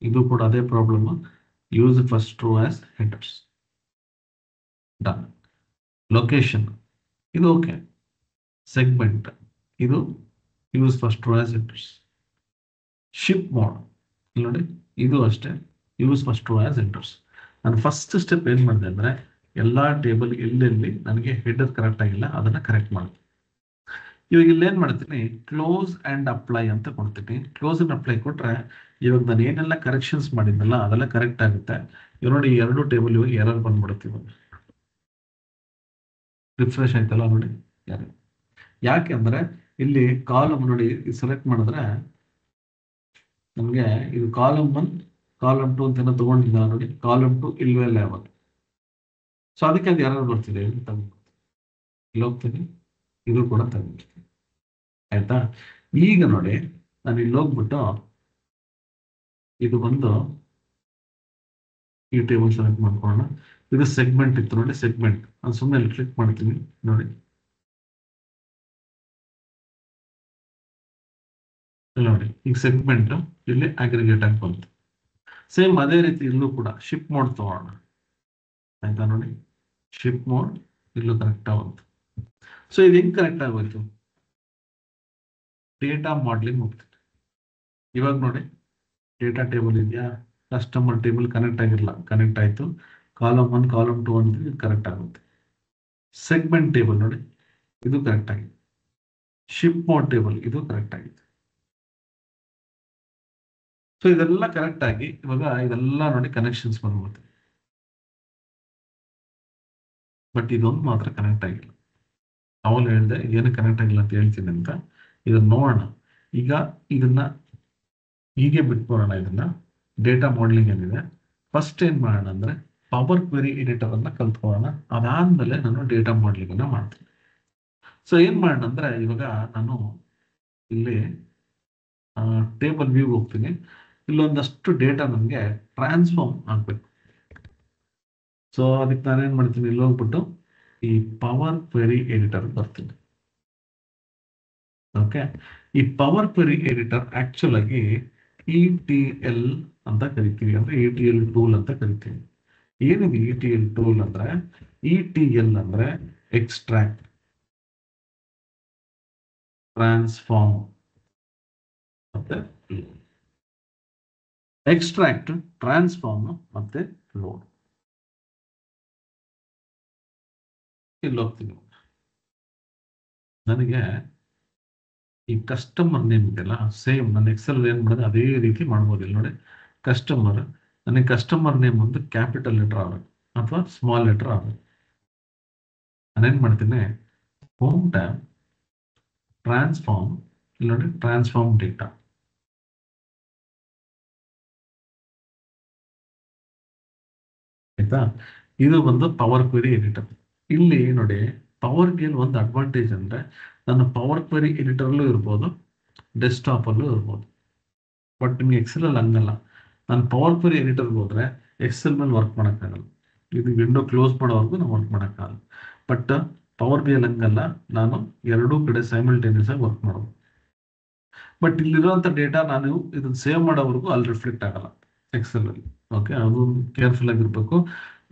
ಇದು ಕೂಡ ಅದೇ problem, use first row as headers, done. Location ಇದು ಓಕೆ, ಸೆಗ್ಮೆಂಟ್ ಇದು use first row as headers. Ship mode ನೋಡಿ, ಇದು ಅಷ್ಟೇ, use first row as headers. ನಾನು ಫಸ್ಟ್ ಸ್ಟೆಪ್ ಏನ್ ಮಾಡಿದೆ ಅಂದ್ರೆ, ಎಲ್ಲಾ ಟೇಬಲ್ ಎಲ್ಲೆಲ್ಲಿ ನನಗೆ ಹೆಡರ್ ಕರೆಕ್ಟ್ ಆಗಿಲ್ಲ ಅದನ್ನ ಕರೆಕ್ಟ್ ಮಾಡ್ತೀನಿ. ಇವಾಗ ಇಲ್ಲಿ ಏನ್ ಮಾಡ್ತೀನಿ, ಕ್ಲೋಸ್ ಅಂಡ್ ಅಪ್ಲೈ ಅಂತ ಕೊಡ್ತೀನಿ. ಕ್ಲೋಸ್ ಅಂಡ್ ಅಪ್ಲೈ ಕೊಟ್ರೆ ಇವಾಗ ನಾನು ಏನೆಲ್ಲ ಕರೆಕ್ಷನ್ಸ್ ಮಾಡಿದ್ನಲ್ಲ ಅದೆಲ್ಲ ಕರೆಕ್ಟ್ ಆಗುತ್ತೆ. ಇವಾಗ ನೋಡಿ, ಎರಡು ಟೇಬಲ್ ಇವಾಗ ಎರರ್ ಬಂದ್ಬಿಡುತ್ತೆ. ಇವಾಗ ರಿಫ್ರೆಶ್ ಆಯ್ತಲ್ಲ ನೋಡಿ, ಯಾಕೆ ಅಂದ್ರೆ ಇಲ್ಲಿ ಕಾಲಮ್ ನೋಡಿ ಸೆಲೆಕ್ಟ್ ಮಾಡಿದ್ರೆ ನಮ್ಗೆ ಇದು ಕಾಲಮ್ 1 ಕಾಲಮ್ 2 ಅಂತ ತಗೊಂಡಿದ್ದ ನೋಡಿ, ಕಾಲಮ್ 2 ಇಲ್ವೇ ಇಲ್ಲ ಯಾವತ್ತು. ಸೊ ಅದಕ್ಕೆ ಅದು ಎರರ್ ಬರ್ತಿದೆ, ಇಲ್ಲಿ ಹೋಗ್ತೀನಿ, ಇದು ಕೂಡ ತಗೊಂಡಿರ್ತೀನಿ. ಆಯ್ತಾ? ಈಗ ನೋಡಿ, ನಾನು ಇಲ್ಲಿ ಹೋಗ್ಬಿಟ್ಟು ಇದು ಬಂದು ಈ ಟೇಬಲ್ ಸೆಲೆಕ್ಟ್ ಮಾಡ್ಕೊಳ್ಳೋಣ. ಇದು ಸೆಗ್ಮೆಂಟ್ ಇತ್ತು ನೋಡಿ, ಸೆಗ್ಮೆಂಟ್ ನಾನು ಸುಮ್ಮನೆ ಕ್ಲಿಕ್ ಮಾಡ್ತೀನಿ ನೋಡಿ, ನೋಡಿ ಈಗ ಸೆಗ್ಮೆಂಟ್ ಇಲ್ಲಿ ಅಗ್ರಿಗೇಟ್ ಆಗಿ ಬಂತು. ಸೇಮ್ ಅದೇ ರೀತಿ ಇಲ್ಲೂ ಕೂಡ ಶಿಪ್ ಮೋಡ್ ತಗೋಣ. ಆಯ್ತಾ ನೋಡಿ, ಶಿಪ್ ಮೋಡ್ ಇಲ್ಲೂ ಕರೆಕ್ಟ್ ಆಗುತ್ತೆ. ಸೊ ಇದು ಹೆಂಗ್ ಕರೆಕ್ಟ್ ಆಗೋಯ್ತು, ಡೇಟಾ ಮಾಡ್ಲಿಂಗ್ ಹೋಗ್ತೀನಿ. ಇವಾಗ ನೋಡಿ, ಡೇಟಾ ಟೇಬಲ್ ಇದೆಯಾ, ಕಸ್ಟಮರ್ ಟೇಬಲ್ ಕನೆಕ್ಟ್ ಆಗಿರಲ್ಲ, ಕನೆಕ್ಟ್ ಆಯ್ತು. ಕಾಲಮ್ 1 ಕಾಲಮ್ 2 ಅಂತ ಇದು ಕರೆಕ್ಟ್ ಆಗುತ್ತೆ. ಸೆಗ್ಮೆಂಟ್ ಟೇಬಲ್ ನೋಡಿ, ಇದು ಕರೆಕ್ಟ್ ಆಗಿದೆ. ಶಿಪ್ ಮೋಡ್ ಟೇಬಲ್ ಇದು ಕರೆಕ್ಟ್ ಆಗಿದೆ. ಸೊ ಇದೆಲ್ಲ ಕರೆಕ್ಟ್ ಆಗಿ ಇವಾಗ ಇದೆಲ್ಲ ನೋಡಿ ಕನೆಕ್ಷನ್ಸ್ ಬಂದ್ಬಿಡುತ್ತೆ. ಬಟ್ ಇದೊಂದು ಮಾತ್ರ ಕನೆಕ್ಟ್ ಆಗಿಲ್ಲ. ಅವಳು ಹೇಳಿದೆ ಏನು ಕನೆಕ್ಟ್ ಆಗಿಲ್ಲ ಅಂತ ಹೇಳ್ತೀನಿ ಅಂತ. ಇದನ್ನ ನೋಡೋಣ. ಈಗ ಇದನ್ನ ಹೀಗೆ ಬಿಟ್ಕೊಡೋಣ. ಇದನ್ನ ಡೇಟಾ ಮಾಡಲಿಂಗ್ ಏನಿದೆ, ಫಸ್ಟ್ ಏನ್ ಮಾಡೋಣ ಅಂದ್ರೆ ಪವರ್ ಕ್ವೆರಿ ಎಡಿಟರ್ ಅನ್ನ ಕಲ್ತ್ಕೊಳ್ಳೋಣ. ಅದಾದ್ಮೇಲೆ ನಾನು ಡೇಟಾ ಮಾಡಲಿಂಗ್ ಅನ್ನ ಮಾಡ್ತೀನಿ. ಸೊ ಏನ್ ಮಾಡೋಣ ಅಂದ್ರೆ, ಇವಾಗ ನಾನು ಇಲ್ಲಿ ಟೇಬಲ್ ವ್ಯೂ ಹೋಗ್ತೀನಿ. ಇಲ್ಲೊಂದಷ್ಟು ಡೇಟಾ ನನಗೆ ಟ್ರಾನ್ಸ್ಫಾರ್ಮ್ ಆಗ್ಬೇಕು. ಸೊ ಅದಕ್ಕೆ ನಾನೇನ್ ಮಾಡ್ತೀನಿ, ಇಲ್ಲಿ ಹೋಗ್ಬಿಟ್ಟು ಈ ಪವರ್ ಕ್ವೆರಿ ಎಡಿಟರ್ ಬರ್ತೀನಿ. ಓಕೆ, ಈ ಪವರ್ ಕ್ವೆರಿ ಎಡಿಟರ್ ಆಕ್ಚುಲ್ ಆಗಿ ETL ಅಂತ ಕರಿತೀವಿ, ಅಂದ್ರೆ ETL ಟೂಲ್ ಅಂತ ಕರಿತೀವಿ. ಏನಿದೆ ETL ಟೂಲ್ ಅಂದ್ರೆ, ETL ಅಂದ್ರೆ ಎಕ್ಸ್ಟ್ರಾಕ್ಟ್, ಟ್ರಾನ್ಸ್ಫಾರ್ಮ್ ಮತ್ತೆ ಎಕ್ಸ್ಟ್ರಾಕ್ಟ್, ಟ್ರಾನ್ಸ್ಫಾರ್ಮ್ ಮತ್ತೆ ಲೋಡ್. ಇಲ್ಲಿ ಹೋಗ್ತೀನಿ, ನನಗೆ ಈ ಕಸ್ಟಮರ್ ನೇಮ್ ಇದೆಯಲ್ಲ, ಸೇಮ್ ನನ್ನ ಎಕ್ಸೆಲ್ ಏನ್ ಮಾಡಿದ್ರೆ ಅದೇ ರೀತಿ ಮಾಡ್ಬೋದು. ಇಲ್ಲಿ ನೋಡಿ, ಕಸ್ಟಮರ್, ನನಗೆ ಕಸ್ಟಮರ್ ನೇಮ್ ಒಂದು ಕ್ಯಾಪಿಟಲ್ ಲೆಟರ್ ಆಗಬೇಕು ಅಥವಾ ಸ್ಮಾಲ್ ಲೆಟರ್ ಆಗಬೇಕು. ನಾನೇನ್ ಮಾಡ್ತೀನಿ, ಹೋಮ್ ಟ್ಯಾಬ್, ಟ್ರಾನ್ಸ್ಫಾರ್ಮ್, ಇಲ್ಲಿ ನೋಡಿ ಟ್ರಾನ್ಸ್ಫಾರ್ಮ್ ಡೇಟಾ. ಆಯ್ತಾ, ಇದು ಒಂದು ಪವರ್ ಕ್ವೆರಿ ಎಡಿಟರ್. ಇಲ್ಲಿ ನೋಡಿ, ಪವರ್ ಗೆ ಒಂದು ಅಡ್ವಾಂಟೇಜ್ ಅಂದ್ರೆ ನನ್ನ ಪವರ್ ಕ್ವೆರಿ ಎಡಿಟರ್ ಅಲ್ಲೂ ಇರ್ಬೋದು, ಡೆಸ್ಕ್ಟಾಪ್ ಅಲ್ಲೂ ಇರ್ಬೋದು. ಬಟ್ ನಿಮ್ಗೆ ಎಕ್ಸೆಲ್ ಅಲ್ಲಿ ಹಂಗಲ್ಲ. ನಾನು ಪವರ್ ಕ್ವೆರಿ ಎಡಿಟರ್ ಹೋದ್ರೆ ಎಕ್ಸೆಲ್ ಮೇಲೆ ವರ್ಕ್ ಮಾಡೋಕ್ಕಾಗಲ್ಲ, ಇದು ವಿಂಡೋ ಕ್ಲೋಸ್ ಮಾಡೋವರೆಗೂ ನಾವು ವರ್ಕ್ ಮಾಡೋಕ್ಕಾಗಲ್ಲ. ಬಟ್ ಪವರ್ ಬಿ ಅಲ್ಲಿ ಹಂಗಲ್ಲ, ನಾನು ಎರಡೂ ಕಡೆ ಸೈಮಲ್ಟೇನಿಯಸ್ ಆಗಿ ವರ್ಕ್ ಮಾಡೋದು. ಬಟ್ ಇಲ್ಲಿರುವಂತ ಡೇಟಾ ನಾನು ಇದನ್ನ ಸೇವ್ ಮಾಡೋವರೆಗೂ ಅಲ್ಲಿ ರಿಫ್ಲೆಕ್ಟ್ ಆಗಲ್ಲ ಎಕ್ಸೆಲ್ ಅಲ್ಲಿ. ಓಕೆ, ಅದು ಕೇರ್ಫುಲ್ ಆಗಿರ್ಬೇಕು.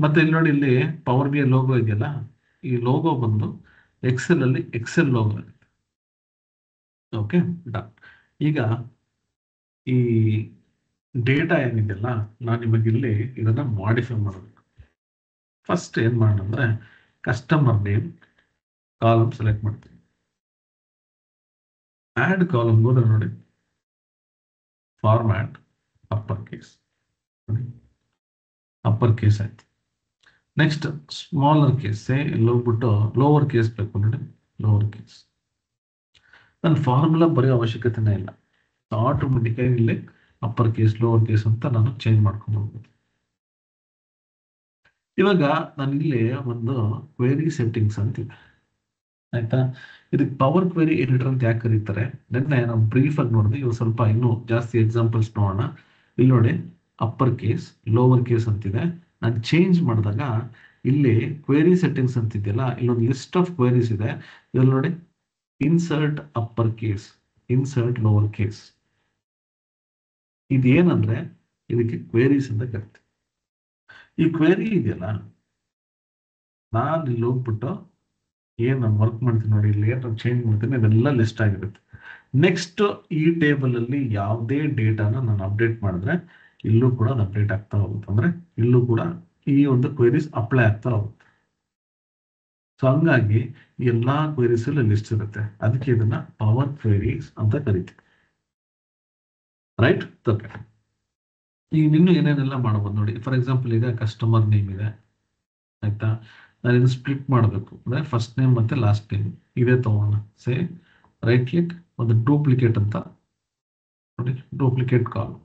ಮತ್ತೆ ಇಲ್ಲಿ ನೋಡಿ, ಇಲ್ಲಿ ಪವರ್ ಬಿ ಲೋಗೋ ಇದೆಯಲ್ಲ, ಈ ಲೋಗೋ ಬಂದು ಎಕ್ಸೆಲ್ ಅಲ್ಲಿ ಎಕ್ಸೆಲ್ ಲೋಗೋ ಆಗುತ್ತೆ. Okay, done. ಈಗ ಈ ಡೇಟಾ ಏನಿದೆಯಲ್ಲ, ನಾನು ನಿಮಗೆ ಇಲ್ಲಿ ಇದನ್ನ ಮಾಡಿಫೈ ಮಾಡಬೇಕು. ಫಸ್ಟ್ ಏನ್ ಮಾಡೋಣ ಅಂದ್ರೆ, ಕಸ್ಟಮರ್ ನೇಮ್ ಕಾಲಮ್ ಸೆಲೆಕ್ಟ್ ಮಾಡ್ತೀನಿ. ಆಡ್ ಕಾಲಮ್ ಹೋದ್ರೆ ನೋಡಿ, format upper case, upper case ಆಯ್ತು. ನೆಕ್ಸ್ಟ್ ಸ್ಮಾಲರ್ ಕೇಸ್, ಇಲ್ಲಿ ಹೋಗ್ಬಿಟ್ಟು ಲೋವರ್ ಕೇಸ್ ಬೇಕು ನೋಡಿ, ಲೋವರ್ ಕೇಸ್. ನನ್ನ ಫಾರ್ಮುಲಾ ಬರೆಯೋ ಅವಶ್ಯಕತೆನೇ ಇಲ್ಲ, ಆಟೋಮೆಟಿಕ್ ಆಗಿ ಇಲ್ಲಿ ಅಪ್ಪರ್ ಕೇಸ್ ಲೋವರ್ ಕೇಸ್ ಅಂತ ನಾನು ಚೇಂಜ್ ಮಾಡ್ಕೊಂಡು ಹೋಗ್ಬೋದು. ಇವಾಗ ನಾನು ಇಲ್ಲಿ ಒಂದು ಕ್ವೆರಿ ಸೆಟ್ಟಿಂಗ್ಸ್ ಅಂತಿದೆ. ಆಯ್ತಾ, ಇದಕ್ಕೆ ಪವರ್ ಕ್ವೆರಿ ಎಡಿಟರ್ ಅಂತ ಯಾಕೆ ಕರೀತಾರೆ, ನಿನ್ನೆ ನಾವು ಬ್ರೀಫ್ ಆಗಿ ನೋಡಿದ್ವಿ. ಇವಾಗ ಸ್ವಲ್ಪ ಇನ್ನೂ ಜಾಸ್ತಿ ಎಕ್ಸಾಂಪಲ್ಸ್ ನೋಡೋಣ. ಇಲ್ಲಿ ನೋಡಿ, ಅಪ್ಪರ್ ಕೇಸ್ ಲೋವರ್ ಕೇಸ್ ಅಂತಿದೆ. ನಾನು ಚೇಂಜ್ ಮಾಡಿದಾಗ ಇಲ್ಲಿ ಕ್ವೆರಿ ಸೆಟ್ಟಿಂಗ್ಸ್ ಅಂತಿದೆಯಲ್ಲ, ಇಲ್ಲೊಂದು ಲಿಸ್ಟ್ ಆಫ್ ಕ್ವೆರೀಸ್ ಇದೆ. ಇಲ್ಲಿ ನೋಡಿ, insert upper case, insert lower case. ಇದೇನಂದ್ರೆ ಇದಕ್ಕೆ ಕ್ವೆರೀಸ್ ಅಂತ ಕರಿತೀವಿ. ಈ ಕ್ವೆರಿ ಇದೆಯಲ್ಲ, ನಾನು ಇಲ್ಲಿ ಹೋಗ್ಬಿಟ್ಟು ಏನ್ ನಾನು ವರ್ಕ್ ಮಾಡ್ತೀನಿ ನೋಡಿ, ಇಲ್ಲಿ ಏನು ಚೇಂಜ್ ಮಾಡ್ತೀನಿ ಅದೆಲ್ಲ ಲಿಸ್ಟ್ ಆಗಿರುತ್ತೆ. ನೆಕ್ಸ್ಟ್ ಈ ಟೇಬಲ್ ಅಲ್ಲಿ ಯಾವುದೇ ಡೇಟಾನ ನಾನು ಅಪ್ಡೇಟ್ ಮಾಡಿದ್ರೆ ಇಲ್ಲೂ ಕೂಡ ಅದು ಅಪ್ಡೇಟ್ ಆಗ್ತಾ ಹೋಗುತ್ತೆ. ಅಂದ್ರೆ ಇಲ್ಲೂ ಕೂಡ ಈ ಒಂದು ಕ್ವೆರೀಸ್ ಅಪ್ಲೈ ಆಗ್ತಾ ಹೋಗುತ್ತೆ. ಸೊ ಹಂಗಾಗಿ ಎಲ್ಲಾ ಕ್ವೆರೀಸ್ ಅಲ್ಲಿ ಲಿಸ್ಟ್ ಇರುತ್ತೆ, ಅದಕ್ಕೆ ಇದನ್ನ ಪವರ್ ಕ್ವೆರೀಸ್ ಅಂತ ಕರಿತೀವಿ. Right, okay. ಈಗ ಇನ್ನು ಏನೇನೆಲ್ಲ ಮಾಡಬಹುದು ನೋಡಿ. ಫಾರ್ ಎಕ್ಸಾಂಪಲ್, ಈಗ ಕಸ್ಟಮರ್ ನೇಮ್ ಇದೆ, ಆಯ್ತಾ. ನಾನು ಇದನ್ನ ಸ್ಪ್ಲಿಟ್ ಮಾಡಬೇಕು ಅಂದ್ರೆ ಫಸ್ಟ್ ನೇಮ್ ಮತ್ತೆ ಲಾಸ್ಟ್ ನೇಮ್ ಇದೇ ತಗೋಣ. ಸೇ ರೈಟ್ ಕ್ಲಿಕ್, ಒಂದು ಡೂಪ್ಲಿಕೇಟ್ ಅಂತ ನೋಡಿ, ಡೂಪ್ಲಿಕೇಟ್ ಕಾಲಮ್.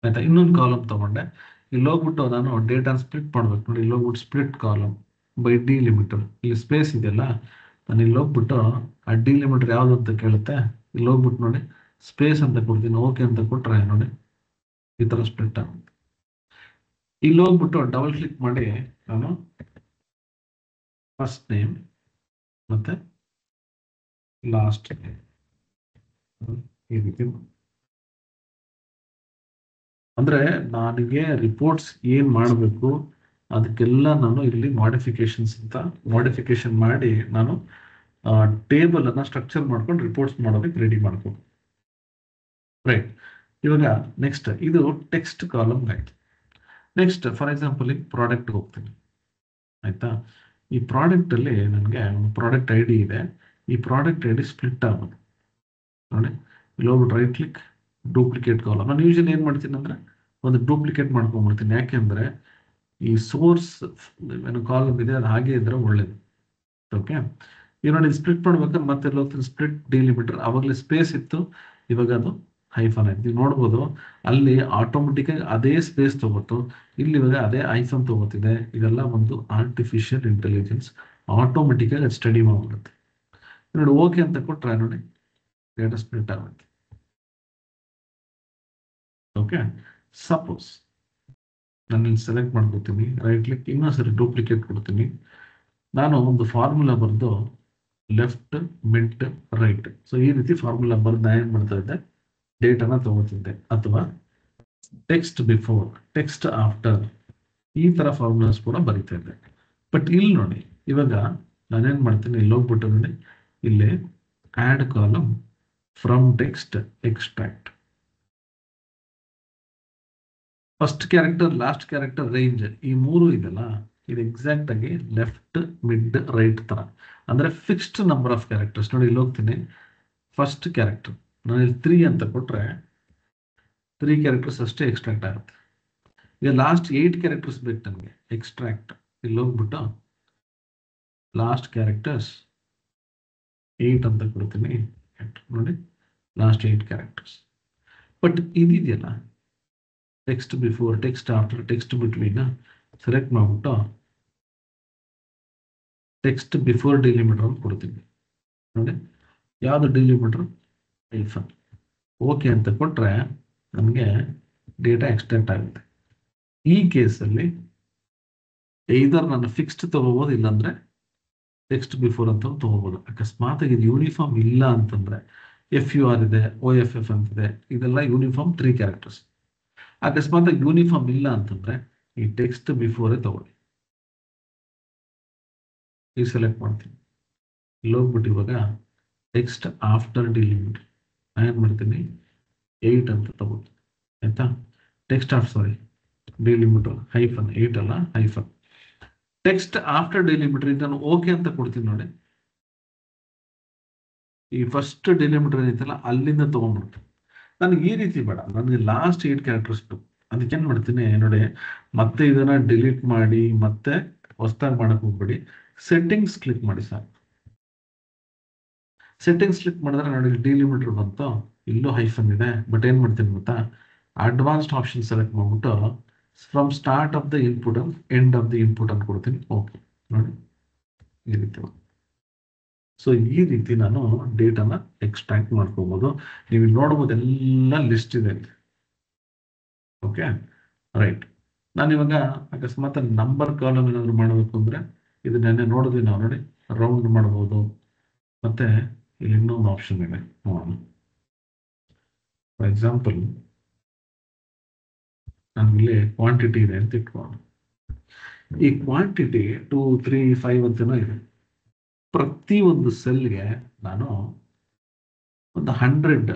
ಆಯ್ತಾ, ಇನ್ನೊಂದು ಕಾಲಮ್ ತಗೊಂಡೆ. ಇಲ್ಲಿ ಹೋಗ್ಬಿಟ್ಟು ನಾನು ಡೇಟಾ ಸ್ಪ್ಲಿಟ್ ಮಾಡ್ಬೇಕು ನೋಡಿ, ಇಲ್ಲಿ ಹೋಗ್ಬಿಟ್ಟು ಸ್ಪ್ಲಿಟ್ ಕಾಲಮ್ ಬೈ ಡಿಲಿಮಿಟರ್, ಇಲ್ಲಿ ಸ್ಪೇಸ್ ಇದೆಯಲ್ಲ, ನಾನು ಇಲ್ಲಿ ಹೋಗ್ಬಿಟ್ಟು ಆ ಡಿಲಿಮಿಟರ್ ಯಾವ್ದು ಅಂತ ಕೇಳುತ್ತೆ. ಇಲ್ಲಿ ಹೋಗ್ಬಿಟ್ಟು ನೋಡಿ, ಸ್ಪೇಸ್ ಅಂತ ಕೊಡ್ತೀನಿ, ಓಕೆ ಅಂತ ಕೊಟ್ರೆ ನೋಡಿ ಈ ತರ ಸ್ಪ್ಲಿಟ್ ಆಗುತ್ತೆ. ಇಲ್ಲಿ ಹೋಗ್ಬಿಟ್ಟು ಡಬಲ್ ಕ್ಲಿಕ್ ಮಾಡಿ ನಾನು ಫಸ್ಟ್ ನೇಮ್ ಮತ್ತೆ ಲಾಸ್ಟ್ ನೇಮ್ ಈ ರೀತಿ. ಅಂದ್ರೆ ನನಗೆ ರಿಪೋರ್ಟ್ಸ್ ಏನ್ ಮಾಡಬೇಕು ಅದಕ್ಕೆಲ್ಲ ನಾನು ಇಲ್ಲಿ ಮಾಡಿಫಿಕೇಶನ್ಸ್ ಅಂತ ಮಾಡಿಫಿಕೇಶನ್ ಮಾಡಿ ನಾನು ಟೇಬಲ್ ಅನ್ನ ಸ್ಟ್ರಕ್ಚರ್ ಮಾಡ್ಕೊಂಡು ರಿಪೋರ್ಟ್ಸ್ ಮಾಡೋದಕ್ಕೆ ರೆಡಿ ಮಾಡ್ಕೊಂಡು. ರೈಟ್, ಇವಾಗ ನೆಕ್ಸ್ಟ್ ಇದು ಟೆಕ್ಸ್ಟ್ ಕಾಲಮ್ ಆಯ್ತು. ನೆಕ್ಸ್ಟ್ ಫಾರ್ ಎಕ್ಸಾಂಪಲ್ ಈಗ ಪ್ರಾಡಕ್ಟ್ ಹೋಗ್ತೀನಿ. ಆಯ್ತಾ, ಈ ಪ್ರಾಡಕ್ಟ್ ಅಲ್ಲಿ ನನಗೆ ಒಂದು ಪ್ರಾಡಕ್ಟ್ ಐ ಡಿ ಇದೆ. ಈ ಪ್ರಾಡಕ್ಟ್ ಐ ಡಿ ಸ್ಪ್ಲಿಟ್ ಆಗೋದು ನೋಡಿ, ಇಲ್ಲಿ ಹೋಗ್ಬಿಟ್ಟು ರೈಟ್ ಕ್ಲಿಕ್, ಡೂಪ್ಲಿಕೇಟ್ ಕಾಲಮ್. ನಾನು ಯೂಶಲಿ ಏನ್ ಮಾಡ್ತೀನಿ ಅಂದ್ರೆ ಒಂದು ಡೂಪ್ಲಿಕೇಟ್ ಮಾಡ್ಕೊಂಡ್ಬಿಡ್ತೀನಿ. ಯಾಕೆಂದ್ರೆ ಈ ಸೋರ್ಸ್ ಏನು ಕಾಲಮ್ ಇದೆ ಅದು ಹಾಗೆ ಇದ್ರೆ ಒಳ್ಳೇದು. ಓಕೆ, ಈಗ ನೋಡಿ ಸ್ಪ್ಲಿಟ್ ಮಾಡ್ಬೇಕಾದ್ರೆ ಮತ್ತೆ ಹೋಗ್ತೀನಿ, ಸ್ಪ್ಲಿಟ್ ಡಿಲಿಮಿಟರ್, ಅವಾಗಲೇ ಸ್ಪೇಸ್ ಇತ್ತು, ಇವಾಗ ಅದು ಹೈಫನ್ ಆಯ್ತು. ನೀವು ನೋಡ್ಬೋದು ಅಲ್ಲಿ ಆಟೋಮೆಟಿಕ್ ಆಗಿ ಅದೇ ಸ್ಪೇಸ್ ತಗೋತು, ಇಲ್ಲಿ ಇವಾಗ ಅದೇ ಐಫನ್ ತಗೋತಿದೆ. ಇದೆಲ್ಲ ಒಂದು ಆರ್ಟಿಫಿಷಿಯಲ್ ಇಂಟೆಲಿಜೆನ್ಸ್, ಆಟೋಮೆಟಿಕ್ ಆಗಿ ಅದು ಸ್ಟಡಿ ಮಾಡ್ಬಿಡುತ್ತೆ. ನೋಡಿ ಓಕೆ ಅಂತ ಕೊಟ್ರೆ ನೋಡಿ ಡೇಟಾ ಸ್ಪ್ಲಿಟ್ ಆಗುತ್ತೆ. ಓಕೆ, ಸಪೋಸ್ ನಾನು ಇಲ್ಲಿ ಸೆಲೆಕ್ಟ್ ಮಾಡ್ಕೊತೀನಿ, ರೈಟ್ ಕ್ಲಿಕ್, ಇನ್ನೊಂದ್ಸರಿ ಡೂಪ್ಲಿಕೇಟ್ ಕೊಡ್ತೀನಿ. ನಾನು ಒಂದು ಫಾರ್ಮುಲಾ ಬರೆದು ಲೆಫ್ಟ್ ಮಿಡ್ ರೈಟ್, ಸೊ ಈ ರೀತಿ ಫಾರ್ಮುಲಾ ಬರೆದು ನಾನು ಏನ್ ಮಾಡ್ತಾ ಇದ್ದೆ, ಡೇಟನ ತಗೋತಿದ್ದೆ, ಅಥವಾ ಟೆಕ್ಸ್ಟ್ ಬಿಫೋರ್, ಟೆಕ್ಸ್ಟ್ ಆಫ್ಟರ್, ಈ ತರ ಫಾರ್ಮುಲಾಸ್ ಕೂಡ ಬರೀತಾ ಇದ್ದೆ. ಬಟ್ ಇಲ್ಲಿ ನೋಡಿ, ಇವಾಗ ನಾನೇನ್ ಮಾಡ್ತೀನಿ, ಇಲ್ಲಿ ಹೋಗ್ಬಿಟ್ಟು ನೋಡಿ, ಇಲ್ಲಿ add column from text extract, first character, last character, range, ಈ ಮೂರು ಇದೆಲ್ಲ ಇದು ಎಕ್ಸಾಕ್ಟ್ ಆಗಿ ಲೆಫ್ಟ್ ಮಿಡ್ ರೈಟ್ ತರ, ಅಂದ್ರೆ ಫಿಕ್ಸ್ಡ್ ನಂಬರ್ ಆಫ್ ಕ್ಯಾರೆಕ್ಟರ್ಸ್. ನೋಡಿ ಇಲ್ಲಿ ಹೋಗ್ತೀನಿ, ಫಸ್ಟ್ ಕ್ಯಾರೆಕ್ಟರ್ ನಾನು ಇಲ್ಲಿ 3 ಅಂತ ಕೊಟ್ರೆ 3 ಕ್ಯಾರೆಕ್ಟರ್ಸ್ ಅಷ್ಟೇ ಎಕ್ಸ್ಟ್ರಾಕ್ಟ್ ಆಗುತ್ತೆ. ಈಗ ಲಾಸ್ಟ್ 8 ಕ್ಯಾರೆಕ್ಟರ್ಸ್ ಬೇಕು ನನಗೆ ಎಕ್ಸ್ಟ್ರಾಕ್ಟ್, ಇಲ್ಲಿ ಹೋಗ್ಬಿಟ್ಟು ಲಾಸ್ಟ್ ಕ್ಯಾರೆಕ್ಟರ್ಸ್ 8 ಅಂತ ಕೊಡ್ತೀನಿ. ನೋಡಿ ಲಾಸ್ಟ್ 8 ಕ್ಯಾರೆಕ್ಟರ್ಸ್. ಬಟ್ ಇದಿದೆಯಲ್ಲ text before, text after, text between select ಮಾಡ್ಬಿಟ್ಟು ಟೆಕ್ಸ್ಟ್ ಬಿಫೋರ್ ಡಿಲಿಮಿಟರ್ ಅಂತ ಕೊಡ್ತೀನಿ. ನೋಡಿ ಯಾವುದು ಡಿಲಿಮಿಟರ್, ಹೈಫನ್. ಓಕೆ ಅಂತ ಕೊಟ್ರೆ ನಮಗೆ ಡೇಟಾ ಎಕ್ಸ್ಟ್ರಾಕ್ಟ್ ಆಗುತ್ತೆ. ಈ ಕೇಸಲ್ಲಿ ಇದರ್ ನಾನು ಫಿಕ್ಸ್ಡ್ ತಗೋಬಹುದು, ಇಲ್ಲಾಂದ್ರೆ ಟೆಕ್ಸ್ಟ್ ಬಿಫೋರ್ ಅಂತ ತಗೋಬಹುದು. ಅಕಸ್ಮಾತ್ ಇದು ಯೂನಿಫಾರ್ಮ್ ಇಲ್ಲ ಅಂತಂದ್ರೆ FUR ಇದೆ, OFF ಅಂತಿದೆ, ಇದೆಲ್ಲ ಯೂನಿಫಾರ್ಮ್ 3 ಕ್ಯಾರೆಕ್ಟರ್ಸ್. ಅಕಸ್ಮಾತ್ ಯೂನಿಫಾರ್ಮ್ ಇಲ್ಲ ಅಂತಂದ್ರೆ ಈ ಟೆಕ್ಸ್ಟ್ ಬಿಫೋರ್ ತಗೊಳ್ಳಿ. ಈ ಸೆಲೆಕ್ಟ್ ಮಾಡ್ತೀನಿ, ಇಲ್ಲಿ ಹೋಗ್ಬಿಟ್ಟು ಇವಾಗ ಟೆಕ್ಸ್ಟ್ ಆಫ್ಟರ್ ಡಿಲಿಮಿಟರ್ ನಾನು ಏನ್ ಮಾಡ್ತೀನಿ 8 ಅಂತ ತಗೊಳ್ತೀನಿ. ಆಯ್ತಾ, text of sorry delimiter hyphen 8 ಅಲ್ಲ ಹೈಫನ್. ಟೆಕ್ಸ್ಟ್ ಆಫ್ಟರ್ ಡಿಲಿಮಿಟರ್ ನಾನು ಓಕೆ ಅಂತ ಕೊಡ್ತೀನಿ. ನೋಡಿ ಈ ಫಸ್ಟ್ ಡಿಲಿಮಿಟರ್ ಏನೈತಲ್ಲ ಅಲ್ಲಿಂದ ತಗೊಂಡ್ಬಿಡ್ತೀನಿ. ನನಗೆ ಈ ರೀತಿ ಬೇಡ, ನನಗೆ ಲಾಸ್ಟ್ 8 ಕ್ಯಾರೆಕ್ಟರ್ಸ್ ಅದಕ್ಕೆ ಏನ್ ಮಾಡ್ತೀನಿ ನೋಡಿ, ಮತ್ತೆ ಇದನ್ನ ಡಿಲೀಟ್ ಮಾಡಿ ಮತ್ತೆ ಹೊಸದಾಗಿ ಮಾಡಕ್ ಹೋಗ್ಬೇಡಿ, ಸೆಟ್ಟಿಂಗ್ಸ್ ಕ್ಲಿಕ್ ಮಾಡಿ ಸಾಕು. ಸೆಟ್ಟಿಂಗ್ಸ್ ಕ್ಲಿಕ್ ಮಾಡಿದ್ರೆ ನೋಡಿ ಡಿಲಿಮಿಟರ್ ಬಂತು, ಇಲ್ಲೂ ಹೈಫನ್ ಇದೆ. ಬಟ್ ಏನ್ ಮಾಡ್ತೀನಿ ಗೊತ್ತಾ, ಅಡ್ವಾನ್ಸ್ಡ್ ಆಪ್ಷನ್ ಸೆಲೆಕ್ಟ್ ಮಾಡ್ಬಿಟ್ಟು from start of the input and end of the input ಅಂತ ಕೊಡ್ತೀನಿ. ಓಕೆ ನೋಡಿ ಈ ರೀತಿ. ಸೊ ಈ ರೀತಿ ನಾನು ಡೇಟಾನ ಎಕ್ಸ್ಟ್ರಾಕ್ಟ್ ಮಾಡ್ಕೋಬಹುದು. ನೀವು ನೋಡ್ಬೋದು ಎಲ್ಲ ಲಿಸ್ಟ್ ಇದೆ. Okay right. ನಾನು ಇವಾಗ ಅಕಸ್ಮಾತ್ ನಂಬರ್ ಕಾಲಮ್ ಏನಾದ್ರು ಮಾಡಬೇಕು ಅಂದ್ರೆ ಇದನ್ನೆನ್ನೆ ನೋಡಿದ್ವಿ ನಾವು. ನೋಡಿ ರೌಂಡ್ ಮಾಡಬಹುದು, ಮತ್ತೆ ಇಲ್ಲಿ ಇನ್ನೊಂದು ಆಪ್ಷನ್ ಇದೆ ನೋಡೋಣ. ಫಾರ್ ಎಕ್ಸಾಂಪಲ್ ನನ್ಗೆ ಕ್ವಾಂಟಿಟಿ ಇದೆ ಅಂತ ಇಟ್ಕೊಳ್ಳೋಣ. ಈ ಕ್ವಾಂಟಿಟಿ 2, 3, 5 ಅಂತನೋ ಇದೆ. ಪ್ರತಿ ಒಂದು ಸೆಲ್ಗೆ ನಾನು ಒಂದು 100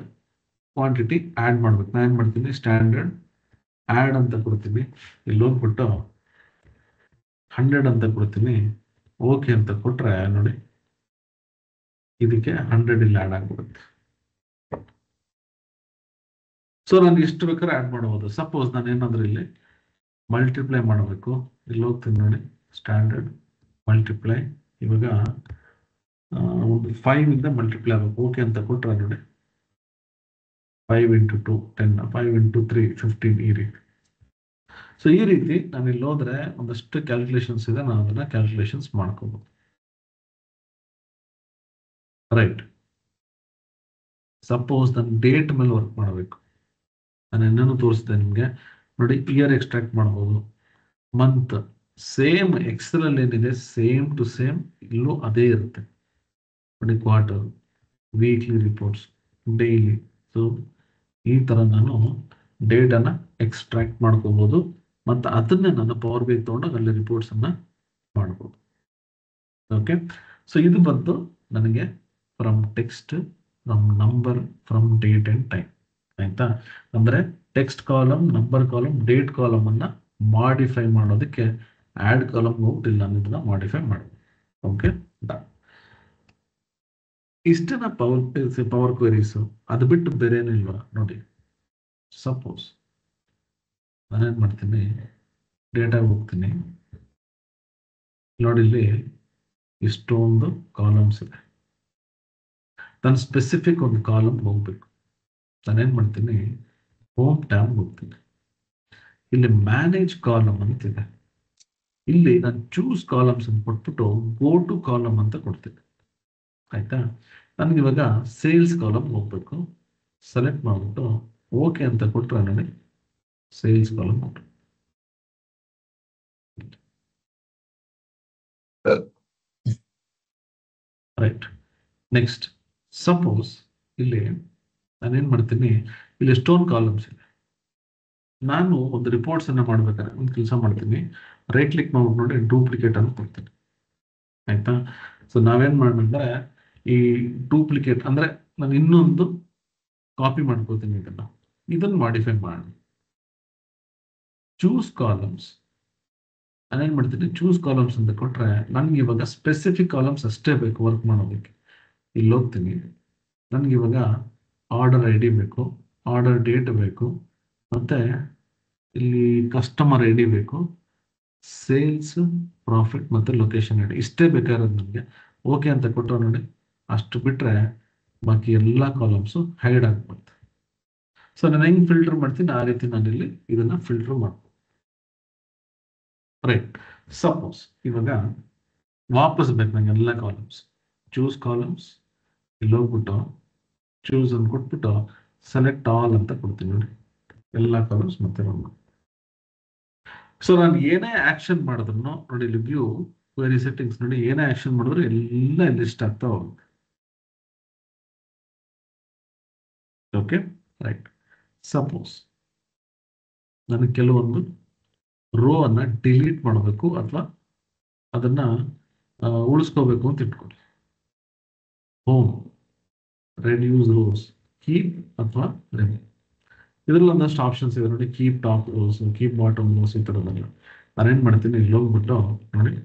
ಕ್ವಾಂಟಿಟಿ ಆಡ್ ಮಾಡ್ಬೇಕು. ನಾನು ಏನ್ ಮಾಡ್ತೀನಿ, ಸ್ಟ್ಯಾಂಡರ್ಡ್ ಆಡ್ ಅಂತ ಕೊಡ್ತೀನಿ, ಇಲ್ಲಿ ಹೋಗ್ಬಿಟ್ಟು 100 ಅಂತ ಕೊಡ್ತೀನಿ. ಓಕೆ ಅಂತ ಕೊಟ್ರೆ ನೋಡಿ ಇದಕ್ಕೆ 100 ಇಲ್ಲಿ ಆಡ್ ಆಗ್ಬಿಡುತ್ತೆ. ಸೊ ನಾನು ಎಷ್ಟು ಬೇಕಾದ್ರೆ ಆಡ್ ಮಾಡಬಹುದು. ಸಪೋಸ್ ನಾನು ಏನಾದ್ರೂ ಇಲ್ಲಿ ಮಲ್ಟಿಪ್ಲೈ ಮಾಡಬೇಕು, ಇಲ್ಲಿ ಹೋಗ್ತೀನಿ ನೋಡಿ ಸ್ಟ್ಯಾಂಡರ್ಡ್ ಮಲ್ಟಿಪ್ಲೈ, ಇವಾಗ ಒಂದು 5 ಇಂದ ಮಲ್ಟಿಪ್ಲೈ ಆಗಬೇಕು. ಓಕೆ ಅಂತ ಕೊಟ್ರೆ ನೋಡಿ 5 × 2 10, 5 × 3 15, ಈ ರೀತಿ. ಸೊ ಈ ರೀತಿ ನಾನು ಇಲ್ಲಿ ಹೋದ್ರೆ ಒಂದಷ್ಟು ಕ್ಯಾಲ್ಕುಲೇಷನ್ಸ್ ಇದೆ, ನಾನು ಅದನ್ನ ಕ್ಯಾಲ್ಕುಲೇಷನ್ಸ್ ಮಾಡ್ಕೋಬಹುದು. ರೈಟ್. ಸಪೋಸ್ ನಾನು ಡೇಟ್ ಮೇಲೆ ವರ್ಕ್ ಮಾಡಬೇಕು, ನಾನು ಏನನ್ನು ತೋರಿಸಿದೆ ನಿಮ್ಗೆ. ನೋಡಿ ಇಯರ್ ಎಕ್ಸ್ಟ್ರಾಕ್ಟ್ ಮಾಡಬಹುದು, ಮಂತ್ ಸೇಮ್ ಎಕ್ಸೆಲ್ ಅಲ್ಲಿ ಏನಿದೆ ಸೇಮ್ ಟು ಸೇಮ್ ಇಲ್ಲೂ ಅದೇ ಇರುತ್ತೆ. ನೋಡಿ quarter, weekly reports, daily. So ಈ ತರ ನಾನು ಡೇಟಾನ ಎಕ್ಸ್ಟ್ರಾಕ್ಟ್ ಮಾಡ್ಕೋಬಹುದು, ಮತ್ತು ಅದನ್ನೇ ನಾನು ಪವರ್ ಬಿ ತಗೊಂಡಾಗ ಅಲ್ಲಿ ರಿಪೋರ್ಟ್ಸ್ ಅನ್ನ ಮಾಡ್ಬೋದು. ಓಕೆ. ಸೊ ಇದು ಬಂತು ನನಗೆ from text, from number, from date and time. ಆಯ್ತಾ, ಅಂದ್ರೆ text column, number column, date column ಅನ್ನ ಮಾಡಿಫೈ ಮಾಡೋದಕ್ಕೆ ಆಡ್ ಕಾಲಮ್ ಹೋಗ್ಬಿಟ್ಟಿಲ್ಲ, ನಾನು ಇದನ್ನ ಮಾಡಿಫೈ ಮಾಡ್ಬೋದು. Okay done. ಇಷ್ಟನ ಪವರ್ ಕ್ವೆರೀಸ್, ಅದು ಬಿಟ್ಟು ಬೇರೆ ಏನಿಲ್ವಾ ನೋಡಿ. ಸಪೋಸ್ ನಾನೇನ್ ಮಾಡ್ತೀನಿ, ಡೇಟಾ ಹೋಗ್ತೀನಿ, ನೋಡಿ ಇಲ್ಲಿ ಇಷ್ಟೊಂದು ಕಾಲಮ್ಸ್ ಇದೆ. ನಾನು ಸ್ಪೆಸಿಫಿಕ್ ಒಂದು ಕಾಲಮ್ ಹೋಗ್ಬೇಕು, ನಾನೇನ್ ಮಾಡ್ತೀನಿ ಹೋಮ್ ಟ್ಯಾಬ್ ಹೋಗ್ತೀನಿ. ಇಲ್ಲಿ ಮ್ಯಾನೇಜ್ ಕಾಲಮ್ ಅಂತಿದೆ, ಇಲ್ಲಿ ನಾನು ಚೂಸ್ ಕಾಲಮ್ಸ್ ಅಂತ ಕೊಟ್ಬಿಟ್ಟು ಗೋ ಟು ಕಾಲಮ್ ಅಂತ ಕೊಡ್ತೀನಿ. ಆಯ್ತಾ, ನನಗೆ ಇವಾಗ ಸೇಲ್ಸ್ ಕಾಲಮ್ ಹೋಗ್ಬೇಕು, ಸೆಲೆಕ್ಟ್ ಮಾಡ್ಬಿಟ್ಟು ಓಕೆ ಅಂತ ಕೊಟ್ರೆ ನೋಡಿ ಸೇಲ್ಸ್ ಕಾಲಮ್ ಕೊಟ್ಟು. ರೈಟ್. ನೆಕ್ಸ್ಟ್ ಸಪೋಸ್ ಇಲ್ಲಿ ನಾನೇನ್ ಮಾಡ್ತೀನಿ, ಇಲ್ಲಿ ಎಷ್ಟೊಂದು ಕಾಲಮ್ಸ್ ಇದೆ. ನಾನು ಒಂದು ರಿಪೋರ್ಟ್ಸ್ ಅನ್ನ ಮಾಡ್ಬೇಕಾದ್ರೆ ಒಂದು ಕೆಲಸ ಮಾಡ್ತೀನಿ, ರೈಟ್ ಕ್ಲಿಕ್ ಮಾಡ್ಬಿಟ್ಟು ನೋಡಿ ಡೂಪ್ಲಿಕೇಟ್ ಅಂತ ಕೊಡ್ತೀನಿ. ಆಯ್ತಾ? ಸೊ ನಾವೇನ್ ಮಾಡೋದಂದ್ರೆ ಈ ಡೂಪ್ಲಿಕೇಟ್ ಅಂದ್ರೆ ನಾನು ಇನ್ನೊಂದು ಕಾಪಿ ಮಾಡ್ಕೋತೀನಿ, ಇದನ್ನು ಮಾಡಿಫೈ ಮಾಡೋಣ. ಚೂಸ್ ಕಾಲಮ್ಸ್ ನಾನೇನ್ ಮಾಡ್ತೀನಿ, ಚೂಸ್ ಕಾಲಮ್ಸ್ ಅಂತ ಕೊಟ್ರೆ ನನ್ಗೆ ಇವಾಗ ಸ್ಪೆಸಿಫಿಕ್ ಕಾಲಮ್ಸ್ ಅಷ್ಟೇ ಬೇಕು ವರ್ಕ್ ಮಾಡೋದಕ್ಕೆ. ಇಲ್ಲಿ ಹೋಗ್ತೀನಿ, ನನ್ಗೆ ಇವಾಗ ಆರ್ಡರ್ ಐ ಡಿ ಬೇಕು, ಆರ್ಡರ್ ಡೇಟ್ ಬೇಕು, ಮತ್ತೆ ಇಲ್ಲಿ ಕಸ್ಟಮರ್ ಐ ಡಿ ಬೇಕು, ಸೇಲ್ಸ್, ಪ್ರಾಫಿಟ್ ಮತ್ತೆ ಲೊಕೇಶನ್ ಐ ಡಿ, ಇಷ್ಟೇ ಬೇಕಾಗಿರೋದು ನನಗೆ. ಓಕೆ ಅಂತ ಕೊಟ್ಟು ನೋಡಿ, ಅಷ್ಟು ಬಿಟ್ರೆ ಬಾಕಿ ಎಲ್ಲ ಕಾಲಮ್ಸು ಹೈಡ್ ಆಗ್ಬಿಡುತ್ತೆ. ಸೊ ನಾನು ಹೆಂಗ್ ಫಿಲ್ಟರ್ ಮಾಡ್ತೀನಿ ಆ ರೀತಿ ನಾನಿಲ್ಲಿ ಇದನ್ನ ಫಿಲ್ಟರ್ ಮಾಡ್ಬೋದು. ರೈಟ್. ಸಪೋಸ್ ಇವಾಗ ವಾಪಸ್ ಬೇಕು ನಂಗೆ ಎಲ್ಲ ಕಾಲಮ್ಸ್, ಚೂಸ್ ಕಾಲಮ್ಸ್, ಇಲ್ಲಿ ಹೋಗ್ಬಿಟ್ಟು ಚೂಸ್ ಅಂತ ಕೊಟ್ಬಿಟ್ಟು ಸೆಲೆಕ್ಟ್ ಆಲ್ ಅಂತ ಕೊಡ್ತೀನಿ ನೋಡಿ, ಎಲ್ಲ ಕಾಲಮ್ಸ್ ಮತ್ತೆ ಬಂದು. ಸೊ ನಾನು ಏನೇ ಆಕ್ಷನ್ ಮಾಡಿದ್ರು ನೋಡಿ, ಇಲ್ಲಿ ವ್ಯೂ ಕ್ವೆರಿ ಸೆಟ್ಟಿಂಗ್ಸ್ ನೋಡಿ, ಏನೇ ಆಕ್ಷನ್ ಮಾಡಿದ್ರು ಎಲ್ಲ ಲಿಸ್ಟ್ ಆಗ್ತಾ ಹೋಗುತ್ತೆ. Okay, right. ಸಪೋಸ್ ನನಗೆ ಕೆಲವೊಂದು ರೋ ಅನ್ನ ಡಿಲೀಟ್ ಮಾಡಬೇಕು ಅಥವಾ ಅದನ್ನ ಉಳಿಸ್ಕೋಬೇಕು ಅಂತ ಇಟ್ಕೊಳ್ಳಿ. ಹೋಮ್, ರೆಡ್ಯೂಸ್ ರೋಸ್, ಕೀಪ್ ಅಥವಾ ರಿಮೂವ್. ಇದ್ರಲ್ಲಿ ಒಂದಷ್ಟು ಆಪ್ಷನ್ಸ್ ಇದೆ ನೋಡಿ, keep top rose, keep bottom rose, ಈ ಥರದಲ್ಲ. ನಾನೇನ್ ಮಾಡ್ತೀನಿ, ಇಲ್ಲಿ ಹೋಗ್ಬಿಟ್ಟು ನೋಡಿ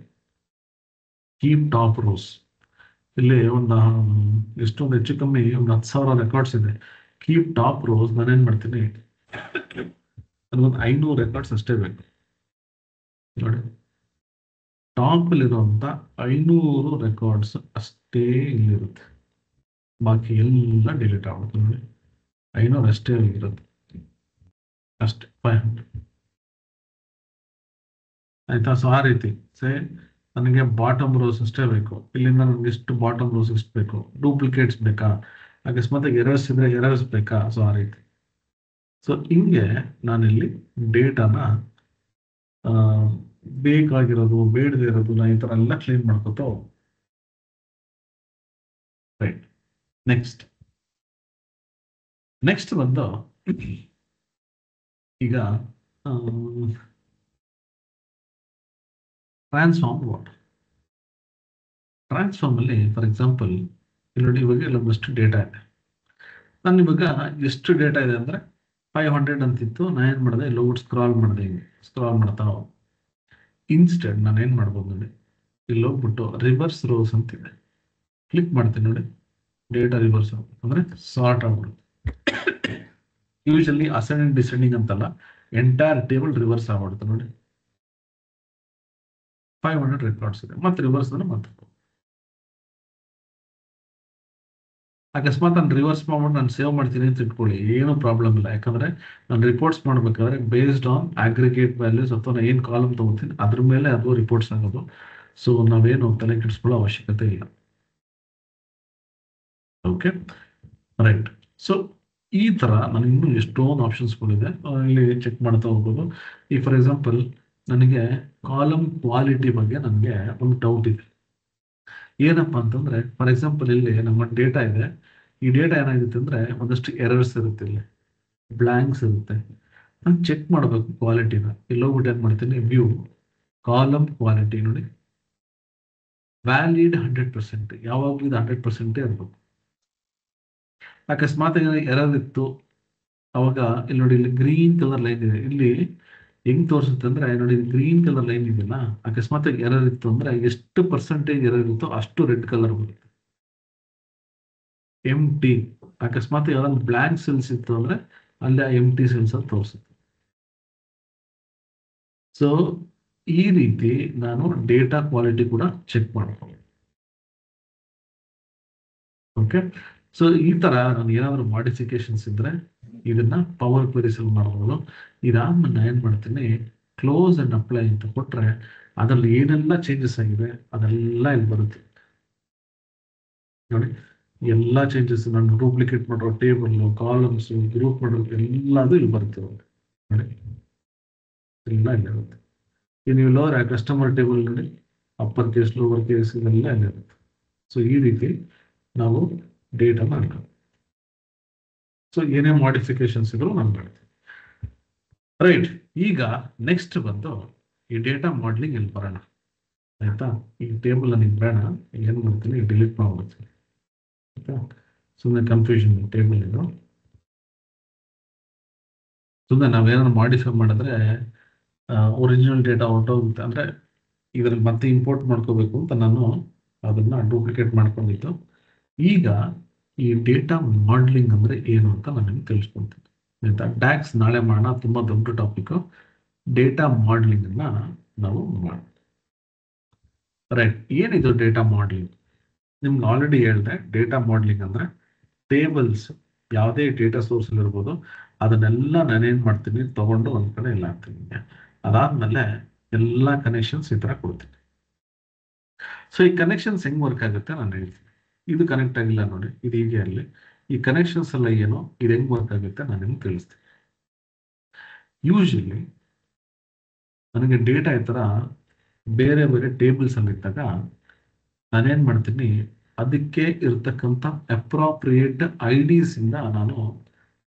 ಕೀಪ್ ಟಾಪ್ ರೋಸ್, ಇಲ್ಲಿ ಒಂದು ಎಷ್ಟೊಂದು ಹೆಚ್ಚು ಕಮ್ಮಿ ಒಂದು 10,000 ರೆಕಾರ್ಡ್ಸ್ ಇದೆ. ಕೀಪ್ ಟಾಪ್ ರೋಸ್ ನಾನೇನ್ ಮಾಡ್ತೀನಿ, ಅದೊಂದು 500 ರೆಕಾರ್ಡ್ಸ್ ಅಷ್ಟೇ ಬೇಕು ನೋಡಿ. ಟಾಪ್ ಅಲ್ಲಿರುವಂತ 500 ರೆಕಾರ್ಡ್ಸ್ ಅಷ್ಟೇ ಇಲ್ಲಿರುತ್ತೆ, ಬಾಕಿ ಎಲ್ಲ ಡಿಲೀಟ್ ಆಗುತ್ತೆ ನೋಡಿ. 500 ಅಷ್ಟೇ ಇರುತ್ತೆ, ಅಷ್ಟೇ 500. ಆಯ್ತಾ? ಸೊ ಆ ರೀತಿ ನನಗೆ ಬಾಟಮ್ ರೋಸ್ ಅಷ್ಟೇ ಬೇಕು, ಇಲ್ಲಿಂದ ನನಗೆ ಎಷ್ಟು ಬಾಟಮ್ ರೋಸ್ ಎಷ್ಟು ಬೇಕು, ಡೂಪ್ಲಿಕೇಟ್ಸ್ ಬೇಕಾ, ಅಕಸ್ಮಾತ್ ಎರರ್ಸ್ ಇದ್ರೆ ಎರರ್ಸ್ ಬೇಕಾ, ಸೊ ಆ ರೀತಿ. ಸೊ ಹಿಂಗೆ ನಾನಿಲ್ಲಿ ಡೇಟಾನ ಬೇಕಾಗಿರೋದು ಬೇಡದೇ ಇರೋದು ನಾ ಈ ತರ ಎಲ್ಲ ಕ್ಲೀನ್ ಮಾಡ್ಕೊತ. ರೈಟ್. ನೆಕ್ಸ್ಟ್ ಬಂದು ಈಗ ಟ್ರಾನ್ಸ್ಫಾರ್ಮ್ ವಾಟ್. ಟ್ರಾನ್ಸ್ಫಾರ್ಮ್ ಅಲ್ಲಿ ಫಾರ್ ಎಕ್ಸಾಂಪಲ್ ಇಲ್ಲಿ ನೋಡಿ, ಇವಾಗ ಇಲ್ಲೊಂದಷ್ಟು ಡೇಟಾ ಇದೆ. ನಾನು ಇವಾಗ ಎಷ್ಟು ಡೇಟಾ ಇದೆ ಅಂದ್ರೆ 500 ಅಂತಿತ್ತು. ನಾನು ಏನ್ ಮಾಡಿದೆ, ಇಲ್ಲಿ ಹೋಗ್ಬಿಟ್ಟು ಸ್ಕ್ರಾಲ್ ಮಾಡಿದೆ, ಹಿಂಗೆ ಸ್ಕ್ರಾಲ್ ಮಾಡ್ತಾ ಇನ್ಸ್ಟೆಡ್ ನಾನು ಏನ್ ಮಾಡ್ಬೋದು ನೋಡಿ, ಇಲ್ಲಿ ಹೋಗ್ಬಿಟ್ಟು ರಿವರ್ಸ್ ರೋಸ್ ಅಂತಿದೆ, ಕ್ಲಿಕ್ ಮಾಡ್ತೀನಿ ನೋಡಿ, ಡೇಟಾ ರಿವರ್ಸ್ ಅಂದ್ರೆ ಸಾರ್ಟ್ ಆಗ್ಬಿಡುತ್ತೆ. ಯೂಶಲಿ ಅಸೆಂಡಿಂಗ್ ಡಿಸೆಂಡಿಂಗ್ ಅಂತಲ್ಲ, ಎಂಟೈರ್ ಟೇಬಲ್ ರಿವರ್ಸ್ ಆಗ್ಬಿಡುತ್ತೆ ನೋಡಿ. 500 ರೆಕಾರ್ಡ್ಸ್ ಇದೆ, ಮತ್ತೆ ರಿವರ್ಸ್ ಮತ್ತೆ ಅಕಸ್ಮಾತ್ ನಾನು ರಿವರ್ಸ್ ಮಾಡ್ಬಿಟ್ಟು ನಾನು ಸೇವ್ ಮಾಡ್ತೀನಿ ಅಂತ ಇಟ್ಕೊಳ್ಳಿ, ಏನು ಪ್ರಾಬ್ಲಮ್ ಇಲ್ಲ. ಯಾಕಂದ್ರೆ ನಾನು ರಿಪೋರ್ಟ್ಸ್ ಮಾಡ್ಬೇಕಾದ್ರೆ ಬೇಸ್ಡ್ ಆನ್ ಅಗ್ರಿಗೇಟ್ ವ್ಯಾಲ್ಯೂಸ್ ಅಥವಾ ನಾನು ಏನು ಕಾಲಮ್ ತಗೋತೀನಿ ಅದ್ರ ಮೇಲೆ ಅದು ರಿಪೋರ್ಟ್ಸ್ ಆಗೋದು. ಸೊ ನಾವೇನು ತಲೆ ಕೆಡಿಸ್ಕೊಳ್ಳೋ ಅವಶ್ಯಕತೆ ಇಲ್ಲ. Okay, right. ಸೊ ಈ ತರ ನನಗೆ ಇನ್ನೂ ಎಷ್ಟೊಂದು ಆಪ್ಷನ್ಸ್ಗಳಿದೆ, ಇಲ್ಲಿ ಚೆಕ್ ಮಾಡ್ತಾ ಹೋಗ್ಬೋದು. ಈ ಫಾರ್ ಎಕ್ಸಾಂಪಲ್ ನನಗೆ ಕಾಲಮ್ ಕ್ವಾಲಿಟಿ ಬಗ್ಗೆ ನನಗೆ ಒಂದು ಡೌಟ್ ಇದೆ. ಏನಪ್ಪಾ ಅಂತಂದ್ರೆ ಫಾರ್ ಎಕ್ಸಾಂಪಲ್ ಇಲ್ಲಿ ನಮ್ಮ ಡೇಟಾ ಇದೆ, ಈ ಡೇಟಾ ಏನಾಗುತ್ತೆ ಅಂದ್ರೆ ಒಂದಷ್ಟು ಎರರ್ಸ್ ಇರುತ್ತೆ, ಇಲ್ಲಿ ಬ್ಲಾಂಕ್ಸ್ ಇರುತ್ತೆ. ನಾನು ಚೆಕ್ ಮಾಡಬೇಕು ಕ್ವಾಲಿಟಿನ. ಇಲ್ಲಿ ಹೋಗ್ಬಿಟ್ಟು ಏನ್ ಮಾಡ್ತೀನಿ, ವ್ಯೂ ಕಾಲಮ್ ಕ್ವಾಲಿಟಿ ನೋಡಿ, ವ್ಯಾಲಿಡ್ 100%. ಯಾವಾಗಲೂ ಇದು 100% ಇರಬೇಕು. ಅಕಸ್ಮಾತ್ ಎರರ್ ಇತ್ತು ಅವಾಗ ಇಲ್ಲಿ ನೋಡಿ, ಇಲ್ಲಿ ಗ್ರೀನ್ ಕಲರ್ ಲೈನ್ ಇದೆ, ಇಲ್ಲಿ ಹೆಂಗ್ ತೋರಿಸುತ್ತೆ ಅಂದ್ರೆ ನೋಡಿ, ಗ್ರೀನ್ ಕಲರ್ ಲೈನ್ ಇದೆಯಲ್ಲ, ಅಕಸ್ಮಾತ್ ಎರರ್ ಇತ್ತು ಅಂದ್ರೆ ಎಷ್ಟು ಪರ್ಸೆಂಟೇಜ್ ಎರರ್ ಇರುತ್ತೋ ಅಷ್ಟು ರೆಡ್ ಕಲರ್ ಬರುತ್ತೆ. ಎಂಟಿ, ಅಕಸ್ಮಾತ್ ಯಾವ್ದಾದ್ರು ಬ್ಲಾಂಕ್ ಸೆಲ್ಸ್ ಇತ್ತು ಅಂದ್ರೆ ಅಲ್ಲಿ ಎಂಟಿ ಸೆಲ್ಸ್ ಅಂತ ತೋರಿಸುತ್ತೆ. ಸೊ ಈ ರೀತಿ ನಾನು ಡೇಟಾ ಕ್ವಾಲಿಟಿ ಕೂಡ ಚೆಕ್ ಮಾಡ್ತೀನಿ. ಓಕೆ, ಸೊ ಈ ತರ ನಾನು ಏನಾದ್ರು ಮಾಡಿಫಿಕೇಶನ್ಸ್ ಇದ್ರೆ ಇದನ್ನ ಪವರ್ ಕ್ವೆರೀಸ್ ಅಲ್ಲಿ ಮಾಡಬಹುದು. ಇದಾದ್ಮೇಲೆ ಏನ್ ಮಾಡ್ತೀನಿ, ಕ್ಲೋಸ್ ಅಂಡ್ ಅಪ್ಲೈ ಅಂತ ಕೊಟ್ರೆ ಅದ್ರಲ್ಲಿ ಏನೆಲ್ಲ ಚೇಂಜಸ್ ಆಗಿದೆ ಅದೆಲ್ಲ ಇಲ್ಲಿ ಬರುತ್ತೆ ನೋಡಿ. ಎಲ್ಲಾ ಚೇಂಜಸ್ ನಾನು ಡೂಪ್ಲಿಕೇಟ್ ಮಾಡೋ ಟೇಬಲ್, ಕಾಲಮ್ಸ್, ಗ್ರೂಪ್ ಮಾಡೋದು ಎಲ್ಲದು ಇಲ್ಲಿ ಬರುತ್ತೆ ನೋಡಿ, ಎಲ್ಲ ಇಲ್ಲಿ ಇರುತ್ತೆ. ನೀವು ಲೋವರ್ ಕಸ್ಟಮರ್ ಟೇಬಲ್ ನೋಡಿ, ಅಪ್ಪರ್ ಕೇಸ್ ಲೋವರ್ ಕೇಸ್ ಇದೆಲ್ಲ ಇರುತ್ತೆ. ಸೊ ಈ ರೀತಿ ನಾವು ಡೇಟಾ ಮಾಡ್ತೀವಿ. ಸೊ ಏನೇ ಮಾಡಿಫಿಕೇಶನ್ಸ್ ಇದ್ರು ನಾನು ಮಾಡ್ತೀನಿ. ರೈಟ್, ಈಗ ನೆಕ್ಸ್ಟ್ ಬಂದು ಈ ಡೇಟಾ ಮಾಡಲಿಂಗ್ ಇಲ್ಲಿ ಬರೋಣ. ಆಯ್ತಾ, ಈ ಟೇಬಲ್ ನನಗೆ ಬೇಡ, ಏನ್ ಮಾಡ್ತೀನಿ ಡಿಲೀಟ್ ಮಾಡ್ಬಿಡ್ತೀನಿ. ಆಯ್ತಾ, ಸುಮ್ಮನೆ ಕನ್ಫ್ಯೂಷನ್ ಟೇಬಲ್ ಇದು. ಸುಮ್ಮನೆ ನಾವೇನಾದ್ರು ಮಾಡಿಫೈ ಮಾಡಿದ್ರೆ ಒರಿಜಿನಲ್ ಡೇಟಾ ಹೊರಟೋಗುತ್ತೆ. ಅಂದ್ರೆ ಇದ್ರಲ್ಲಿ ಮತ್ತೆ ಇಂಪೋರ್ಟ್ ಮಾಡ್ಕೋಬೇಕು ಅಂತ ನಾನು ಅದನ್ನ ಡೂಪ್ಲಿಕೇಟ್ ಮಾಡ್ಕೊಂಡಿದ್ದು. ಈಗ ಈ ಡೇಟಾ ಮಾಡಲಿಂಗ್ ಅಂದ್ರೆ ಏನು ಅಂತ ನಾನು ನಿಮ್ಗೆ ತಿಳಿಸ್ಕೊಡ್ತೀನಿ. ಆಯ್ತಾ, ಟ್ಯಾಕ್ಸ್ ನಾಳೆ ಮಾಡೋಣ, ತುಂಬಾ ದೊಡ್ಡ ಟಾಪಿಕ್. ಡೇಟಾ ಮಾಡಲಿಂಗ್ ಅನ್ನ ನಾವು ಮಾಡೋಣ. ರೈಟ್, ಏನಿದು ಡೇಟಾ ಮಾಡಲಿಂಗ್? ನಿಮ್ಗೆ ಆಲ್ರೆಡಿ ಹೇಳಿದೆ, ಡೇಟಾ ಮಾಡಲಿಂಗ್ ಅಂದ್ರೆ ಟೇಬಲ್ಸ್ ಯಾವುದೇ ಡೇಟಾ ಸೋರ್ಸ್ ಇರ್ಬೋದು, ಅದನ್ನೆಲ್ಲ ನಾನೇನ್ ಮಾಡ್ತೀನಿ, ತಗೊಂಡು ಒಂದ್ ಕಡೆ ಎಲ್ಲ ಹಾಕ್ತೀನಿ. ಅದಾದ್ಮೇಲೆ ಎಲ್ಲ ಕನೆಕ್ಷನ್ಸ್ ಈ ತರ ಕೊಡ್ತೀನಿ. ಸೊ ಈ ಕನೆಕ್ಷನ್ಸ್ ಹೆಂಗ್ ವರ್ಕ್ ಆಗುತ್ತೆ ನಾನು ಹೇಳ್ತೀನಿ. ಇದು ಕನೆಕ್ಟ್ ಆಗಿಲ್ಲ ನೋಡಿ, ಇದು ಹೀಗೆ ಅಲ್ಲಿ ಈ ಕನೆಕ್ಷನ್ಸ್ ಎಲ್ಲ ಏನು, ಇದು ಹೆಂಗ್ ವರ್ಕ್ ಆಗುತ್ತೆ ನಾನು ನಿಮ್ಗೆ ತಿಳಿಸ್ತೀನಿ. ಯೂಶಲಿ ನನಗೆ ಡೇಟಾ ಈ ತರ ಬೇರೆ ಬೇರೆ ಟೇಬಲ್ಸ್ ಅಲ್ಲಿ ಇದ್ದಾಗ ನಾನೇನ್ ಮಾಡ್ತೀನಿ, ಅದಕ್ಕೆ ಇರ್ತಕ್ಕಂಥ ಅಪ್ರಾಪ್ರಿಯೇಟ್ ಐಡಿಸ್ ಇಂದ ನಾನು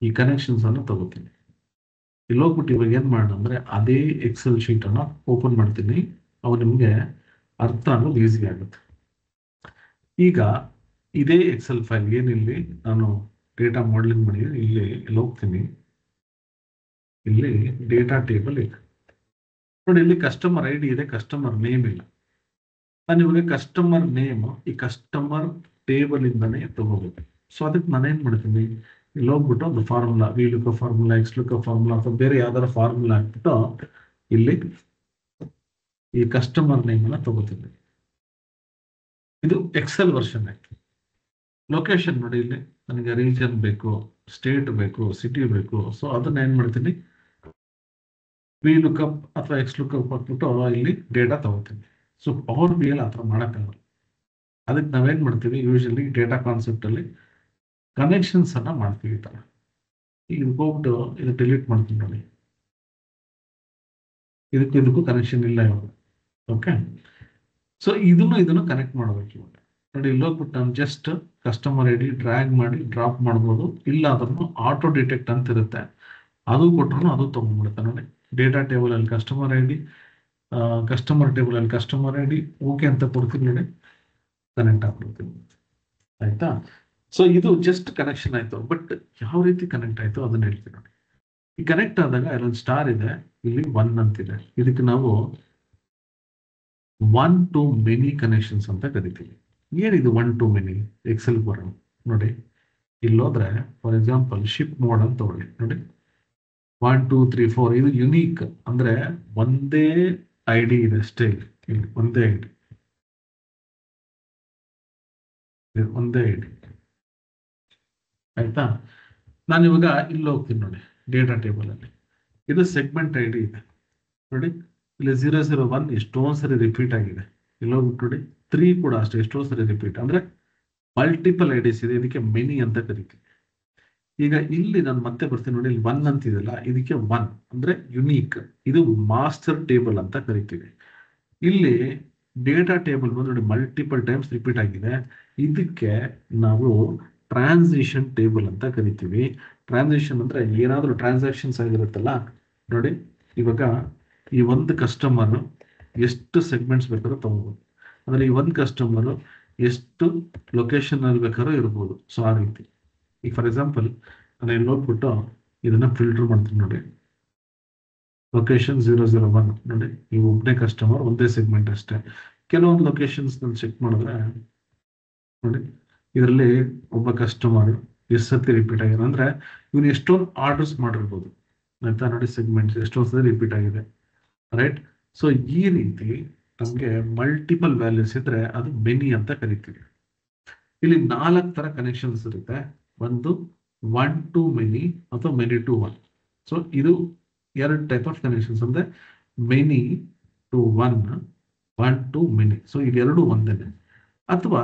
ಈ ಕನೆಕ್ಷನ್ಸ್ ಅನ್ನು ತಗೋತೀನಿ. ಇಲ್ಲಿ ಹೋಗ್ಬಿಟ್ಟು ಇವಾಗ ಏನ್ ಮಾಡೋಣ ಅಂದ್ರೆ, ಅದೇ ಎಕ್ಸೆಲ್ ಶೀಟ್ ಅನ್ನ ಓಪನ್ ಮಾಡ್ತೀನಿ. ಅವು ನಿಮ್ಗೆ ಅರ್ಥ ಆಗೋದು ಈಸಿ ಆಗುತ್ತೆ. ಈಗ ಇದೇ ಎಕ್ಸೆಲ್ ಫೈಲ್ ಏನಿಲ್ಲಿ ನಾನು ಡೇಟಾ ಮಾಡಲಿಂಗ್ ಮಾಡಿದ್ರೆ, ಇಲ್ಲಿ ಹೋಗ್ತೀನಿ, ಇಲ್ಲಿ ಡೇಟಾ ಟೇಬಲ್ ಇದೆ ನೋಡಿ. ಇಲ್ಲಿ ಕಸ್ಟಮರ್ ಐಡಿ ಇದೆ, ಕಸ್ಟಮರ್ ನೇಮ್ ಇಲ್ಲ. ನಾನು ಇವಾಗ ಕಸ್ಟಮರ್ ನೇಮ್ ಈ ಕಸ್ಟಮರ್ ಟೇಬಲ್ ಇಂದಾನೆ ತಗೋಬೇಕು. ಸೊ ಅದಕ್ಕೆ ನಾನೇನ್ ಮಾಡ್ತೀನಿ, ಇಲ್ಲಿ ಹೋಗ್ಬಿಟ್ಟು ಒಂದು formula, we look formula, X look formula ಅಥವಾ ಬೇರೆ ಯಾವ್ದಾರ ಫಾರ್ಮುಲಾ ಹಾಕ್ಬಿಟ್ಟು ಇಲ್ಲಿ ಈ ಕಸ್ಟಮರ್ ನೇಮ್ ಅನ್ನ ತಗೋತೀನಿ. ಇದು ಎಕ್ಸೆಲ್ ವರ್ಷನ್ ಆಯ್ತು. ಲೊಕೇಶನ್ ನೋಡಿ, ಇಲ್ಲಿ ನನಗೆ ರೀಜನ್ ಬೇಕು, ಸ್ಟೇಟ್ ಬೇಕು, ಸಿಟಿ ಬೇಕು. ಸೊ ಅದನ್ನ ಏನ್ ಮಾಡ್ತೀನಿ, ವಿ ಲುಕ್ಅಪ್ ಅಥವಾ ಎಕ್ಸ್ ಲುಕ್ಅಪ್ ಹಾಕ್ಬಿಟ್ಟು ಇಲ್ಲಿ ಡೇಟಾ ತಗೋತೀನಿ. ಸೊ ಪವರ್ ಬಿ ಅಲ್ಲಿ ಆ ಥರ ಮಾಡೋಕ್ಕಾಗಲ್ಲ. ಅದಕ್ಕೆ ನಾವೇನ್ ಮಾಡ್ತೀವಿ, ಯೂಶಲಿ ಡೇಟಾ ಕಾನ್ಸೆಪ್ಟ್ ಅಲ್ಲಿ ಕನೆಕ್ಷನ್ಸ್ ಅನ್ನ ಮಾಡ್ತೀವಿ. ಈ ತರ ಈಗ ಹೋಗ್ಬಿಟ್ಟು ಇದು ಡಿಲೀಟ್ ಮಾಡ್ತೀನಿ ನೋಡಿ, ಇದಕ್ಕೂ ಕನೆಕ್ಷನ್ ಇಲ್ಲ ಇವಾಗ. ಓಕೆ, ಸೊ ಇದನ್ನು ಕನೆಕ್ಟ್ ಮಾಡ್ಬೇಕು ಇವಾಗ ನೋಡಿ. ಇಲ್ಲಿ ಹೋಗ್ಬಿಟ್ಟು ನಾನು ಜಸ್ಟ್ ಕಸ್ಟಮರ್ ಐಡಿ ಡ್ರ್ಯಾಗ್ ಮಾಡಿ ಡ್ರಾಪ್ ಮಾಡ್ಬೋದು. ಇಲ್ಲ ಅದನ್ನು ಆಟೋ ಡಿಟೆಕ್ಟ್ ಅಂತ ಇರುತ್ತೆ, ಅದು ಕೊಟ್ಟರು ಅದು ತಗೊಂಡ್ಬಿಡುತ್ತೆ ನೋಡಿ. ಡೇಟಾ ಟೇಬಲ್ ಅಲ್ಲಿ ಕಸ್ಟಮರ್ ಐಡಿ, ಕಸ್ಟಮರ್ ಟೇಬಲ್ ಅಲ್ಲಿ ಕಸ್ಟಮರ್ ಐಡಿ, ಓಕೆ ಅಂತ ಕೊಡ್ತೀನಿ ನೋಡಿ, ಕನೆಕ್ಟ್ ಆಗ್ಬಿಡ್ತೀನಿ. ಆಯ್ತಾ, ಸೊ ಇದು ಜಸ್ಟ್ ಕನೆಕ್ಷನ್ ಆಯ್ತು. ಬಟ್ ಯಾವ ರೀತಿ ಕನೆಕ್ಟ್ ಆಯ್ತು ಅದನ್ನ ಹೇಳ್ತೀನಿ ನೋಡಿ. ಈ ಕನೆಕ್ಟ್ ಆದಾಗ ಇಲ್ಲೊಂದು ಸ್ಟಾರ್ ಇದೆ, ಇಲ್ಲಿ 1 ಅಂತಿದೆ. ಇದಕ್ಕೆ ನಾವು 1 to many ಕನೆಕ್ಷನ್ಸ್ ಅಂತ ಕರಿತೀವಿ. ಏನಿದು 1 to many? ಎಕ್ಸೆಲ್ ಬರೋಣ ನೋಡಿ. ಇಲ್ಲೋದ್ರೆ ಫಾರ್ ಎಕ್ಸಾಂಪಲ್ ಶಿಪ್ ಮೋಡ್ ಅಂತ ತಗೊಳ್ಳಿ ನೋಡಿ, 1 2 3 4 ಇದು ಯುನೀಕ್. ಅಂದ್ರೆ ಒಂದೇ ಐಡಿ ಇದೆ ಅಷ್ಟೇ, ಇಲ್ಲಿ ಒಂದೇ ಐಡಿ, ಒಂದೇ ಐಡಿ. ಆಯ್ತಾ, ನಾನು ಇವಾಗ ಇಲ್ಲಿ ಹೋಗ್ತೀನಿ ನೋಡಿ, ಡೇಟಾ ಟೇಬಲ್ ಅಲ್ಲಿ ಇದು ಸೆಗ್ಮೆಂಟ್ ಐಡಿ ಇದೆ ನೋಡಿ. ಇಲ್ಲಿ 001 ಎಷ್ಟೋ ಸರಿ ರಿಪೀಟ್ ಆಗಿದೆ. ಇಲ್ಲಿ ಹೋಗ್ಬಿಟ್ಟು ನೋಡಿ, 3 ಕೂಡ ಅಷ್ಟೇ ಎಷ್ಟೋ ಸರಿ ರಿಪೀಟ್. ಅಂದ್ರೆ ಮಲ್ಟಿಪಲ್ ಐಡಿಸ್ ಇದೆ, ಇದಕ್ಕೆ ಮೆನಿ ಅಂತ ಕರಿತೀವಿ. ಈಗ ಇಲ್ಲಿ ನಾನು ಮತ್ತೆ ಬರ್ತೀನಿ ನೋಡಿ, ಇಲ್ಲಿ 1 ಅಂತಿದೆಲ್ಲ, ಇದಕ್ಕೆ 1 ಅಂದ್ರೆ ಯುನೀಕ್. ಇದು ಮಾಸ್ಟರ್ ಟೇಬಲ್ ಅಂತ ಕರಿತೀವಿ. ಇಲ್ಲಿ ಡೇಟಾ ಟೇಬಲ್ ಬಂದು ನೋಡಿ ಮಲ್ಟಿಪಲ್ ಟೈಮ್ಸ್ ರಿಪೀಟ್ ಆಗಿದೆ, ಇದಕ್ಕೆ ನಾವು ಟ್ರಾನ್ಸಿಷನ್ ಟೇಬಲ್ ಅಂತ ಕರಿತೀವಿ. ಟ್ರಾನ್ಸಿಷನ್ ಅಂದ್ರೆ ಏನಾದ್ರೂ ಟ್ರಾನ್ಸಾಕ್ಷನ್ಸ್ ಆಗಿರುತ್ತಲ್ಲ ನೋಡಿ. ಇವಾಗ ಈ ಒಂದು ಕಸ್ಟಮರ್ ಎಷ್ಟು ಸೆಗ್ಮೆಂಟ್ಸ್ ಬೇಕಾದ್ರೂ ತಗೋಬಹುದು. ಅಂದ್ರೆ ಈ ಒಂದು ಕಸ್ಟಮರ್ ಎಷ್ಟು ಲೊಕೇಶನ್ ಅಲ್ಲಿ ಬೇಕಾದ್ರೂ ಇರ್ಬೋದು. ಸೊ ಆ ರೀತಿ ಈಗ ಫಾರ್ ಎಕ್ಸಾಂಪಲ್ ನಾನು ಇಲ್ಲಿ ನೋಡ್ಬಿಟ್ಟು ಇದನ್ನ ಫಿಲ್ಟರ್ ಮಾಡ್ತೀನಿ ನೋಡಿ, ಲೊಕೇಶನ್ 001 ನೋಡಿ, ಈ ಒಬ್ಬನೇ ಕಸ್ಟಮರ್ ಒಂದೇ ಸೆಗ್ಮೆಂಟ್ ಅಷ್ಟೇ. ಕೆಲವೊಂದು ಲೊಕೇಶನ್ಸ್ ನಾನು ಚೆಕ್ ಮಾಡಿದ್ರೆ ನೋಡಿ, ಇದರಲ್ಲಿ ಒಬ್ಬ ಕಸ್ಟಮರ್ ಎಷ್ಟು ಸತಿ ರಿಪೀಟ್ ಆಗಿದೆ, ಅಂದ್ರೆ ಇವನು ಎಷ್ಟೊಂದು ಆರ್ಡರ್ಸ್ ಮಾಡಿರ್ಬೋದು. ಆಯ್ತಾ ನೋಡಿ, ಸೆಗ್ಮೆಂಟ್ಸ್ ಎಷ್ಟೊಂದು ಸತಿ ರಿಪೀಟ್ ಆಗಿದೆ. ರೈಟ್, ಸೊ ಈ ರೀತಿ ನಮ್ಗೆ ಮಲ್ಟಿಪಲ್ ವ್ಯಾಲ್ಯೂಸ್ ಇದ್ರೆ ಅದು ಮೆನಿ ಅಂತ ಕರಿತೀವಿ. ಇಲ್ಲಿ 4 ತರ ಕನೆಕ್ಷನ್ಸ್ ಇರುತ್ತೆ. ಒಂದು 1 to many ಅಥವಾ many to 1. ಸೊ ಇದು 2 ಟೈಪ್ ಆಫ್ ಕನೆಕ್ಷನ್ಸ್, ಅಂದ್ರೆ many to 1, 1 to many. So ಇದೆರಡು ಒಂದೇನೆ. ಅಥವಾ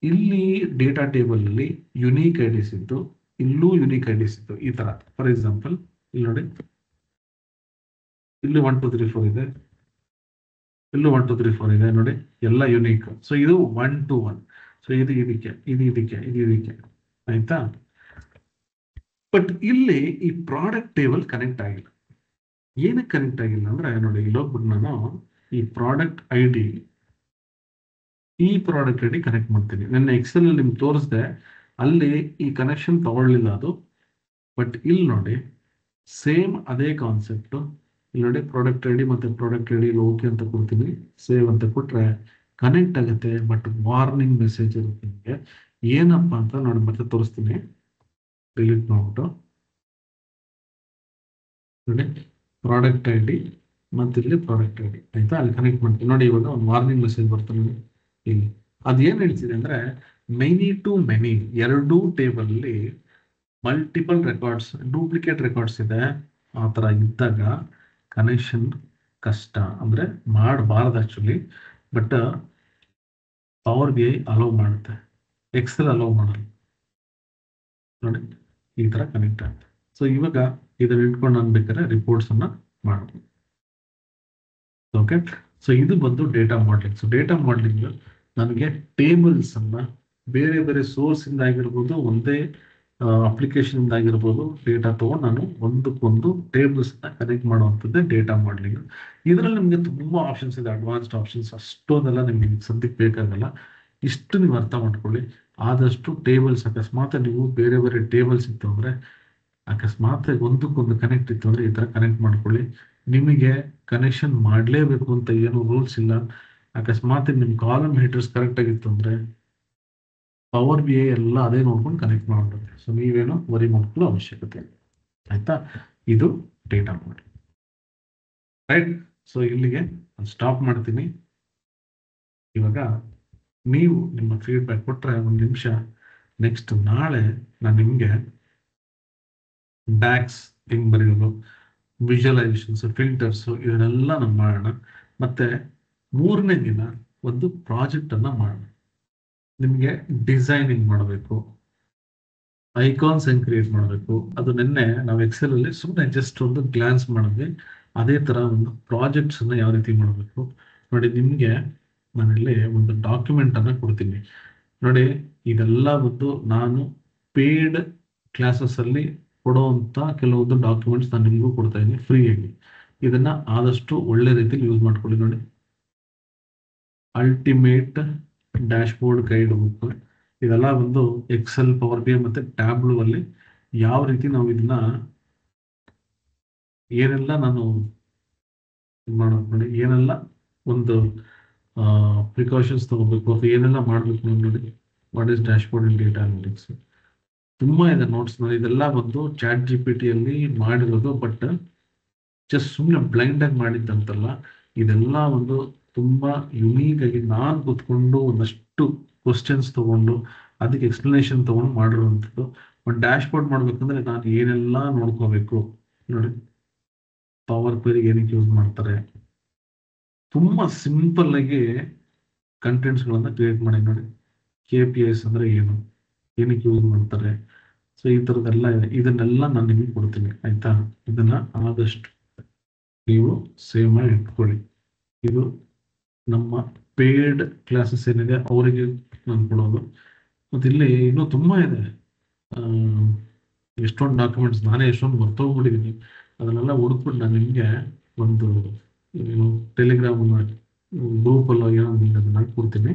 ಇಲ್ಲಿ ಡೇಟಾ ಟೇಬಲ್ ಅಲ್ಲಿ ಯುನೀಕ್ ಐಡಿಸ್ ಇದ್ದು, ಇಲ್ಲೂ ಯುನೀಕ್ ಐಡಿಸ್ ಇದ್ದು, ಈ ತರ. ಫಾರ್ ಎಕ್ಸಾಂಪಲ್ ಇಲ್ಲಿ ನೋಡಿ, ಇಲ್ಲಿ 1 2 3 4 ಇದೆ, ಇಲ್ಲೂ 1 2 3 4 ಇದೆ ನೋಡಿ, ಎಲ್ಲ ಯುನೀಕ್. ಸೊ ಇದು 1 to 1. ಸೊ ಇದು ಇದಕ್ಕೆ, ಇದು ಇದಕ್ಕೆ, ಇದು ಇದಕ್ಕೆ. ಆಯ್ತಾ, ಬಟ್ ಇಲ್ಲಿ ಈ ಪ್ರಾಡಕ್ಟ್ ಟೇಬಲ್ ಕನೆಕ್ಟ್ ಆಗಿಲ್ಲ. ಏನಕ್ಕೆ ಕನೆಕ್ಟ್ ಆಗಿಲ್ಲ ಅಂದ್ರೆ ನೋಡಿ, ಇಲ್ಲಿ ಹೋಗ್ಬಿಟ್ಟು ನಾನು ಈ ಪ್ರಾಡಕ್ಟ್ ಐ ಡಿ ಕನೆಕ್ಟ್ ಮಾಡ್ತೀನಿ. ನನ್ನ ಎಕ್ಸೆಲ್ ಅಲ್ಲಿ ನಿಮ್ಗೆ ತೋರಿಸ್ದೆ, ಅಲ್ಲಿ ಈ ಕನೆಕ್ಷನ್ ತಗೊಳ್ಳಿಲ್ಲ ಅದು. ಬಟ್ ಇಲ್ಲಿ ನೋಡಿ ಸೇಮ್ ಅದೇ ಕಾನ್ಸೆಪ್ಟ್. ಇಲ್ಲಿ ನೋಡಿ ಪ್ರಾಡಕ್ಟ್ ಐ ಡಿ ಮತ್ತೆ ಪ್ರಾಡಕ್ಟ್ ಐ ಡಿ ಓಕೆ ಅಂತ ಕೊಡ್ತೀನಿ, ಸೇವ್ ಅಂತ ಕೊಟ್ರೆ ಕನೆಕ್ಟ್ ಆಗುತ್ತೆ. ಬಟ್ ವಾರ್ನಿಂಗ್ ಮೆಸೇಜ್ ಇರುತ್ತೆ ನಿಮಗೆ. ಏನಪ್ಪಾ ಅಂತ ನೋಡಿ ಮತ್ತೆ ತೋರಿಸ್ತೀನಿ. ಡಿಲೀಟ್ ಮಾಡ್ಬಿಟ್ಟು ನೋಡಿ ಪ್ರಾಡಕ್ಟ್ ಐ ಡಿ ಮತ್ತೆ ಇಲ್ಲಿ ಪ್ರಾಡಕ್ಟ್ ಐ ಡಿ ಆಯ್ತಾ, ಅಲ್ಲಿ ಕನೆಕ್ಟ್ ಮಾಡ್ತೀನಿ ನೋಡಿ. ಇವಾಗ ಒಂದು ವಾರ್ನಿಂಗ್ ಮೆಸೇಜ್ ಬರ್ತದೆ ಇಲ್ಲಿ. ಅದೇನ್ ಹೇಳ್ತಿದೆ ಅಂದ್ರೆ ಮೆನಿ ಟು ಮೆನಿ, ಎರಡೂ ಟೇಬಲ್ ಅಲ್ಲಿ ಮಲ್ಟಿಪಲ್ ರೆಕಾರ್ಡ್ಸ್, ಡೂಪ್ಲಿಕೇಟ್ ರೆಕಾರ್ಡ್ಸ್ ಇದೆ. ಆ ಥರ ಇದ್ದಾಗ ಕನೆಕ್ಷನ್ ಕಷ್ಟ, ಅಂದ್ರೆ ಮಾಡಬಾರ್ದು actually. But power B I hello ಮಾಡುತ್ತೆ, ಎಕ್ಸೆಲ್ ಅಲೋ ಮಾಡಲ್ಲ ನೋಡಿ. ಈ ತರ ಕನೆಕ್ಟ್ ಆಗುತ್ತೆ. ಸೊ ಇವಾಗ ಇದನ್ನ ಇಟ್ಕೊಂಡು ನಾನು ಬೇಕಾದ್ರೆ ರಿಪೋರ್ಟ್ಸ್ ಅನ್ನ ಮಾಡ್ಬೋದು. ಓಕೆ, ಸೊ ಇದು ಬಂದು data modelling. So data modelling ನನಗೆ ಟೇಬಲ್ಸ್ ಅನ್ನ ಬೇರೆ ಬೇರೆ ಸೋರ್ಸ್ ಇಂದ ಆಗಿರ್ಬೋದು, ಒಂದೇ ಅಪ್ಲಿಕೇಶನ್ ಇಂದ ಆಗಿರ್ಬೋದು, ಡೇಟಾ ತಗೊಂಡು ನಾನು ಒಂದಕ್ಕೊಂದು ಟೇಬಲ್ಸ್ ಕನೆಕ್ಟ್ ಮಾಡುವಂಥದ್ದೇ ಡೇಟಾ ಮಾಡಲಿಂಗ್. ಇದರಲ್ಲಿ ನಿಮಗೆ ತುಂಬಾ ಆಪ್ಷನ್ಸ್ ಇದೆ, ಅಡ್ವಾನ್ಸ್ಡ್ ಆಪ್ಷನ್ಸ್. ಅಷ್ಟೊಂದೆಲ್ಲ ನಿಮ್ಗೆ ಸದ್ಯಕ್ಕೆ ಬೇಕಾಗಲ್ಲ. ಇಷ್ಟು ನೀವು ಅರ್ಥ ಮಾಡ್ಕೊಳ್ಳಿ. ಆದಷ್ಟು ಟೇಬಲ್ಸ್ ಅಕಸ್ಮಾತ್ ನೀವು ಬೇರೆ ಬೇರೆ ಟೇಬಲ್ಸ್ ಇತ್ತು ಅಂದ್ರೆ, ಅಕಸ್ಮಾತ್ ಒಂದಕ್ಕೊಂದು ಕನೆಕ್ಟ್ ಇತ್ತು ಅಂದ್ರೆ ಈ ತರ ಕನೆಕ್ಟ್ ಮಾಡ್ಕೊಳ್ಳಿ. ನಿಮಗೆ ಕನೆಕ್ಷನ್ ಮಾಡಲೇಬೇಕು ಅಂತ ಏನು ರೂಲ್ಸ್ ಇಲ್ಲ. ಅಕಸ್ಮಾತ್ ನಿಮ್ ಕಾಲಮ್ ಹೆಡರ್ಸ್ ಕರೆಕ್ಟ್ ಆಗಿತ್ತು ಅಂದ್ರೆ ಪವರ್ ಬಿ ಐ ಎಲ್ಲ ಅದೇ ನೋಡ್ಕೊಂಡು ಕನೆಕ್ಟ್ ಮಾಡ್ಬಿಡುತ್ತೆ. ಸೊ ನೀವೇನು ವರಿ ಮಾಡ್ಕೊಳ್ಳೋ ಅವಶ್ಯಕತೆ ಇಲ್ಲ. ಆಯ್ತಾ, ಇದು ಡೇಟಾ ಮಾಡಿ ರೈಟ್. ಸೊ ಇಲ್ಲಿಗೆ ಸ್ಟಾಪ್ ಮಾಡ್ತೀನಿ. ಇವಾಗ ನೀವು ನಿಮ್ಮ ಫೀಡ್ಬ್ಯಾಕ್ ಕೊಟ್ರೆ ಒಂದು ನಿಮಿಷ, ನೆಕ್ಸ್ಟ್ ನಾಳೆ ನಾನು ನಿಮ್ಗೆ ಬ್ಯಾಕ್ಸ್ ಹೆಂಗ್ ಬರೆಯೋದು, ವಿಜುವಲೈಸೇಷನ್ಸ್, ಫಿಲ್ಟರ್ಸ್, ಇದನ್ನೆಲ್ಲ ನಾವು ಮಾಡೋಣ. ಮತ್ತೆ ಮೂರನೇ ದಿನ ಒಂದು ಪ್ರಾಜೆಕ್ಟ್ ಅನ್ನ ಮಾಡೋಣ. ನಿಮ್ಗೆ ಡಿಸೈನಿಂಗ್ ಮಾಡಬೇಕು, ಐಕಾನ್ಸ್ ಹೆಂಗ್ ಕ್ರಿಯೇಟ್ ಮಾಡಬೇಕು. ಅದು ನಿನ್ನೆ ನಾವು ಎಕ್ಸೆಲ್ ಅಲ್ಲಿ ಸುಮ್ಮನೆ ಜಸ್ಟ್ ಒಂದು ಗ್ಲಾನ್ಸ್ ಮಾಡಿದ್ವಿ. ಅದೇ ತರ ಒಂದು ಪ್ರಾಜೆಕ್ಟ್ಸ್ ಅನ್ನ ಯಾವ ರೀತಿ ಮಾಡಬೇಕು ನೋಡಿ. ನಿಮ್ಗೆ ನಾನಿಲ್ಲಿ ಒಂದು ಡಾಕ್ಯುಮೆಂಟ್ ಅನ್ನ ಕೊಡ್ತೀನಿ ನೋಡಿ. ಇದೆಲ್ಲ ಒಂದು ನಾನು ಪೇಯ್ಡ್ ಕ್ಲಾಸಸ್ ಅಲ್ಲಿ ಕೊಡುವಂತ ಕೆಲವೊಂದು ಡಾಕ್ಯುಮೆಂಟ್ಸ್ ನಾನು ನಿಮಗೂ ಕೊಡ್ತಾ ಇದ್ದೀನಿ ಫ್ರೀಯಾಗಿ. ಇದನ್ನ ಆದಷ್ಟು ಒಳ್ಳೆ ರೀತಿಯಲ್ಲಿ ಯೂಸ್ ಮಾಡ್ಕೊಳ್ಳಿ ನೋಡಿ. Ultimate dash board guide book, ಇದೆಲ್ಲ ಒಂದು ಎಕ್ಸೆಲ್, ಪವರ್ ಬಿ ಐ ಮತ್ತೆ ಟ್ಯಾಬ್ಲೂ ಅಲ್ಲಿ ಯಾವ ರೀತಿ ನಾವು ಇದನ್ನ ಏನೆಲ್ಲ ನಾನು ಮಾಡೋದು ನೋಡಿ, ಏನೆಲ್ಲ ಒಂದು ಪ್ರಿಕಾಷನ್ಸ್ ತಗೋಬೇಕು ಅಥವಾ ಏನೆಲ್ಲ ಮಾಡ್ಬೇಕು ನೋಡಿ. What is dash board in data analytics, ತುಂಬಾ ಇದೆ ನೋಟ್ಸ್ ನೋಡಿ. ಇದೆಲ್ಲ ಒಂದು ಚಾಟ್ ಜಿ ಪಿ ಟಿ ಅಲ್ಲಿ ಮಾಡಿರೋದು. ಬಟ್ ಜಸ್ಟ್ ಸುಮ್ಮನೆ ಬ್ಲೈಂಡ್ ಆಗಿ ಮಾಡಿದ್ದಂತಲ್ಲ, ಇದೆಲ್ಲ ಒಂದು ತುಂಬಾ ಯುನೀಕ್ ಆಗಿ ನಾನು ಕೂತ್ಕೊಂಡು ಒಂದಷ್ಟು ಕ್ವಶನ್ಸ್ ತಗೊಂಡು ಅದಕ್ಕೆ ಎಕ್ಸ್ಪ್ಲನೇಷನ್ ತಗೊಂಡು ಮಾಡಿರುವಂಥದ್ದು. ಒಂದು ಡ್ಯಾಶ್ ಬೋರ್ಡ್ ಮಾಡ್ಬೇಕಂದ್ರೆ ನಾನು ಏನೆಲ್ಲ ನೋಡ್ಕೋಬೇಕು ನೋಡಿ. ಪವರ್ ಕ್ವೆರಿ ಏನಕ್ಕೆ ಯೂಸ್ ಮಾಡ್ತಾರೆ, ತುಂಬಾ ಸಿಂಪಲ್ ಆಗಿ ಕಂಟೆಂಟ್ಸ್ ಗಳನ್ನ ಕ್ರಿಯೇಟ್ ಮಾಡಿ ನೋಡಿ. ಕೆ ಪಿ ಐಸ್ ಅಂದ್ರೆ ಏನು, ಏನಕ್ಕೆ ಯೂಸ್ ಮಾಡ್ತಾರೆ, ಸೊ ಈ ತರದೆಲ್ಲ ಇದೆ. ಇದನ್ನೆಲ್ಲ ನಾನು ನಿಮಗೆ ಕೊಡ್ತೀನಿ ಆಯ್ತಾ. ಇದನ್ನ ಆದಷ್ಟು ನೀವು ಸೇವ್ ಮಾಡಿ ಇಟ್ಕೊಳ್ಳಿ. ಇದು ನಮ್ಮ ಪೇಯ್ಡ್ ಕ್ಲಾಸಸ್ ಏನಿದೆ ಅವರಿಗೆ ನಾನು ಕೊಡೋದು. ಮತ್ತೆ ಇಲ್ಲಿ ಇನ್ನೂ ತುಂಬಾ ಇದೆ, ಎಷ್ಟೊಂದು ಡಾಕ್ಯುಮೆಂಟ್ಸ್ ನಾನೇ ಎಷ್ಟೊಂದು ಮರ್ತೋಗ್ಬಿಟ್ಟಿದ್ದೀನಿ. ಅದನ್ನೆಲ್ಲ ಹುಡುಕ್ಬಿಟ್ಟು ನಾನು ನಿಮಗೆ ಒಂದು ಏನು ಟೆಲಿಗ್ರಾಮ್ ಗ್ರೂಪ್ ಅಲ್ಲ ಏನೋ ಅದನ್ನ ಕೊಡ್ತೀನಿ.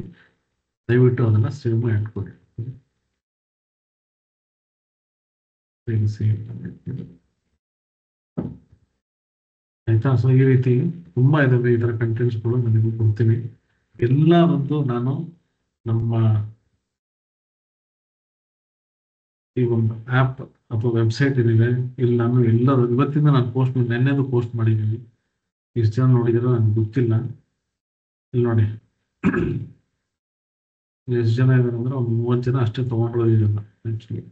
ದಯವಿಟ್ಟು ಅದನ್ನ ಸೇವ್ ಮಾಡಿ ಇಟ್ಕೊಳ್ಳಿ. ಆಯ್ತಾ. ಸೊ ಈ ರೀತಿ ತುಂಬಾ ಇದಾವೆ ಈ ತರ ಕಂಟೆಂಟ್ಸ್ಗಳು ನನಗೆ ಕೊಡ್ತೀನಿ. ಎಲ್ಲ ಒಂದು ನಾನು ನಮ್ಮ ಈ ಒಂದು ಆ್ಯಪ್ ಅಥವಾ ವೆಬ್ಸೈಟ್ ಏನಿದೆ ಇಲ್ಲಿ ನಾನು ಎಲ್ಲರೂ ಇವತ್ತಿಂದ ನಾನು ಪೋಸ್ಟ್ ನೆನ್ನೆದು ಪೋಸ್ಟ್ ಮಾಡಿದ್ದೀನಿ. ಇಷ್ಟು ಜನ ನೋಡಿದಿರೋ ನನಗೆ ಗೊತ್ತಿಲ್ಲ. ಇಲ್ಲಿ ನೋಡಿ ಎಷ್ಟು ಜನ ಇದ್ದಾರೆ ಅಂದ್ರೆ ಒಂದು 30 ಜನ ಅಷ್ಟೇ ತಗೊಂಡಿರೋದಿಲ್ಲ. ಆಕ್ಚುಲಿ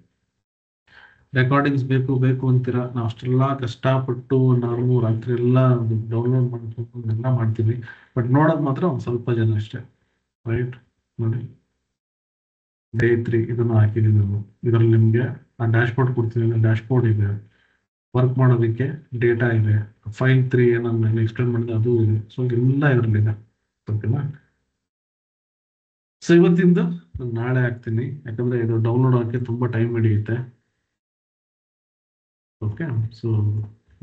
ರೆಕಾರ್ಡಿಂಗ್ಸ್ ಬೇಕು ಬೇಕು ಅಂತೀರಾ. ನಾವು ಅಷ್ಟೆಲ್ಲ ಕಷ್ಟಪಟ್ಟು ನಾವು ರಾತ್ರಿ ಎಲ್ಲ ಡೌನ್ಲೋಡ್ ಮಾಡ್ಕೊಂಡು ಎಲ್ಲ ಮಾಡ್ತೀವಿ. ಬಟ್ ನೋಡೋದು ಮಾತ್ರ ಒಂದು ಸ್ವಲ್ಪ ಜನ ಅಷ್ಟೇ ರೈಟ್. ನೋಡಿ ಡೇ 3 ಇದನ್ನು ಹಾಕಿದ್ದೀನಿ ನಾನು. ಇದರಲ್ಲಿ ನಿಮಗೆ ಆ ಡ್ಯಾಶ್ ಬೋರ್ಡ್ ಕೊಡ್ತೀನಿ. ಡ್ಯಾಶ್ ಬೋರ್ಡ್ ಇದೆ, ವರ್ಕ್ ಮಾಡೋದಕ್ಕೆ ಡೇಟಾ ಇದೆ, ಫೈಲ್ 3 ನಾನು ಎಕ್ಸ್ಪ್ಲೇನ್ ಮಾಡಿದೆ ಅದು ಇದೆ. ಸೊ ಎಲ್ಲ ಇದರಲ್ಲಿದೆ ಓಕೆನಾ. ಸೊ ಇವತ್ತಿಂದ ನಾನು ನಾಳೆ ಹಾಕ್ತೀನಿ, ಯಾಕಂದ್ರೆ ಇದು ಡೌನ್ಲೋಡ್ ಹಾಕಿ ತುಂಬಾ ಟೈಮ್ ಹಿಡಿಯುತ್ತೆ. ಓಕೆ, ಸೊ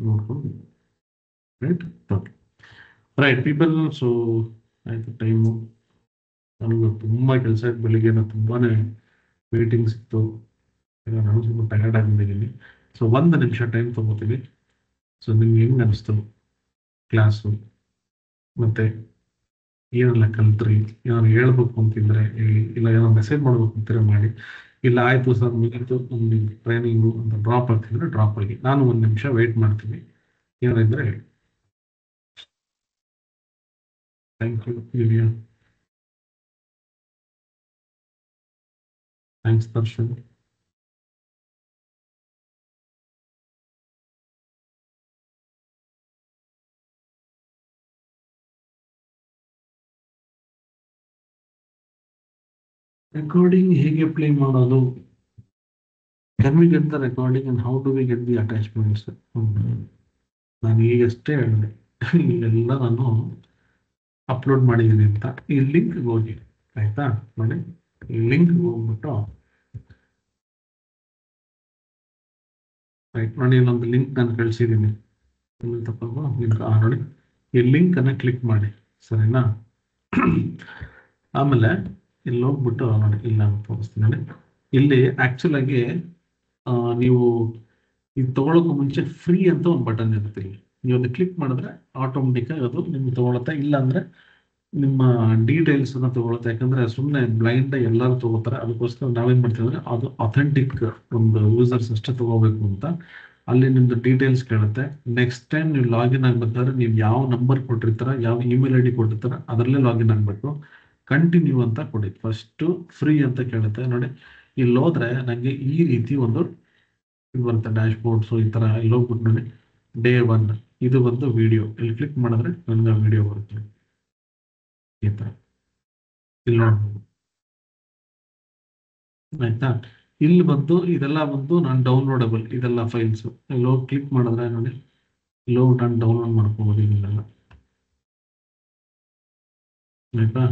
ನೋಡ್ಕೊಂಡು right. Okay right people. So ಆಯ್ತು, ಟೈಮು ನನಗೆ ತುಂಬ ಕೆಲಸ ಆಯ್ತು, ಬೆಳಿಗ್ಗೆ ತುಂಬಾನೇ ಮೀಟಿಂಗ್ಸ್ ಇತ್ತು, ನಾನು ಸ್ವಲ್ಪ ಟಯರ್ಡ್ ಆಗಿದ್ದೀನಿ. ಸೊ 1 ನಿಮಿಷ ಟೈಮ್ ತಗೋತೀವಿ. ಸೊ ನಿಮ್ಗೆ ಹೆಂಗೆ ಅನಿಸ್ತು ಕ್ಲಾಸು, ಮತ್ತೆ ಏನೆಲ್ಲ ಕಲ್ತ್ರಿ, ಏನಾದ್ರು ಹೇಳ್ಬೇಕು ಅಂತಿದ್ರೆ ಹೇಳಿ, ಇಲ್ಲ ಏನೋ ಮೆಸೇಜ್ ಮಾಡ್ಬೇಕು ಅಂತಿದ್ರೆ ಮಾಡಿ, ಇಲ್ಲ ಆಯ್ತು ಸರ್ ಮುಗೀತು ನಮ್ದು ಟ್ರೈನಿಂಗು ಅಂತ ಡ್ರಾಪ್ ಆಗ್ತಿದ್ರೆ ಡ್ರಾಪ್ ಆಗಿ, ನಾನು 1 ನಿಮಿಷ ವೆಯ್ಟ್ ಮಾಡ್ತೀನಿ, ಏನಾದ್ರೆ ಹೇಳಿ. Thank you Divya, thanks Darshan. Recording ಹೇಗೆ ಪ್ಲೇ ಮಾಡೋದು? Can we get the recording and how do we get the attachments? ನಾನು ಈಗಷ್ಟೇ ಹೇಳಿದೆ ಇಲ್ಲೆಲ್ಲ ನಾನು ಅಪ್ಲೋಡ್ ಮಾಡಿದ್ದೀನಿ ಅಂತ. ಈ ಲಿಂಕ್ ಹೋಗಿ, ಆಯ್ತಾ, ನೋಡಿ ಈ ಲಿಂಕ್ ಹೋಗ್ಬಿಟ್ಟು ರೈಟ್ ನೋಡಿ, ಇಲ್ಲೊಂದು ಲಿಂಕ್ ನಾನು ಕಳಿಸಿದ್ದೀನಿ, ನೋಡಿ ಈ ಲಿಂಕ್ ಅನ್ನ ಕ್ಲಿಕ್ ಮಾಡಿ, ಸರಿನಾ? ಆಮೇಲೆ ಇಲ್ಲಿ ಹೋಗ್ಬಿಟ್ಟು ನೋಡಿ, ಇಲ್ಲಿ ನಾನು ತೋರಿಸ್ತೀನಿ ನೋಡಿ, ಇಲ್ಲಿ ಆಕ್ಚುಲ್ ಆಗಿ ನೀವು ಇದು ತಗೊಳ್ಳೋಕೆ ಮುಂಚೆ ಫ್ರೀ ಅಂತ ಒಂದು ಬಟನ್ ಇರುತ್ತೆ, ಇಲ್ಲಿ ನೀವು ಒಂದು ಕ್ಲಿಕ್ ಮಾಡಿದ್ರೆ ಆಟೋಮೆಟಿಕ್ ಆಗಿ ಅದು ನಿಮ್ಗೆ ತಗೊಳುತ್ತೆ. ಇಲ್ಲ ಅಂದ್ರೆ ನಿಮ್ಮ ಡೀಟೇಲ್ಸ್ ಅನ್ನ ತಗೊಳುತ್ತೆ, ಯಾಕಂದ್ರೆ ಸುಮ್ಮನೆ ಬ್ಲೈಂಡ್ ಎಲ್ಲರೂ ತಗೋತಾರೆ. ಅದಕ್ಕೋಸ್ಕರ ನಾವೇನ್ ಮಾಡ್ತೀವಿ ಅಂದ್ರೆ ಅದು ಅಥೆಂಟಿಕ್ ಒಂದು ಯೂಸರ್ಸ್ ಅಷ್ಟೇ ತಗೋಬೇಕು ಅಂತ ಅಲ್ಲಿ ನಿಮ್ದು ಡೀಟೇಲ್ಸ್ ಕೇಳುತ್ತೆ. ನೆಕ್ಸ್ಟ್ ಟೈಮ್ ನೀವು ಲಾಗಿನ್ ಆಗ್ಬೇಕಾದ್ರೆ ನೀವು ಯಾವ ನಂಬರ್ ಕೊಟ್ಟಿರ್ತಾರ, ಯಾವ ಇಮೇಲ್ ಐ ಡಿ ಕೊಟ್ಟಿರ್ತಾರ ಅದರಲ್ಲೇ ಲಾಗಿನ್ ಆಗ್ಬೇಕು. ಕಂಟಿನ್ಯೂ ಅಂತ ಕೊಡಿ, ಫಸ್ಟ್ ಫ್ರೀ ಅಂತ ಕೇಳುತ್ತೆ ನೋಡಿ. ಇಲ್ಲಿ ಹೋದ್ರೆ ನನಗೆ ಈ ರೀತಿ ಒಂದು ಇದು ಬರುತ್ತೆ, ಡ್ಯಾಶ್ ಬೋರ್ಡ್ಸು ಈ ತರ. ಇಲ್ಲಿ ಹೋಗ್ಬಿಟ್ಟು ನೋಡಿ ಡೇ 1 ಇದು ಬಂದು ವಿಡಿಯೋ, ಇಲ್ಲಿ ಕ್ಲಿಕ್ ಮಾಡಿದ್ರೆ ನನಗೆ ವಿಡಿಯೋ ಬರುತ್ತೆ ಈ ತರ, ಇಲ್ಲಿ ನೋಡ್ಬೋದು ಆಯ್ತಾ. ಇಲ್ಲಿ ಬಂದು ಇದೆಲ್ಲ ಬಂದು ನಾನು ಡೌನ್ಲೋಡಬಲ್ ಇದೆಲ್ಲ ಫೈಲ್ಸ್, ಇಲ್ಲಿ ಹೋಗಿ ಕ್ಲಿಕ್ ಮಾಡಿದ್ರೆ ನೋಡಿ ಇಲ್ಲಿ ಹೋಗಿ ನಾನು ಡೌನ್ಲೋಡ್ ಮಾಡ್ಕೋಬೋದು ಇದನ್ನೆಲ್ಲ, ಆಯ್ತಾ.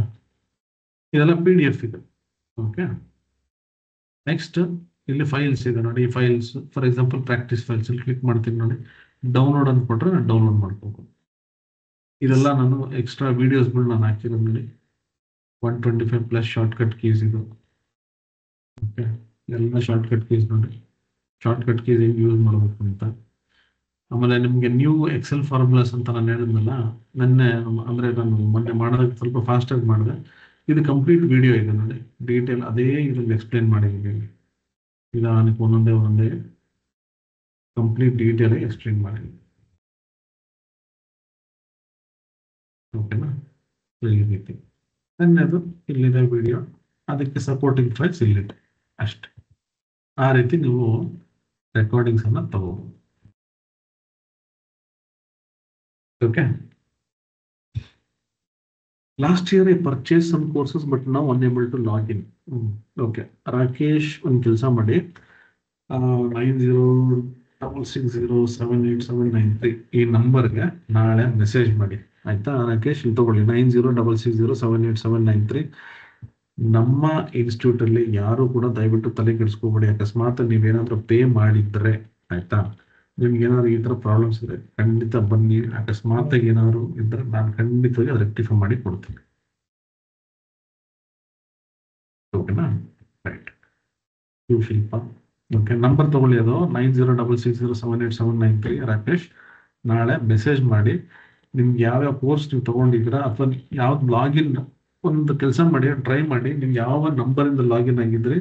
ಇದೆಲ್ಲ PDF ಇದೆ. ಓಕೆ, ನೆಕ್ಸ್ಟ್ ಇಲ್ಲಿ ಫೈಲ್ಸ್ ಇದೆ ನೋಡಿ, ಈ files for example practice files, ಇಲ್ಲಿ ಕ್ಲಿಕ್ ಮಾಡ್ತೀನಿ ನೋಡಿ, ಡೌನ್ಲೋಡ್ ಅಂತ ಕೊಟ್ರೆ ನಾನು ಡೌನ್ಲೋಡ್ ಮಾಡ್ಕೋಬೋದು. ಇದೆಲ್ಲ ನಾನು ಎಕ್ಸ್ಟ್ರಾ ವಿಡಿಯೋಸ್ಗಳು ನಾನು ಹಾಕಿರೋದು ನೋಡಿ, 125+ ಶಾರ್ಟ್ಕಟ್ ಕೀಸ್ ಇದು. ಓಕೆ, ಎಲ್ಲ ಶಾರ್ಟ್ಕಟ್ ಕೀಸ್ ನೋಡಿ, ಶಾರ್ಟ್ಕಟ್ ಕೀಸ್ ಹೆಂಗೆ ಯೂಸ್ ಮಾಡಬೇಕು ಅಂತ. ಆಮೇಲೆ ನಿಮಗೆ ನ್ಯೂ ಎಕ್ಸೆಲ್ ಫಾರ್ಮುಲಾಸ್ ಅಂತ ನಾನು ಹೇಳಿದ್ನಲ್ಲ ನೆನ್ನೆ, ಅಂದ್ರೆ ನಾನು ಮೊನ್ನೆ ಮಾಡೋದಕ್ಕೆ ಸ್ವಲ್ಪ ಫಾಸ್ಟಾಗಿ ಮಾಡಿದೆ. ಇದು ಕಂಪ್ಲೀಟ್ ವಿಡಿಯೋ ಇದೆ ನೋಡಿ, ಡೀಟೇಲ್ ಅದೇ ಇದ್ರಲ್ಲಿ ಎಕ್ಸ್ಪ್ಲೇನ್ ಮಾಡಿದ್ದೀನಿ, ನಿಧಾನಕ್ಕೆ ಒಂದೊಂದೇ ಕಂಪ್ಲೀಟ್ ಡೀಟೇಲ್ ಎಕ್ಸ್ಪ್ಲೇನ್ ಮಾಡಿದ್ದೀನಿ. ಓಕೆನಾ, ಈ ರೀತಿ ನನ್ನದು ಇಲ್ಲಿದೆ ವಿಡಿಯೋ, ಅದಕ್ಕೆ ಸಪೋರ್ಟಿಂಗ್ ಫೈಲ್ಸ್ ಇಲ್ಲಿದೆ ಅಷ್ಟೆ. ಆ ರೀತಿ ನೀವು ರೆಕಾರ್ಡಿಂಗ್ಸ್ ಅನ್ನ ತಗೋಬಹುದು. Okay, last year I purchase some courses but ನಾವು unable to log in. Okay, Rakesh ಒಂದು ಕೆಲಸ ಮಾಡಿ, 9066078793 ಈ ನಂಬರ್ಗೆ ನಾಳೆ ಮೆಸೇಜ್ ಮಾಡಿ, ಆಯ್ತಾ. ರಾಕೇಶ್ ಇಲ್ಲಿ ತಗೊಳ್ಳಿ, 9066078793. ನಮ್ಮ ಇನ್ಸ್ಟಿಟ್ಯೂಟ್ ಅಲ್ಲಿ ಯಾರು ಕೂಡ ದಯವಿಟ್ಟು ತಲೆ ಕೆಡಿಸ್ಕೋಬೇಡಿ. ಅಕಸ್ಮಾತ್ ನೀವೇನಾದ್ರೂ ಪೇ ಮಾಡಿದ್ರೆ, ಆಯ್ತಾ, ನಿಮ್ಗೆ ಏನಾದ್ರು ಈ ತರ ಪ್ರಾಬ್ಲಮ್ಸ್ ಇದೆ ಖಂಡಿತ ಬನ್ನಿ. ಅಕಸ್ಮಾತ್ ಏನಾದ್ರು ಇದ್ರೆ ನಾನು ಖಂಡಿತವಾಗಿ ಅದು ರೆಕ್ಟಿಫೈ ಮಾಡಿ ಕೊಡ್ತೀನಿ. ಓಕೆನಾ, ರೈಟ್. ಶಿಲ್ಪ, ಓಕೆ, ನಂಬರ್ ತಗೊಳ್ಳಿ, ಅದು 9066078793. ರಾಕೇಶ್ ನಾಳೆ ಮೆಸೇಜ್ ಮಾಡಿ, ನಿಮ್ಗೆ ಯಾವ್ಯಾವ ಕೋರ್ಸ್ ನೀವು ತಗೊಂಡಿದ್ದೀರಾ ಅಥವಾ ಯಾವ್ದು ಲಾಗಿನ್, ಒಂದು ಕೆಲಸ ಮಾಡಿ, ಟ್ರೈ ಮಾಡಿ, ನಿಮ್ಗೆ ಯಾವ ನಂಬರ್ ಇಂದ ಲಾಗಿನ್ ಆಗಿದ್ರಿ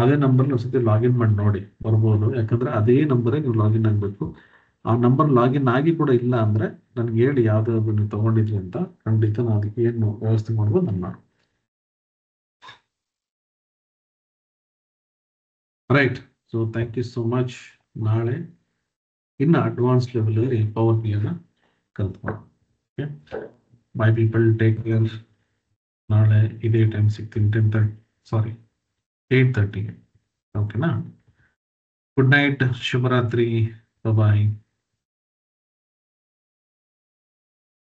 ಅದೇ ನಂಬರ್ ಒಂದ್ಸತಿ ಲಾಗಿನ್ ಮಾಡಿ ನೋಡಿ, ಬರ್ಬೋದು. ಯಾಕಂದ್ರೆ ಅದೇ ನಂಬರೇ ನೀವು ಲಾಗಿನ್ ಆಗ್ಬೇಕು. ಆ ನಂಬರ್ ಲಾಗಿನ್ ಆಗಿ ಕೂಡ ಇಲ್ಲ ಅಂದ್ರೆ ನನ್ಗೆ ಹೇಳಿ ಯಾವ್ದಾದ್ರು ನೀವು ತಗೊಂಡಿದ್ರಿ ಅಂತ, ಖಂಡಿತ ನಾನು ಅದಕ್ಕೆ ಏನು ವ್ಯವಸ್ಥೆ ಮಾಡ್ಬೋದು ನಾನು ಮಾಡು. Right, so thank you so much. ನಾಳೆ ಇನ್ನು ಅಡ್ವಾನ್ಸ್ ಲೆವೆಲ್ ಅಲ್ಲಿ ಪವರ್ ಬಿ ಅನ್ನ ಕಲ್ತ್ಕೊಳ್ಳೋಣ. Okay, bye people, take care. ನಾಳೆ ಇದೇ ಟೈಮ್ ಸಿಗ್ತೀನಿ, 8:30ಗೆ. ಓಕೆನಾ, ಗುಡ್ ನೈಟ್, ಶುಭರಾತ್ರಿ, ಬಾಯ್.